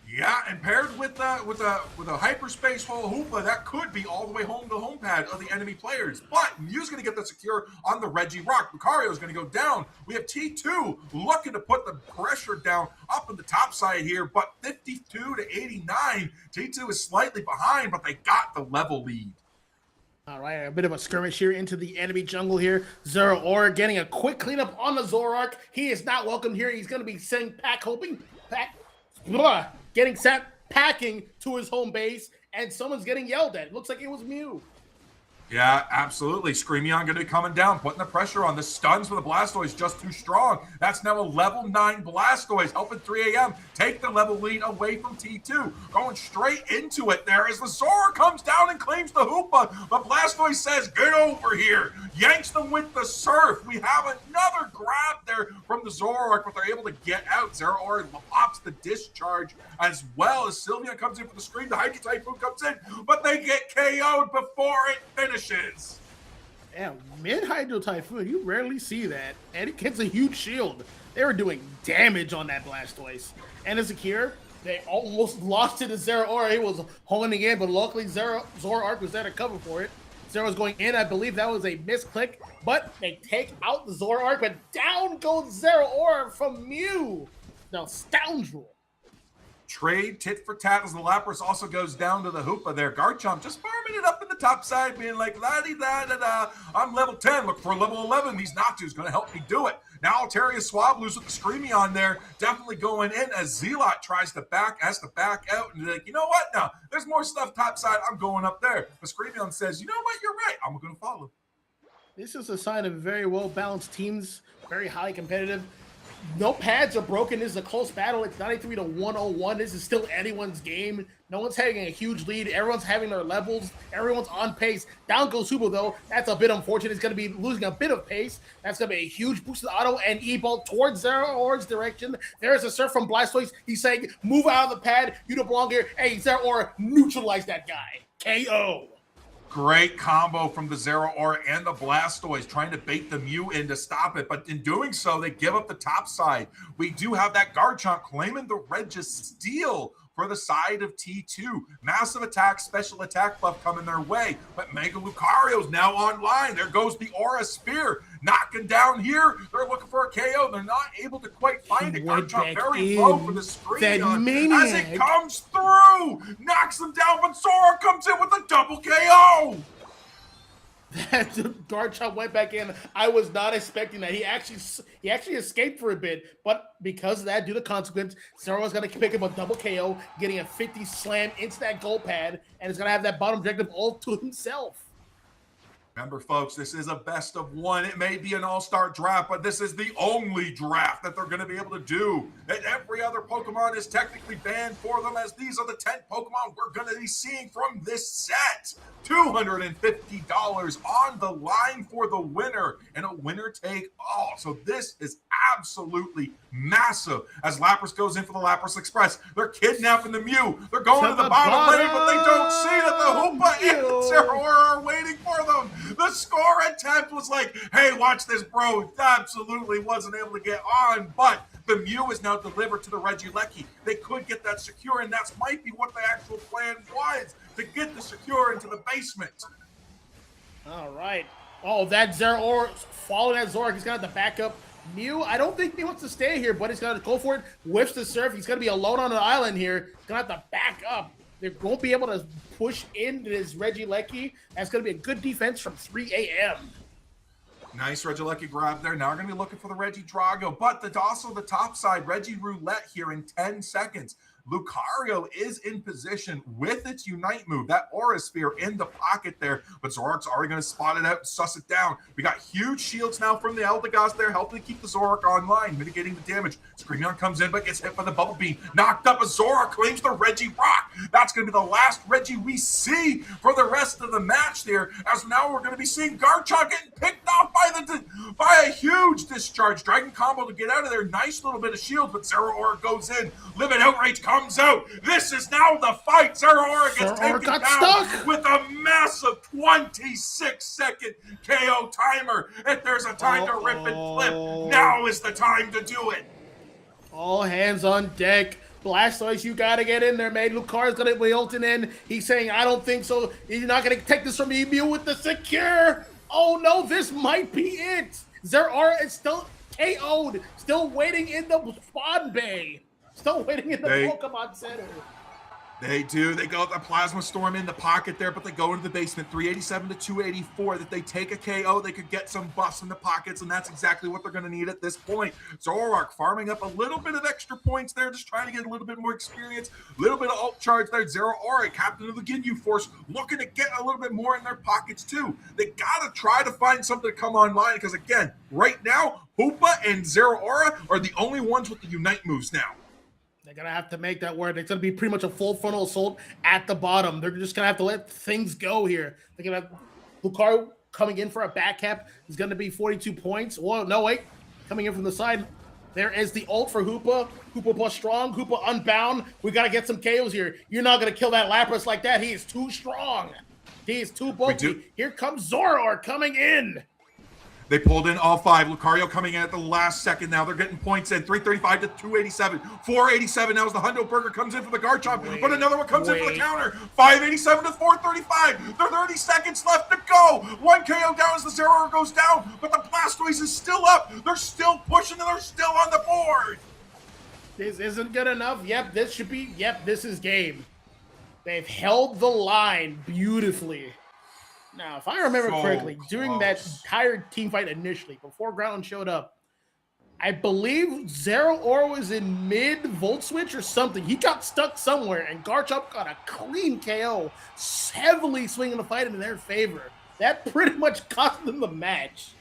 Yeah, and paired with a hyperspace hole Hoopa, that could be all the way home to the home pad of the enemy players. But Mew's going to get the secure on the Regirock. Lucario's going to go down. We have T2 looking to put the pressure down up in the top side here, but 52 to 89. T2 is slightly behind, but they got the level lead.
All right, a bit of a skirmish here into the enemy jungle here. Zero Aura getting a quick cleanup on the Zoroark. He is not welcome here. He's going to be sending getting sent packing to his home base, and someone's getting yelled at. It looks like it was Mew.
Yeah, absolutely. Screamion going to be coming down, putting the pressure on. The stuns for the Blastoise just too strong. That's now a level 9 Blastoise, helping 3AM take the level lead away from T2. Going straight into it there as the Zora comes down and claims the Hoopa. But Blastoise says, get over here. Yanks them with the Surf. We have another grab there from the Zoroark, but they're able to get out. Zoroark pops the discharge as well as Sylveon comes in for the screen. The Hydro Typhoon comes in, but they get KO'd before it finishes.
Yeah, mid-Hydro Typhoon, you rarely see that. And it gets a huge shield. They were doing damage on that Blastoise. And Insecure, they almost lost to the Zeraora. He was holding in, but luckily Zoroark was there to cover for it. Zero was going in. I believe that was a misclick, but they take out the Zoroark, but down goes Zeraora from Mew. Now, scoundrel.
Trade tit for tat as the Lapras also goes down to the Hoopa there. Garchomp just farming it up in the top side, being like, la-di-da-da-da. I'm level 10. Look for level 11. These Natu's going to help me do it. Now Altaria Swablu's with the Screamion there, definitely going in as Zealot has to back out and be like, you know what? No, there's more stuff top side. I'm going up there. But Screamion says, you know what? You're right. I'm going to follow.
This is a sign of very well-balanced teams, very highly competitive. No pads are broken. This is a close battle. It's 93 to 101. This is still anyone's game. No one's having a huge lead. Everyone's having their levels. Everyone's on pace. Down goes Hoopa, though. That's a bit unfortunate. He's going to be losing a bit of pace. That's going to be a huge boost to auto and E-ball towards Zeraor's direction. There's a surf from Blastoise. He's saying, move out of the pad. You don't belong here. Hey, Zeraor, neutralize that guy. KO.
Great combo from the Zeraora and the Blastoise, trying to bait the Mew in to stop it. But in doing so, they give up the top side. We do have that Garchomp claiming the Registeel for the side of T2. Massive attack, special attack buff coming their way. But Mega Lucario's now online. There goes the Aura Spear. Knocking down here. They're looking for a KO. They're not able to quite find it. Garchomp very low for the screen as it comes through. Knocks them down, but Sora comes in with a double KO.
that Garchomp went back in. I was not expecting that. He actually escaped for a bit, but because of that, due to consequence, Zoro's going to pick up a double KO, getting a 50 slam into that goal pad, and is going to have that bottom objective all to himself.
Remember, folks, this is a best of one. It may be an all-star draft, but this is the only draft that they're going to be able to do. And every other Pokemon is technically banned for them, as these are the 10 Pokemon we're going to be seeing from this set. $250 on the line for the winner, and a winner take all. So this is absolutely massive. As Lapras goes in for the Lapras Express, they're kidnapping the Mew. They're going to the bottom lane, but they don't see that the Hoopa and the Zeraora are waiting for them. The score attempt was like, hey, watch this, bro. Absolutely wasn't able to get on, but the Mew is now delivered to the Regieleki. They could get that secure, and that might be what the actual plan was, to get the secure into the basement.
All right. Oh, that Zeraora following that Zoroark. He's going to have to back up Mew. I don't think he wants to stay here, but he's going to go for it. Whiffs the surf. He's going to be alone on the island here. He's going to have to back up. They won't be able to push into this Regieleki. That's going to be a good defense from 3 a.m.
Nice Regieleki grab there. Now we're going to be looking for the Regidrago, but also the top side, Regiroulette here in 10 seconds. Lucario is in position with its Unite move. That Aura Sphere in the pocket there, but Zoroark's already going to spot it out and suss it down. We got huge shields now from the Eldegoss there, helping to keep the Zoroark online, mitigating the damage. Screamion comes in, but gets hit by the Bubble Beam. Knocked up, a Zoroark claims the Regirock. That's going to be the last Reggie we see for the rest of the match there, as now we're going to be seeing Garchomp getting picked off by a huge discharge. Dragon combo to get out of there. Nice little bit of shield, but Zeraora goes in. Limit Outrage comes out. This is now the fight. Zeraora gets taken down
stuck
with a massive 26-second KO timer. If there's a time to rip and flip, now is the time to do it.
All hands on deck. Blastoise, you got to get in there, man. Lucario's going to be ulting in. He's saying, I don't think so. You're not going to take this from me. Mew with the secure. Oh, no, this might be it. Zeraora is still KO'd. Still waiting in the spawn bay. Still waiting in the Pokemon Center.
They do. They go the Plasma Storm in the pocket there, but they go into the basement. 387 to 284. That they take a KO, they could get some buffs in the pockets, and that's exactly what they're going to need at this point. Zoroark farming up a little bit of extra points there, just trying to get a little bit more experience. A little bit of ult charge there. Zeraora, captain of the Ginyu Force, looking to get a little bit more in their pockets too. They got to try to find something to come online, because again, right now, Hoopa and Zeraora are the only ones with the Unite moves now.
They're going to have to make that work. It's going to be pretty much a full frontal assault at the bottom. They're just going to have to let things go here. They're going to have Lucario coming in for a back cap. It's going to be 42 points. Well, no, wait. Coming in from the side. There is the ult for Hoopa. Hoopa plus strong. Hoopa unbound. We got to get some KOs here. You're not going to kill that Lapras like that. He is too strong. He is too bulky. Here comes Zoroark coming in.
They pulled in all five. Lucario coming in at the last second now. They're getting points in. 335 to 287. 487 now as the Hundo Burger comes in for the Garchomp, but another one comes in for the counter. 587 to 435. There are 30 seconds left to go. One KO down as the Zeraora goes down, but the Blastoise is still up. They're still pushing and they're still on the board.
This isn't good enough. Yep, this should be. Yep, this is game. They've held the line beautifully. Now, if I remember correctly, during that entire team fight initially, before Ground showed up, I believe Zeraora was in mid-volt switch or something. He got stuck somewhere, and Garchomp got a clean KO, heavily swinging the fight in their favor. That pretty much cost them the match.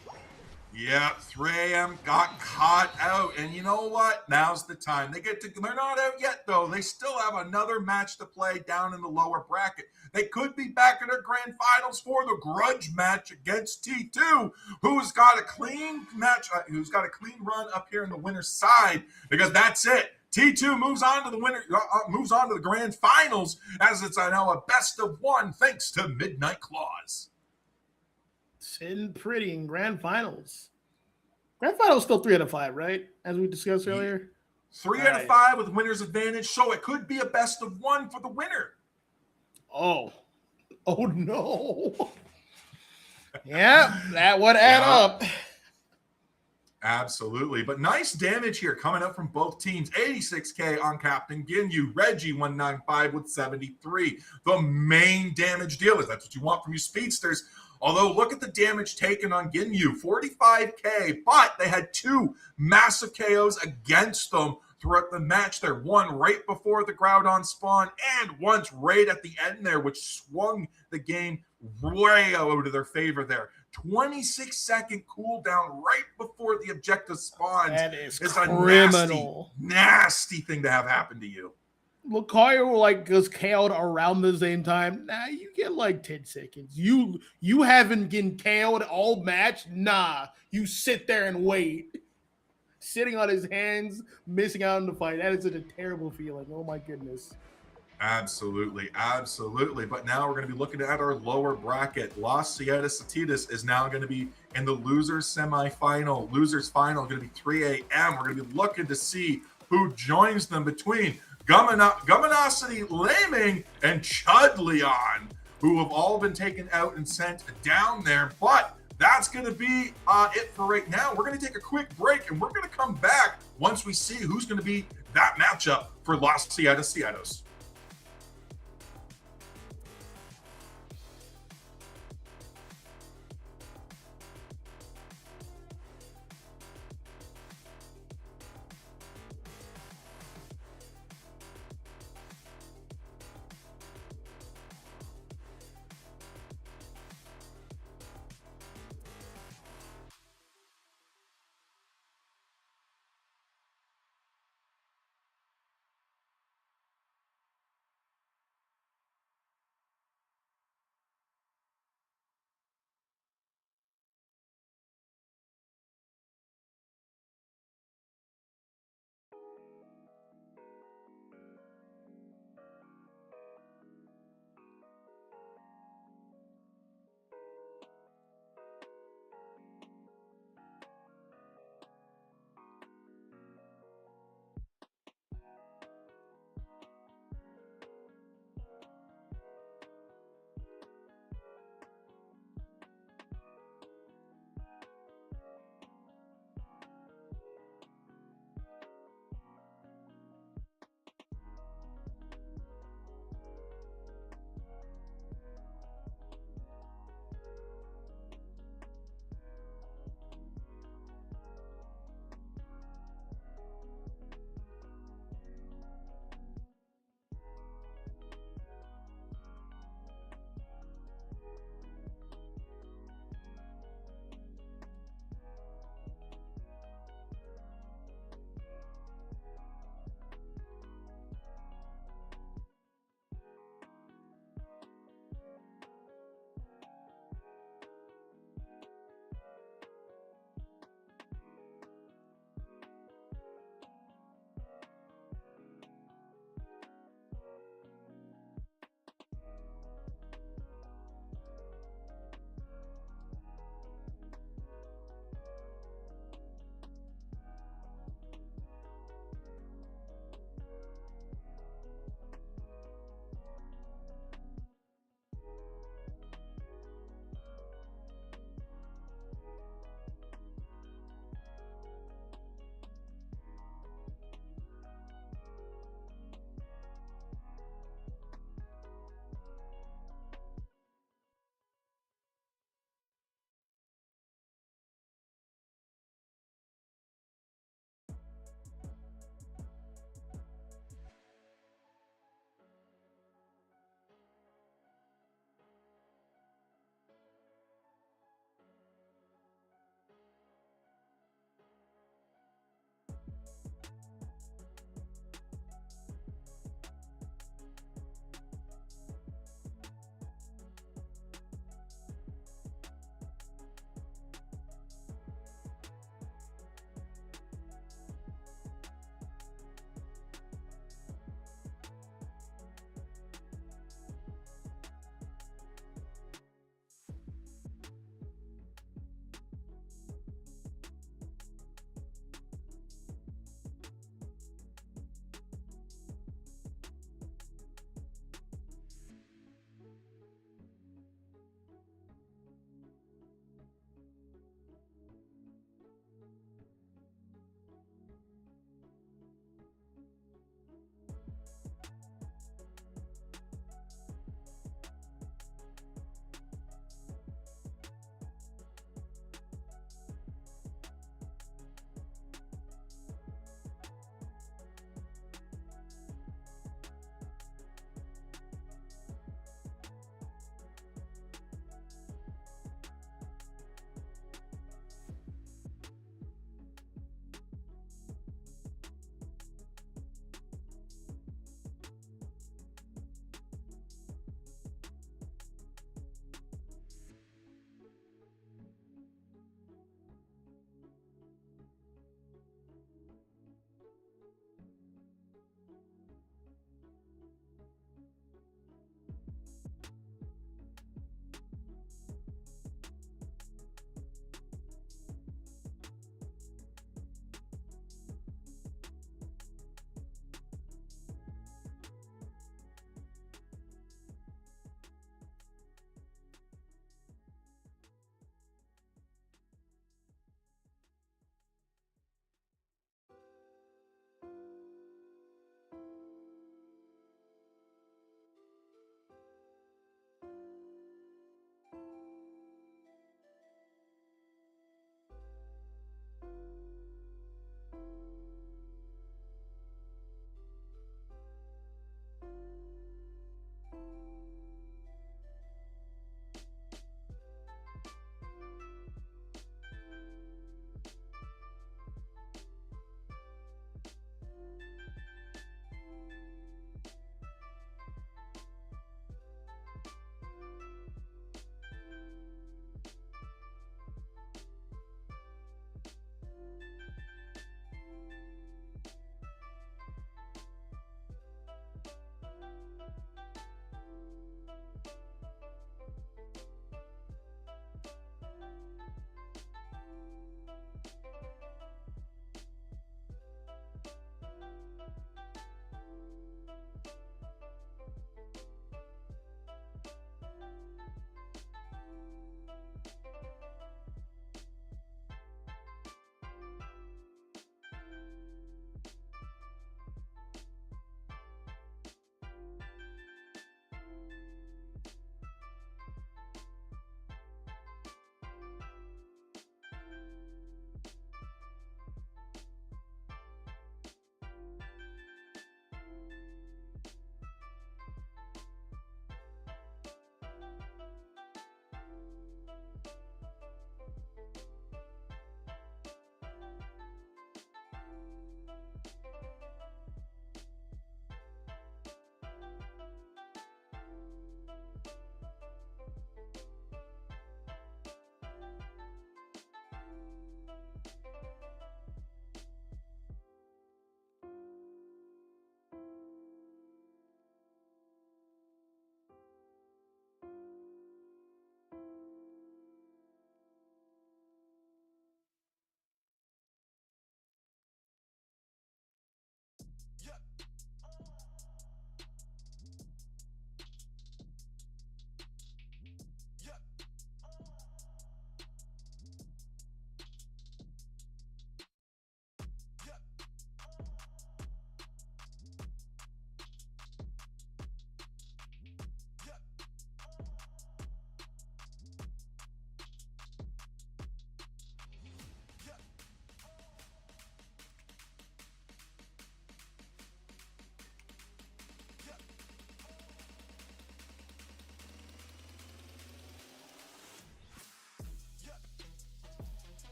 Yeah, 3 a.m. got caught out, and you know what? Now's the time. They're not out yet, though. They still have another match to play down in the lower bracket. They could be back in their grand finals for the grudge match against T2, who's got a clean match, who's got a clean run up here in the winner's side, because that's it. T2 moves on to the grand finals, as it's now a best of one thanks to Midnight Claws.
Sitting pretty in grand finals. Grand finals still 3 out of 5, right? As we discussed earlier.
3 out of 5 with winner's advantage, so it could be a best of one for the winner.
Oh no. Yeah, that would add up.
Absolutely. But nice damage here coming up from both teams. 86K on Captain Ginyu. Reggie 195 with 73. The main damage dealers. That's what you want from your speedsters. Although, look at the damage taken on Ginyu, 45k, but they had 2 massive KOs against them throughout the match there. One right before the Groudon spawn, and once right at the end there, which swung the game way out of their favor there. 26-second cooldown right before the objective spawns.
That is
a
criminal.
nasty thing to have happen to you.
Lucario like was KO'd around the same time. Nah, you get like 10 seconds. You haven't been KO'd all match. Nah, you sit there and wait. Sitting on his hands, missing out on the fight. That is such a terrible feeling. Oh my goodness.
Absolutely, absolutely. But now we're going to be looking at our lower bracket. Las Ciudades Satitas is now going to be in the losers semifinal. Losers final going to be 3 a.m. We're going to be looking to see who joins them between Guminosity Laming and Chud Leon, who have all been taken out and sent down there. But that's going to be it for right now. We're going to take a quick break, and we're going to come back once we see who's going to be that matchup for Las Ciudades.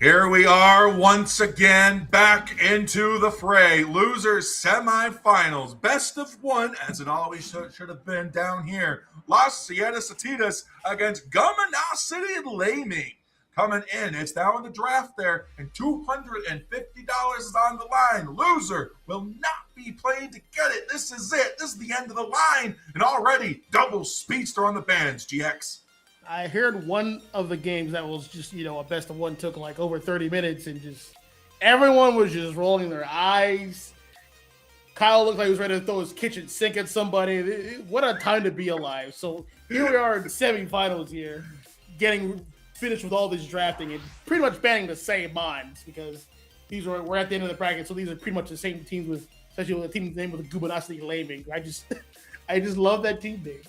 Here we are once again back into the fray. Losers semifinals. Best of one, as it always should have been down here. Las Ciudadesitas against Gumanosity and Laming. Coming in, it's now in the draft there, and $250 is on the line. Loser will not be playing to get it. This is it. This is the end of the line. And already double speedster on the bands, GX.
I heard one of the games that was just, a best of one took like over 30 minutes and just everyone was just rolling their eyes. Kyle looked like he was ready to throw his kitchen sink at somebody. What a time to be alive. So here we are in the semifinals here, getting finished with all this drafting and pretty much banning the same minds because we're at the end of the bracket. So these are pretty much the same teams with, especially with the team's name with the Gubanosity Laming. I just love that team name.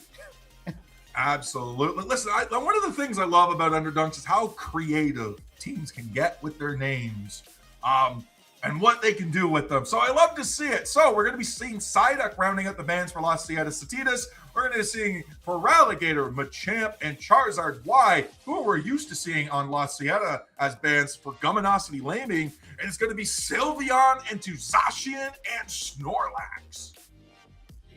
Absolutely. Listen, one of the things I love about Underdunks is how creative teams can get with their names and what they can do with them. So I love to see it. So we're going to be seeing Psyduck rounding out the bands for Las Ciudadesitas. We're going to be seeing Feraligatr, Machamp, and Charizard Y, who we're used to seeing on La Ciudad as bands for Gumanosity Laming. And it's going to be Sylveon into Zacian and Snorlax.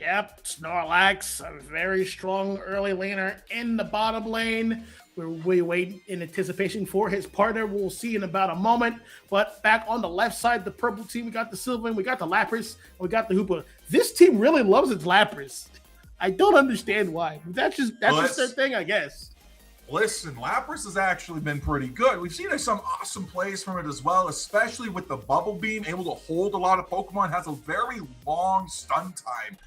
Yep, Snorlax, a very strong early laner in the bottom lane. We wait in anticipation for his partner. We'll see in about a moment. But back on the left side, the purple team, we got the Sylveon, we got the Lapras, we got the Hoopa. This team really loves its Lapras. I don't understand why. That's just their thing, I guess.
Listen, Lapras has actually been pretty good. We've seen some awesome plays from it as well, especially with the Bubble Beam, able to hold a lot of Pokemon, has a very long stun time.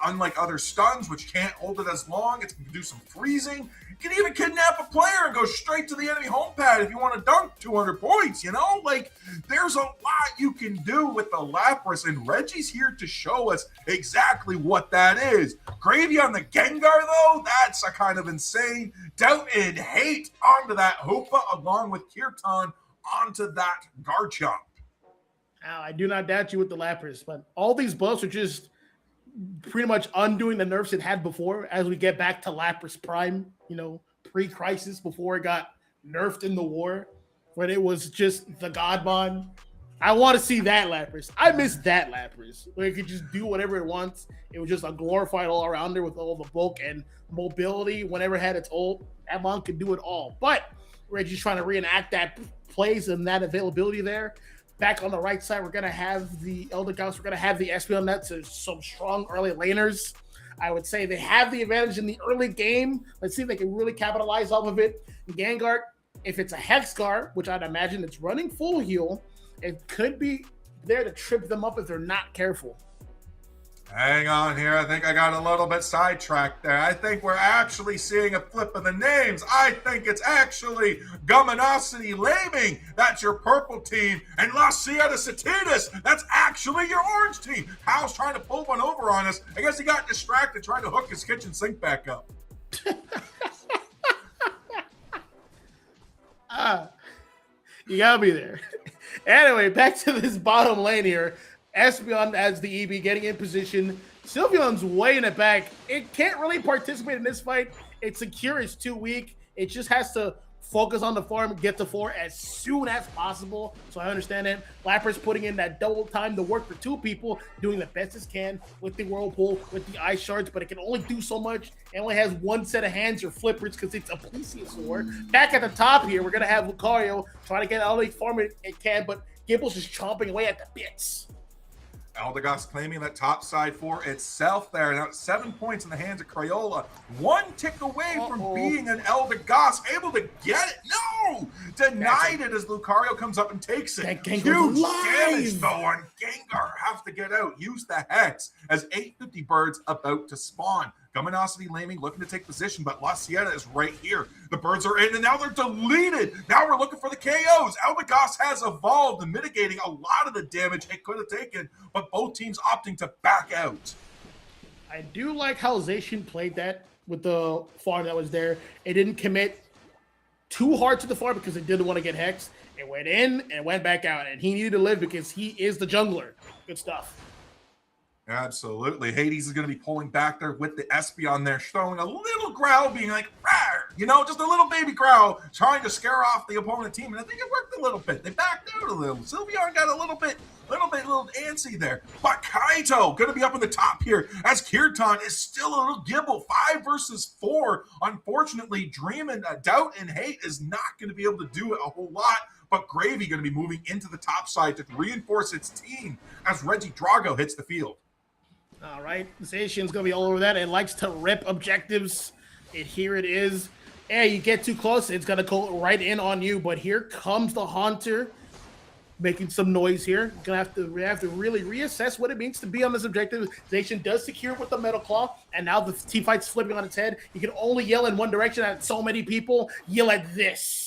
Unlike other stuns, which can't hold it as long, it can do some freezing. You can even kidnap a player and go straight to the enemy home pad if you want to dunk 200 points, Like, there's a lot you can do with the Lapras, and Reggie's here to show us exactly what that is. Gravy on the Gengar, though, that's a kind of insane. Doubt and hate onto that Hoopa, along with Kirtan onto that Garchomp.
Now, I do not doubt you with the Lapras, but all these buffs are just pretty much undoing the nerfs it had before as we get back to Lapras Prime, pre-crisis before it got nerfed in the war, when it was just the Godmon. I want to see that Lapras. I miss that Lapras, where it could just do whatever it wants. It was just a glorified all-arounder with all the bulk and mobility. Whenever it had its ult, that mon could do it all. But we're just trying to reenact that plays and that availability there. Back on the right side, we're going to have the Eldegoss. We're going to have the Espeon Nets. So some strong early laners. I would say they have the advantage in the early game. Let's see if they can really capitalize off of it. Gengar, if it's a Hexgar, which I'd imagine it's running full heal, it could be there to trip them up if they're not careful.
Hang on here. I think I got a little bit sidetracked there. I think we're actually seeing a flip of the names. I think it's actually Gumanosity Laming. That's your purple team. And Las Ciudadesitas, that's actually your orange team. Hal's trying to pull one over on us. I guess he got distracted trying to hook his kitchen sink back up.
You gotta be there. Anyway, back to this bottom lane here. Espeon as the EB getting in position. Sylveon's way in the back. It can't really participate in this fight. It's secure. It's too weak. It just has to focus on the farm and get to 4 as soon as possible. So I understand that. Lapras putting in that double time to work for 2 people, doing the best it can with the Whirlpool, with the Ice Shards, but it can only do so much. It only has 1 set of hands or flippers because it's a Plesiosaur. Back at the top here, we're going to have Lucario trying to get all the farm it can, but Gibble's just chomping away at the bits.
Eldegoss claiming that top side for itself there. Now 7 points in the hands of Crayola. 1 tick away from being an Eldegoss. Able to get it. No! Denied it as Lucario comes up and takes it. Huge damage though on Gengar. Have to get out. Use the Hex as 850 birds about to spawn. Gumanosity Laming looking to take position, but La Ciudad is right here. The birds are in, and now they're deleted. Now we're looking for the KOs. Eldegoss has evolved and mitigating a lot of the damage it could have taken, but both teams opting to back out.
I do like how Zacian played that with the farm that was there. It didn't commit too hard to the farm because it didn't want to get hexed. It went in and went back out, and he needed to live because he is the jungler. Good stuff.
Absolutely. Hades is going to be pulling back there with the Espeon there, showing a little growl, being like, "Rawr!" You know, just a little baby growl trying to scare off the opponent team. And I think it worked a little bit. They backed out a little. Sylveon got a little antsy there. But Kaito going to be up in the top here as Kirtan is still a little gibble. 5 versus 4. Unfortunately, Dream and Doubt and Hate is not going to be able to do it a whole lot. But Gravy going to be moving into the top side to reinforce its team as Reggie Drago hits the field.
All right, Zacian's going to be all over that. It likes to rip objectives. Here it is. Hey, you get too close, it's going to go right in on you. But here comes the Haunter making some noise here. We have to really reassess what it means to be on this objective. Zacian does secure with the Metal Claw, and now the team fight's flipping on its head. You can only yell in one direction at so many people. Yell at this.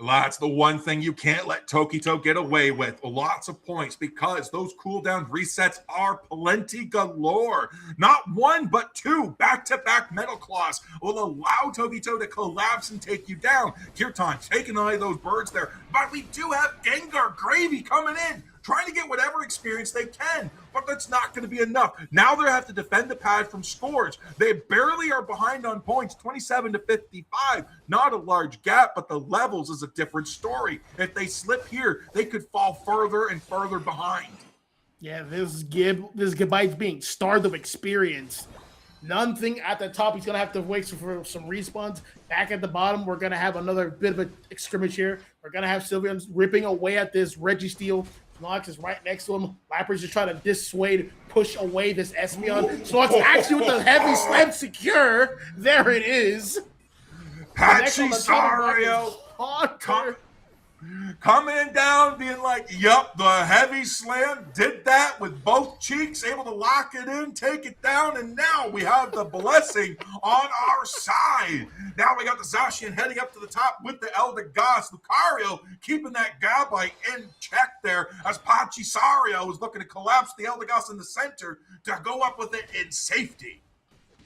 That's the one thing you can't let Tokito get away with. Lots of points because those cooldown resets are plenty galore. Not 1, but 2 back-to-back Metal Claws will allow Tokito to collapse and take you down. Kirtan taking away those birds there. But we do have Gengar Gravy coming in, trying to get whatever experience they can, but that's not going to be enough. Now they have to defend the pad from Scourge. They barely are behind on points, 27 to 55. Not a large gap, but the levels is a different story. If they slip here, they could fall further and further behind.
Yeah, this Gibite's being starved of experience. Nothing at the top. He's going to have to wait for some respawns. Back at the bottom, we're going to have another bit of a scrimmage here. We're going to have Sylveon ripping away at this Registeel. Snorlax is right next to him. Lapras is trying to dissuade, push away this Espeon. Snorlax actually with a heavy slam secure. There it is.
Pachysariyo coming down, being like, yup, the heavy slam did that with both cheeks, able to lock it in, take it down, and now we have the blessing on our side. Now we got the Zacian heading up to the top with the Eldegoss. Lucario keeping that Gabite in check there as Pachysariyo is looking to collapse the Eldegoss in the center to go up with it in safety.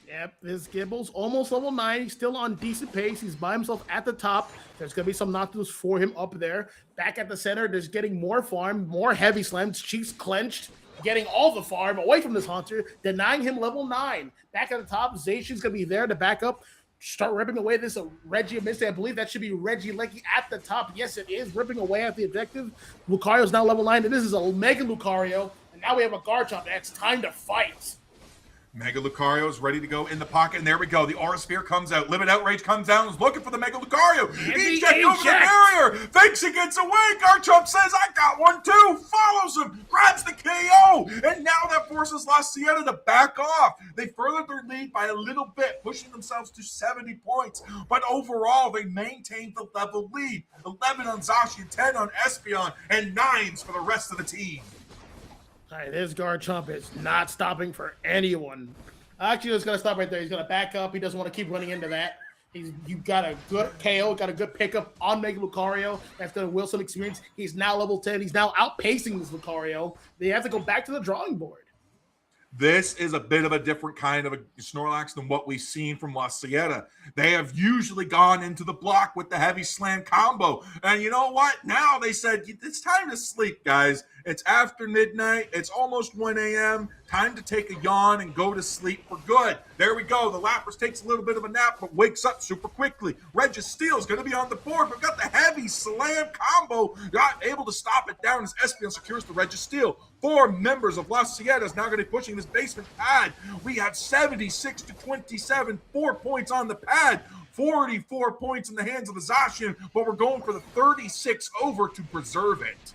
Yep, this Gibble's almost level 9. He's still on decent pace. He's by himself at the top. There's going to be some knockdowns for him up there. Back at the center, there's getting more farm, more heavy slams, cheeks clenched, getting all the farm away from this Haunter, denying him level 9. Back at the top, Zacian's going to be there to back up, start ripping away this Reggie Misty. I believe that should be Reggie Lecky at the top. Yes, it is, ripping away at the objective. Lucario's now level 9, and this is a Mega Lucario. And now we have a Garchomp. It's time to fight.
Mega Lucario is ready to go in the pocket, and there we go. The Aura Sphere comes out. Limit Outrage comes down, is looking for the Mega Lucario. Eject over the barrier. Thinks he gets away. Garchomp says, I got one too. Follows him, grabs the KO, and now that forces La Sieta to back off. They furthered their lead by a little bit, pushing themselves to 70 points. But overall, they maintained the level lead. 11 on Zacian, 10 on Espeon, and 9s for the rest of the team.
All right, this Garchomp is not stopping for anyone. Actually, he's going to stop right there. He's going to back up. He doesn't want to keep running into that. You got a good KO, got a good pickup on Mega Lucario. That's going to will some experience. He's now level 10. He's now outpacing this Lucario. They have to go back to the drawing board.
This is a bit of a different kind of a Snorlax than what we've seen from La Sieta. They have usually gone into the block with the heavy slam combo. And you know what? Now they said, it's time to sleep, guys. It's after midnight. It's almost 1 a.m. Time to take a yawn and go to sleep for good. There we go. The Lapras takes a little bit of a nap, but wakes up super quickly. Registeel is going to be on the board. We've got the heavy slam combo. Not able to stop it down as Espeon secures the Registeel. 4 members of La Sieta is now going to be pushing this basement pad. We have 76 to 27, 4 points on the pad. 44 points in the hands of the Zacian, but we're going for the 36 over to preserve it.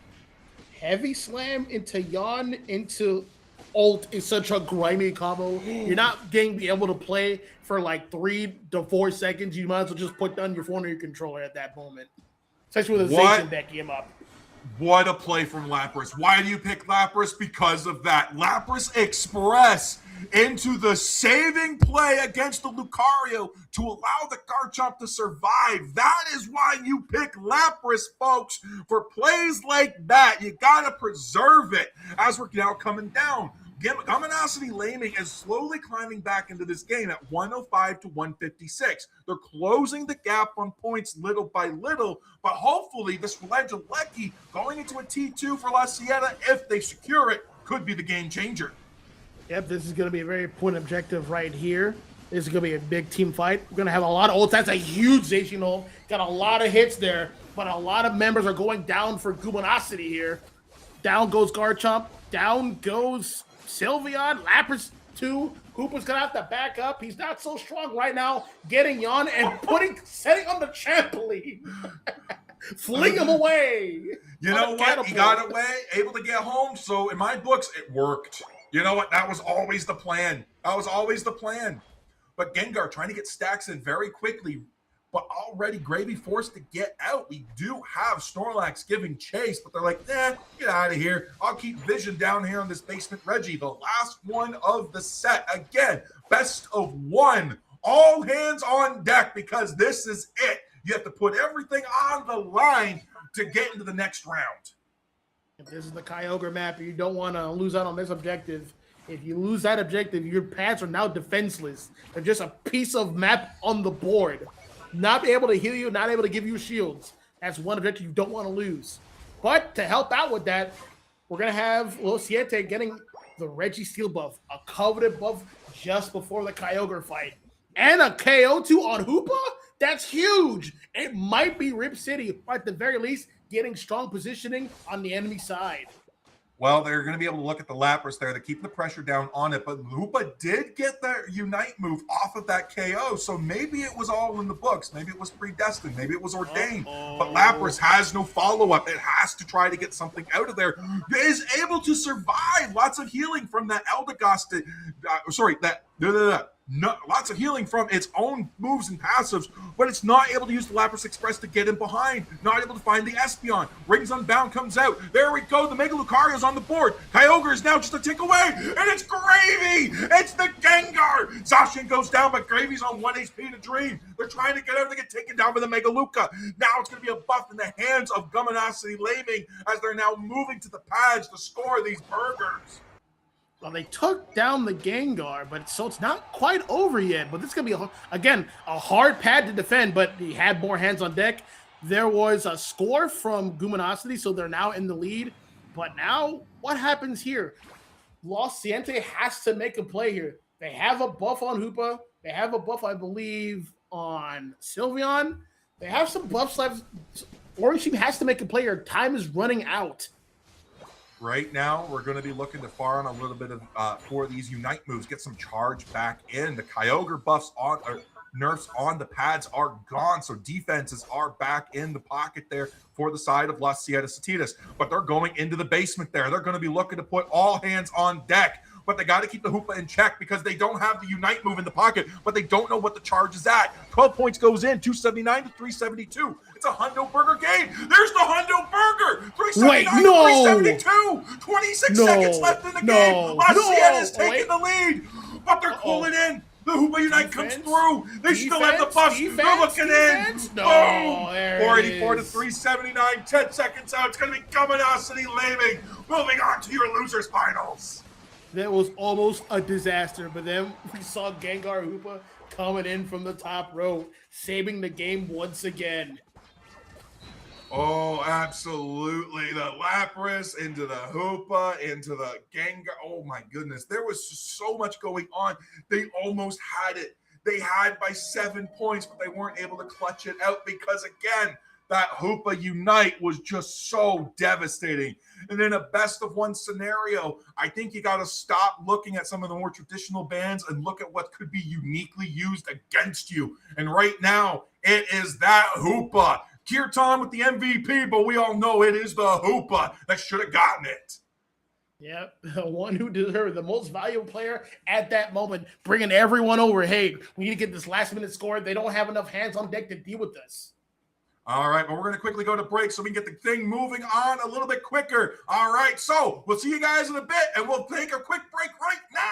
Heavy slam into yawn into ult is such a grimy combo. You're not going to be able to play for like 3 to 4 seconds. You might as well just put down your phone or your controller at that moment. Especially with a Zacian backing him up.
What a play from Lapras. Why do you pick Lapras? Because of that. Lapras Express into the saving play against the Lucario to allow the Garchomp to survive. That is why you pick Lapras, folks. For plays like that, you got to preserve it as we're now coming down. Luminosity Laming is slowly climbing back into this game at 105 to 156. They're closing the gap on points little by little, but hopefully this Regieleki going into a T2 for La Sieta, if they secure it, could be the game changer.
Yep, this is going to be a very important objective right here. This is going to be a big team fight. We're going to have a lot of ults. That's a huge Zacian. Got a lot of hits there, but a lot of members are going down for Guminosity here. Down goes Garchomp. Down goes Sylveon. Lapras too. Hoopa's going to have to back up. He's not so strong right now. Getting Yon and setting on the trampoline. Fling him away.
You know what? He got away, able to get home. So in my books, it worked. You know what? That was always the plan. But Gengar trying to get stacks in very quickly, but already Gravy forced to get out. We do have Snorlax giving chase, but they're like, get out of here. I'll keep Vision down here on this basement Reggie. The last one of the set. Again, best of one. All hands on deck because this is it. You have to put everything on the line to get into the next round.
If this is the Kyogre map, you don't want to lose out on this objective. If you lose that objective, your pads are now defenseless. They're just a piece of map on the board. Not able to heal you, not able to give you shields. That's one objective you don't want to lose. But to help out with that, we're going to have Lil Siete getting the Reggie Steel buff, a coveted buff just before the Kyogre fight. And a KO2 on Hoopa? That's huge. It might be Rip City, or at the very least, getting strong positioning on the enemy side.
Well, they're going to be able to look at the Lapras there to keep the pressure down on it, but Hoopa did get the Unite move off of that KO, so maybe it was all in the books. Maybe it was predestined. Maybe it was ordained. But Lapras has no follow-up. It has to try to get something out of there. It is able to survive. Lots of healing from that Eldegoss. Lots of healing from its own moves and passives, but it's not able to use the Lapras Express to get in behind. Not able to find the Espeon. Rings Unbound comes out. There we go. The Mega Lucario's on the board. Kyogre is now just a tick away, and it's Gravy. It's the Gengar. Zacian goes down, but Gravy's on 1 HP to Dream. They're trying to get out. They get taken down by the Mega Luca. Now it's going to be a buff in the hands of Guminosity Laming as they're now moving to the pads to score these burgers.
Well, they took down the Gengar, but so it's not quite over yet. But this is going to be, again, a hard pad to defend, but he had more hands on deck. There was a score from Guminosity, so they're now in the lead. But now, what happens here? Los Ciente has to make a play here. They have a buff on Hoopa. They have a buff, I believe, on Sylveon. They have some buffs left. Orange Team has to make a play here. Time is running out.
Right now, we're going to be looking to farm a little bit of for these Unite moves, get some charge back in. The Kyogre buffs on nerfs on the pads are gone, so defenses are back in the pocket there for the side of Las Satitas. But they're going into the basement there. They're going to be looking to put all hands on deck. But they got to keep the Hoopa in check because they don't have the Unite move in the pocket, but they don't know what the charge is at. 12 points goes in, 279 to 372. It's a Hundo Burger game. There's the Hundo Burger. 379 to 372. 26 seconds left in the game. La Cieta is taking the lead, but they're pulling in. The Hoopa Unite comes through. They still have the buffs. They're looking in. Boom. 484 to 379. 10 seconds out. It's going to be Guminosity Laming. Moving on to your losers finals.
That was almost a disaster, but then we saw Gengar Hoopa coming in from the top row, saving the game once again.
Oh, absolutely. The Lapras into the Hoopa, into the Gengar. Oh, my goodness. There was so much going on. They almost had it. They had by 7 points, but they weren't able to clutch it out because, again, that Hoopa Unite was just so devastating. And in a best of one scenario, I think you got to stop looking at some of the more traditional bans and look at what could be uniquely used against you. And right now, it is that Hoopa. Kirtan with the MVP, but we all know it is the Hoopa that should have gotten it.
Yep, the one who deserved the most valuable player at that moment, bringing everyone over. Hey, we need to get this last-minute score. They don't have enough hands on deck to deal with this.
All right, but we're going to quickly go to break so we can get the thing moving on a little bit quicker. All right, so we'll see you guys in a bit, and we'll take a quick break right now.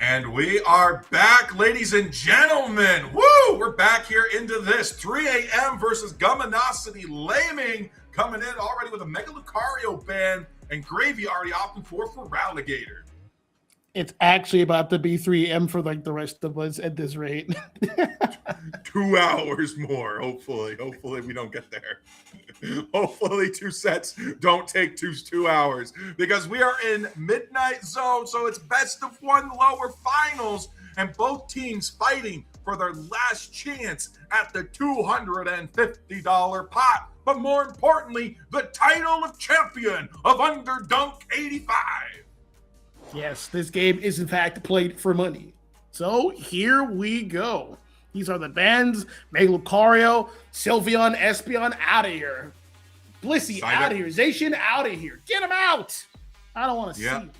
And we are back, ladies and gentlemen. Woo! We're back here into this 3 a.m. versus Gumminosity Laming, coming in already with a Mega Lucario ban and Gravy already opting for Ralligator.
It's actually about to be 3 a.m. for like the rest of us at this rate.
2 hours more, hopefully. Hopefully we don't get there. Hopefully 2 sets don't take 2 hours, because we are in midnight zone, so it's best of 1 lower finals, and both teams fighting for their last chance at the $250 pot. But more importantly, the title of champion of Underdunk 85.
Yes, this game is in fact played for money. So here we go. These are the bans. Mega Lucario, Sylveon, Espeon, out of here. Blissey, out of here. Zacian, out of here. Get him out. I don't want to see him.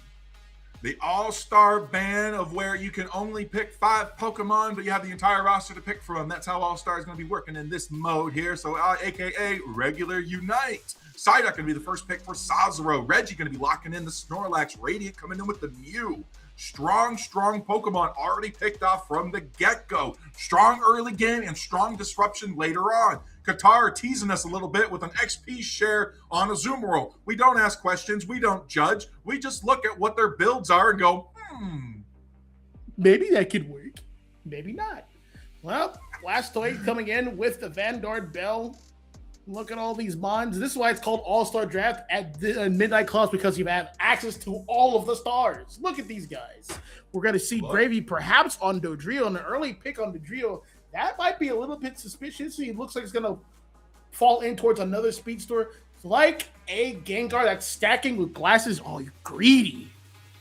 The All-Star ban of where you can only pick 5 Pokemon, but you have the entire roster to pick from. That's how All-Star is going to be working in this mode here. So, AKA regular Unite. Psyduck going to be the first pick for Sazero. Reggie going to be locking in the Snorlax. Radiant coming in with the Mew. Strong Pokemon already picked off from the get-go. Strong early game and strong disruption later on. Qatar teasing us a little bit with an XP share on Azumarill. We don't ask questions. We don't judge. We just look at what their builds are and go,
maybe that could work. Maybe not. Well, Blastoise coming in with the Vanguard Bell. Look at all these bonds. This is why it's called All-Star Draft at Midnight Claws, because you have access to all of the stars. Look at these guys. We're going to see Gravy perhaps on Dodrio, an early pick on Dodrio. That might be a little bit suspicious. He looks like it's going to fall in towards another Speedster. It's like a Gengar that's stacking with glasses. Oh, you're greedy.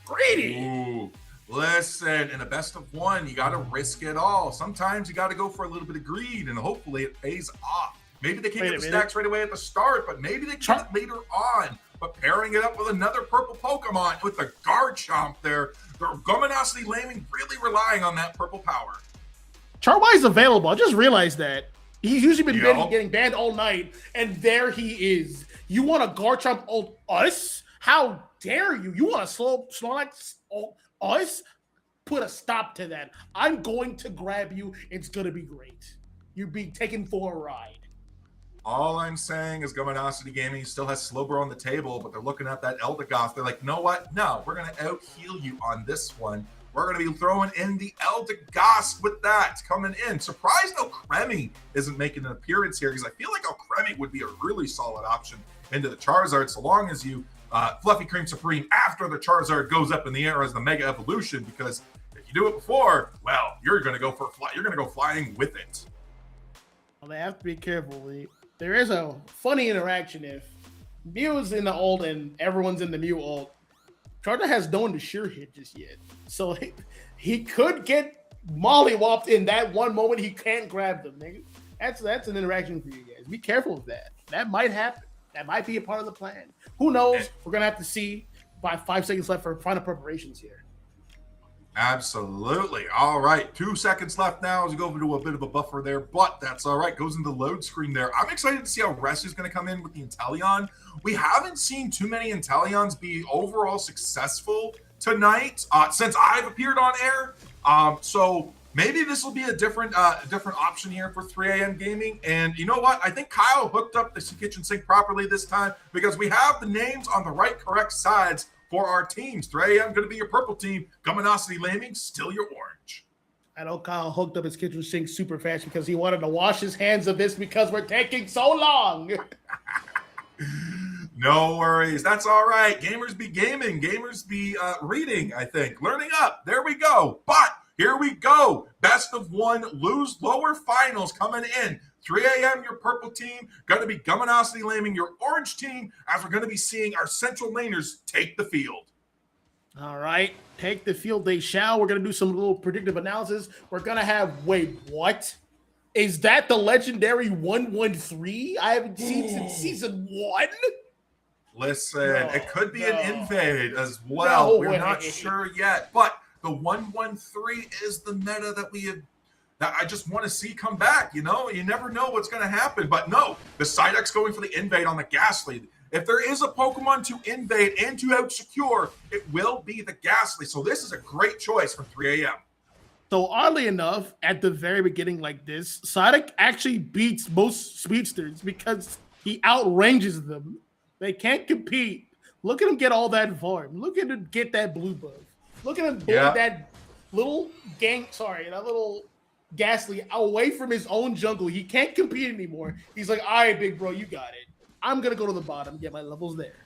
Greedy.
Ooh. Listen, in a best of 1, you got to risk it all. Sometimes you got to go for a little bit of greed, and hopefully it pays off. Maybe they can't get the stacks right away at the start, but maybe they can it later on. But pairing it up with another purple Pokemon with the Garchomp there, the Gumminosity Laming really relying on that purple power.
Charwai is available. I just realized that. He's usually been getting banned all night, and there he is. You want a Garchomp ult us? How dare you? You want a Snorlax ult us? Put a stop to that. I'm going to grab you. It's going to be great. You're being taken for a ride.
All I'm saying is Gumminosity Gaming still has Slowbro on the table, but they're looking at that Eldegoss. They're like, you know what? No, we're going to out-heal you on this one. We're going to be throwing in the Eldegoss with that coming in. Surprised Alcremie isn't making an appearance here, because I feel like Alcremie would be a really solid option into the Charizard, so long as you Fluffy Cream Supreme after the Charizard goes up in the air as the Mega Evolution, because if you do it before, well, you're going to go flying with it.
Well, they have to be careful. There is a funny interaction if Mew's in the ult and everyone's in the Mew ult. Charizard has no one to sure hit just yet. So he could get mollywopped in that one moment he can't grab them. That's an interaction for you guys. Be careful of that. That might happen. That might be a part of the plan. Who knows? We're going to have to see by 5 seconds left for final preparations here.
Absolutely. All right. 2 seconds left now as we go into a bit of a buffer there, but that's all right. Goes into the load screen there. I'm excited to see how Rest is going to come in with the Inteleon. We haven't seen too many Inteleons be overall successful tonight since I've appeared on air. So maybe this will be a different option here for 3 a.m. gaming. And you know what? I think Kyle hooked up the kitchen sink properly this time, because we have the names on the correct sides for our teams. 3 a.m. going to be your purple team. Gumminosity Laming, still your orange.
I know Kyle hooked up his kitchen sink super fast because he wanted to wash his hands of this because we're taking so long.
No worries. That's all right. Gamers be gaming. Gamers be reading, I think. Learning up. There we go. But here we go. Best of 1, lose lower finals coming in. 3 a.m. your purple team, going to be Gumminosity Laming your orange team, as we're going to be seeing our central laners take the field.
All right, take the field they shall. We're going to do some little predictive analysis. We're going to have, wait, what? Is that the legendary 113 I haven't seen since season 1?
Listen, it could be an invade as well. We're not sure yet, but the 113 is the meta that I just want to see come back. You know, you never know what's going to happen. But no, the Psyduck's going for the invade on the Ghastly. If there is a Pokemon to invade and to out-secure, it will be the Ghastly. So this is a great choice from 3 a.m.
So oddly enough, at the very beginning like this, Sonic actually beats most speedsters because he outranges them. They can't compete. Look at him get all that farm. Look at him get that blue buff. Look at him bully that little that little Ghastly away from his own jungle. He can't compete anymore. He's like, all right, big bro, you got it. I'm going to go to the bottom, get my levels there.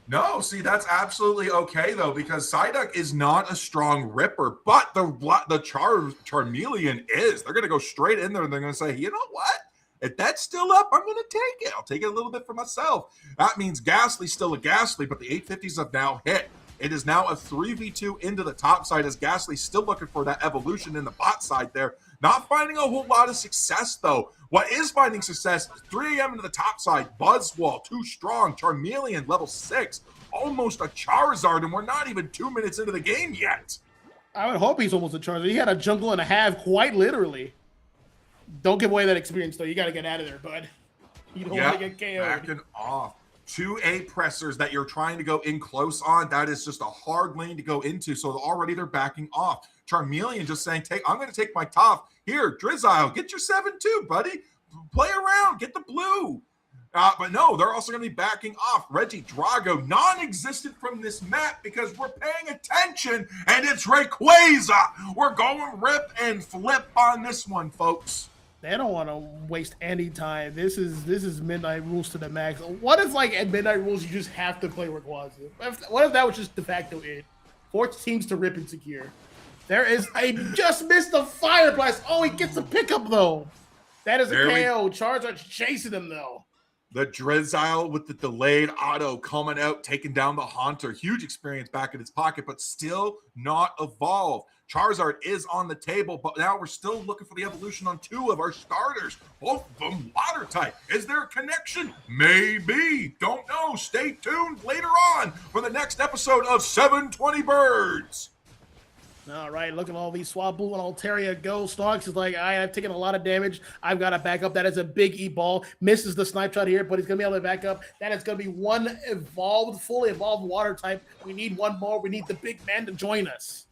No, see, that's absolutely okay, though, because Psyduck is not a strong ripper, but the Charmeleon is. They're going to go straight in there, and they're going to say, you know what? If that's still up, I'm going to take it. I'll take it a little bit for myself. That means Ghastly's still a Ghastly, but the 850s have now hit. It is now a 3v2 into the top side as Ghastly's still looking for that evolution in the bot side there. Not finding a whole lot of success, though. What is finding success is 3 a.m. into the top side. Buzzwall, too strong. Charmeleon, level 6. Almost a Charizard, and we're not even 2 minutes into the game yet.
I would hope he's almost a Charizard. He had a jungle and a half, quite literally. Don't give away that experience, though. You got to get out of there, bud. You don't want to get KO'd.
Backing off. 2A pressers that you're trying to go in close on. That is just a hard lane to go into, so already they're backing off. Charmeleon just saying, I'm going to take my top. Here, Drizzile, get your 7-2, buddy. Play around, get the blue. But no, they're also going to be backing off. Reggie Drago, non-existent from this map because we're paying attention, and it's Rayquaza. We're going rip and flip on this one, folks.
They don't want to waste any time. This is Midnight Rules to the max. What if, like, at Midnight Rules, you just have to play Rayquaza? What if that was just de facto it? Force teams to rip and secure. I just missed the Fire Blast. Oh, he gets the pickup, though. That is a KO. Charizard's chasing him, though.
The Drizzile with the delayed auto coming out, taking down the Haunter. Huge experience back in his pocket, but still not evolved. Charizard is on the table, but now we're still looking for the evolution on 2 of our starters. Both of them water type. Is there a connection? Maybe. Don't know. Stay tuned later on for the next episode of 720 Birds.
All right, look at all these Swablu and Altaria go. Snorlax is like, I've taken a lot of damage. I've got to back up. That is a big E-ball. Misses the snipe shot here, but he's going to be able to back up. That is going to be one fully evolved water type. We need one more. We need the big man to join us.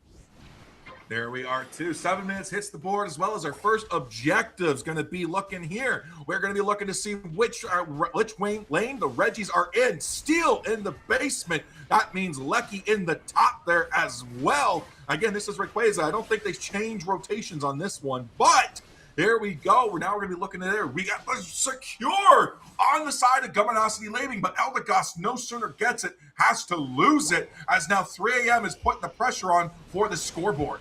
There we are, too. 7 minutes hits the board, as well as our first objectives going to be looking here. We're going to be looking to see which lane the Reggies are in. Steel in the basement. That means Lecky in the top there as well. Again, this is Rayquaza. I don't think they change rotations on this one, but here we go. We're going to be looking at there. We got the secure on the side of Gumminosity Laming, but Eldegoss no sooner gets it, has to lose it, as now 3 a.m. is putting the pressure on for the scoreboard.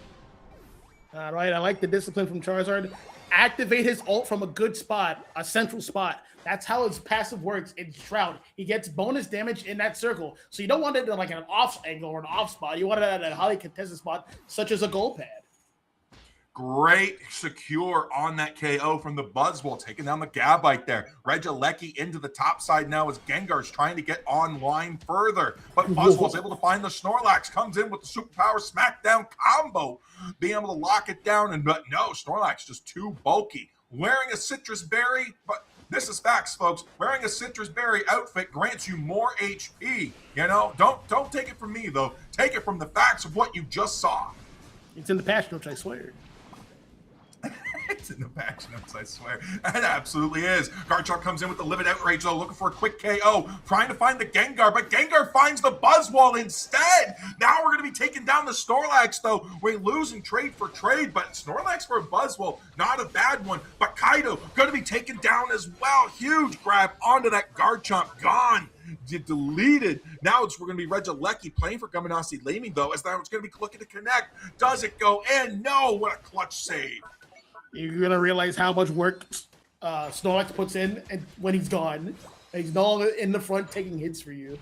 All right, I like the discipline from Charizard. Activate his ult from a good spot, a central spot. That's how his passive works in Shroud. He gets bonus damage in that circle. So you don't want it in like an off angle or an off spot. You want it at a highly contested spot, such as a goal pad.
Great secure on that KO from the Buzzwole, taking down the Gabite there. Regieleki into the top side now as Gengar's trying to get online further. But Buzzwole's able to find the Snorlax, comes in with the superpower smackdown combo, being able to lock it down. But no, Snorlax just too bulky. Wearing a citrus berry, but this is facts, folks. Wearing a citrus berry outfit grants you more HP. You know, don't take it from me, though. Take it from the facts of what you just saw.
It's in the patch notes, I swear.
It's in the patch notes, I swear. It absolutely is. Garchomp comes in with the Livid Outrage, though, looking for a quick KO, trying to find the Gengar, but Gengar finds the Buzzwole instead. Now we're going to be taking down the Snorlax, though. We lose in trade for trade, but Snorlax for a Buzzwole, not a bad one. But Kaido going to be taken down as well. Huge grab onto that Garchomp. Gone. Deleted. Now we're going to be Regieleki playing for Gumminosity Laming, though, as now it's going to be looking to connect. Does it go in? No. What a clutch save.
You're going to realize how much work Snorlax puts in and when he's gone. He's no longer in the front taking hits for you.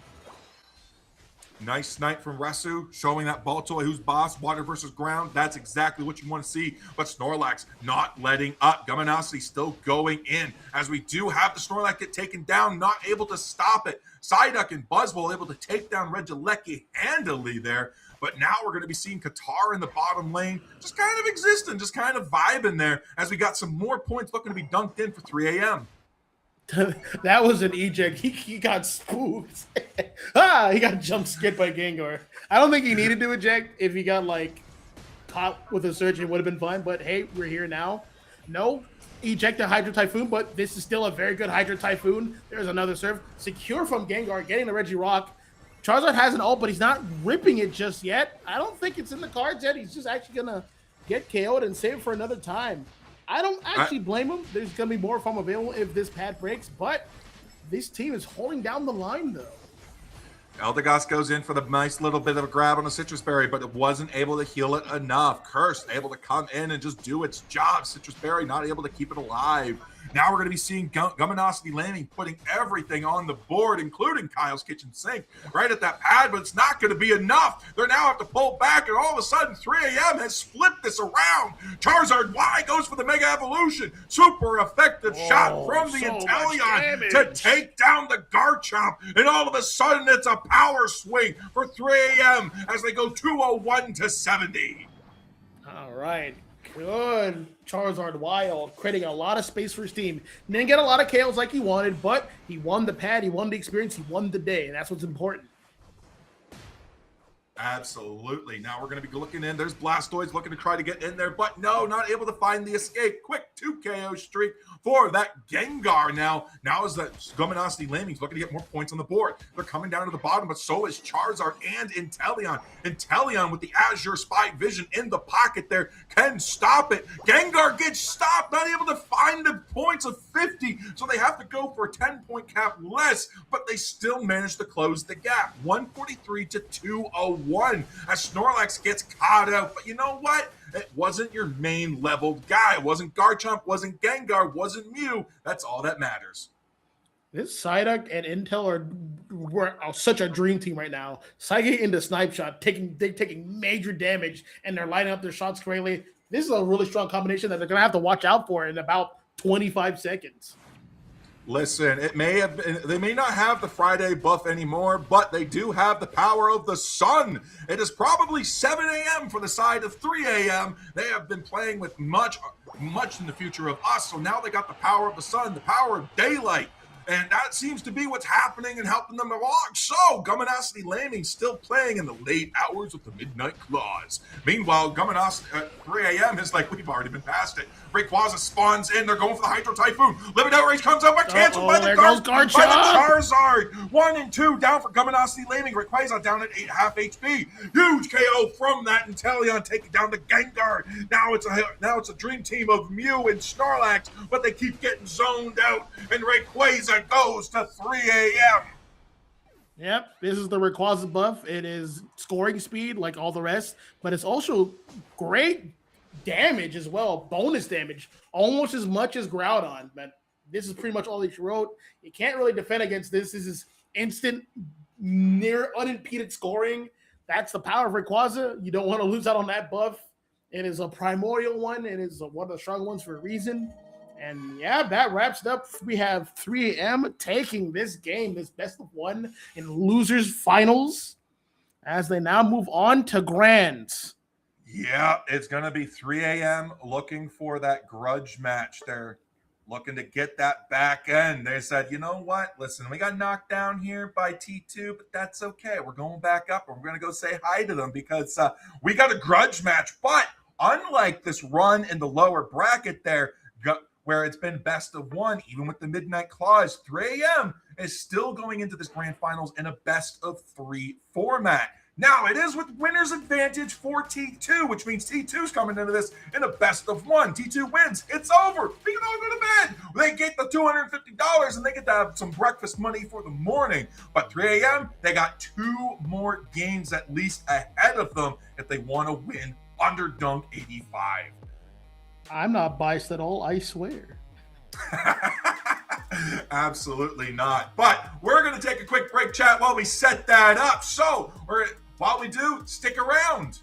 Nice snipe from Resu, showing that Baltoy who's boss, water versus ground. That's exactly what you want to see. But Snorlax not letting up. Gumminosity still going in. As we do have the Snorlax get taken down, not able to stop it. Psyduck and Buzzwole able to take down Regieleki handily there. But now we're going to be seeing Qatar in the bottom lane, just kind of existing, just kind of vibing there as we got some more points looking to be dunked in for 3 a.m.
That was an eject. He got spooked. He got jump skipped by Gengar. I don't think he needed to eject. If he got like caught with a surge, it would have been fine. But hey, we're here now. No, eject a Hydro Typhoon, but this is still a very good Hydro Typhoon. There's another serve. Secure from Gengar, getting the Reggie Rock. Charizard has an ult, but he's not ripping it just yet. I don't think it's in the cards yet. He's just actually going to get KO'd and save it for another time. I don't actually blame him. There's going to be more farm available if this pad breaks, but this team is holding down the line, though.
Eldegoss goes in for the nice little bit of a grab on the Citrus Berry, but it wasn't able to heal it enough. Curse able to come in and just do its job. Citrus Berry not able to keep it alive. Now we're going to be seeing Gumminosity Landing putting everything on the board, including Kyle's Kitchen Sink, right at that pad, but it's not going to be enough. They now have to pull back, and all of a sudden, 3 a.m. has flipped this around. Charizard Y goes for the Mega Evolution. Super effective shot from the Inteleon to take down the Garchomp, and all of a sudden, it's a power swing for 3 a.m. as they go 201 to 70.
All right. Good Charizard Wild, creating a lot of space for his team. Didn't get a lot of KOs like he wanted, but he won the pad, he won the experience, he won the day, and that's what's important.
Absolutely. Now we're going to be looking in. There's Blastoise looking to try to get in there, but no, not able to find the escape. Quick 2 KO streak for that Gengar. Now is that Gumminosity Landing's looking to get more points on the board. They're coming down to the bottom, but so is Charizard and Inteleon. Inteleon with the Azure Spy Vision in the pocket there can stop it. Gengar gets stopped, not able to find the points of 50, so they have to go for a 10-point cap less, but they still manage to close the gap. 143 to 201 as Snorlax gets caught out. But you know what? It wasn't your main leveled guy. It wasn't Garchomp, wasn't Gengar, wasn't Mew. That's all that matters.
This Psyduck and Intel are such a dream team right now. Psychic into Snipe Shot, taking major damage, and they're lining up their shots correctly. This is a really strong combination that they're going to have to watch out for in about 25 seconds.
Listen, it may have been, they may not have the Friday buff anymore, but they do have the power of the sun. It is probably 7 a.m. for the side of 3 a.m. They have been playing with much in the future of us, so now they got the power of the sun, the power of daylight. And that seems to be what's happening and helping them along. So, Gumminosity Landing still playing in the late hours of the Midnight Claws. Meanwhile, Gumminosity at 3 a.m. is like, we've already been past it. Rayquaza spawns in. They're going for the Hydro Typhoon. Limit Outrage comes out, but canceled by the Charizard. 1 and 2 down for Gumminosity Landing. Rayquaza down at 8.5 HP. Huge KO from that Inteleon taking down the Gengar. Now it's a dream team of Mew and Snorlax, but they keep getting zoned out. And Rayquaza goes to 3 a.m.
Yep, this is the Rayquaza buff. It is scoring speed like all the rest, but it's also great damage as well, bonus damage, almost as much as Groudon. But this is pretty much all he wrote. You can't really defend against this. This is instant, near unimpeded scoring. That's the power of Rayquaza. You don't want to lose out on that buff. It is a primordial one. It is one of the strong ones for a reason. And yeah, that wraps it up. We have 3M taking this game, this best of one in losers finals, as they now move on to grands.
Yeah, it's going to be 3 a.m. looking for that grudge match. They're looking to get that back end. They said, you know what? Listen, we got knocked down here by T2, but that's okay. We're going back up, and we're going to go say hi to them because we got a grudge match. But unlike this run in the lower bracket there, where it's been best of one, even with the Midnight Claws, 3 a.m. is still going into this grand finals in a best of 3 format. Now, it is with winner's advantage for T2, which means T2's coming into this in a best of one. T2 wins. It's over. They can all go to bed. They get the $250, and they get to have some breakfast money for the morning. But 3 a.m., they got 2 more games at least ahead of them if they want to win Underdunk 85.
I'm not biased at all, I swear.
Absolutely not. But we're going to take a quick break, chat, while we set that up. So, while we do, stick around.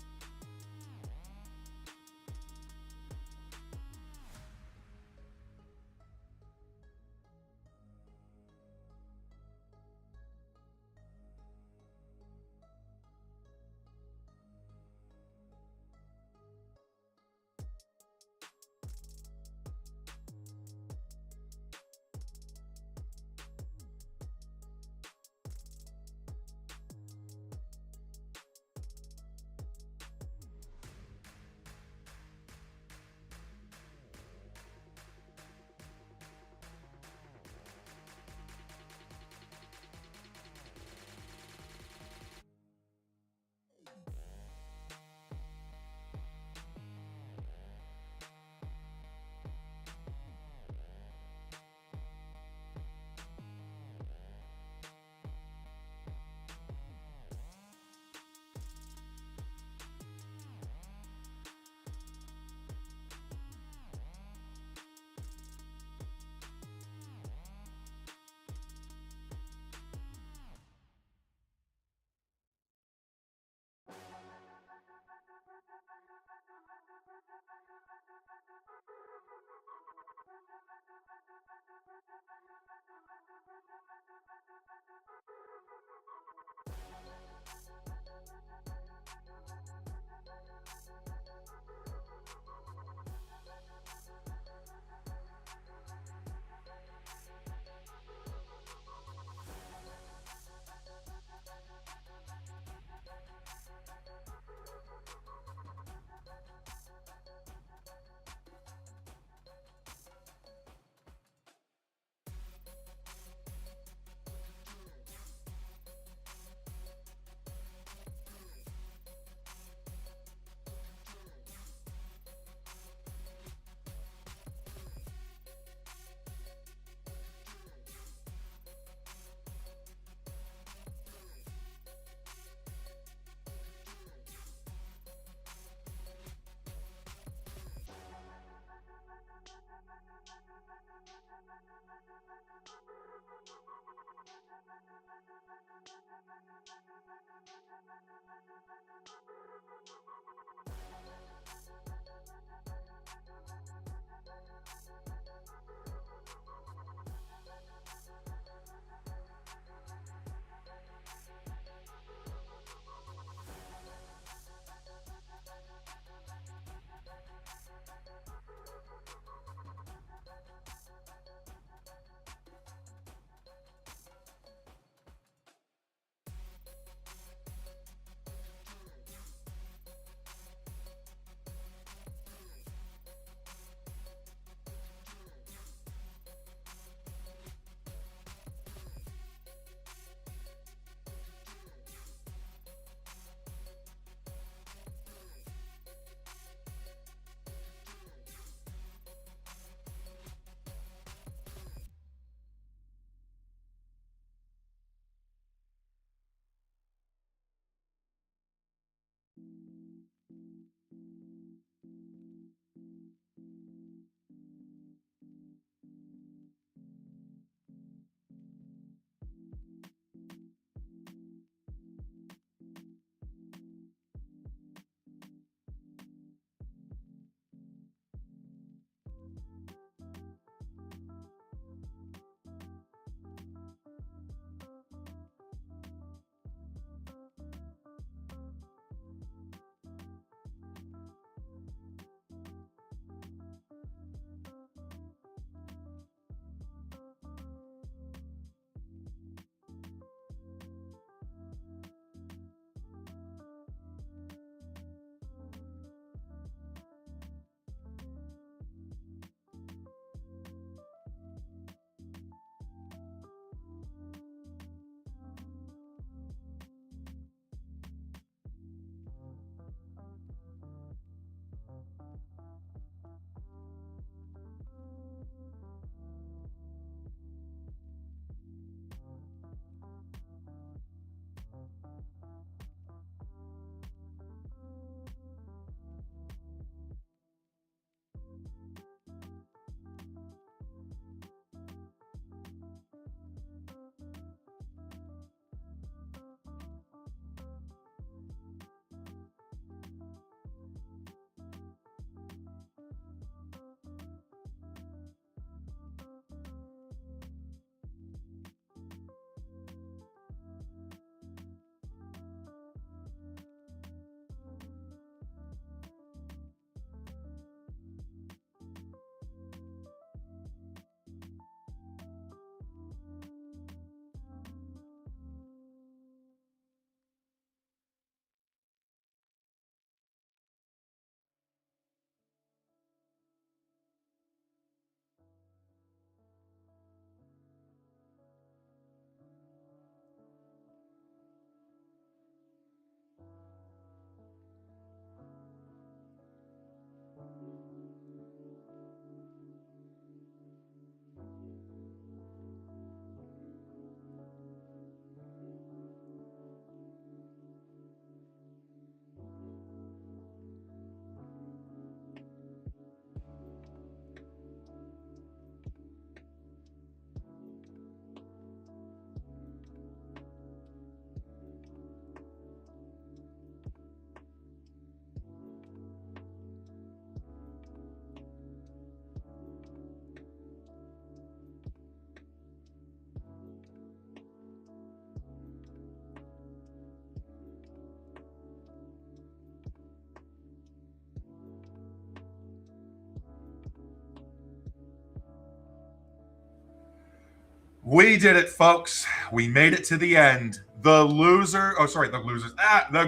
We did it, folks. We made it to the end. The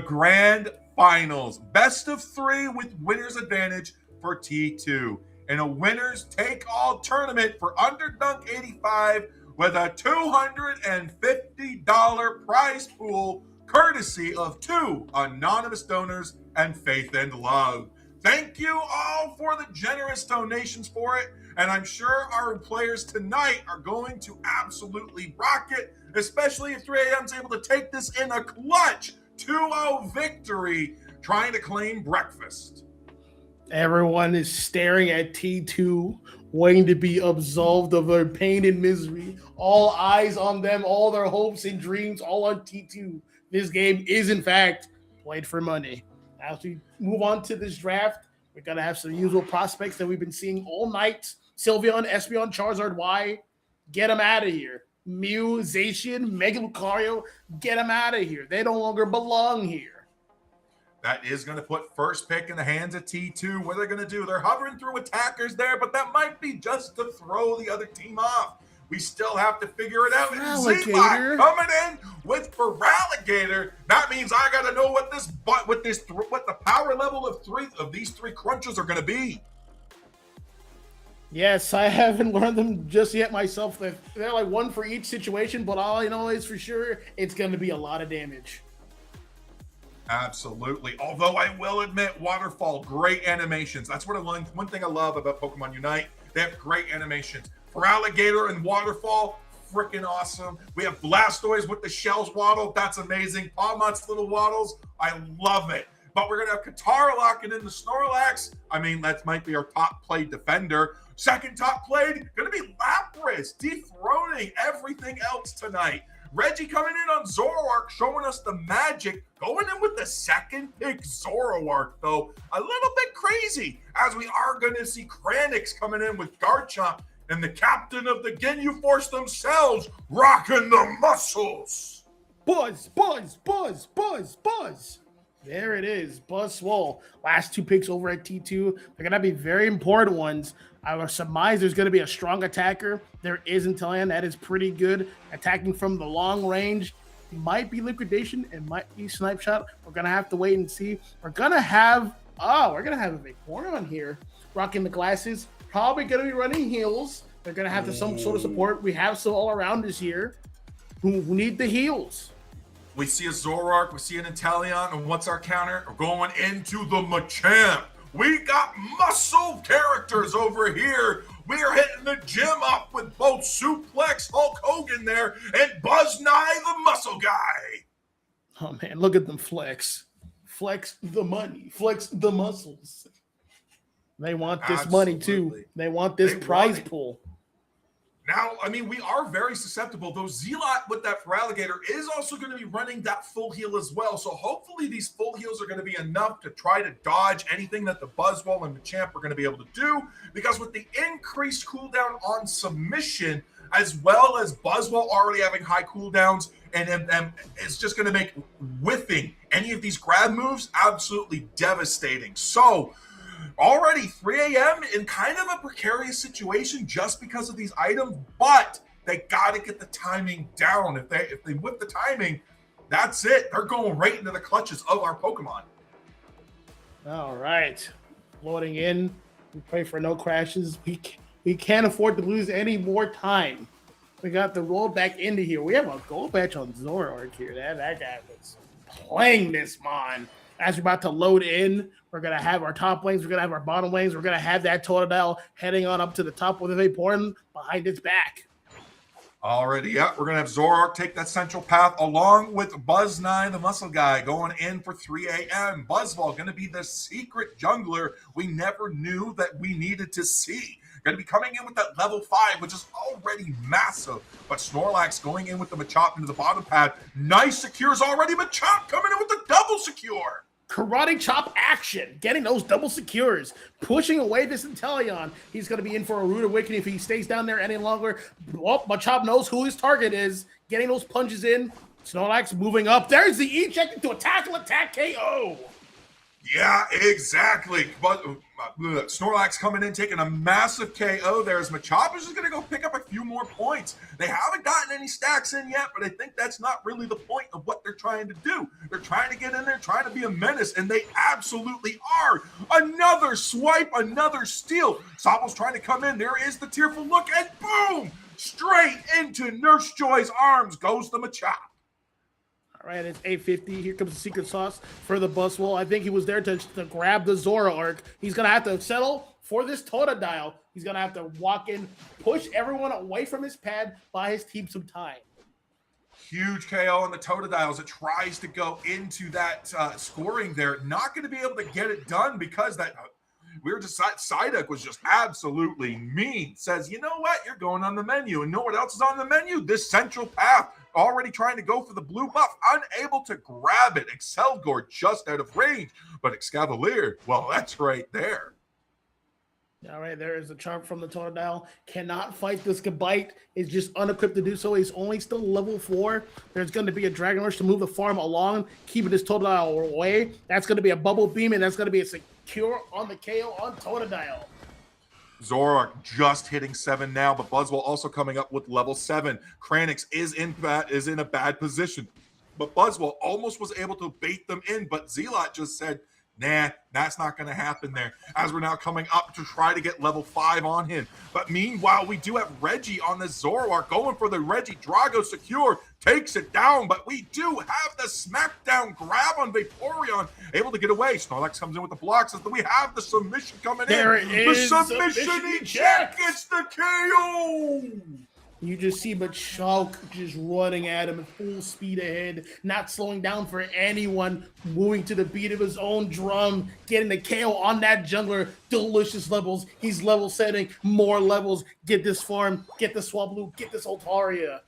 grand finals. Best of 3 with winner's advantage for T2. In a winners take all tournament for Underdunk 85 with a $250 prize pool courtesy of 2 anonymous donors and Faith and Love. Thank you all for the generous donations for it. And I'm sure our players tonight are going to absolutely rock it, especially if 3 a.m. is able to take this in a clutch 2-0 victory, trying to claim breakfast.
Everyone is staring at T2, waiting to be absolved of their pain and misery. All eyes on them, all their hopes and dreams, all on T2. This game is, in fact, played for money. As we move on to this draft, we're going to have some usual prospects that we've been seeing all night. Sylveon, Espeon, Charizard Y, get them out of here. Mew, Zacian, Mega Lucario, get them out of here. They no longer belong here.
That is going to put first pick in the hands of T2. What are they going to do? They're hovering through attackers there, but that might be just to throw the other team off. We still have to figure it out.
Feraligatr
coming in with Feraligatr. That means I got to know what the power level of these 3 crunches are going to be.
Yes, I haven't learned them just yet myself. They're like 1 for each situation, but all I know is for sure it's going to be a lot of damage.
Absolutely. Although I will admit, Waterfall, great animations. That's one thing I love about Pokemon Unite. They have great animations. Feraligatr and Waterfall, freaking awesome. We have Blastoise with the Shells Waddle. That's amazing. Palmot's little waddles. I love it. But we're going to have Katara locking in the Snorlax. I mean, that might be our top played defender. Second top played, going to be Lapras, dethroning everything else tonight. Reggie coming in on Zoroark, showing us the magic. Going in with the second pick Zoroark, though. A little bit crazy, as we are going to see Kranix coming in with Garchomp and the captain of the Ginyu Force themselves rocking the muscles.
Buzz, buzz, buzz, buzz, buzz. There it is, Buzz Swole. Last 2 picks over at T2. They're going to be very important ones. I would surmise there's going to be a strong attacker. There is Inteleon. That is pretty good. Attacking from the long range. It might be Liquidation. It might be Snipe Shot. We're going to have to wait and see. We're going to have a Vaporeon here. Rocking the glasses. Probably going to be running heals. They're going to have some sort of support. We have some all-arounders here who need the heals.
We see a Zoroark, we see an Inteleon, and what's our counter? We're going into the Machamp. We got muscle characters over here. We are hitting the gym up with both Suplex Hulk Hogan there and Buzz Nye the muscle guy.
Oh man, look at them flex. Flex the money, flex the muscles. They want this money too. They want this prize pool.
Now, I mean, we are very susceptible, though Zealot with that Feraligatr is also going to be running that full heal as well. So hopefully these full heals are going to be enough to try to dodge anything that the Buzzwole and Machamp are going to be able to do. Because with the increased cooldown on submission, as well as Buzzwole already having high cooldowns, and it's just going to make whiffing any of these grab moves absolutely devastating. So already 3 a.m. in kind of a precarious situation just because of these items, but they got to get the timing down. If they whip the timing, that's it. They're going right into the clutches of our Pokemon.
All right. Loading in. We pray for no crashes. We can't afford to lose any more time. We got the roll back into here. We have a gold patch on Zoroark here. That guy was playing this mon. As we're about to load in, we're going to have our top lanes. We're going to have our bottom lanes. We're going to have that Totodile heading on up to the top with a Vaporeon behind its back.
Already, yeah. We're going to have Zoroark take that central path along with Buzz Nye, the muscle guy, going in for 3 a.m. Buzzwole going to be the secret jungler we never knew that we needed to see. Going to be coming in with that level 5, which is already massive. But Snorlax going in with the Machop into the bottom pad. Nice secures already. Machop coming in with the double secure.
Karate chop action, getting those double secures, pushing away this Inteleon. He's going to be in for a rude awakening if he stays down there any longer. Well, Machop knows who his target is, getting those punches in. Snorlax moving up. There's the eject into a tackle attack KO.
Yeah, exactly. But Snorlax coming in, taking a massive KO. There's Machop is just going to go pick up a few more points. They haven't gotten any stacks in yet, but I think that's not really the point of what they're trying to do. They're trying to get in there, trying to be a menace, and they absolutely are. Another swipe, another steal. Sobel's trying to come in. There is the tearful look, and boom! Straight into Nurse Joy's arms goes the Machop.
All right, it's 850. Here comes the secret sauce for the Buzzwole. I think he was there to grab the Zoroark. He's going to have to settle for this Totodile. He's going to have to walk in, push everyone away from his pad, buy his team some time.
Huge KO on the Totodiles. It tries to go into that scoring there. Not going to be able to get it done because that we were just Psyduck was just absolutely mean. Says, you know what? You're going on the menu. And know what else is on the menu? This central path. Already trying to go for the blue buff. Unable to grab it. Excelgor just out of range. But Excavalier, well, that's right there.
All right, there is a charm from the Totodile. Cannot fight this Gabite. Is just unequipped to do so. He's only still level 4. There's going to be a Dragon Rush to move the farm along, keeping this Totodile away. That's going to be a Bubble Beam, and that's going to be a secure on the KO on Totodile.
Zoroark just hitting 7 now, but Buzzwole also coming up with level 7. Kranix is in a bad position, but Buzzwole almost was able to bait them in, but Zealot just said, nah, that's not going to happen there, as we're now coming up to try to get level 5 on him. But meanwhile, we do have Reggie on the Zoroark, going for the Reggie. Drago secure, takes it down, but we do have the smackdown grab on Vaporeon, able to get away. Snorlax comes in with the blocks, as we have the submission coming
there
in.
The
submission eject gets the KO!
You just see Machop just running at him at full speed ahead, not slowing down for anyone, moving to the beat of his own drum, getting the KO on that jungler. Delicious levels. He's level setting, more levels. Get this farm, get the Swablu, get this Altaria.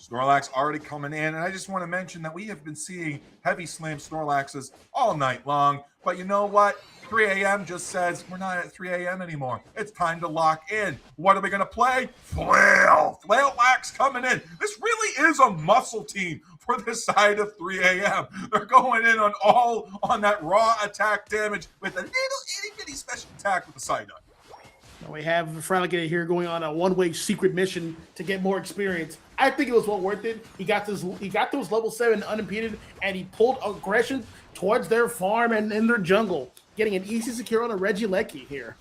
Snorlax already coming in, and I just want to mention that we have been seeing heavy slam Snorlaxes all night long, but you know what? 3 a.m. just says we're not at 3 a.m. anymore. It's time to lock in. What are we going to play? Flail. Flail-Lax coming in. This really is a muscle team for this side of 3 a.m. They're going in on that raw attack damage with a little itty-bitty special attack with the Psyduck.
We have Fraligator here going on a one-way secret mission to get more experience. I think it was well worth it. He got those level 7 unimpeded, and he pulled aggression towards their farm and in their jungle, getting an easy secure on a Regieleki here.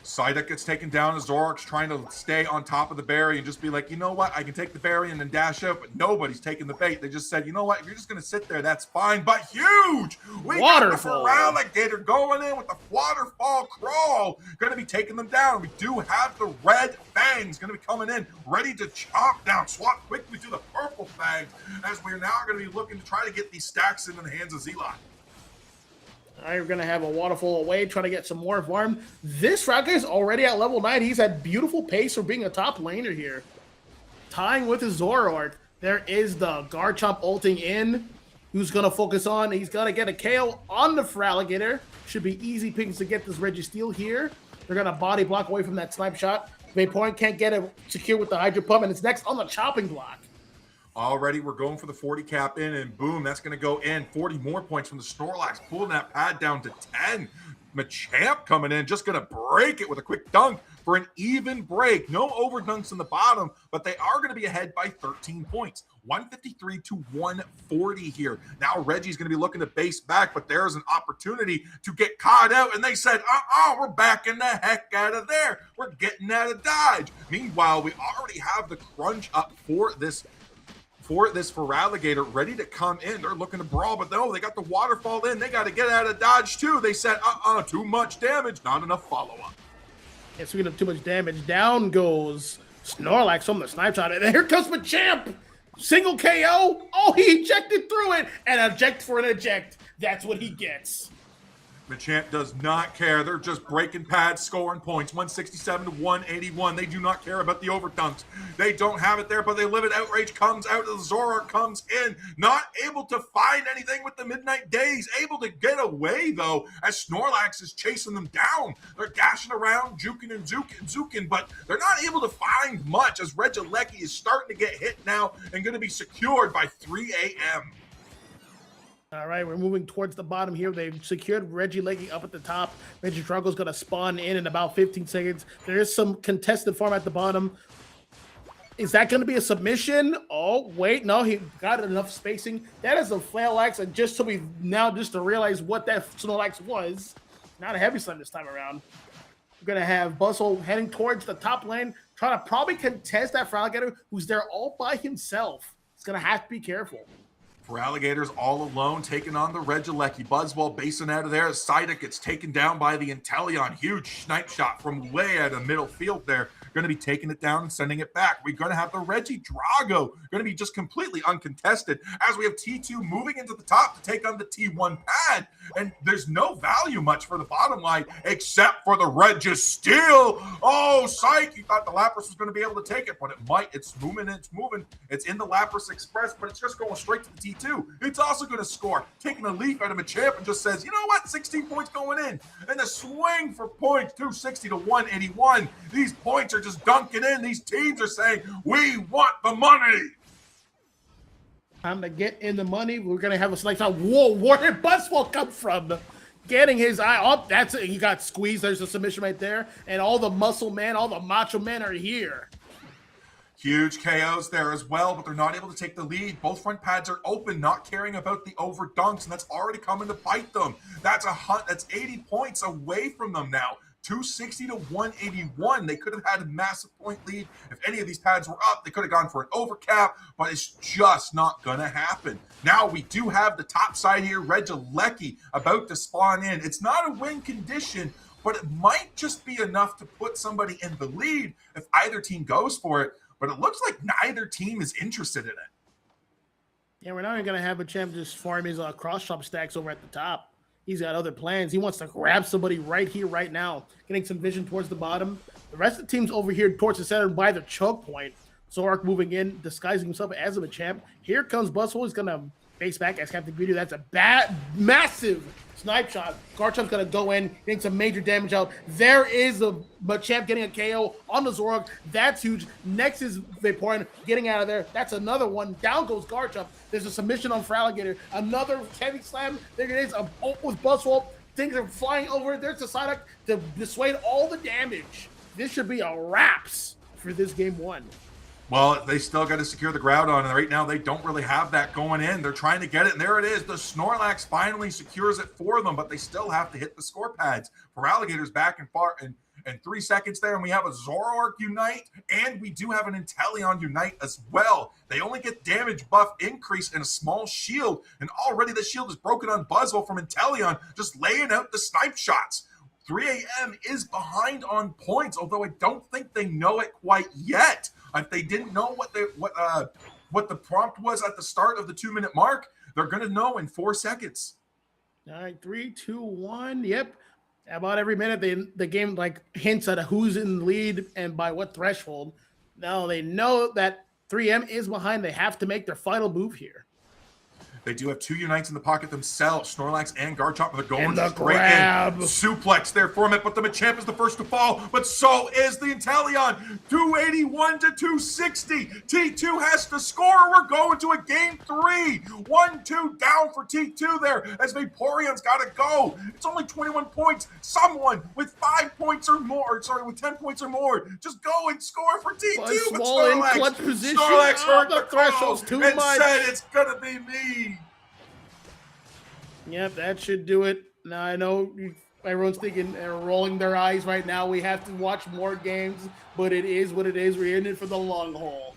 Psyduck gets taken down. Zoroark's trying to stay on top of the berry and just be like, you know what? I can take the berry and then dash out, but nobody's taking the bait. They just said, you know what? If you're just going to sit there, that's fine. But huge! We
Waterfall.
got the Feraligatr going in with the waterfall crawl. Going to be taking them down. We do have the red fangs going to be coming in, ready to chop down. Swap quickly to the purple fangs, as we're now going to be looking to try to get these stacks into the hands of Zealot.
All right, we're going to have a waterfall away, trying to get some more farm. This Fraligator is already at level 9. He's at beautiful pace for being a top laner here. Tying with his Zoroark. There is the Garchomp ulting in. Who's going to focus on? He's going to get a KO on the Fraligator. Should be easy pings to get this Registeel here. They're going to body block away from that snipe shot. Vaporeon can't get it secure with the Hydro Pump, and it's next on the chopping block.
Already, we're going for the 40 cap in, and boom, that's going to go in. 40 more points from the Snorlax, pulling that pad down to 10. Machamp coming in, just going to break it with a quick dunk for an even break. No overdunks in the bottom, but they are going to be ahead by 13 points. 153 to 140 here. Now Reggie's going to be looking to base back, but there's an opportunity to get caught out, and they said, we're backing the heck out of there. We're getting out of dodge. Meanwhile, we already have the crunch up for this Feraligatr ready to come in. They're looking to brawl, but no, they got the waterfall in. They got to get out of dodge too. They said, too much damage, not enough follow-up.
Yeah, speaking of too much damage, down goes Snorlax from the snipe shot, and here comes Machamp. Single KO. Oh, he ejected through it, and eject for an eject. That's what he gets.
Machamp does not care. They're just breaking pads, scoring points. 167 to 181. They do not care about the overdunks. They don't have it there, but they live it. Outrage comes out. The Zoroark comes in. Not able to find anything with the Midnight Days. Able to get away, though, as Snorlax is chasing them down. They're dashing around, juking and zuking, but they're not able to find much, as Regieleki is starting to get hit now and going to be secured by 3 a.m.
All right, we're moving towards the bottom here. They've secured Regieleki up at the top. Regidrago's going to spawn in about 15 seconds. There is some contested farm at the bottom. Is that going to be a submission? Oh, wait, no, he got enough spacing. That is a flail axe, and just to realize what that Snorlax was, not a heavy slam this time around. We're going to have Bustle heading towards the top lane, trying to probably contest that Feraligatr, who's there all by himself. He's going to have to be careful.
Feraligatrs all alone, taking on the Regieleki. Buzzwole basing out of there. Psyduck gets taken down by the Inteleon. Huge snipe shot from way out of the middle field there. Going to be taking it down and sending it back. We're going to have the Regidrago going to be just completely uncontested as we have T2 moving into the top to take on the T1 pad. And there's no value much for the bottom line except for the Registeel. Oh, psych. You thought the Lapras was going to be able to take it, but it might. It's moving. It's in the Lapras Express, but it's just going straight to the T2. It's also going to score. Taking a leaf out of Machamp and just says, you know what? 16 points going in. And the swing for points, 260 to 181. These points are just dunking in. These teams are saying, we want the money.
Time to get in the money. We're going to have a select on. Whoa, where did Buzzwole come from? Getting his eye up. That's it. He got squeezed. There's a submission right there. And all the muscle men, all the macho men are here.
Huge KOs there as well, but they're not able to take the lead. Both front pads are open, not caring about the over dunks, and that's already coming to bite them. That's 80 points away from them now. 260 to 181. They could have had a massive point lead. If any of these pads were up, they could have gone for an overcap, but it's just not going to happen. Now we do have the top side here, Regieleki about to spawn in. It's not a win condition, but it might just be enough to put somebody in the lead if either team goes for it. But it looks like neither team is interested in it.
Yeah, we're not even going to have a champ just farm his cross-shop stacks over at the top. He's got other plans. He wants to grab somebody right here, right now. Getting some vision towards the bottom. The rest of the team's over here towards the center by the choke point. Zoroark moving in, disguising himself as a champ. Here comes Buzzwole. He's going to face back as Captain Beauty. That's a massive snipe shot. Garchomp's going to go in, getting some major damage out. There is a Machamp getting a KO on the Zoroark. That's huge. Next is Vaporeon getting out of there. That's another one. Down goes Garchomp. There's a submission on Feraligatr. Another heavy slam. There it is. With Buzzwole. Things are flying over. There's the Psyduck to dissuade all the damage. This should be a wraps for this game one.
Well, they still got to secure the ground on, and right now they don't really have that going in. They're trying to get it, and there it is. The Snorlax finally secures it for them, but they still have to hit the score pads. Feraligatr's back and far in 3 seconds there, and we have a Zoroark Unite, and we do have an Inteleon Unite as well. They only get damage buff increase and a small shield, and already the shield is broken on Buzzwole from Inteleon, just laying out the snipe shots. 3 a.m. is behind on points, although I don't think they know it quite yet. If they didn't know what the prompt was at the start of the 2-minute mark, they're going to know in 4 seconds.
All right, 3, 2, 1. Yep. About every minute, the game like hints at who's in the lead and by what threshold. Now they know that 3M is behind. They have to make their final move here.
They do have 2 Unites in the pocket themselves. Snorlax and Garchomp are going
the
straight
grab.
in. Suplex there for him, but the Machamp is the first to fall. But so is the Inteleon. 281 to 260. T2 has to score. We're going to a game 3. 1-2 down for T2 there as Vaporeon's got to go. It's only 21 points. Someone with 5 points or more, with 10 points or more, just go and score for T2. But Snorlax,
clutch position.
Snorlax heard the
threshold's
call
too
and
much.
said it's going to be me.
Yep, that should do it. Now I know everyone's thinking and rolling their eyes right now. We have to watch more games, but it is what it is. We're in it for the long haul.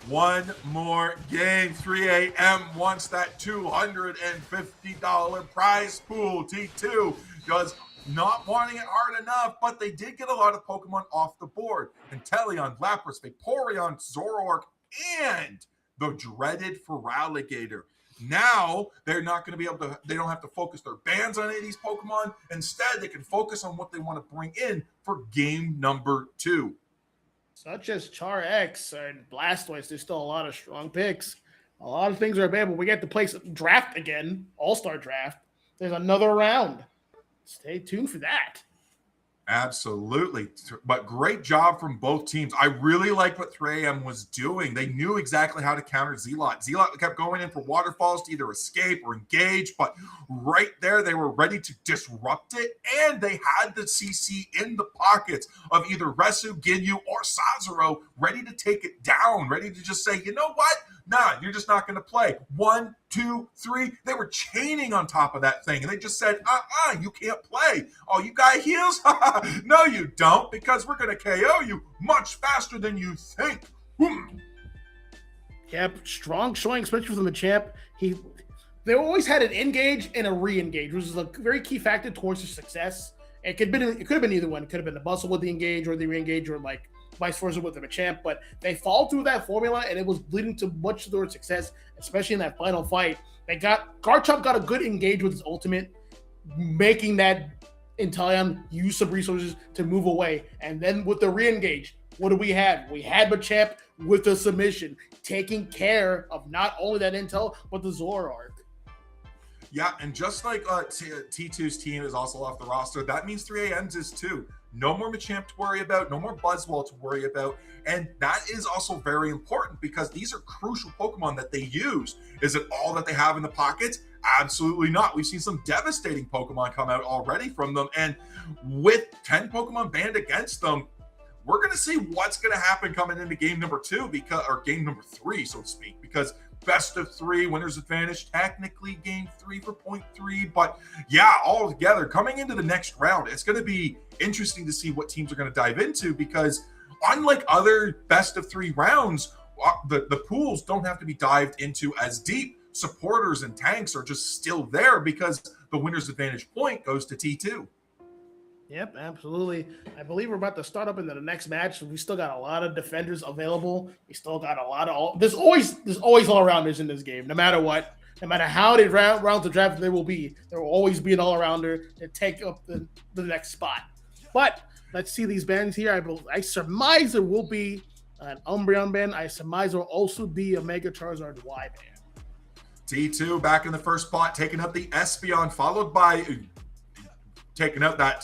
One more game. 3 a.m. wants that $250 prize pool. T2 does not wanting it hard enough, but they did get a lot of Pokemon off the board. Inteleon, Lapras, Vaporeon, Zoroark, and the dreaded Feraligatr. Now they're not going to be able to, they don't have to focus their bans on any of these Pokemon. Instead, they can focus on what they want to bring in for game number 2.
Such as Char X and Blastoise, there's still a lot of strong picks. A lot of things are available. We get to play draft again, All-Star draft. There's another round. Stay tuned for that.
Absolutely. But great job from both teams. I really like what 3AM was doing. They knew exactly how to counter Zealot. Zealot kept going in for waterfalls to either escape or engage, but right there, they were ready to disrupt it, and they had the CC in the pockets of either Resu, Ginyu, or Sazero ready to take it down, ready to just say, you know what? Nah, you're just not going to play. 1, 2, 3. They were chaining on top of that thing, and they just said, you can't play. Oh, you got heals? No, you don't, because we're going to KO you much faster than you think.
Yep, strong showing, especially from the champ. They always had an engage and a re-engage, which is a very key factor towards their success. It could have been either one. It could have been the bustle with the engage or the re-engage, or like vice versa with the Machamp, but they followed through that formula, and it was leading to much of their success, especially in that final fight. Garchomp got a good engage with his ultimate, making that Inteleon use some resources to move away. And then with the re-engage, what do we have? We had Machamp with the submission, taking care of not only that intel, but the Zoroark.
Yeah, and just like T2's team is also off the roster, that means 3AM's is too. No more Machamp to worry about, no more Buzzwole to worry about, and that is also very important because these are crucial Pokemon that they use. Is it all that they have in the pockets? Absolutely not. We've seen some devastating Pokemon come out already from them, and with 10 Pokemon banned against them, we're going to see what's going to happen coming into game number 2, or game number 3, so to speak, because best of 3, winner's advantage, technically game 3 for point 3, but yeah, all together, coming into the next round, it's going to be interesting to see what teams are going to dive into, because unlike other best of 3 rounds, the pools don't have to be dived into as deep. Supporters and tanks are just still there because the winner's advantage point goes to T2.
Yep, absolutely. I believe we're about to start up into the next match. We still got a lot of defenders available. We still got a lot of there's always all-arounders in this game, no matter what. No matter how many rounds of draft there will be, there will always be an all-arounder to take up the next spot. But let's see these bans here. I surmise there will be an Umbreon ban. I surmise there will also be a Mega Charizard Y ban.
T2 back in the first spot, taking up the Espeon, followed by taking out that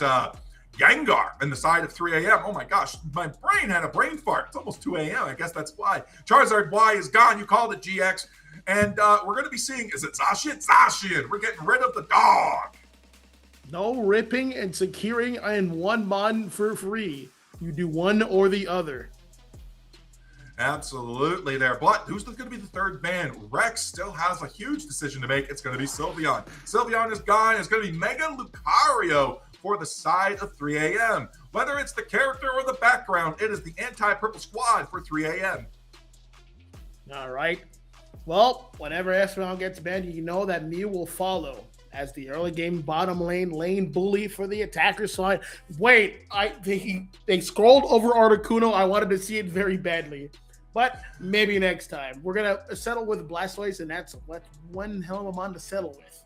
Gengar in the side of 3AM. Oh my gosh, my brain had a brain fart. It's almost 2 a.m. I guess that's why. Charizard Y is gone. You called it, GX. And we're going to be seeing, is it Zacian? Zacian. We're getting rid of the dog.
No ripping and securing in one mon for free. You do one or the other.
Absolutely there. But who's going to be the third ban? Rex still has a huge decision to make. It's going to be Sylveon. Sylveon is gone. It's going to be Mega Lucario for the side of 3AM. Whether it's the character or the background, it is the anti-purple squad for 3AM.
All right. Well, whenever Espeon gets banned, you know that Mew will follow as the early game bottom lane bully for the attacker side. Wait, they scrolled over Articuno. I wanted to see it very badly. But maybe next time. We're going to settle with Blastoise, and that's one hell of a mon to settle with.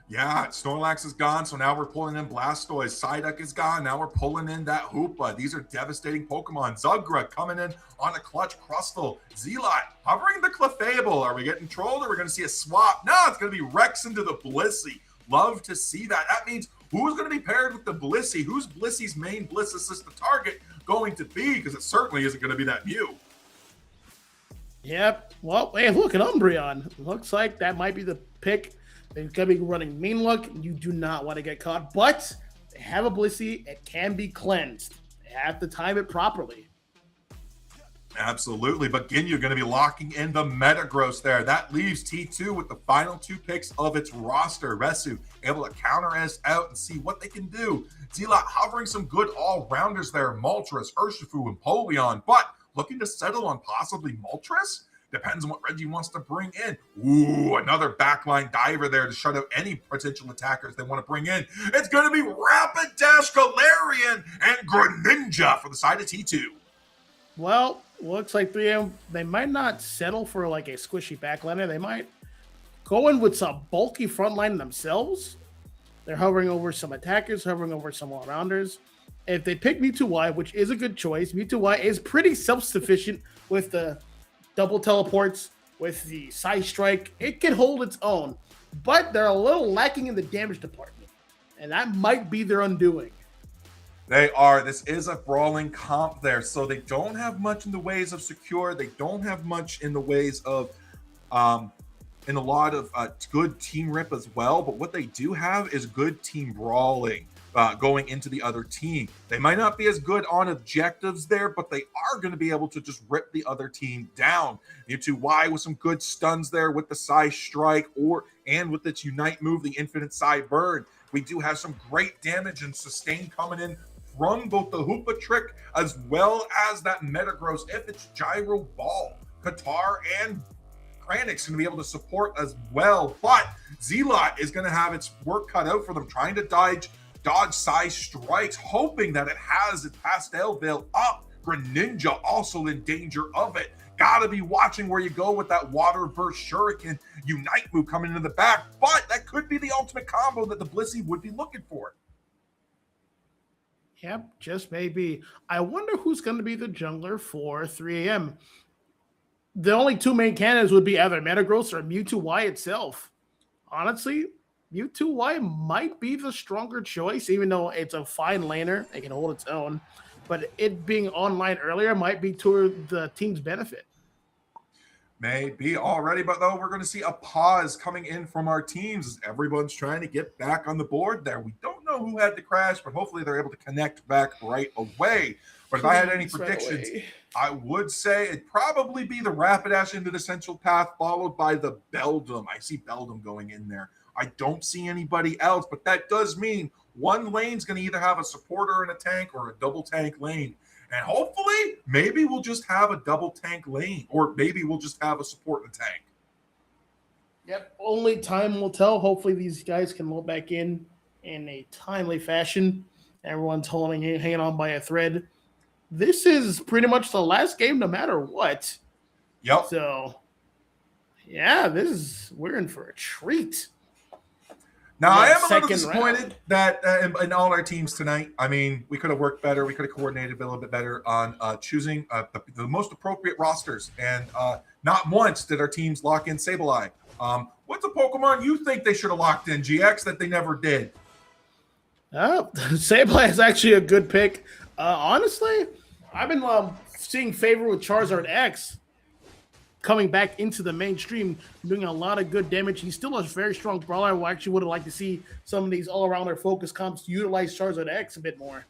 Yeah, Snorlax is gone, so now we're pulling in Blastoise. Psyduck is gone, now we're pulling in that Hoopa. These are devastating Pokemon. Zugra coming in on a clutch Crustle. Zealot hovering the Clefable. Are we getting trolled, or are we going to see a swap? No, it's going to be Rex into the Blissey. Love to see that. That means who's going to be paired with the Blissey? Who's Blissey's main Bliss Assistant target going to be? Because it certainly isn't going to be that Mew.
Yep. Well, hey, look at Umbreon. Looks like that might be the pick. They're going to be running Mean Look. You do not want to get caught, but they have a Blissey. It can be cleansed. They have to time it properly.
Absolutely, but Ginyu going to be locking in the Metagross there. That leaves T2 with the final 2 picks of its roster. Resu able to counter us out and see what they can do. Zealot hovering some good all-rounders there. Moltres, Urshifu, and Polion, but looking to settle on possibly Moltres? Depends on what Reggie wants to bring in. Ooh, another backline diver there to shut out any potential attackers they want to bring in. It's going to be Rapidash, Galarian, and Greninja for the side of T2.
Well, looks like 3M, they might not settle for like a squishy backliner. They might go in with some bulky frontline themselves. They're hovering over some attackers, hovering over some all-rounders. If they pick Mewtwo, which is a good choice, Mewtwo is pretty self-sufficient with the double teleports, with the Psy Strike. It can hold its own, but they're a little lacking in the damage department, and that might be their undoing.
They are. This is a brawling comp there, so they don't have much in the ways of secure. They don't have much in the ways of, in a lot of good team rip as well. But what they do have is good team brawling going into the other team. They might not be as good on objectives there, but they are going to be able to just rip the other team down. U2Y with some good stuns there with the Psy Strike and with its Unite move, the Infinite Psy Burn. We do have some great damage and sustain coming in from both the Hoopa trick as well as that Metagross. If it's Gyro Ball, Qatar and Kranix going to be able to support as well. But Zealot is going to have its work cut out for them, trying to dodge Psy Strikes, hoping that it has its Pastel Veil up. Greninja also in danger of it. Gotta be watching where you go with that Water Burst Shuriken Unite move coming into the back. But that could be the ultimate combo that the Blissey would be looking for.
Yep, just maybe. I wonder who's going to be the jungler for 3 a.m. The only two main candidates would be either Metagross or Mewtwo-Y itself. Honestly, Mewtwo-Y might be the stronger choice, even though it's a fine laner. It can hold its own. But it being online earlier might be to the team's benefit.
Maybe already, but though we're going to see a pause coming in from our teams as everyone's trying to get back on the board there. We don't know who had the crash, but hopefully they're able to connect back right away. But if I had any predictions, I would say it'd probably be the Rapidash into the Central Path, followed by the Beldum. I see Beldum going in there. I don't see anybody else, but that does mean one lane's going to either have a supporter and a tank or a double tank lane. And hopefully, maybe we'll just have a double tank lane, or maybe we'll just have a support and a tank.
Yep, only time will tell. Hopefully these guys can load back in a timely fashion. Everyone's hanging on by a thread. This is pretty much the last game no matter what.
Yep.
So, yeah, we're in for a treat.
Now, I am a little disappointed that in all our teams tonight, I mean, we could have worked better. We could have coordinated a little bit better on choosing the most appropriate rosters. And not once did our teams lock in Sableye. What's a Pokemon you think they should have locked in, GX, that they never did?
Sableye is actually a good pick. Honestly, I've been seeing favor with Charizard X coming back into the mainstream, doing a lot of good damage. He's still a very strong brawler. I actually would have liked to see some of these all-around focus comps utilize Charizard X a bit more.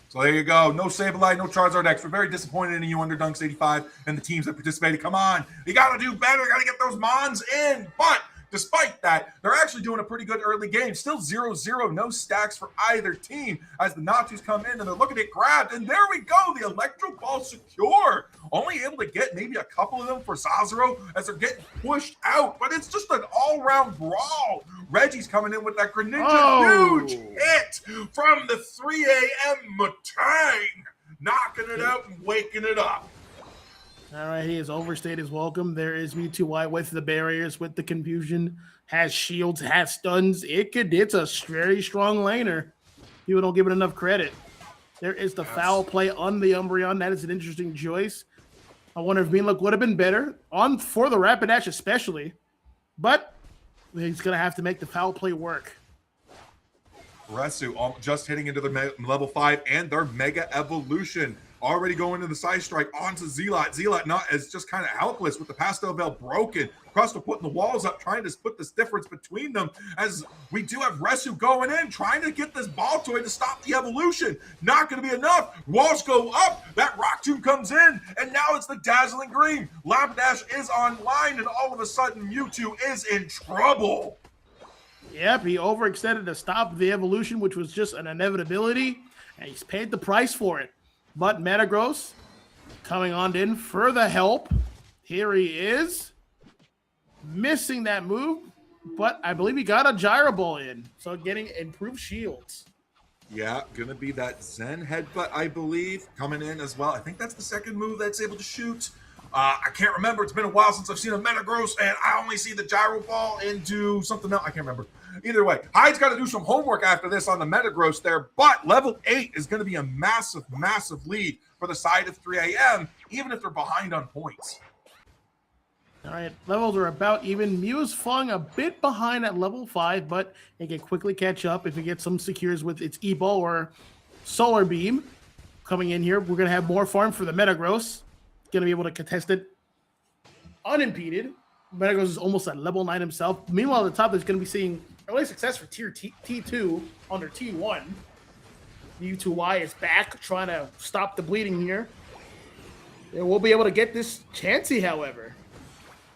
So there you go. No Sableye, no Charizard X. We're very disappointed in you, Underdunks 85, and the teams that participated. Come on. You got to do better. You got to get those Mons in. But despite that, they're actually doing a pretty good early game. Still 0-0, no stacks for either team as the Natus come in and they're looking at grabbed. And there we go, the Electro Ball secure. Only able to get maybe a couple of them for Sazero as they're getting pushed out. But it's just an all-round brawl. Reggie's coming in with that Greninja huge hit from the 3 a.m. Matang. Knocking it out and waking it up.
All right, he has overstayed his welcome. There is Mewtwo-Y with the barriers, with the confusion, has shields, has stuns. It's a very strong laner. People don't give it enough credit. There is the foul play on the Umbreon. That is an interesting choice. I wonder if Beanlook would have been better for the Rapidash especially, but he's going to have to make the foul play work.
Resu just hitting into the level 5 and their Mega Evolution. Already going to the side strike onto Zealot. Zealot not as just kind of helpless with the Pastel Veil broken. Crustle putting the walls up, trying to put this difference between them as we do have Resu going in, trying to get this ball toy to stop the evolution. Not going to be enough. Walls go up. That Rock Tomb comes in, and now it's the Dazzling Green. Lapidash is online, and all of a sudden Mewtwo is in trouble.
Yep, he overextended to stop the evolution, which was just an inevitability, and he's paid the price for it. But Metagross coming on in for the help. Here he is. Missing that move, but I believe he got a Gyro Ball in. So getting improved shields.
Yeah, going to be that Zen Headbutt, I believe, coming in as well. I think that's the second move that's able to shoot. I can't remember. It's been a while since I've seen a Metagross, and I only see the Gyro Ball into something else. I can't remember. Either way, Hyde's got to do some homework after this on the Metagross there, but level 8 is going to be a massive, massive lead for the side of 3 a.m., even if they're behind on points.
All right, levels are about even. Mew is falling a bit behind at level 5, but it can quickly catch up if it gets some secures with its E-Ball or Solar Beam coming in here. We're going to have more farm for the Metagross. Going to be able to contest it unimpeded. Metagross is almost at level 9 himself. Meanwhile, at the top, there's going to be seeing early success for tier T2 under T1. U2Y is back, trying to stop the bleeding here. They will be able to get this Chansey, however.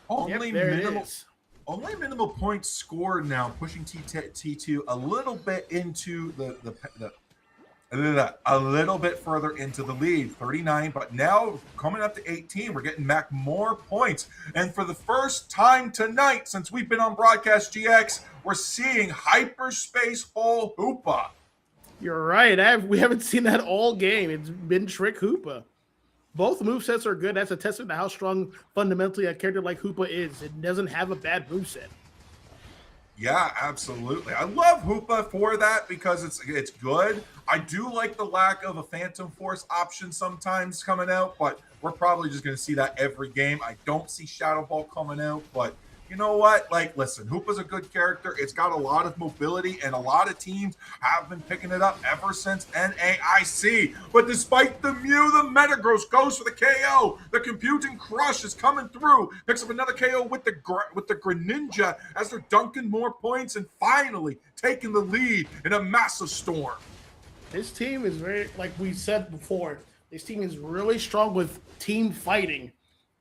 Only
there it
minimal,
is.
only minimal points scored now, pushing T2 a little bit into a little bit further into the lead, 39, but now coming up to 18, we're getting back more points. And for the first time tonight, since we've been on Broadcast GX, we're seeing Hyperspace Hole Hoopa.
You're right. We haven't seen that all game. It's been Trick Hoopa. Both movesets are good. That's a testament to how strong fundamentally a character like Hoopa is. It doesn't have a bad moveset.
Yeah, absolutely. I love Hoopa for that because it's good. I do like the lack of a Phantom Force option sometimes coming out, but we're probably just going to see that every game. I don't see Shadow Ball coming out, but you know what? Like, listen, Hoopa's a good character. It's got a lot of mobility, and a lot of teams have been picking it up ever since NAIC. But despite the Mew, the Metagross goes for the KO. The Computing Crush is coming through. Picks up another KO with the Greninja as they're dunking more points and finally taking the lead in a massive storm.
This team is very, like we said before, this team is really strong with team fighting.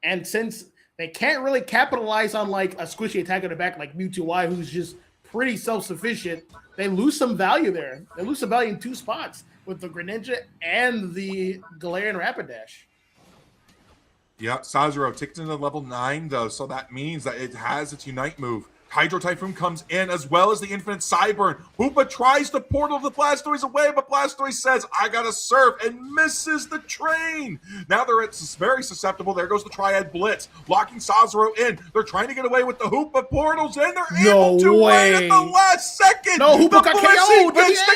And since they can't really capitalize on like a squishy attack on the back like Mewtwo, who's just pretty self-sufficient, they lose some value there. They lose some value in two spots with the Greninja and the Galarian Rapidash.
Yeah, Sazero ticked into level 9 though, so that means that it has its Unite move. Hydro Typhoon comes in as well as the Infinite Cyburn. Hoopa tries to portal the Blastoise away, but Blastoise says, I gotta surf, and misses the train. Now they're very susceptible. There goes the Triad Blitz, locking Sazero in. They're trying to get away with the Hoopa portals, and they're able to win at the last second.
No, Hoopa got KO'd.
Gets the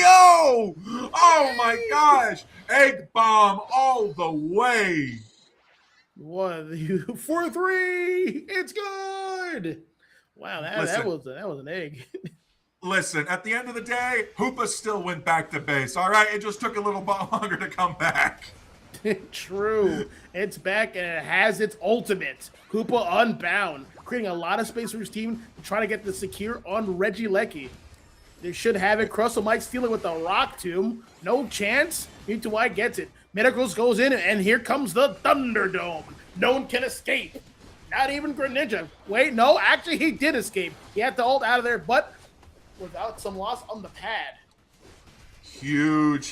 KO. Oh my gosh. Egg Bomb all the way.
1, 4, 3. It's good. Wow, that was an egg.
Listen, at the end of the day, Hoopa still went back to base. All right, it just took a little bit longer to come back.
True, it's back and it has its ultimate. Hoopa Unbound, creating a lot of space for his team to try to get the secure on Regieleki. They should have it. Crustle might steal it with the Rock Tomb. No chance. Mewtwo gets it. Metagross goes in, and here comes the Thunderdome. No one can escape. Not even Greninja. Wait, no, actually he did escape. He had to ult out of there, but without some loss on the pad.
Huge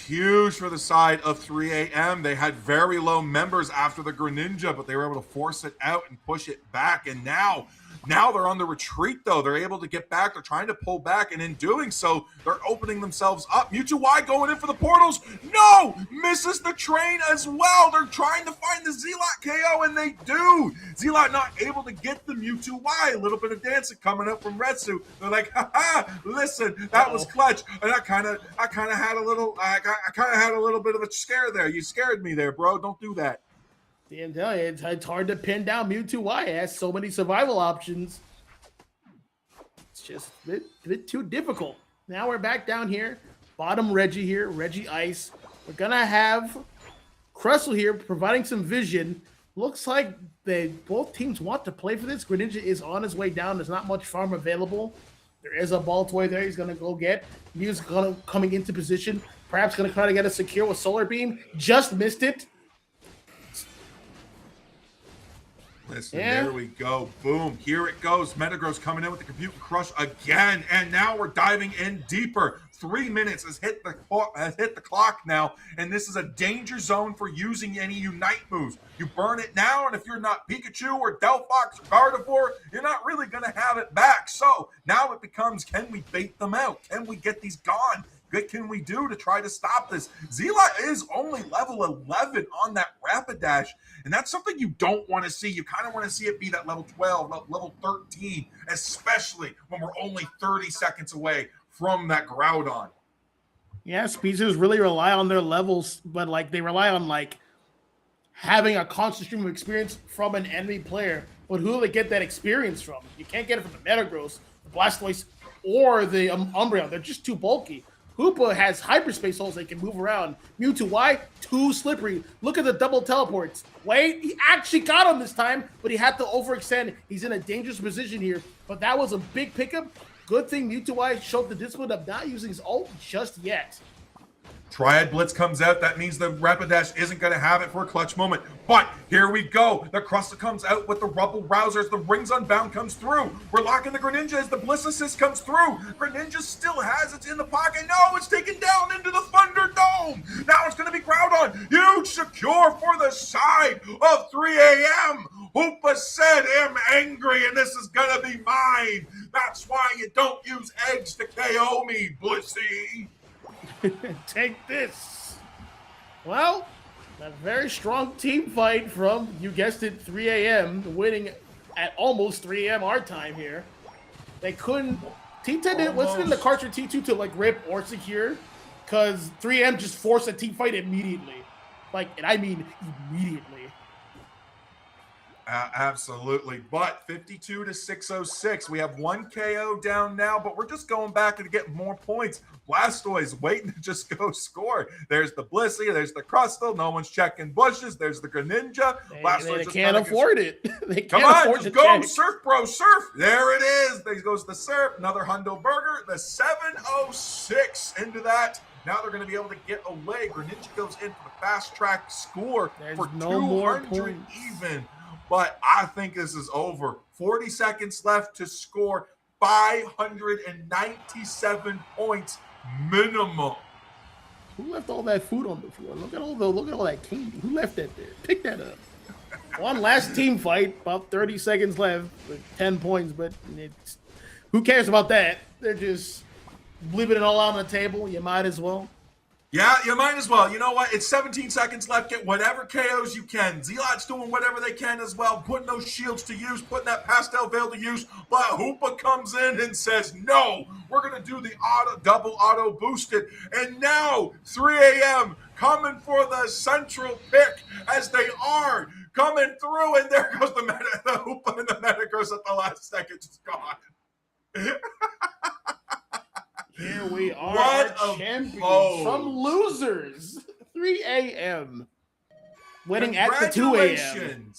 for the side of 3AM. They had very low members after the Greninja, but they were able to force it out and push it back. And now they're on the retreat, though. They're able to get back. They're trying to pull back, and in doing so, they're opening themselves up. Mewtwo going in for the portals. No! Misses the train as well. They're trying to find the Zealot KO, and they do. Zealot not able to get the Mewtwo. A little bit of dancing coming up from Retsu. They're like, listen, that was clutch. And I kind of had a little bit of a scare there. You scared me there, bro. Don't do that.
I'm telling you, it's hard to pin down Mewtwo. It has so many survival options. It's just a bit too difficult. Now we're back down here. Bottom Reggie here, Reggie Ice. We're going to have Crustle here providing some vision. Looks like both teams want to play for this. Greninja is on his way down. There's not much farm available. There is a Baltoy there he's going to go get. Mew's coming into position. Perhaps going to try to get a secure with Solar Beam. Just missed it.
Listen, There we go. Boom. Here it goes. Metagross coming in with the Computing Crush again. And now we're diving in deeper. 3 minutes has hit the clock now. And this is a danger zone for using any Unite moves. You burn it now, and if you're not Pikachu or Delphox or Gardevoir, you're not really going to have it back. So now it becomes, can we bait them out? Can we get these gone? What can we do to try to stop this? Zealot is only level 11 on that Rapidash, and that's something you don't want to see. You kind of want to see it be that level 12, level 13, especially when we're only 30 seconds away from that Groudon.
Yeah, speedsters really rely on their levels, but they rely on having a constant stream of experience from an enemy player. But who do they get that experience from? You can't get it from the Metagross, the Blastoise, or the Umbreon. They're just too bulky. Hoopa has hyperspace holes they can move around. Mewtwo, why? Too slippery. Look at the double teleports. Wait, he actually got him this time, but he had to overextend. He's in a dangerous position here, but that was a big pickup. Good thing Mewtwo showed the discipline of not using his ult just yet.
Triad Blitz comes out. That means the Rapidash isn't going to have it for a clutch moment. But here we go. The Crusta comes out with the Rubble Rousers. The Rings Unbound comes through. We're locking the Greninja as the Bliss Assist comes through. Greninja still has it in the pocket. No, it's taken down into the Thunderdome. Now it's going to be Groudon. Huge secure for the side of 3 a.m. Hoopa said, I'm angry and this is going to be mine. That's why you don't use eggs to KO me, Blissey.
Take this. Well, a very strong team fight from, you guessed it, 3 a.m. winning at almost 3 a.m. our time here. They couldn't. Team 10 wasn't in the cards for T2 to like rip or secure because 3 a.m. just forced a team fight immediately. Like, and I mean immediately.
Absolutely. But 52 to 606. We have 1 KO down now, but we're just going back to get more points. Blastoise waiting to just go score. There's the Blissey. There's the Crustle. No one's checking bushes. There's the Greninja.
They can't afford it. They can't
Come on,
afford
just
to
go,
check.
Surf, bro, surf. There it is. There goes the Surf. Another Hundo Burger. The 706 into that. Now they're going to be able to get away. Greninja goes in for the fast track score for
no more
200
points.
even. But I think this is over. 40 seconds left to score 597 points minimum.
Who left all that food on the floor? Look at all that candy. Who left that there? Pick that up. One last team fight. About 30 seconds left with 10 points, but who cares about that? They're just leaving it all out on the table. You might as well.
Yeah, you might as well. You know what? It's 17 seconds left. Get whatever KOs you can. Zealot's doing whatever they can as well, putting those shields to use, putting that Pastel Veil to use. But Hoopa comes in and says, no, we're going to do the double auto boosted. And now 3 a.m. coming for the central pick as they are coming through. And there goes the Hoopa and the Metagross at the last second. Just gone.
Here we are,
What
our
a
champions
pose.
from losers. 3 a.m. winning at the 2 a.m.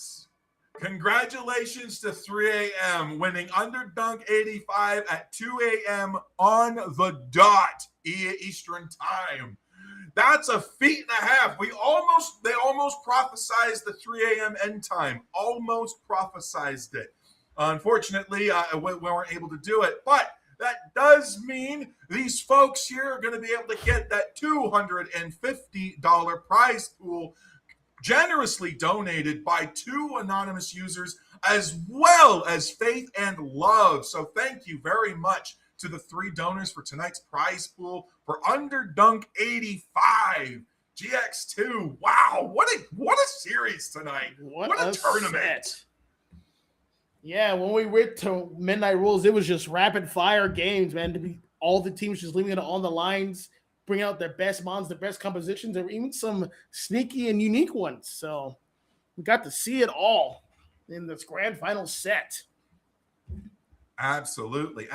Congratulations to 3 a.m. winning Underdunk 85 at 2 a.m. on the dot Eastern time. That's a feat and a half. They almost prophesized the 3 a.m. end time. Almost prophesized it. Unfortunately, we weren't able to do it, but that does mean these folks here are going to be able to get that $250 prize pool generously donated by 2 anonymous users, as well as Faith and Love. So thank you very much to the 3 donors for tonight's prize pool for Underdunk 85. GX2. Wow, what a series tonight. What a tournament.
Set. Yeah, when we went to Midnight Rules, it was just rapid fire games, man. To be all the teams just leaving it on the lines, bring out their best mons, their best compositions, and even some sneaky and unique ones. So we got to see it all in this grand final set.
Absolutely.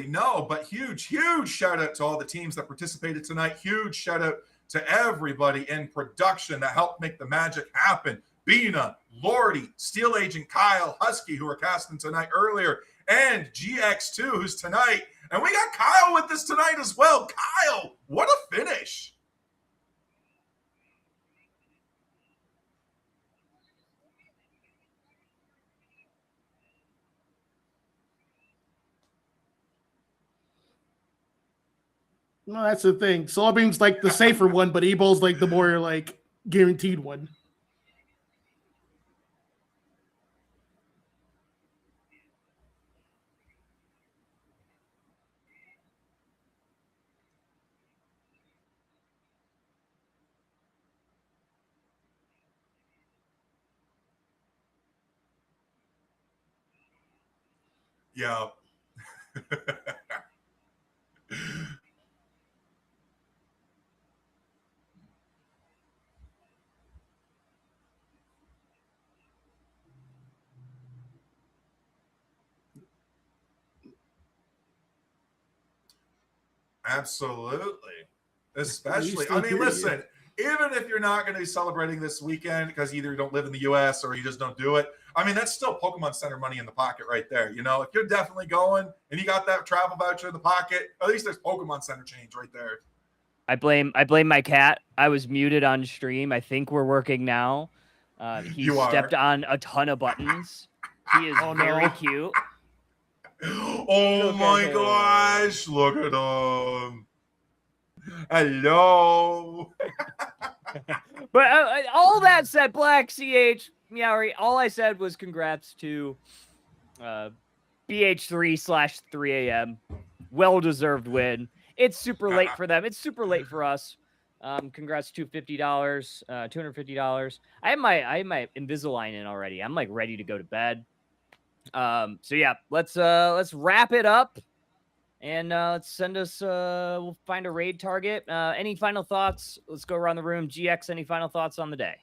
No, but huge shout out to all the teams that participated tonight. Huge shout out to everybody in production that helped make the magic happen. Bina, Lordy, Steel Agent Kyle, Husky, who are casting tonight earlier, and GX2, who's tonight. And we got Kyle with us tonight as well. Kyle, what a finish.
No, that's the thing. Solar Beam's like the safer one, but Ebol's like the more like guaranteed one.
Yeah. Absolutely. Especially,
Still
I mean,
hear you.
listen, even if you're not going to be celebrating this weekend because either you don't live in the US or you just don't do it, I mean, that's still Pokemon Center money in the pocket right there. You know, if you're definitely going and you got that travel voucher in the pocket, at least there's Pokemon Center change right there.
I blame my cat. I was muted on stream. I think we're working now. He
You are.
stepped on a ton of buttons. He is
Oh,
very
no.
cute.
Oh
Look
my
at
gosh, look at him. Hello.
But all that said, Black CH Meowry, all I said was congrats to BH3/3 a.m. Well-deserved win. It's super late for them. It's super late for us. Congrats to $50, $250. I have my Invisalign in already. I'm like ready to go to bed. So yeah, let's wrap it up. And let's send us, we'll find a raid target. Any final thoughts? Let's go around the room. GX, any final thoughts on the day?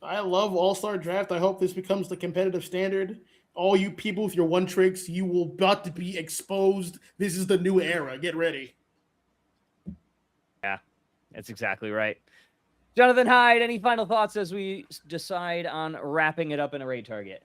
I love All-Star Draft. I hope this becomes the competitive standard. All you people with your one tricks, you will about to be exposed. This is the new era. Get ready.
Yeah, that's exactly right. Jonathan Hyde, any final thoughts as we decide on wrapping it up in a raid target?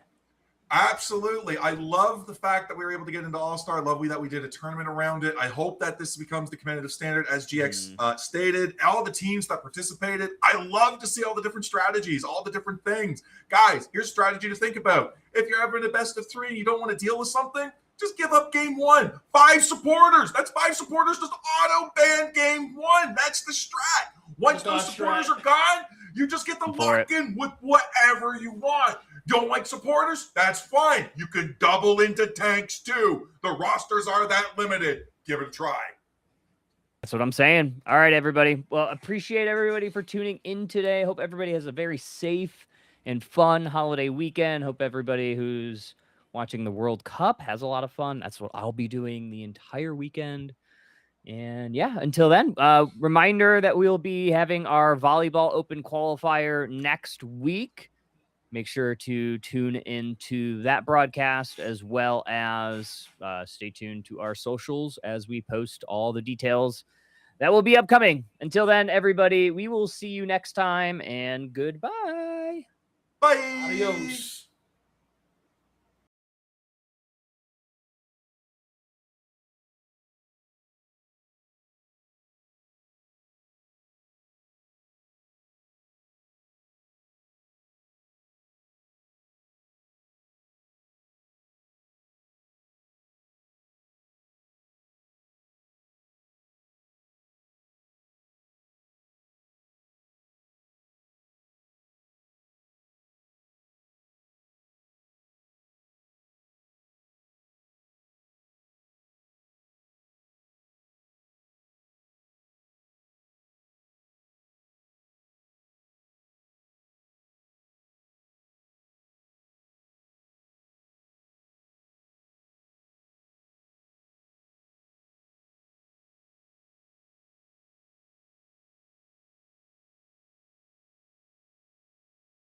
Absolutely. I love the fact that we were able to get into All-Star. I love that we did a tournament around it. I hope that this becomes the competitive standard, as GX stated. All the teams that participated, I love to see all the different strategies, all the different things. Guys, here's a strategy to think about. If you're ever in a best of 3 and you don't want to deal with something, just give up game 1. 5 supporters. That's 5 supporters. Just auto-ban game 1. That's the strat. Once those supporters are gone, you just get the lock-in with whatever you want. Don't like supporters? That's fine. You can double into tanks too. The rosters are that limited. Give it a try.
That's what I'm saying. All right, everybody. Well, appreciate everybody for tuning in today. Hope everybody has a very safe and fun holiday weekend. Hope everybody who's watching the World Cup has a lot of fun. That's what I'll be doing the entire weekend. And yeah, until then, reminder that we'll be having our volleyball open qualifier next week. Make sure to tune into that broadcast, as well as stay tuned to our socials as we post all the details that will be upcoming. Until then, everybody, we will see you next time, and goodbye.
Bye.
Adios.